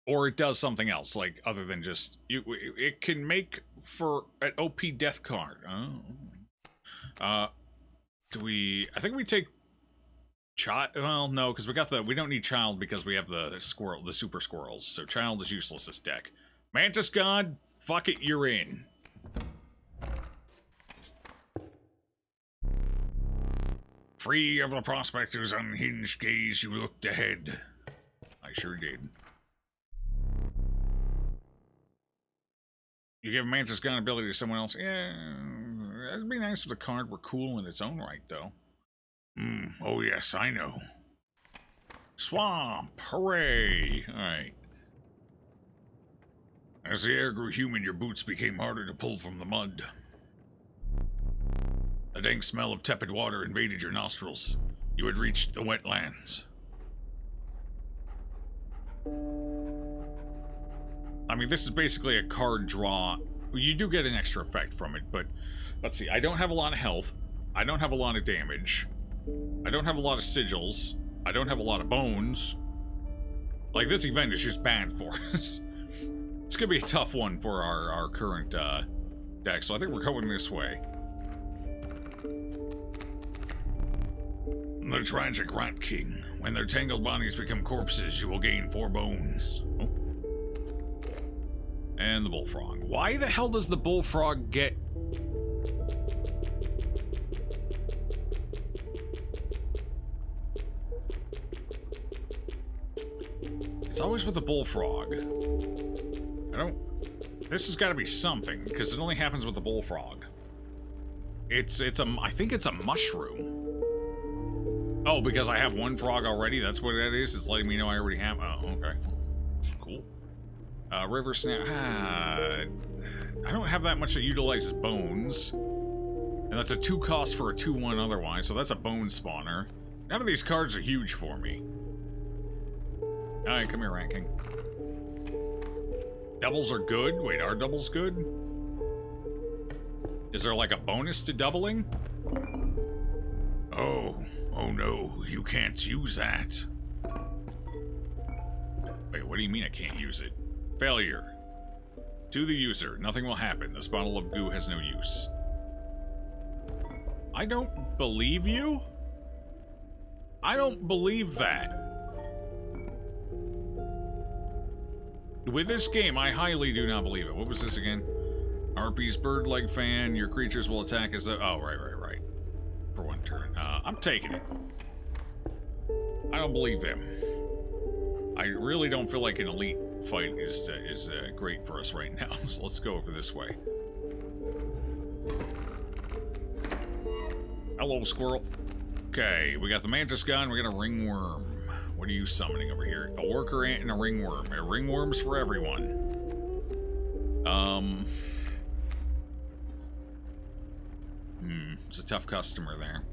Or it does something else, like, other than just... it can make for an OP death card. Oh. Do we... I think we take... Child... Well, no, because we don't need Child because we have the Squirrel, the Super Squirrels. So Child is useless this deck. Mantis God, fuck it, you're in. Free of the prospector's unhinged gaze, you looked ahead. I sure did. You give Mantis Gun ability to someone else? Yeah, that'd be nice if the card were cool in its own right, though. Oh yes, I know. Swamp! Hooray! Alright. As the air grew humid, your boots became harder to pull from the mud. The dank smell of tepid water invaded your nostrils. You had reached the wetlands. I mean, this is basically a card draw. You do get an extra effect from it, but let's see. I don't have a lot of health. I don't have a lot of damage. I don't have a lot of sigils. I don't have a lot of bones. Like, this event is just bad for us. It's gonna be a tough one for our current deck, so I think we're going this way. The tragic Rat King. When their tangled bodies become corpses, you will gain 4 bones. Oh. And the bullfrog. Why the hell does the bullfrog get... It's always with the bullfrog. I don't... This has got to be something, because it only happens with the bullfrog. I think it's a mushroom. Oh, because I have one frog already? That's what that is? It's letting me know I already have... Oh, okay. Cool. River Snap... I don't have that much that utilizes bones. And that's a 2 cost for a 2/1 otherwise, so that's a bone spawner. None of these cards are huge for me. Alright, come here, ranking. Doubles are good? Wait, are doubles good? Is there like a bonus to doubling? Oh no, you can't use that. Wait, what do you mean I can't use it? Failure. To the user, nothing will happen. This bottle of goo has no use. I don't believe you? I don't believe that. With this game, I highly do not believe it. What was this again? RP's bird leg fan. Your creatures will attack as though... Oh, right. For 1 turn. I'm taking it. I don't believe them. I really don't feel like an elite fight is great for us right now. So let's go over this way. Hello, Squirrel. Okay, we got the Mantis Gun. We got a Ringworm. What are you summoning over here? A Worker Ant and a Ringworm. A Ringworm's for everyone. It's a tough customer there.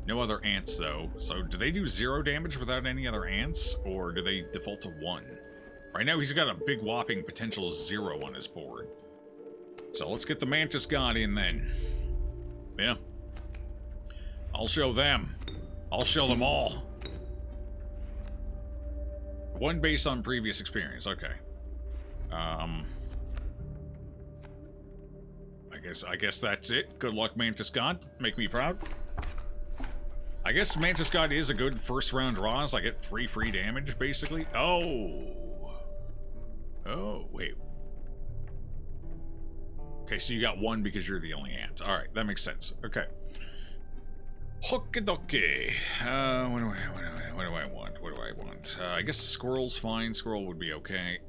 No other ants, though. So, do they do 0 damage without any other ants? Or do they default to 1? Right now, he's got a big whopping potential 0 on his board. So, let's get the Mantis God in, then. Yeah. I'll show them. I'll show them all. 1 based on previous experience. Okay. I guess that's it. Good luck, Mantis God. Make me proud. I guess Mantis God is a good first round draw, so I get 3 free damage, basically. Oh, wait. Okay, so you got 1 because you're the only ant. Alright, that makes sense. Okay. Okie-dokie. What do I want? What do I want? I guess Squirrel's fine. Squirrel would be okay.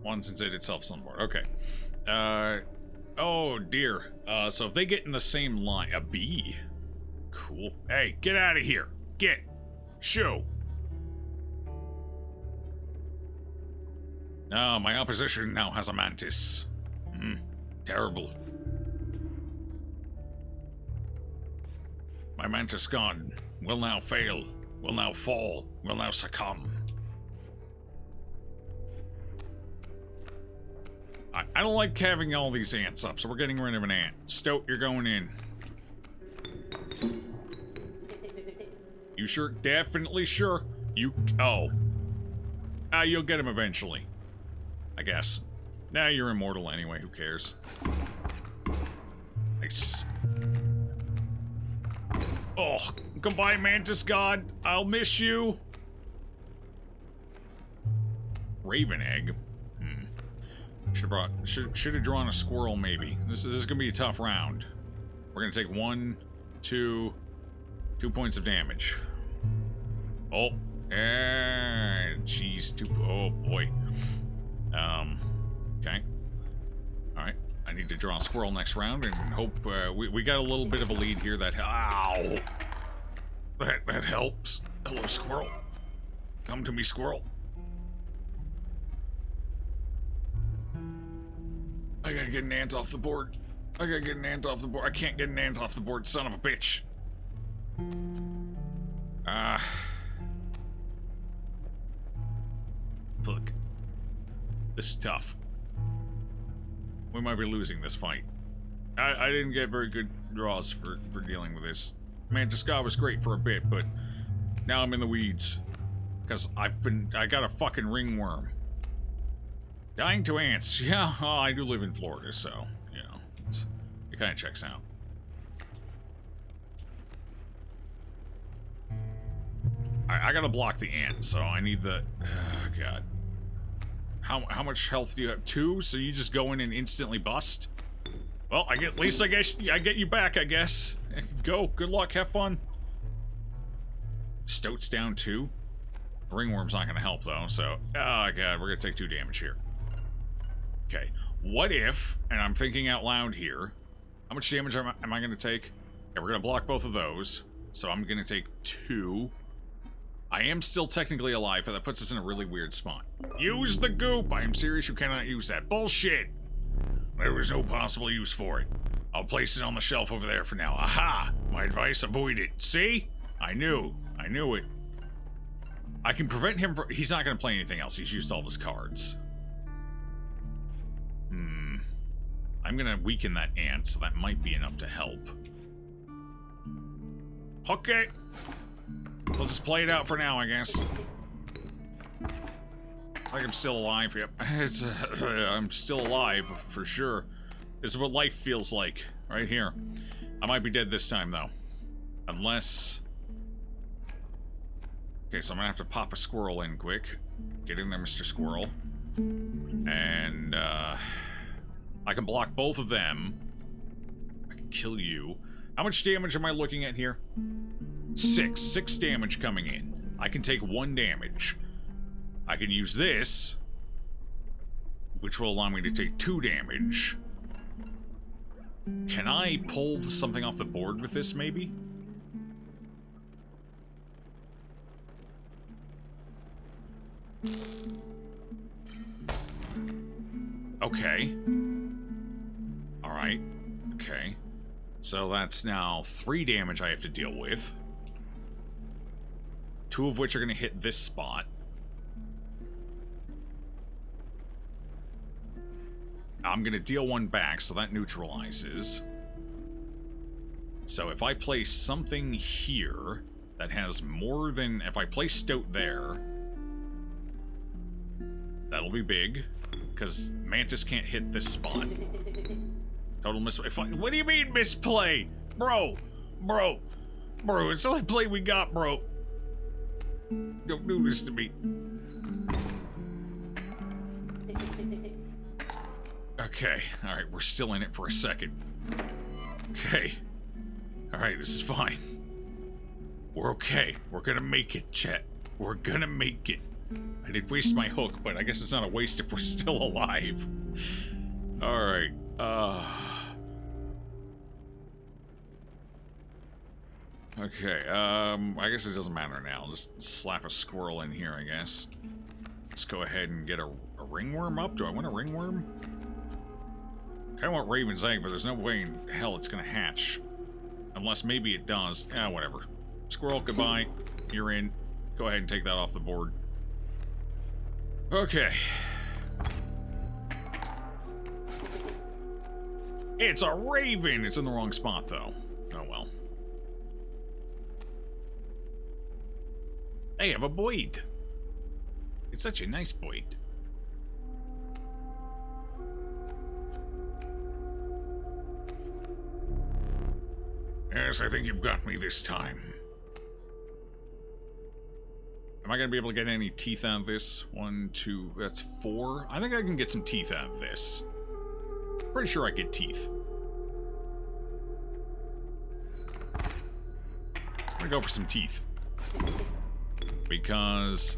1 since it itself's on board. Okay. Oh dear. So if they get in the same line, a bee. Cool. Hey, get out of here. Get. Shoo. No, my opposition now has a mantis. Terrible. My mantis god will now fail, will now fall, will now succumb. I don't like having all these ants up, so we're getting rid of an ant. Stoat, you're going in. You sure? Definitely sure. You... Oh. You'll get him eventually. I guess. Nah, you're immortal anyway. Who cares? Nice. Oh, goodbye, Mantis God. I'll miss you. Raven egg. Should have drawn a squirrel, maybe. This is gonna be a tough round. We're gonna take 1, 2 points of damage. Oh, jeez, oh boy. Okay. All right. I need to draw a squirrel next round and hope we got a little bit of a lead here. That ow, that helps. Hello, squirrel. Come to me, squirrel. I gotta get an ant off the board. I gotta get an ant off the board. I can't get an ant off the board, son of a bitch. Look. This is tough. We might be losing this fight. I didn't get very good draws for dealing with this. Mantis God was great for a bit, but now I'm in the weeds. Because I got a fucking ringworm. Dying to ants. Yeah, I do live in Florida, so, you know, it kind of checks out. Alright, I gotta block the ant, so I need the... God. How much health do you have? 2? So you just go in and instantly bust? Well, at least I guess I get you back, I guess. Go. Good luck. Have fun. Stoat's down 2. The ringworm's not gonna help, though, so... Oh, God, we're gonna take 2 damage here. Okay, what if, and I'm thinking out loud here, how much damage am I going to take? Yeah, we're going to block both of those, so I'm going to take 2. I am still technically alive, but that puts us in a really weird spot. Use the goop! I am serious, you cannot use that. Bullshit! There was no possible use for it. I'll place it on the shelf over there for now. Aha! My advice, avoid it. See? I knew it. I can prevent him from... He's not going to play anything else. He's used all of his cards. I'm gonna weaken that ant, so that might be enough to help. Okay. We'll just play it out for now, I guess. I think I'm still alive. Yep. I'm still alive, for sure. This is what life feels like, right here. I might be dead this time, though. Unless... Okay, so I'm gonna have to pop a squirrel in quick. Get in there, Mr. Squirrel. And, I can block both of them. I can kill you. How much damage am I looking at here? 6. 6 damage coming in. I can take 1 damage. I can use this, which will allow me to take 2 damage. Can I pull something off the board with this, maybe? Okay. Alright. Okay. So that's now 3 damage I have to deal with. 2 of which are going to hit this spot. I'm going to deal 1 back, so that neutralizes. So if I place something here that has more than... If I place Stoat there, that'll be big, because Mantis can't hit this spot. Total misplay. What do you mean misplay? Bro, it's the only play we got, bro. Don't do this to me. Okay, alright, we're still in it for a second. Okay. Alright, this is fine. We're okay. We're gonna make it, chat. We're gonna make it. I did waste my hook, but I guess it's not a waste if we're still alive. Alright, okay, I guess it doesn't matter now. Just slap a squirrel in here, I guess. Let's go ahead and get a ringworm up. Do I want a ringworm? I want Raven's egg, but there's no way in hell it's gonna hatch. Unless maybe it does. Yeah, whatever. Squirrel, goodbye. You're in. Go ahead and take that off the board. Okay. It's a raven! It's in the wrong spot, though. Oh, well. Hey, I have a Boyd. It's such a nice Boyd. Yes, I think you've got me this time. Am I going to be able to get any teeth out of this? 1, 2, that's 4. I think I can get some teeth out of this. Pretty sure I get teeth. I'm going to go for some teeth. Because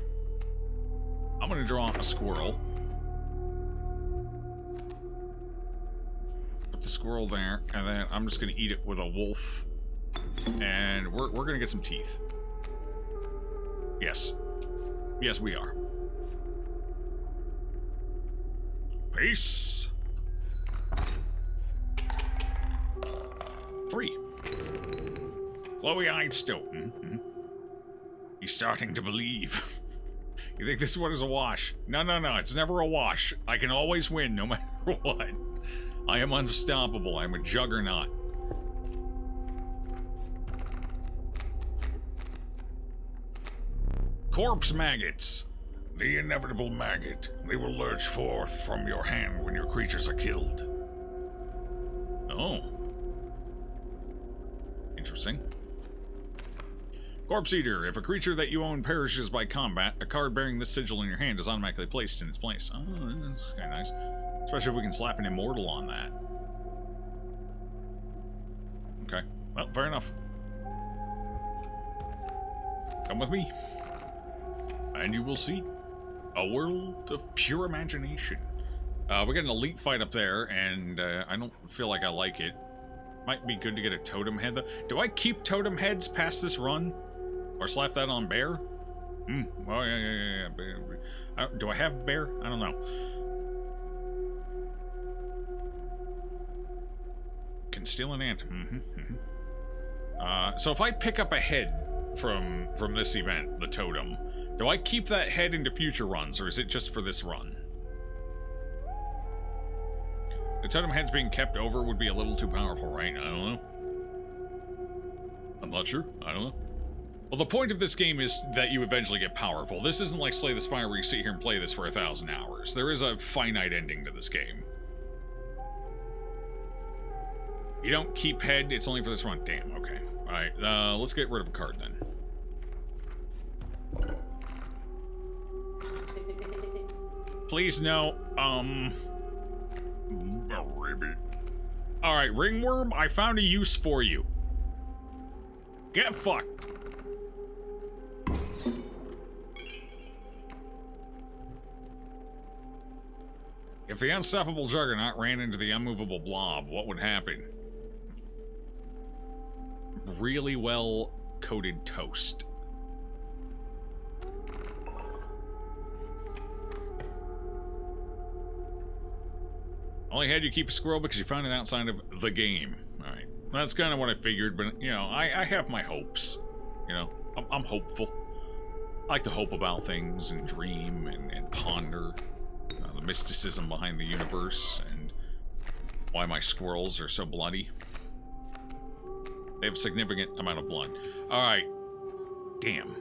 I'm going to draw a squirrel. Put the squirrel there, and then I'm just going to eat it with a wolf. And we're going to get some teeth. Yes. Yes, we are. Peace. 3. Glowy-eyed Stoughton. He's starting to believe. You think this one is a wash? No, it's never a wash. I can always win, no matter what. I am unstoppable. I'm a juggernaut. Corpse maggots. The inevitable maggot. They will lurch forth from your hand when your creatures are killed. Oh. Interesting. Corpse Eater. If a creature that you own perishes by combat, a card bearing this sigil in your hand is automatically placed in its place. Oh, that's kind of nice. Especially if we can slap an immortal on that. Okay. Well, fair enough. Come with me. And you will see a world of pure imagination. We got an elite fight up there, and I don't feel like I like it. Might be good to get a totem head, though. Do I keep totem heads past this run? Or slap that on bear? Oh, yeah. Do I have bear? I don't know. Can steal an ant. So if I pick up a head from this event, the totem, do I keep that head into future runs, or is it just for this run? The totem heads being kept over would be a little too powerful, right? I don't know. I'm not sure. I don't know. Well, the point of this game is that you eventually get powerful. This isn't like Slay the Spire where you sit here and play this for 1,000 hours. There is a finite ending to this game. You don't keep head, it's only for this run. Damn, okay. Alright, let's get rid of a card then. Please no, Alright, ringworm, I found a use for you. Get fucked. If the unstoppable juggernaut ran into the unmovable blob, what would happen? Really well coated toast. Only had you keep a squirrel because you found it outside of the game. Alright. That's kind of what I figured, but, you know, I have my hopes. You know, I'm hopeful. I like to hope about things and dream and ponder the mysticism behind the universe and why my squirrels are so bloody. They have a significant amount of blood. Alright. Damn.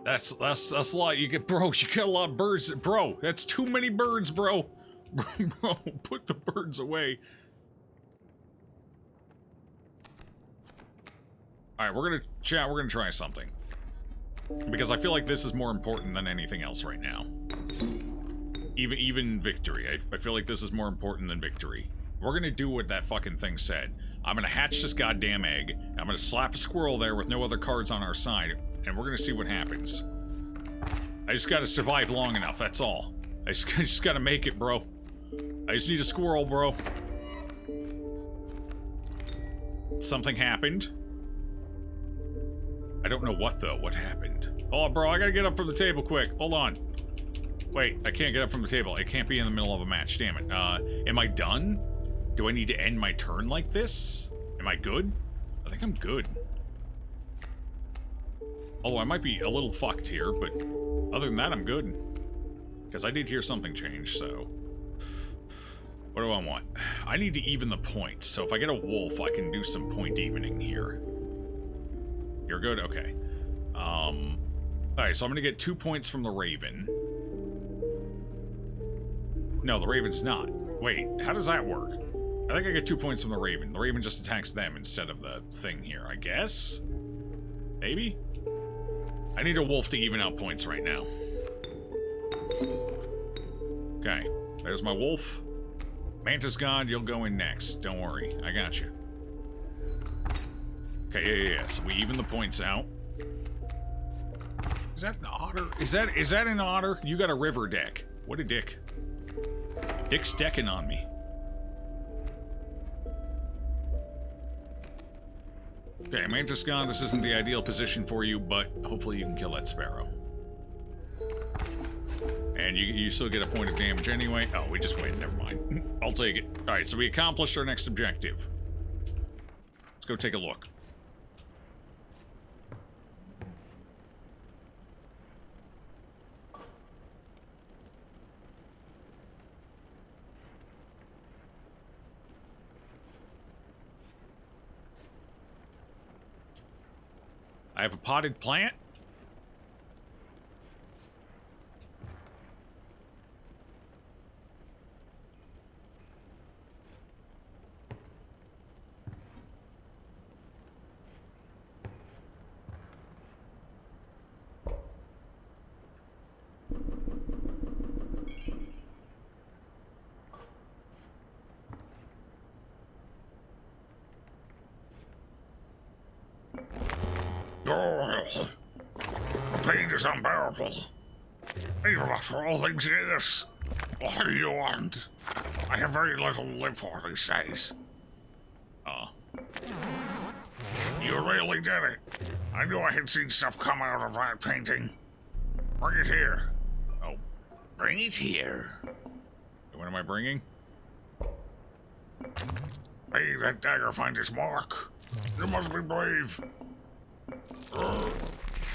That's a lot. You get, bro, you got a lot of birds. Bro, that's too many birds, bro. Bro, put the birds away. Alright, we're gonna chat, we're gonna try something. Because I feel like this is more important than anything else right now. Even victory. I feel like this is more important than victory. We're gonna do what that fucking thing said. I'm gonna hatch this goddamn egg, and I'm gonna slap a squirrel there with no other cards on our side, and we're gonna see what happens. I just gotta survive long enough, that's all. I just gotta make it, bro. I just need a squirrel, bro. Something happened. I don't know what, though. What happened? Oh, bro, I gotta get up from the table quick. Hold on. Wait, I can't get up from the table. It can't be in the middle of a match. Damn it. Am I done? Do I need to end my turn like this? Am I good? I think I'm good. Although I might be a little fucked here, but other than that, I'm good. Because I did hear something change, so... What do I want? I need to even the points, so if I get a wolf, I can do some point evening here. You're good? Okay. Alright, so I'm gonna get 2 points from the Raven. No, the Raven's not. Wait, how does that work? I think I get 2 points from the Raven. The Raven just attacks them instead of the thing here, I guess? Maybe? I need a wolf to even out points right now. Okay, there's my wolf. Mantis God, you'll go in next. Don't worry, I got you. Okay, yeah. So we even the points out. Is that an otter? Is that an otter? You got a river deck. What a dick. Dick's decking on me. Okay, Mantis God, this isn't the ideal position for you, but hopefully you can kill that Sparrow. And you still get a point of damage anyway. Oh, we just win. Never mind. I'll take it. Alright, so we accomplished our next objective. Let's go take a look. I have a potted plant. Oh, the pain is unbearable. Even after all these years, what do you want? I have very little to live for these days. You really did it. I knew I had seen stuff come out of that painting. Bring it here. Oh, bring it here. What am I bringing? Hey, that dagger find its mark. You must be brave.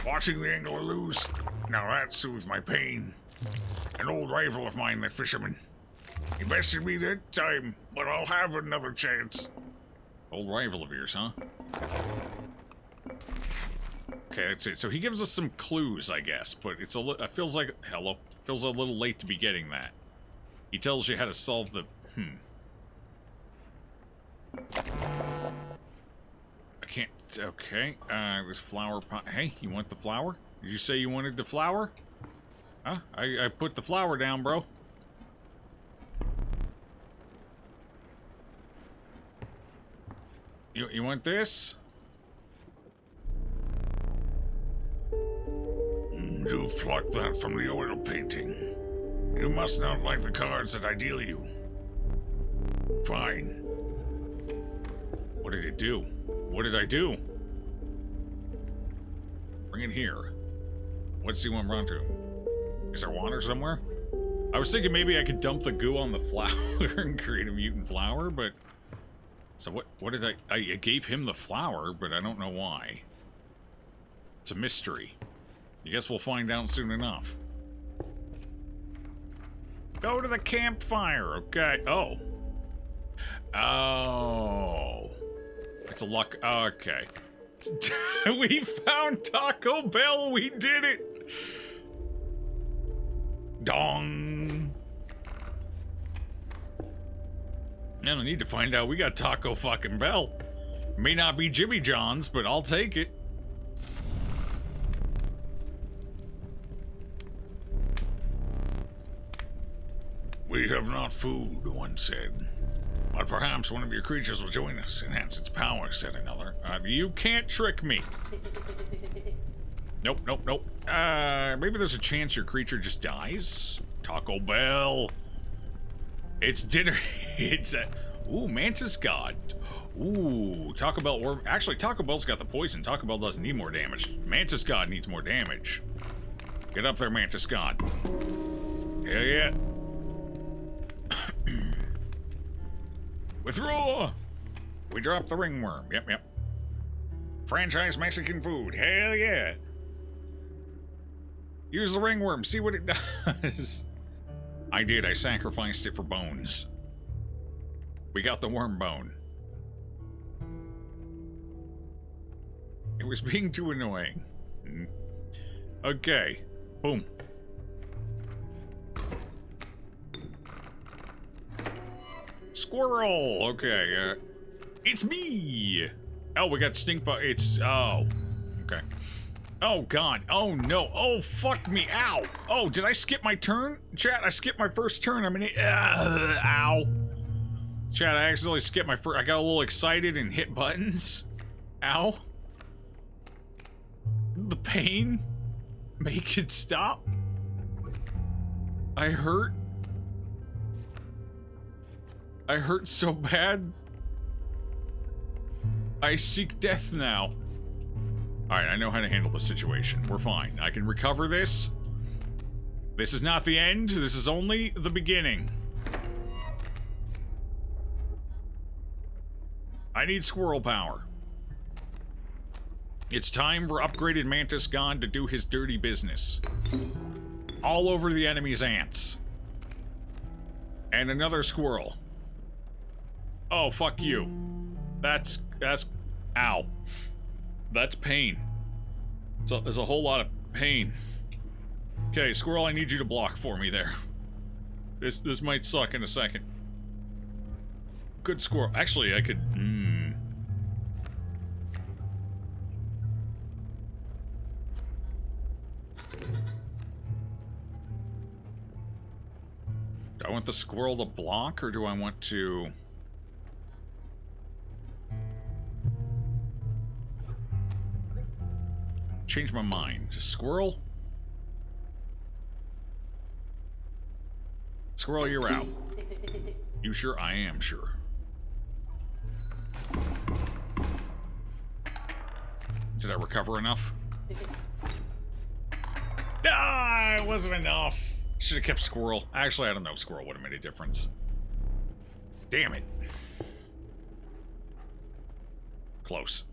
Watching the angler lose, now that soothed my pain. An old rival of mine, that fisherman. He bested me that time, but I'll have another chance. Old rival of yours, huh? Okay, that's it. So he gives us some clues, I guess, but it's it feels like feels a little late to be getting that. He tells you how to solve the I can't. Okay, this flower pot. Hey, you want the flower? Did you say you wanted the flower? Huh? I put the flower down, bro. You want this? You've plucked that from the oil painting. You must not like the cards that I deal you. Fine. What did it do? What did I do? Bring it here. What's he want run to? Is there water somewhere? I was thinking maybe I could dump the goo on the flower and create a mutant flower, but So what did I gave him the flower, but I don't know why. It's a mystery. I guess we'll find out soon enough. Go to the campfire, okay. Oh. Oh. It's a luck. Okay. We found Taco Bell. We did it. Dong. I don't need to find out. We got Taco fucking Bell. May not be Jimmy John's, but I'll take it. We have not food, one said. But perhaps one of your creatures will join us, enhance its power, said another. You can't trick me. Nope, nope, nope. Maybe there's a chance your creature just dies? Taco Bell. It's dinner. It's a... Ooh, Mantis God. Ooh, Taco Bell worm. Actually, Taco Bell's got the poison. Taco Bell doesn't need more damage. Mantis God needs more damage. Get up there, Mantis God. Hell yeah. Withdraw! We dropped the ringworm. Yep, yep. Franchise Mexican food. Hell yeah. Use the ringworm. See what it does. I did. I sacrificed it for bones. We got the worm bone. It was being too annoying. Okay. Boom. Squirrel! Okay, it's me! Oh, we got stink bug. It's... Oh. Okay. Oh, God. Oh, no. Oh, fuck me. Ow. Oh, did I skip my turn? Chat, I skipped my first turn. I'm an... Ow. Chat, I accidentally skipped my first... I got a little excited and hit buttons. Ow. The pain. Make it stop. I hurt. I hurt so bad. I seek death now. Alright, I know how to handle the situation. We're fine. I can recover this. This is not the end. This is only the beginning. I need squirrel power. It's time for upgraded Mantis God to do his dirty business. All over the enemy's ants. And another squirrel. Oh, fuck you. That's, ow. That's pain. So there's a whole lot of pain. Okay, Squirrel, I need you to block for me there. This might suck in a second. Good Squirrel. Actually, I could, Do I want the Squirrel to block, or do I want to... change my mind. Squirrel? Squirrel, you're out. You sure? I am sure. Did I recover enough? Ah, it wasn't enough. Should have kept Squirrel. Actually, I don't know if Squirrel would have made a difference. Damn it. Close.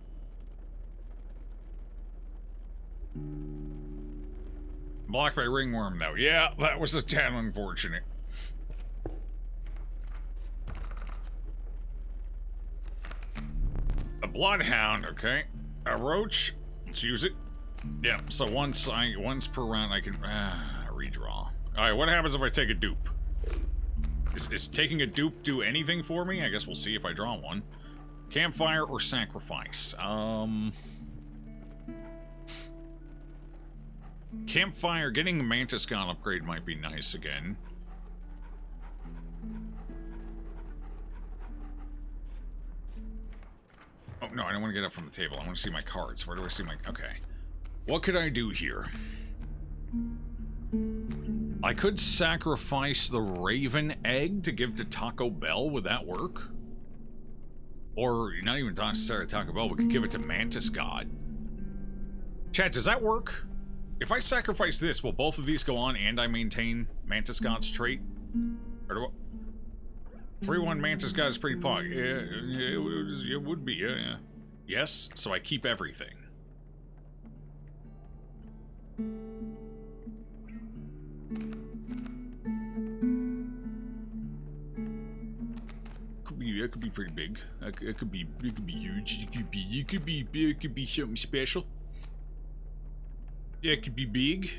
Blocked by ringworm, though. Yeah, that was a tad unfortunate. A bloodhound, okay. A roach. Let's use it. Yeah, so once per round I can redraw. Alright, what happens if I take a dupe? Is taking a dupe do anything for me? I guess we'll see if I draw one. Campfire or sacrifice? Campfire, getting a Mantis God upgrade might be nice again. Oh, no, I don't want to get up from the table. I want to see my cards. Where do I see my... Okay. What could I do here? I could sacrifice the Raven Egg to give to Taco Bell. Would that work? Or, not even necessarily Taco Bell, we could give it to Mantis God. Chat, does that work? If I sacrifice this, will both of these go on and I maintain Mantis God's trait? Or do 3-1 Mantis God is pretty pog. Yeah, it would be, yeah. Yes, so I keep everything. That could be pretty big. It could be huge. It could be something special. Yeah, it could be big.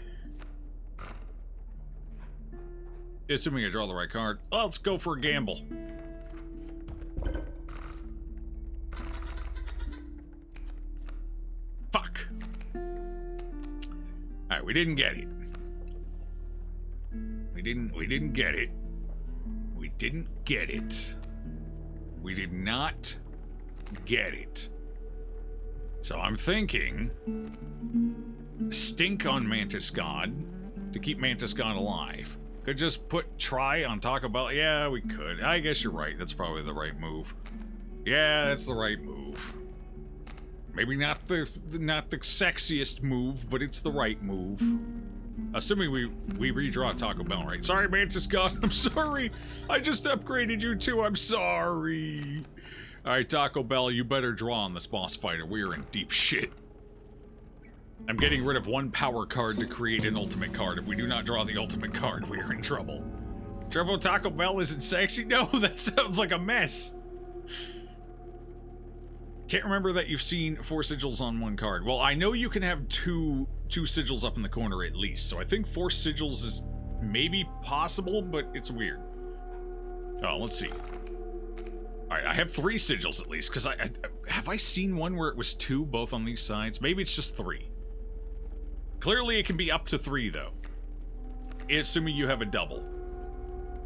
Assuming I draw the right card. Well, let's go for a gamble. Fuck. Alright, we didn't get it. We didn't get it. We didn't get it. We did not get it. So I'm thinking stink on Mantis God to keep Mantis God alive. Could just put try on Taco Bell. Yeah, we could. I guess you're right. That's probably the right move. Yeah, that's the right move. Maybe not the sexiest move, but it's the right move. Assuming we redraw Taco Bell, right? Sorry, Mantis God. I'm sorry. I just upgraded you too. I'm sorry. All right, Taco Bell, you better draw on this boss fight or we are in deep shit. I'm getting rid of 1 power card to create an ultimate card. If we do not draw the ultimate card, we are in trouble. Trouble Taco Bell isn't sexy? No, that sounds like a mess. Can't remember that you've seen 4 sigils on 1 card. Well, I know you can have two sigils up in the corner at least, so I think 4 sigils is maybe possible, but it's weird. Oh, let's see. Alright, I have 3 sigils at least, because have I seen one where it was 2 both on these sides? Maybe it's just 3. Clearly it can be up to 3, though. Assuming you have a double.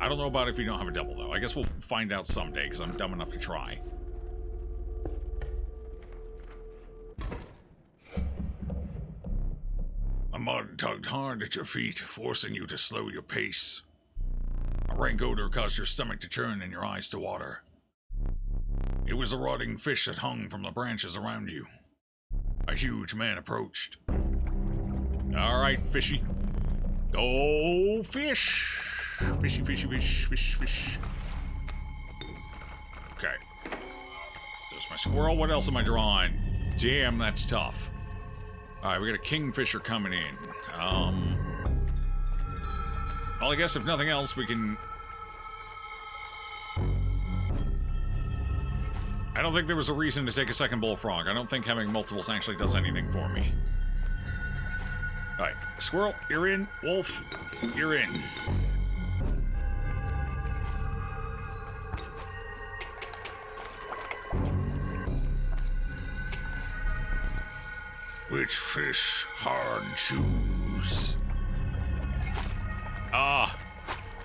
I don't know about if you don't have a double, though. I guess we'll find out someday, because I'm dumb enough to try. A mud tugged hard at your feet, forcing you to slow your pace. A rank odor caused your stomach to churn and your eyes to water. It was a rotting fish that hung from the branches around you. A huge man approached. Alright, fishy. Go fish! Fishy, fishy, fish, fish, fish. Okay. There's my squirrel. What else am I drawing? Damn, that's tough. Alright, we got a kingfisher coming in. Well, I guess if nothing else, we can... I don't think there was a reason to take a second bullfrog. I don't think having multiples actually does anything for me. Alright, squirrel, you're in. Wolf, you're in. Which fish hard choose? Ah,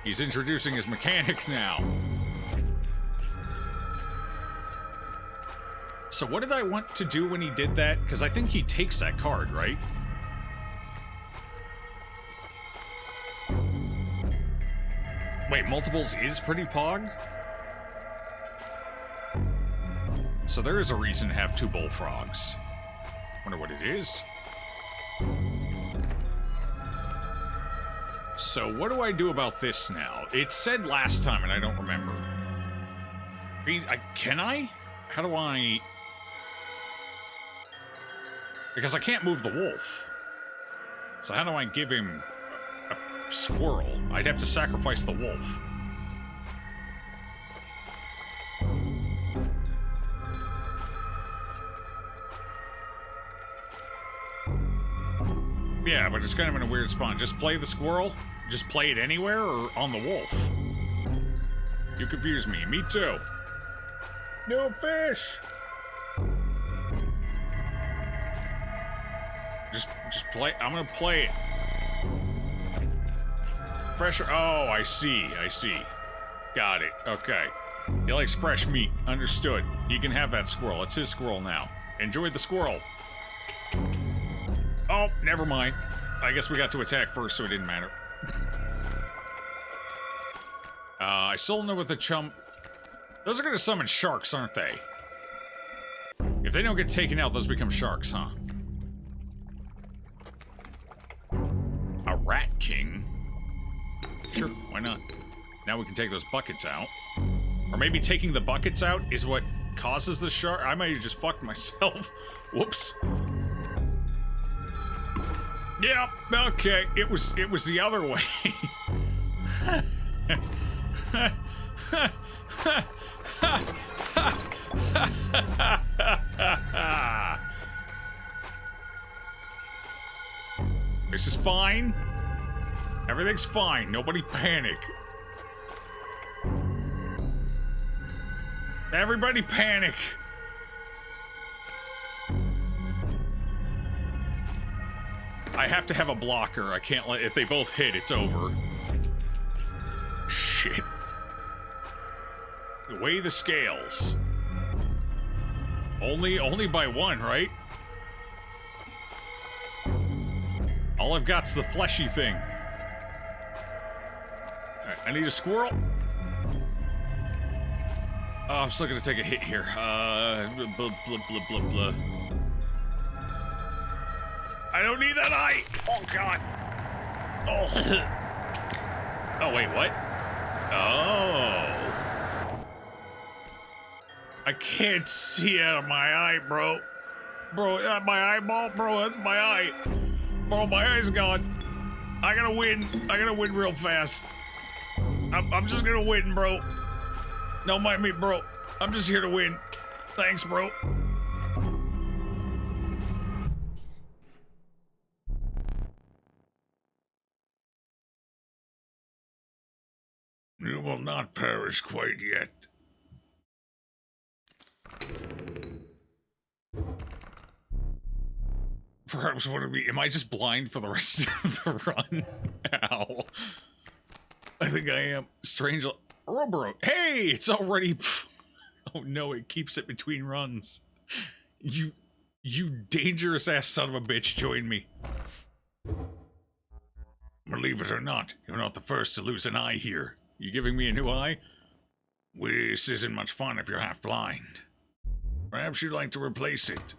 he's introducing his mechanic now. So what did I want to do when he did that? Because I think he takes that card, right? Wait, multiples is pretty pog? So there is a reason to have 2 bullfrogs. Wonder what it is. So what do I do about this now? It said last time and I don't remember. Can I? How do I... Because I can't move the wolf. So how do I give him a squirrel? I'd have to sacrifice the wolf. Yeah, but it's kind of in a weird spot. Just play the squirrel? Just play it anywhere or on the wolf? You confuse me. Me too. No fish! Just play. I'm gonna play it. Fresh. Oh, I see. Got it. Okay. He likes fresh meat. Understood. He can have that squirrel. It's his squirrel now. Enjoy the squirrel. Oh, never mind. I guess we got to attack first, so it didn't matter. I still don't know what the chump... Those are gonna summon sharks, aren't they? If they don't get taken out, those become sharks, huh? A rat king? Sure, why not? Now we can take those buckets out. Or maybe taking the buckets out is what causes the shark. I might have just fucked myself. Whoops. Yep, okay. It was the other way. This is fine. Everything's fine. Nobody panic. Everybody panic. I have to have a blocker. I can't let... If they both hit, it's over. Shit. Weigh the scales. Only by one, right? All I've got's the fleshy thing. Alright, I need a squirrel. Oh, I'm still gonna take a hit here. Blah, blah, blah, blah, blah. I don't need that eye! Oh, God! Oh. Oh, wait, what? Oh. I can't see out of my eye, bro. Bro, that's my eyeball? Bro, that's my eye. Bro, my eye's gone. I gotta win. I gotta win real fast. I'm just gonna win, bro. Don't mind me, bro. I'm just here to win. Thanks, bro. You will not perish quite yet. Perhaps one of me. Am I just blind for the rest of the run? Ow. I think I am. Strange. Roboro. Hey, it's already. Oh no, it keeps it between runs. You dangerous ass son of a bitch, join me. Believe it or not, you're not the first to lose an eye here. You giving me a new eye? This isn't much fun if you're half blind. Perhaps you'd like to replace it.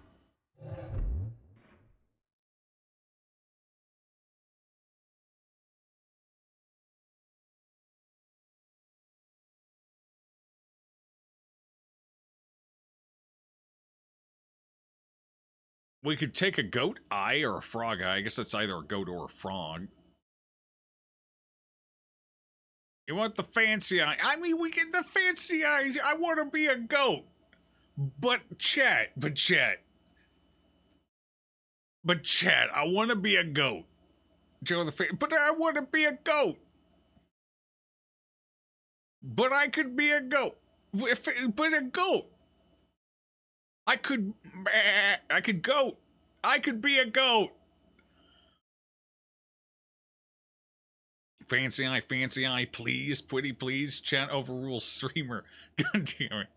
We could take a goat eye or a frog eye. I guess that's either a goat or a frog. You want the fancy eye? I mean, we get the fancy eyes. I want to be a goat. But chat, I want to be a goat. Joe but I want to be a goat. But I could be a goat. But a goat. I could goat. I could be a goat. Fancy eye, please. Pretty please. Chat overrules streamer. God damn it.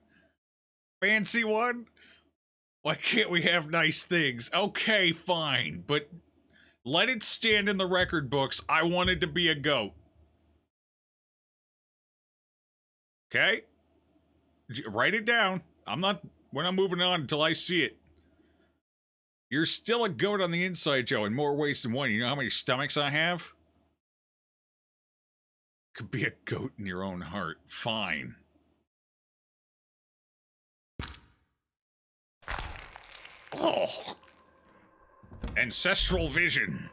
Fancy one? Why can't we have nice things? Okay, fine. But let it stand in the record books. I wanted to be a goat. Okay? Write it down. We're not moving on until I see it. You're still a goat on the inside, Joe, in more ways than one. You know how many stomachs I have? Could be a goat in your own heart. Fine. Oh. Ancestral vision.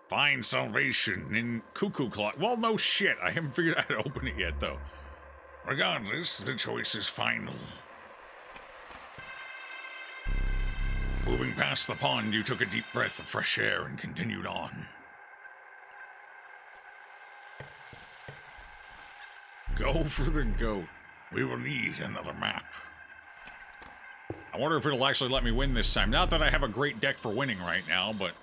Find salvation in cuckoo clock. Well, no shit. I haven't figured out how to open it yet, though. Regardless, the choice is final. Moving past the pond, you took a deep breath of fresh air and continued on. Go for the goat. We will need another map. I wonder if it'll actually let me win this time. Not that I have a great deck for winning right now, but...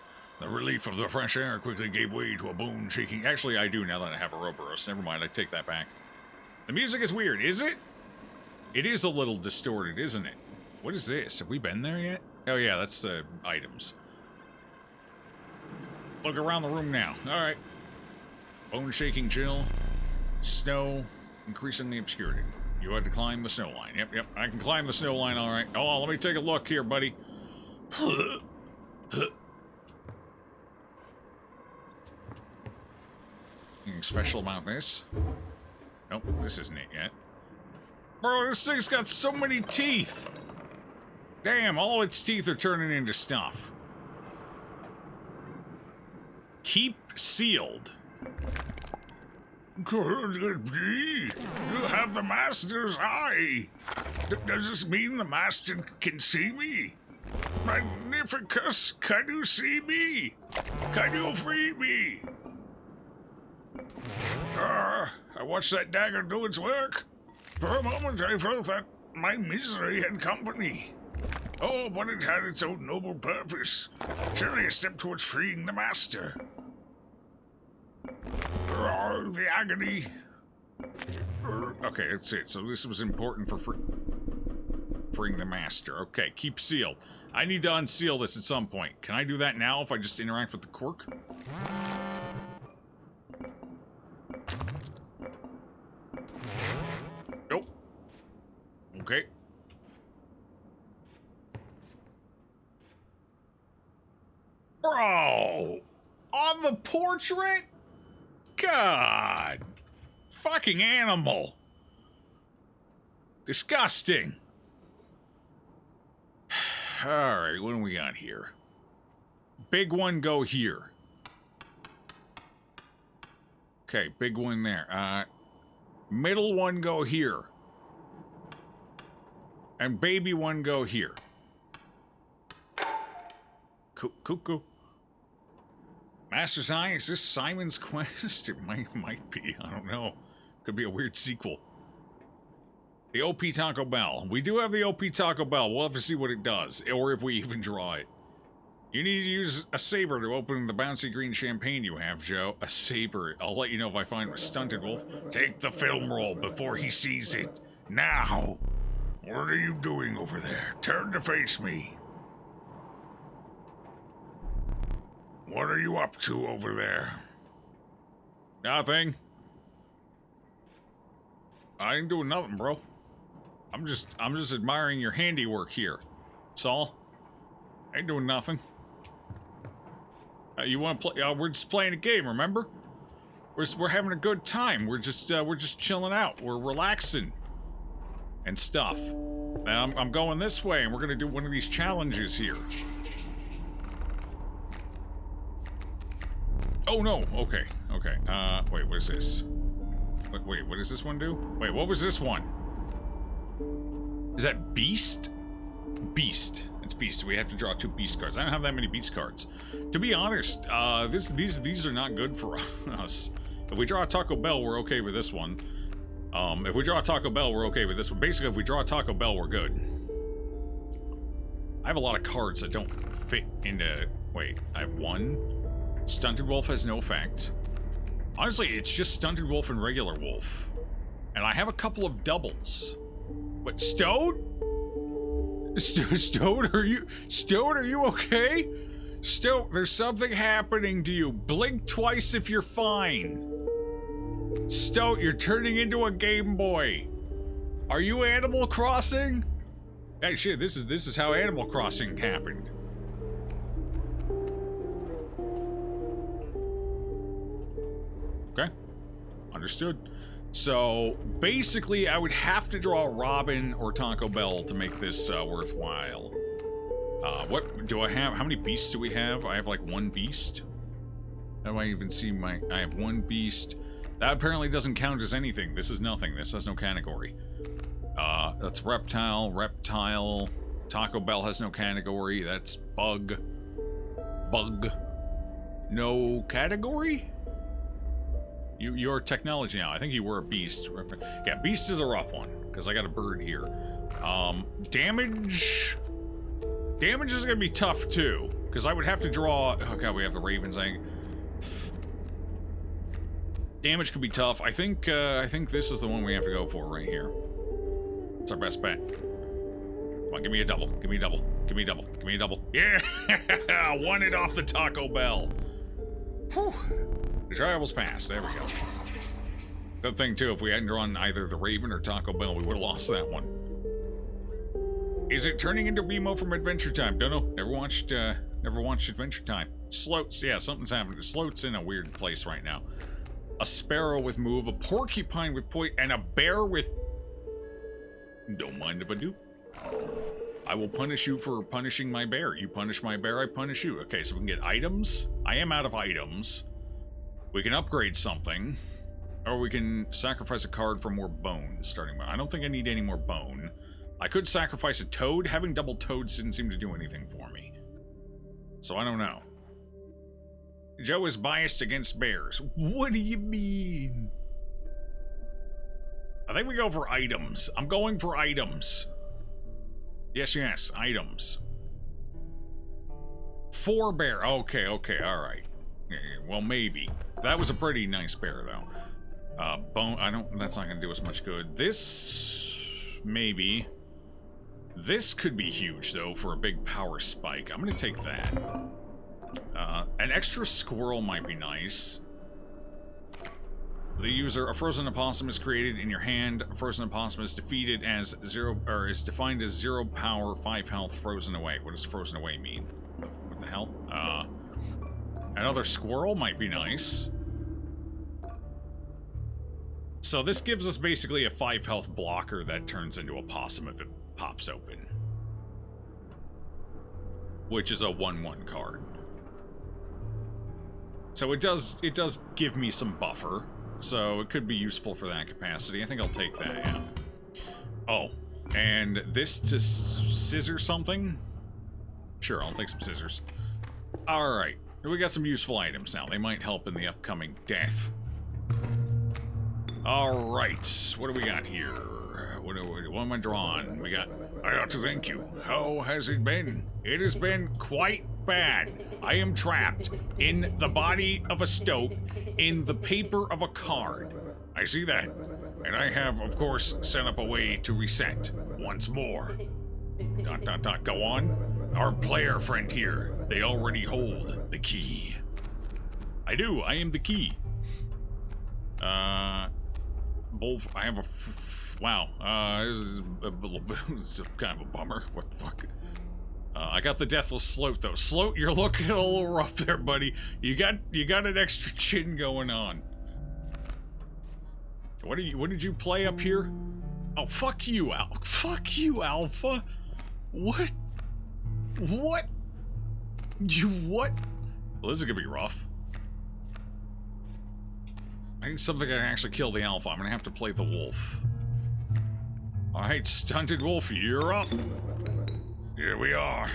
The relief of the fresh air quickly gave way to a bone-shaking... Actually, I do now that I have a Ouroboros. Never mind, I take that back. The music is weird, is it? It is a little distorted, isn't it? What is this? Have we been there yet? Oh yeah, that's the items. Look around the room now. Alright. Bone-shaking chill. Snow. Increasing the obscurity. You had to climb the snow line. Yep, I can climb the snow line, alright. Oh, let me take a look here, buddy. Anything special about this? Nope, this isn't it yet. Bro, this thing's got so many teeth. Damn, all its teeth are turning into stuff. Keep sealed. Could it be? You have the Master's eye. Does this mean the Master can see me? Magnificus, can you see me? Can you free me? I watched that dagger do its work. For a moment I felt that my misery had company. Oh, but it had its own noble purpose. Surely a step towards freeing the Master. Oh, the agony. Okay, that's it. So this was important for freeing the Master. Okay, keep sealed. I need to unseal this at some point. Can I do that now if I just interact with the quirk? Nope. Okay. Bro! On the portrait? God! Fucking animal! Disgusting! Alright, what do we got here? Big one, go here. Okay, big one there. Middle one, go here. And baby one, go here. Cuckoo. Master's Eye, is this Simon's Quest? It might be, I don't know. Could be a weird sequel. The OP Taco Bell. We do have the OP Taco Bell. We'll have to see what it does, or if we even draw it. You need to use a saber to open the bouncy green champagne you have, Joe. A saber. I'll let you know if I find a stunted wolf. Take the film roll before he sees it. Now! What are you doing over there? Turn to face me. What are you up to over there? Nothing. I ain't doing nothing, bro. I'm just admiring your handiwork here. That's all. I ain't doing nothing. You want to play? We're just playing a game. Remember? We're having a good time. We're just chilling out. We're relaxing and stuff. Now I'm going this way, and we're gonna do one of these challenges here. Oh no. Okay. Okay. Wait. What is this? Wait. What does this one do? Wait. What was this one? Is that Beast? Beast. It's Beast. We have to draw 2 Beast cards. I don't have that many Beast cards. To be honest, these are not good for us. If we draw a Taco Bell, we're okay with this one. If we draw a Taco Bell, we're okay with this one. Basically, if we draw a Taco Bell, we're good. I have a lot of cards that don't fit into... Wait, I have 1. Stunted Wolf has no effect. Honestly, it's just Stunted Wolf and regular Wolf. And I have a couple of doubles. What, Stone? Stone, are you okay? Stone, there's something happening to you. Blink twice if you're fine. Stone, you're turning into a Game Boy. Are you Animal Crossing? Hey, shit, this is how Animal Crossing happened. Okay, understood. So, basically, I would have to draw Robin or Taco Bell to make this worthwhile. What do I have? How many beasts do we have? I have like 1 beast. How do I even see my... I have 1 beast. That apparently doesn't count as anything. This is nothing. This has no category. That's reptile. Taco Bell has no category. That's bug. No category? You're technology now. I think you were a beast. Yeah, beast is a rough one, because I got a bird here. Damage is gonna be tough too, because I would have to draw... Oh god, we have the ravens. Damage could be tough. I think this is the one we have to go for right here. It's our best bet. Come on, give me a double. Give me a double. Give me a double. Give me a double. Yeah! Won it off the Taco Bell. Whew. The trials passed. There we go. Good thing, too, if we hadn't drawn either the Raven or Taco Bell, we would have lost that one. Is it turning into Remo from Adventure Time? Don't know. Never watched Adventure Time. Sloats. Yeah, something's happening. Sloat's in a weird place right now. A sparrow with move, a porcupine with point, and a bear with... Don't mind if I do. I will punish you for punishing my bear. You punish my bear, I punish you. Okay, so we can get items. I am out of items. We can upgrade something. Or we can sacrifice a card for more bone, starting with. I don't think I need any more bone. I could sacrifice a toad. Having double toads didn't seem to do anything for me. So I don't know. Joe is biased against bears. What do you mean? I think we go for items. I'm going for items. Yes, items. 4 bear. Okay, alright. Well, maybe. That was a pretty nice bear, though. Bone, that's not gonna do us much good. This, maybe. This could be huge, though, for a big power spike. I'm gonna take that. An extra squirrel might be nice. The user, a frozen opossum is created in your hand. A frozen opossum is defeated as is defined as 0 power, 5 health, frozen away. What does frozen away mean? What the hell? Another squirrel might be nice. So this gives us basically a 5 health blocker that turns into a possum if it pops open. Which is a 1/1 card. So it does give me some buffer. So it could be useful for that capacity. I think I'll take that, yeah. Oh, and this to scissor something? Sure, I'll take some scissors. Alright, we got some useful items now. They might help in the upcoming death. Alright, what do we got here? What am I drawing? We got... I ought to thank you. How has it been? It has been quite bad. I am trapped in the body of a stoat in the paper of a card. I see that. And I have, of course, set up a way to reset once more. ... Go on. Our player friend here, they already hold the key. I do. I am the key. I have a... Wow. This is kind of a bummer. What the fuck? I got the deathless sloat though. Sloat, you're looking a little rough there, buddy. You got an extra chin going on. What did you play up here? Oh, fuck you, fuck you, Alpha. What? What? You what? Well, this is gonna be rough. I need something that can actually kill the Alpha. I'm gonna have to play the wolf. Alright, Stunted Wolf, you're up. Here we are.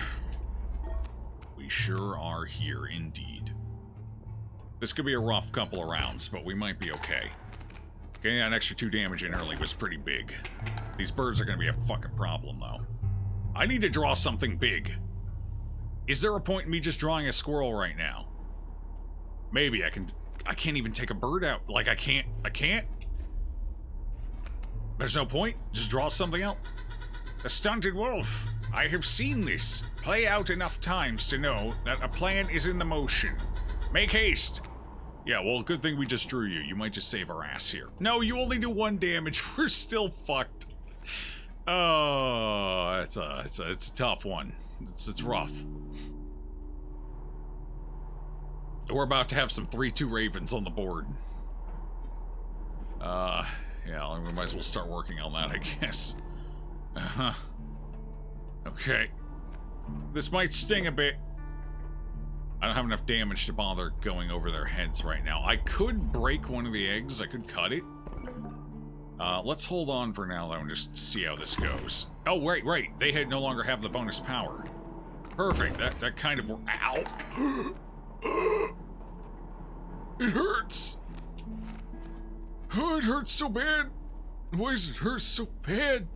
We sure are here, indeed. This could be a rough couple of rounds, but we might be okay. Getting that extra 2 damage in early was pretty big. These birds are gonna be a fucking problem, though. I need to draw something big. Is there a point in me just drawing a squirrel right now? Maybe I can't even take a bird out. Like, I can't? There's no point? Just draw something out? The Stunted Wolf. I have seen this play out enough times to know that a plan is in the motion. Make haste. Yeah, well, good thing we just drew you. You might just save our ass here. No, you only do 1 damage. We're still fucked. Oh, it's a tough one. It's rough. We're about to have some 3/2 ravens on the board. Yeah, we might as well start working on that, I guess. Okay. This might sting a bit. I don't have enough damage to bother going over their heads right now. I could break one of the eggs. I could cut it. Let's hold on for now, though, and just see how this goes. Oh, right. They no longer have the bonus power. Perfect. That kind of... Ow! It hurts! Oh, it hurts so bad! Why does it hurt so bad?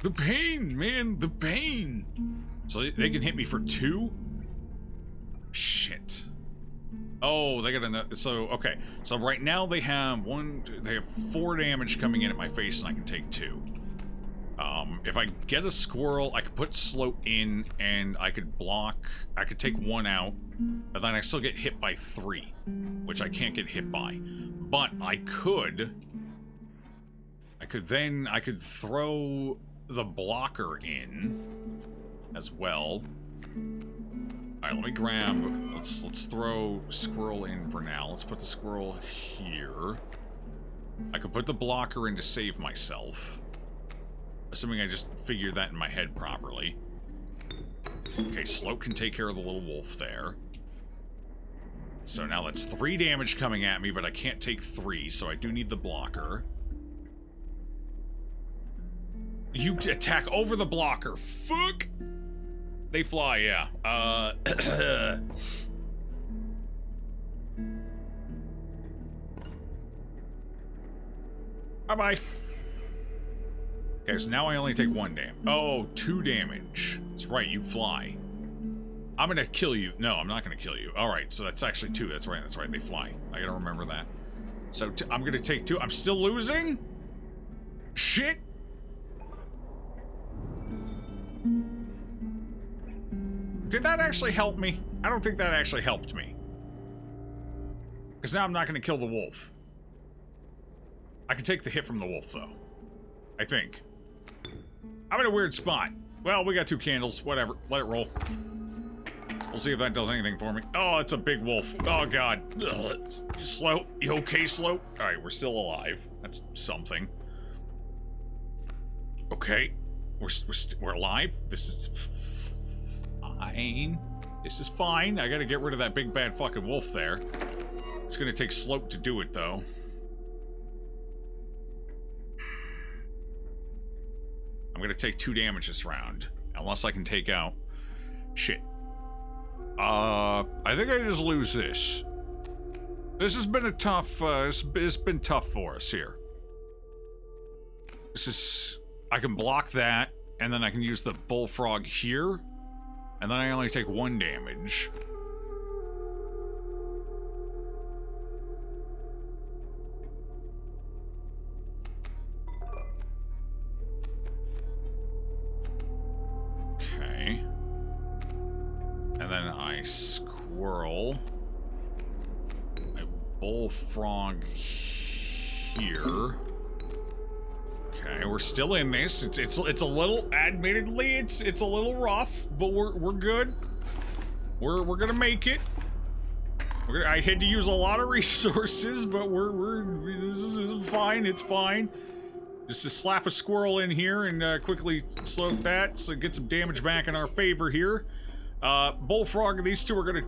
The pain, man, the pain! So they can hit me for 2? Shit. Oh, they got another... So, okay. So right now they have 4 damage coming in at my face, and I can take 2. If I get a squirrel, I could put Sloat in, and I could block... I could take 1 out, but then I still get hit by 3, which I can't get hit by. But I could throw the blocker in as well. Alright, let me grab... Let's throw Squirrel in for now. Let's put the Squirrel here. I could put the blocker in to save myself. Assuming I just figured that in my head properly. Okay, Slope can take care of the little wolf there. So now that's 3 damage coming at me, but I can't take 3, so I do need the blocker. You attack over the blocker. Fuck! They fly, yeah. Bye-bye. Okay, so now I only take 1 damage. Oh, 2 damage. That's right, you fly. I'm gonna kill you. No, I'm not gonna kill you. Alright, so that's actually 2. That's right, they fly. I gotta remember that. So I'm gonna take 2. I'm still losing? Shit! Did that actually help me? I don't think that actually helped me. Because now I'm not gonna kill the wolf. I can take the hit from the wolf, though. I think. I'm in a weird spot. Well, we got 2 candles. Whatever. Let it roll. We'll see if that does anything for me. Oh, it's a big wolf. Oh, God. Ugh. Slow. You okay, Slow? Alright, we're still alive. That's something. Okay. We're alive. This is fine. This is fine. I gotta get rid of that big bad fucking wolf there. It's gonna take Slope to do it, though. I'm gonna take 2 damage this round. Unless I can take out... Shit. I think I just lose this. This has been a tough, it's been tough for us here. This is... I can block that, and then I can use the bullfrog here, and then I only take 1 damage. Okay. And then I Squirrel. I bullfrog here. Okay, we're still in this. It's a little, admittedly, it's a little rough, but we're good. We're gonna make it. I had to use a lot of resources, but this is fine. It's fine. Just to slap a squirrel in here and quickly slow that, so get some damage back in our favor here. Bullfrog, these two are gonna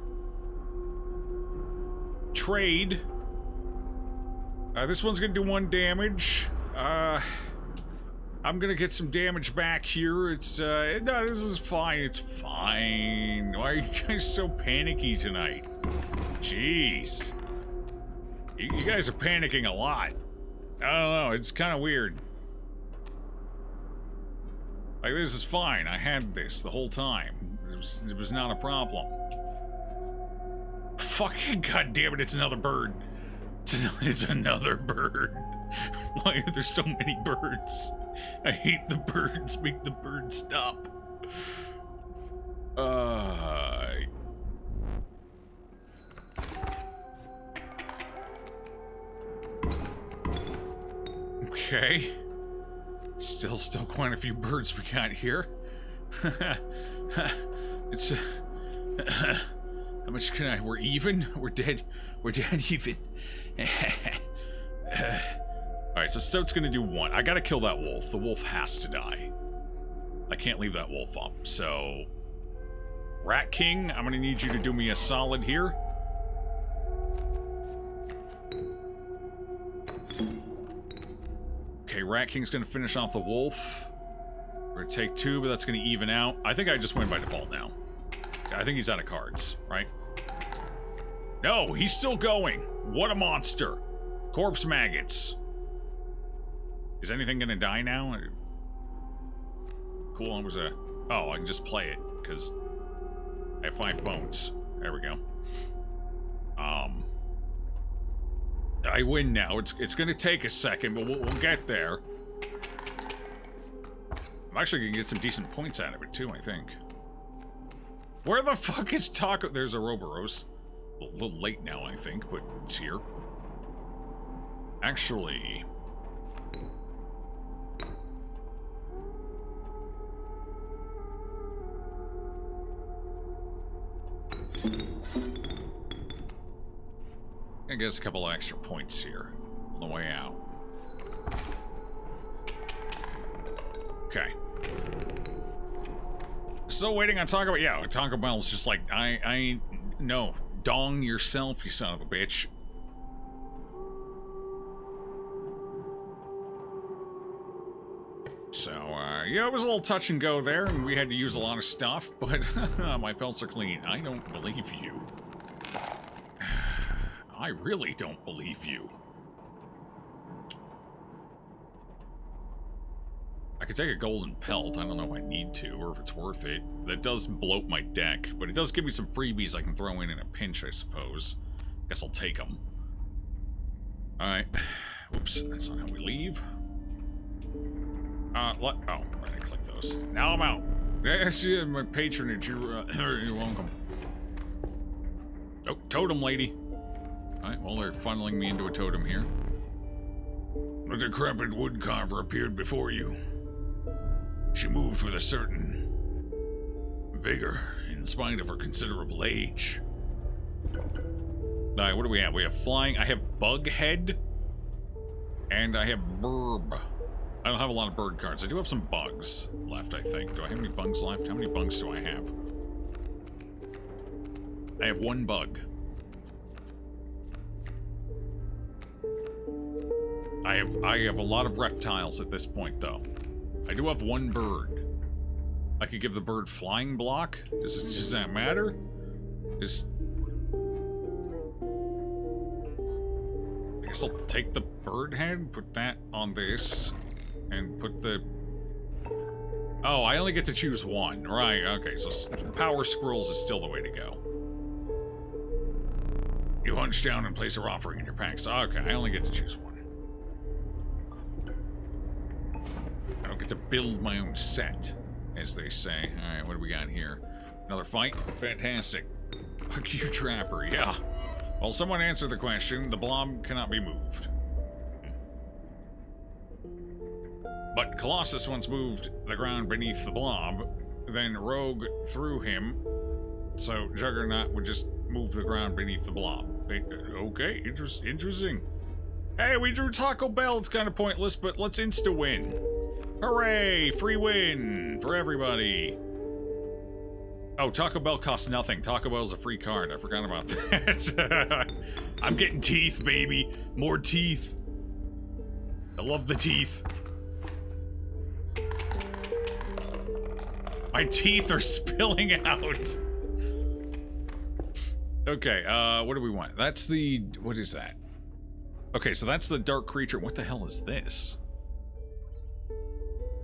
trade. This one's gonna do 1 damage. I'm gonna get some damage back here. It's, no, this is fine. It's fine. Why are you guys so panicky tonight? Jeez. You guys are panicking a lot. I don't know, it's kind of weird. Like, this is fine. I had this the whole time. It was not a problem. Fucking goddamn it, it's another bird. It's another bird. Why are there so many birds? I hate the birds. Make the birds stop. Okay. Still quite a few birds we got here. It's how much can I? We're even. We're dead even. Alright, so Stoat's gonna do 1. I gotta kill that wolf. The wolf has to die. I can't leave that wolf up, so... Rat King, I'm gonna need you to do me a solid here. Okay, Rat King's gonna finish off the wolf. We're gonna take 2, but that's gonna even out. I think I just win by default now. I think he's out of cards, right? No, he's still going. What a monster. Corpse maggots. Is anything gonna die now? Cool, it was a... Oh, I can just play it, because I have 5 bones. There we go. I win now. It's gonna take a second, but we'll get there. I'm actually gonna get some decent points out of it, too, I think. Where the fuck is Taco? There's a Ouroboros. A little late now, I think, but it's here. Actually... I guess a couple extra points here on the way out. Okay. Still waiting on Taco Bell. Yeah, Taco Bell's just like, no. Dong yourself, you son of a bitch. So, yeah, it was a little touch and go there, and we had to use a lot of stuff, but my pelts are clean. I don't believe you. I really don't believe you. I could take a golden pelt. I don't know if I need to, or if it's worth it. That does bloat my deck, but it does give me some freebies I can throw in a pinch, I suppose. Guess I'll take them. Alright. Oops, that's not how we leave. Oh, right, I click those. Now I'm out. Yes, yeah, my patronage. You're welcome. Oh, totem lady. Alright, well, they're funneling me into a totem here. A decrepit woodcarver appeared before you. She moved with a certain vigor, in spite of her considerable age. Alright, what do we have? We have flying. I have bug head. And I have burb. I don't have a lot of bird cards. I do have some bugs left, I think. Do I have any bugs left? How many bugs do I have? I have one bug. I have a lot of reptiles at this point, though. I do have one bird. I could give the bird flying block. Does that matter? I guess I'll take the bird head, put that on this. And put the... Oh, I only get to choose one. Right, okay, so power squirrels is still the way to go. You hunch down and place a offering in your packs. Okay, I only get to choose one. I don't get to build my own set, as they say. Alright, what do we got here? Another fight? Fantastic. A Q trapper, yeah. Well, someone answered the question. The blob cannot be moved. But Colossus once moved the ground beneath the blob, then Rogue threw him, so Juggernaut would just move the ground beneath the blob. Okay, interesting. Hey, we drew Taco Bell. It's kind of pointless, but let's insta-win. Hooray! Free win for everybody. Oh, Taco Bell costs nothing. Taco Bell's a free card. I forgot about that. I'm getting teeth, baby. More teeth. I love the teeth. My teeth are spilling out. Okay, what do we want? That's the... What is that? Okay, so that's the dark creature. What the hell is this?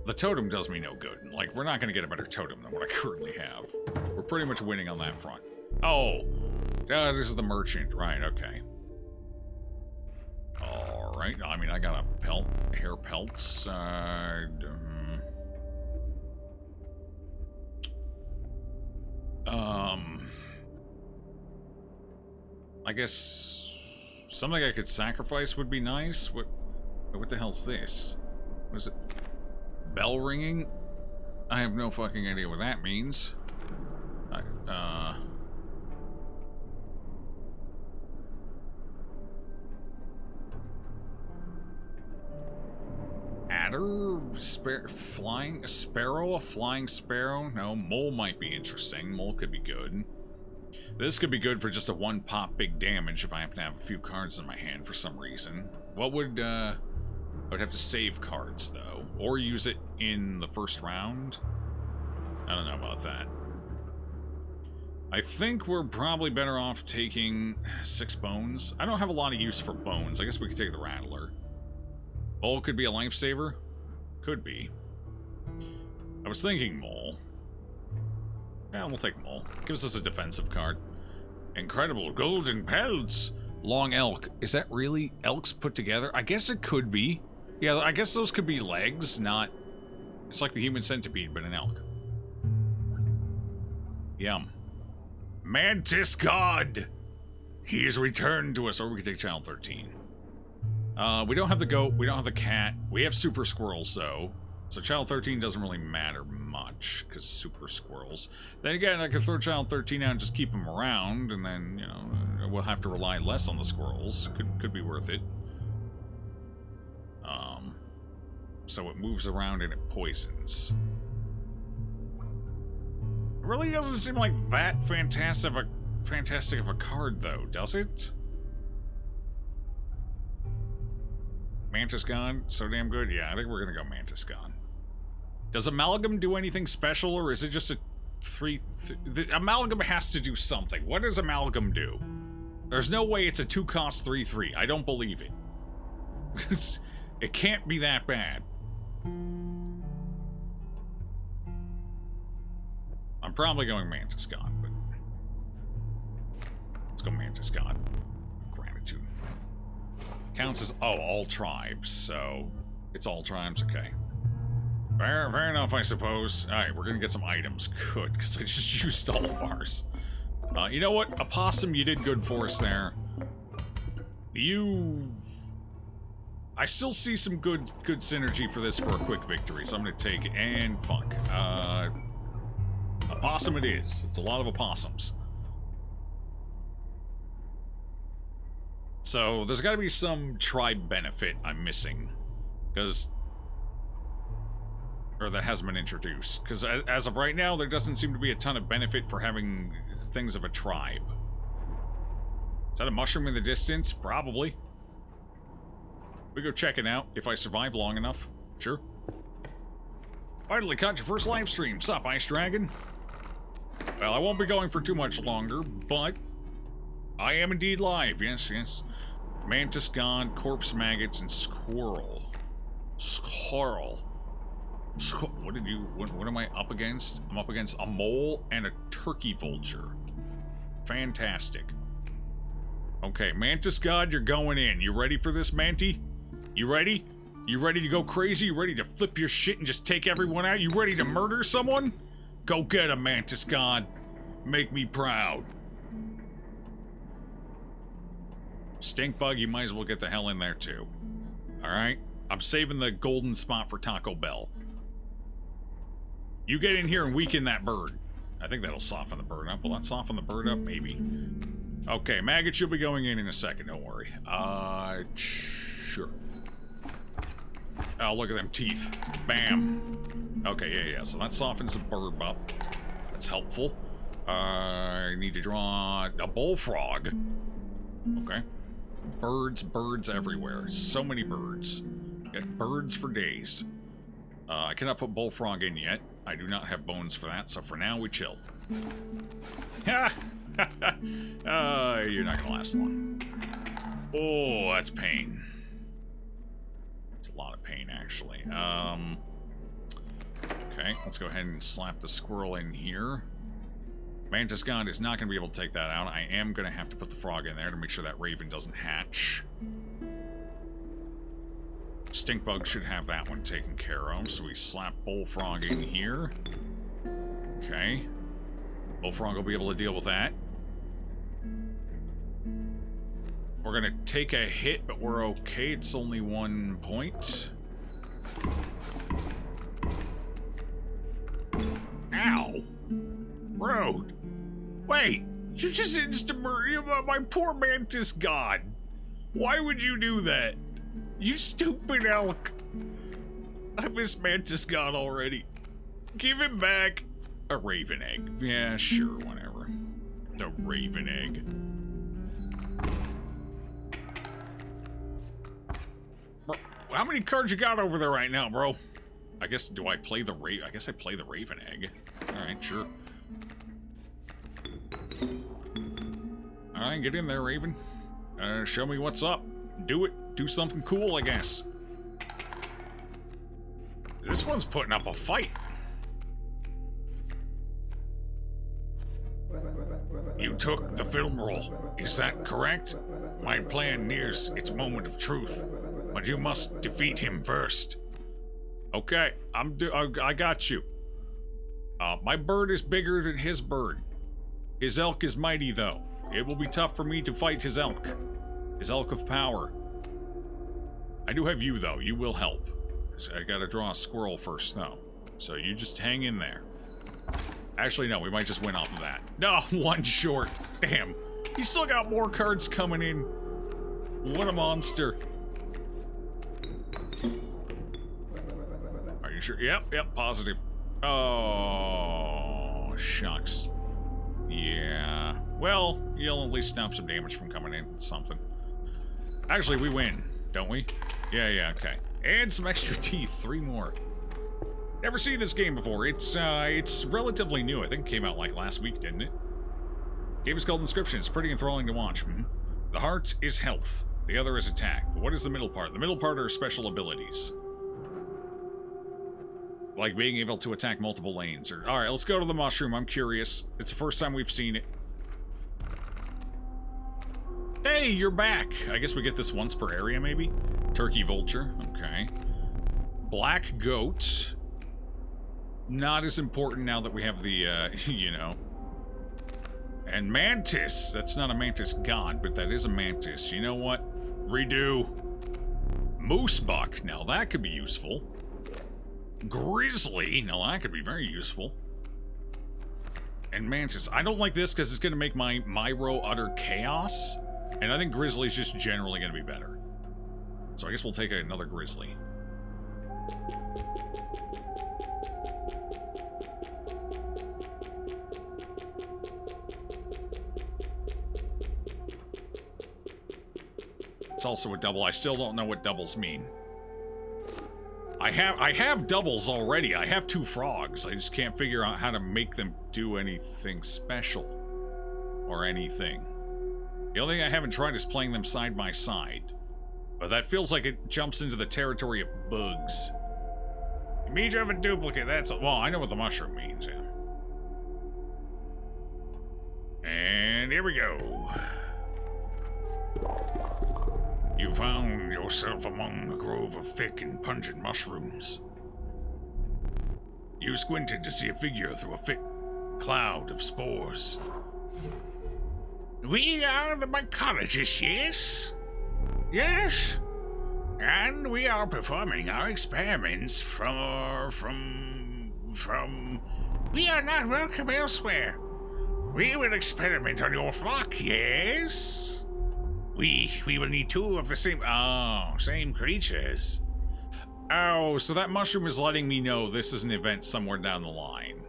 The totem does me no good. Like, we're not going to get a better totem than what I currently have. We're pretty much winning on that front. Oh! This is the merchant. Right, okay. Alright, I mean, I got a pelt. Hair pelts. I guess something I could sacrifice would be nice. What the hell's this? What is it? Bell ringing? I have no fucking idea what that means. Adder? Flying? A sparrow? A flying sparrow? No, mole might be interesting. Mole could be good. This could be good for just a one pop big damage if I happen to have a few cards in my hand for some reason. What would, I would have to save cards, though. Or use it in the first round. I don't know about that. I think we're probably better off taking 6 bones. I don't have a lot of use for bones. I guess we could take the Rattler. Mole could be a lifesaver. Could be. I was thinking Mole. Yeah, we'll take Mole. Gives us a defensive card. Incredible golden pelts. Long elk. Is that really elks put together? I guess it could be. Yeah, I guess those could be legs, not... It's like the human centipede, but an elk. Yum. Mantis God! He is returned to us. Or we could take Child 13. We don't have the goat. We don't have the cat. We have super squirrels, though. So Child 13 doesn't really matter much, because super squirrels. Then again, I could throw Child 13 out and just keep him around, and then, you know, we'll have to rely less on the squirrels. Could be worth it. so it moves around and it poisons. It really doesn't seem like that fantastic of a card, though, does it? Mantis Gone, so damn good. Yeah, I think we're gonna go Mantis Gone. Does Amalgam do anything special, or is it just a the Amalgam has to do something. What does Amalgam do? There's no way it's a 2-cost 3/3. I don't believe it. It can't be that bad. I'm probably going Mantis Gone, but let's go Mantis Gone. Gratitude. Counts as, oh, all tribes, so it's all tribes, okay. Fair enough, I suppose. Alright, we're gonna get some items. Good, because I just used all of ours. You know what? Opossum, you did good for us there. I still see some good synergy for this for a quick victory, so I'm gonna take it, and fuck. Opossum it is. It's a lot of opossums. So, there's gotta be some tribe benefit I'm missing. Because... or that hasn't been introduced. Because as of right now, there doesn't seem to be a ton of benefit for having things of a tribe. Is that a mushroom in the distance? Probably. We go check it out if I survive long enough. Sure. Finally caught your first live stream. Sup, Ice Dragon? Well, I won't be going for too much longer, but I am indeed live. Yes, yes. Mantis Gone, Corpse Maggots, and Squirrel. Squirrel. What am I up against? I'm up against a mole and a turkey vulture. Fantastic. Okay, Mantis God, you're going in. You ready for this, Manty? You ready? You ready to go crazy? You ready to flip your shit and just take everyone out? You ready to murder someone? Go get him, Mantis God. Make me proud. Stink Bug, you might as well get the hell in there too. Alright? I'm saving the golden spot for Taco Bell. You get in here and weaken that bird. I think that'll soften the bird up. Will that soften the bird up? Maybe. Okay, Maggot, you'll be going in a second. Don't worry. Sure. Oh, look at them teeth. Bam. Okay, yeah. So that softens the bird up. That's helpful. I need to draw a bullfrog. Okay. Birds everywhere. So many birds. Got birds for days. I cannot put bullfrog in yet. I do not have bones for that, so for now we chill. Ha! You're not gonna last long. Oh, that's pain. It's a lot of pain, actually. Okay, let's go ahead and slap the squirrel in here. Mantis God is not going to be able to take that out. I am going to have to put the frog in there to make sure that raven doesn't hatch. Stink Bug should have that one taken care of, so we slap Bullfrog in here. Okay. Bullfrog will be able to deal with that. We're going to take a hit, but we're okay. It's only 1 point. Ow! Road! Wait! You just insta-murdered my poor Mantis God! Why would you do that? You stupid elk! I miss Mantis God already. Give him back! A raven egg. Yeah, sure, whatever. The raven egg. Bro, how many cards you got over there right now, bro? I guess, do I play the raven? I guess I play the raven egg. Alright, sure. Alright, get in there, Raven. Show me what's up. Do it. Do something cool, I guess. This one's putting up a fight. You took the film roll. Is that correct? My plan nears its moment of truth, but you must defeat him first. Okay, I got you. My bird is bigger than his bird. His elk is mighty, though. It will be tough for me to fight his elk. His elk of power. I do have you, though. You will help. I gotta draw a squirrel first, though. So you just hang in there. Actually, no, we might just win off of that. No, one short. Damn. He's still got more cards coming in. What a monster. You sure? Yep, positive. Oh, shucks. Yeah. Well, you'll at least stop some damage from coming in. Something. Actually, we win, don't we? Yeah, okay. And some extra teeth. 3 more. Never seen this game before. It's relatively new. I think it came out like last week, didn't it? Game is called Inscryption. It's pretty enthralling to watch. The heart is health. The other is attack. But what is the middle part? The middle part are special abilities. Like being able to attack multiple lanes. Alright, let's go to the mushroom. I'm curious. It's the first time we've seen it. Hey, you're back! I guess we get this once per area, maybe? Turkey vulture. Okay. Black goat. Not as important now that we have the, you know. And mantis. That's not a mantis god, but that is a mantis. You know what? Redo. Moose buck. Now that could be useful. Grizzly. Now that could be very useful. And mantis. I don't like this because it's going to make my row utter chaos. And I think grizzly's just generally going to be better. So I guess we'll take another grizzly. It's also a double. I still don't know what doubles mean. I have doubles already. I have 2 frogs. I just can't figure out how to make them do anything special. Or anything. The only thing I haven't tried is playing them side by side. But that feels like it jumps into the territory of bugs. It means you have a duplicate. That's well, I know what the mushroom means, yeah. And here we go. You found yourself among a grove of thick and pungent mushrooms. You squinted to see a figure through a thick cloud of spores. We are the mycologists, yes? Yes. And we are performing our experiments We are not welcome elsewhere. We will experiment on your flock, yes? We will need 2 of the same creatures. Oh, so that mushroom is letting me know this is an event somewhere down the line.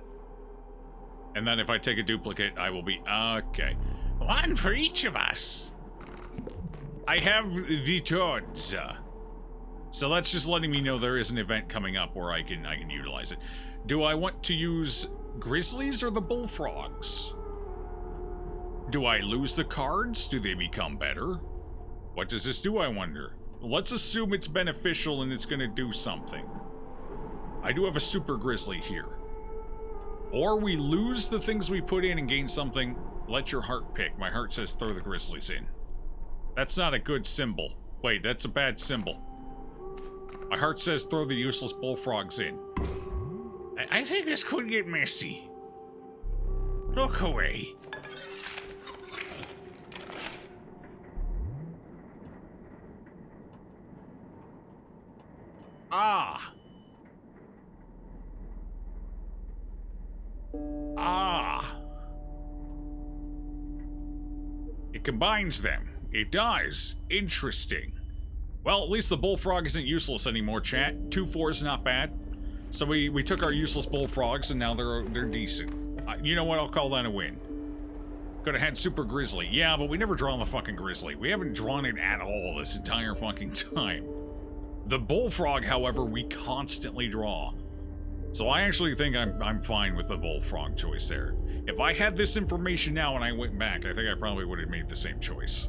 And then if I take a duplicate, I will be... Okay. 1 for each of us. I have the toads. So that's just letting me know there is an event coming up where I can utilize it. Do I want to use grizzlies or the bullfrogs? Do I lose the cards? Do they become better? What does this do, I wonder? Let's assume it's beneficial and it's gonna do something. I do have a super grizzly here. Or we lose the things we put in and gain something. Let your heart pick. My heart says throw the grizzlies in. That's not a good symbol. Wait, that's a bad symbol. My heart says throw the useless bullfrogs in. I think this could get messy. Look away. Ah. It combines them. It does. Interesting. Well, at least the bullfrog isn't useless anymore, chat. 2-4 is not bad. So we took our useless bullfrogs and now they're decent. You know what? I'll call that a win. Could have had super grizzly. Yeah, but we never drawn the fucking grizzly. We haven't drawn it at all this entire fucking time. The bullfrog, however, we constantly draw. So I actually think I'm fine with the bullfrog choice there. If I had this information now and I went back, I think I probably would have made the same choice.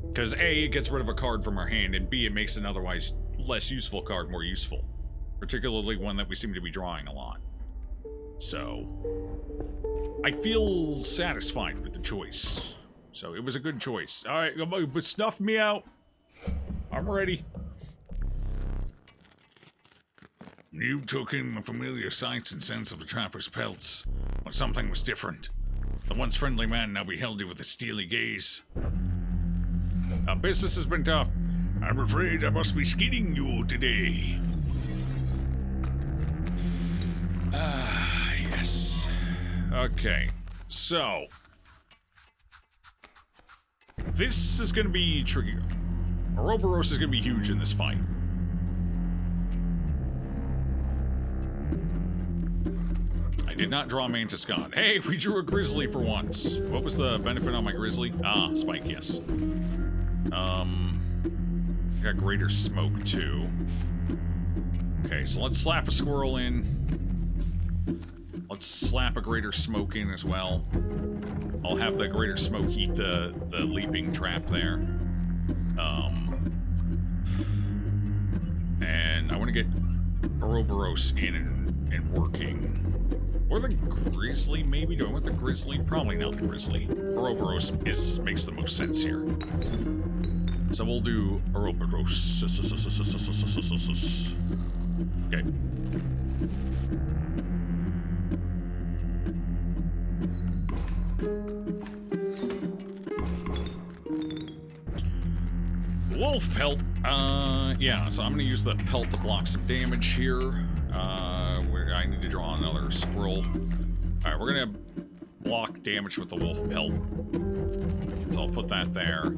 Because A, it gets rid of a card from our hand, and B, it makes an otherwise less useful card more useful. Particularly one that we seem to be drawing a lot. So, I feel satisfied with the choice. So, it was a good choice. Alright, but snuff me out. I'm ready. You took in the familiar sights and scents of the trapper's pelts, but something was different. The once friendly man now beheld you with a steely gaze. Business has been tough. I'm afraid I must be skinning you today. Yes. Okay, so... this is gonna be tricky. Ouroboros is gonna be huge in this fight. I did not draw Mantis God. Hey, we drew a grizzly for once. What was the benefit on my grizzly? Ah, spike, yes. Got greater smoke, too. Okay, so let's slap a squirrel in. Let's slap a greater smoke in as well. I'll have the greater smoke eat the leaping trap there. And I want to get Ouroboros in and working. Or the grizzly, maybe? Do I want the grizzly? Probably not the grizzly. Ouroboros makes the most sense here. So we'll do Ouroboros. Okay. Wolf pelt. Yeah, so I'm gonna use the pelt to block some damage here. I need to draw another squirrel. Alright, we're gonna block damage with the wolf pelt. So I'll put that there.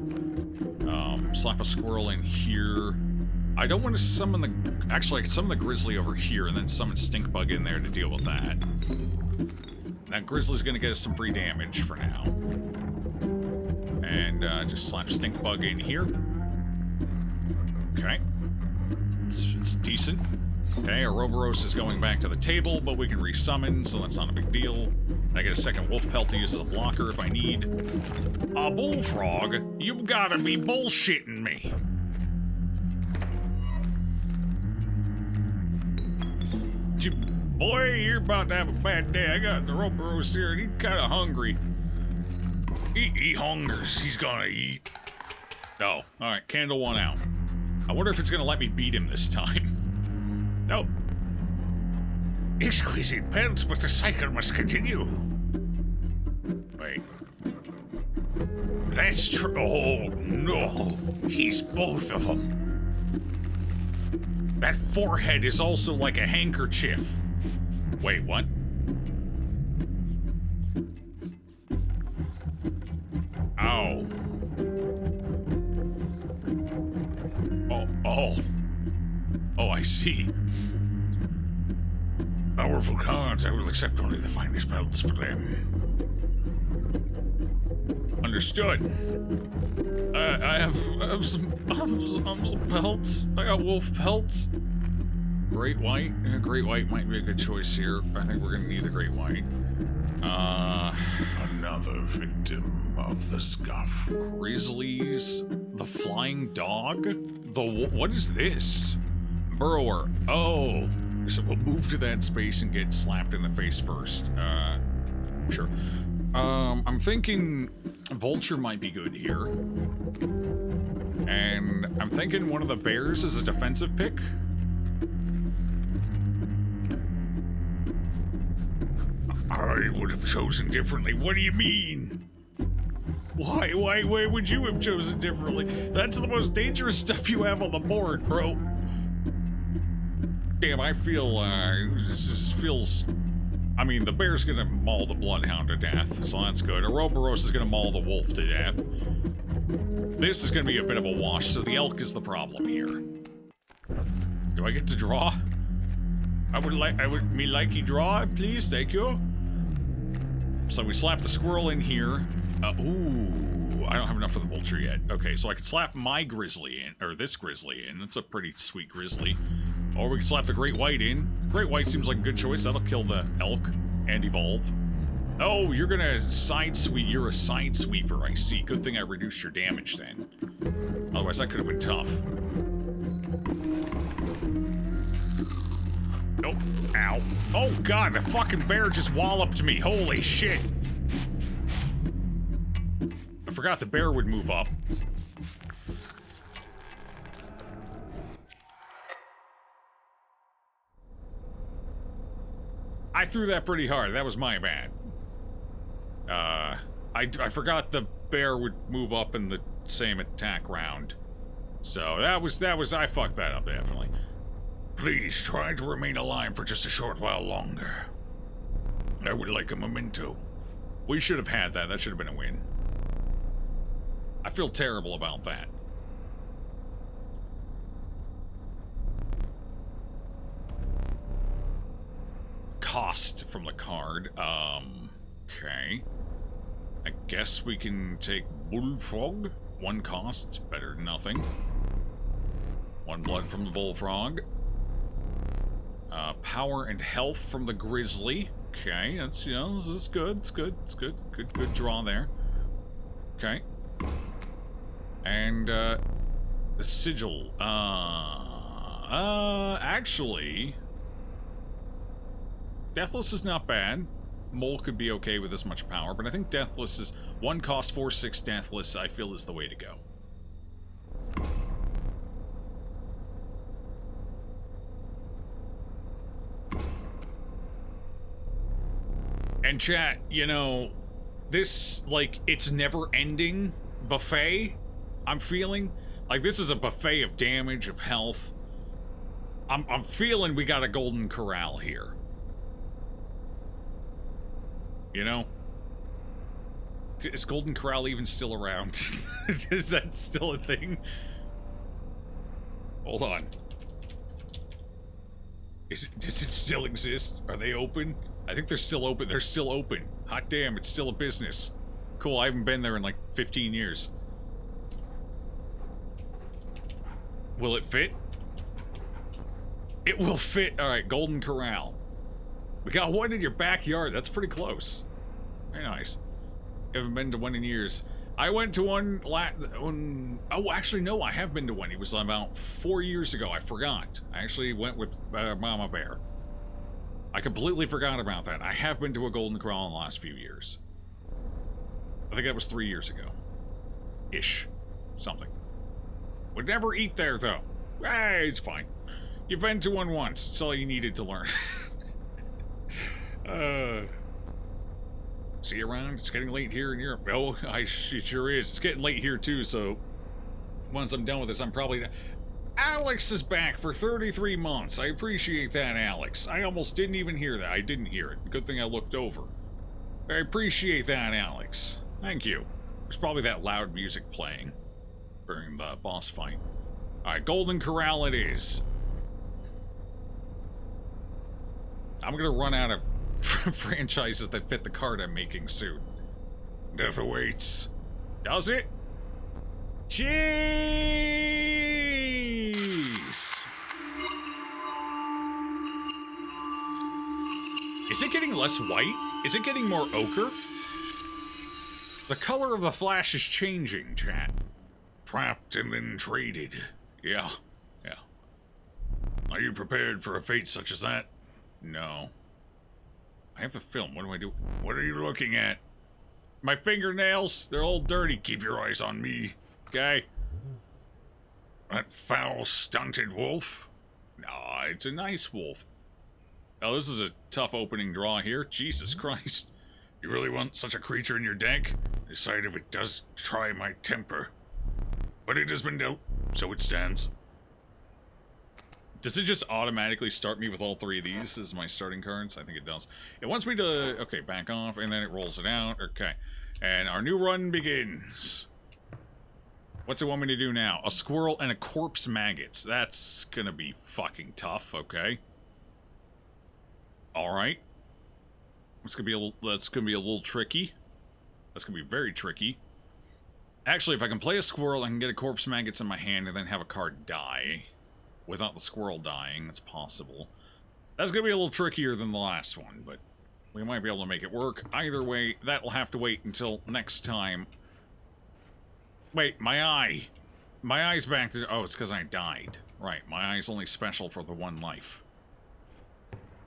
Slap a squirrel in here. I don't want to summon the... Actually, I can summon the grizzly over here and then summon Stinkbug in there to deal with that. That grizzly's gonna get us some free damage for now. And just slap Stinkbug in here. Okay. It's decent. Okay, Ouroboros is going back to the table, but we can resummon, so that's not a big deal. I get a second wolf pelt to use as a blocker if I need. A bullfrog? You've gotta be bullshitting me. Boy, you're about to have a bad day. I got the Ouroboros here, and he's kinda hungry. He hungers. He's gonna eat. Oh, alright, candle one out. I wonder if it's gonna let me beat him this time. No. Exquisite pelts, but the cycle must continue. Wait. That's true. Oh, no. He's both of them. That forehead is also like a handkerchief. Wait, what? Ow. Oh. Oh, I see. Powerful cards. I will accept only the finest pelts for them. Understood. I have some pelts. I got wolf pelts. Great white. Yeah, great white might be a good choice here. I think we're gonna need the great white. Another victim of the scuff. Grizzlies. The flying dog. What is this? Burrower. Oh. So we'll move to that space and get slapped in the face first. Sure. I'm thinking Vulture might be good here. And I'm thinking one of the bears is a defensive pick. I would have chosen differently. What do you mean? Why would you have chosen differently? That's the most dangerous stuff you have on the board, bro. Damn, I feel, this feels... I mean, the bear's gonna maul the bloodhound to death, so that's good. Ouroboros is gonna maul the wolf to death. This is gonna be a bit of a wash, so the elk is the problem here. Do I get to draw? I would like you draw, please, thank you. So we slap the squirrel in here. Ooh, I don't have enough for the vulture yet. Okay, so I can slap my grizzly in, or this grizzly in. That's a pretty sweet grizzly. Or we can slap the great white in. Great white seems like a good choice. That'll kill the elk and evolve. Oh, you're gonna side sweep. You're a side sweeper, I see. Good thing I reduced your damage then. Otherwise, that could have been tough. Nope. Ow. Oh, God, the fucking bear just walloped me. Holy shit. I forgot the bear would move up. I threw that pretty hard. That was my bad. I forgot the bear would move up in the same attack round. So that was, I fucked that up, definitely. Please try to remain alive for just a short while longer. I would like a memento. We should have had that. That should have been a win. I feel terrible about that. cost from the card. Okay. I guess we can take Bullfrog. 1 cost, it's better than nothing. 1 blood from the Bullfrog. Power and health from the Grizzly. Okay, that's, you know, this is good, it's good, it's good. Good draw there. Okay. And, the Sigil. Actually... Deathless is not bad. Mole could be okay with this much power, but I think Deathless is 1 cost 4/6 Deathless, I feel is the way to go. And chat, you know, this, like, it's never ending buffet, I'm feeling. Like, this is a buffet of damage, of health. I'm feeling we got a Golden Corral here. You know? Is Golden Corral even still around? Is that still a thing? Hold on. Does it still exist? Are they open? I think they're still open. They're still open. Hot damn, it's still a business. Cool, I haven't been there in like 15 years. Will it fit? It will fit. Alright, Golden Corral. We got one in your backyard. That's pretty close. Very nice. Haven't been to one in years. I went to one oh, actually, no, I have been to one. It was about 4 years ago. I forgot. I actually went with Mama Bear. I completely forgot about that. I have been to a Golden Corral in the last few years. I think that was 3 years ago. Ish. Something. Would never eat there, though. Hey, it's fine. You've been to one once. It's all you needed to learn. See you around? It's getting late here in Europe. Oh, it sure is. It's getting late here, too, so... Once I'm done with this, I'm probably... Alex is back for 33 months. I appreciate that, Alex. I almost didn't even hear that. I didn't hear it. Good thing I looked over. I appreciate that, Alex. Thank you. There's probably that loud music playing during the boss fight. Alright, Golden Corral it is. I'm gonna run out of franchises that fit the card I'm making soon. Death awaits. Does it? Jeez! Is it getting less white? Is it getting more ochre? The color of the flash is changing, chat. Trapped and then traded. Yeah. Are you prepared for a fate such as that? No. I have the film. What do I do? What are you looking at? My fingernails. They're all dirty. Keep your eyes on me. Okay. That foul, stunted wolf? Nah, it's a nice wolf. Oh, this is a tough opening draw here. Jesus Christ. You really want such a creature in your deck? The sight of it does try my temper. But it has been dealt, so it stands. Does it just automatically start me with all 3 of these as my starting cards? I think it does. It wants me to... Okay, back off, and then it rolls it out. Okay. And our new run begins. What's it want me to do now? A squirrel and a corpse maggots. That's gonna be fucking tough, okay. Alright. That's gonna be a little tricky. That's gonna be very tricky. Actually, if I can play a squirrel, I can get a corpse maggots in my hand and then have a card die. Without the squirrel dying, that's possible. That's gonna be a little trickier than the last one, but we might be able to make it work. Either way, that'll have to wait until next time. Wait, my eye. My eye's back to... Oh, it's because I died. Right, my eye's only special for the 1 life.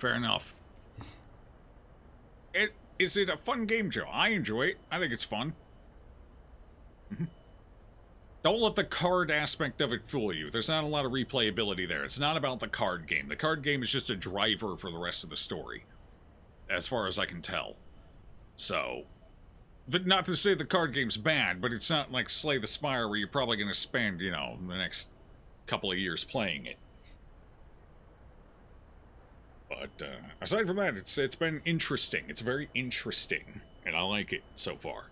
Fair enough. Is it a fun game, Joe? I enjoy it. I think it's fun. Don't let the card aspect of it fool you. There's not a lot of replayability there. It's not about the card game. The card game is just a driver for the rest of the story. As far as I can tell. So... Not to say the card game's bad, but it's not like Slay the Spire where you're probably going to spend, you know, the next couple of years playing it. But, aside from that, it's been interesting. It's very interesting, and I like it so far.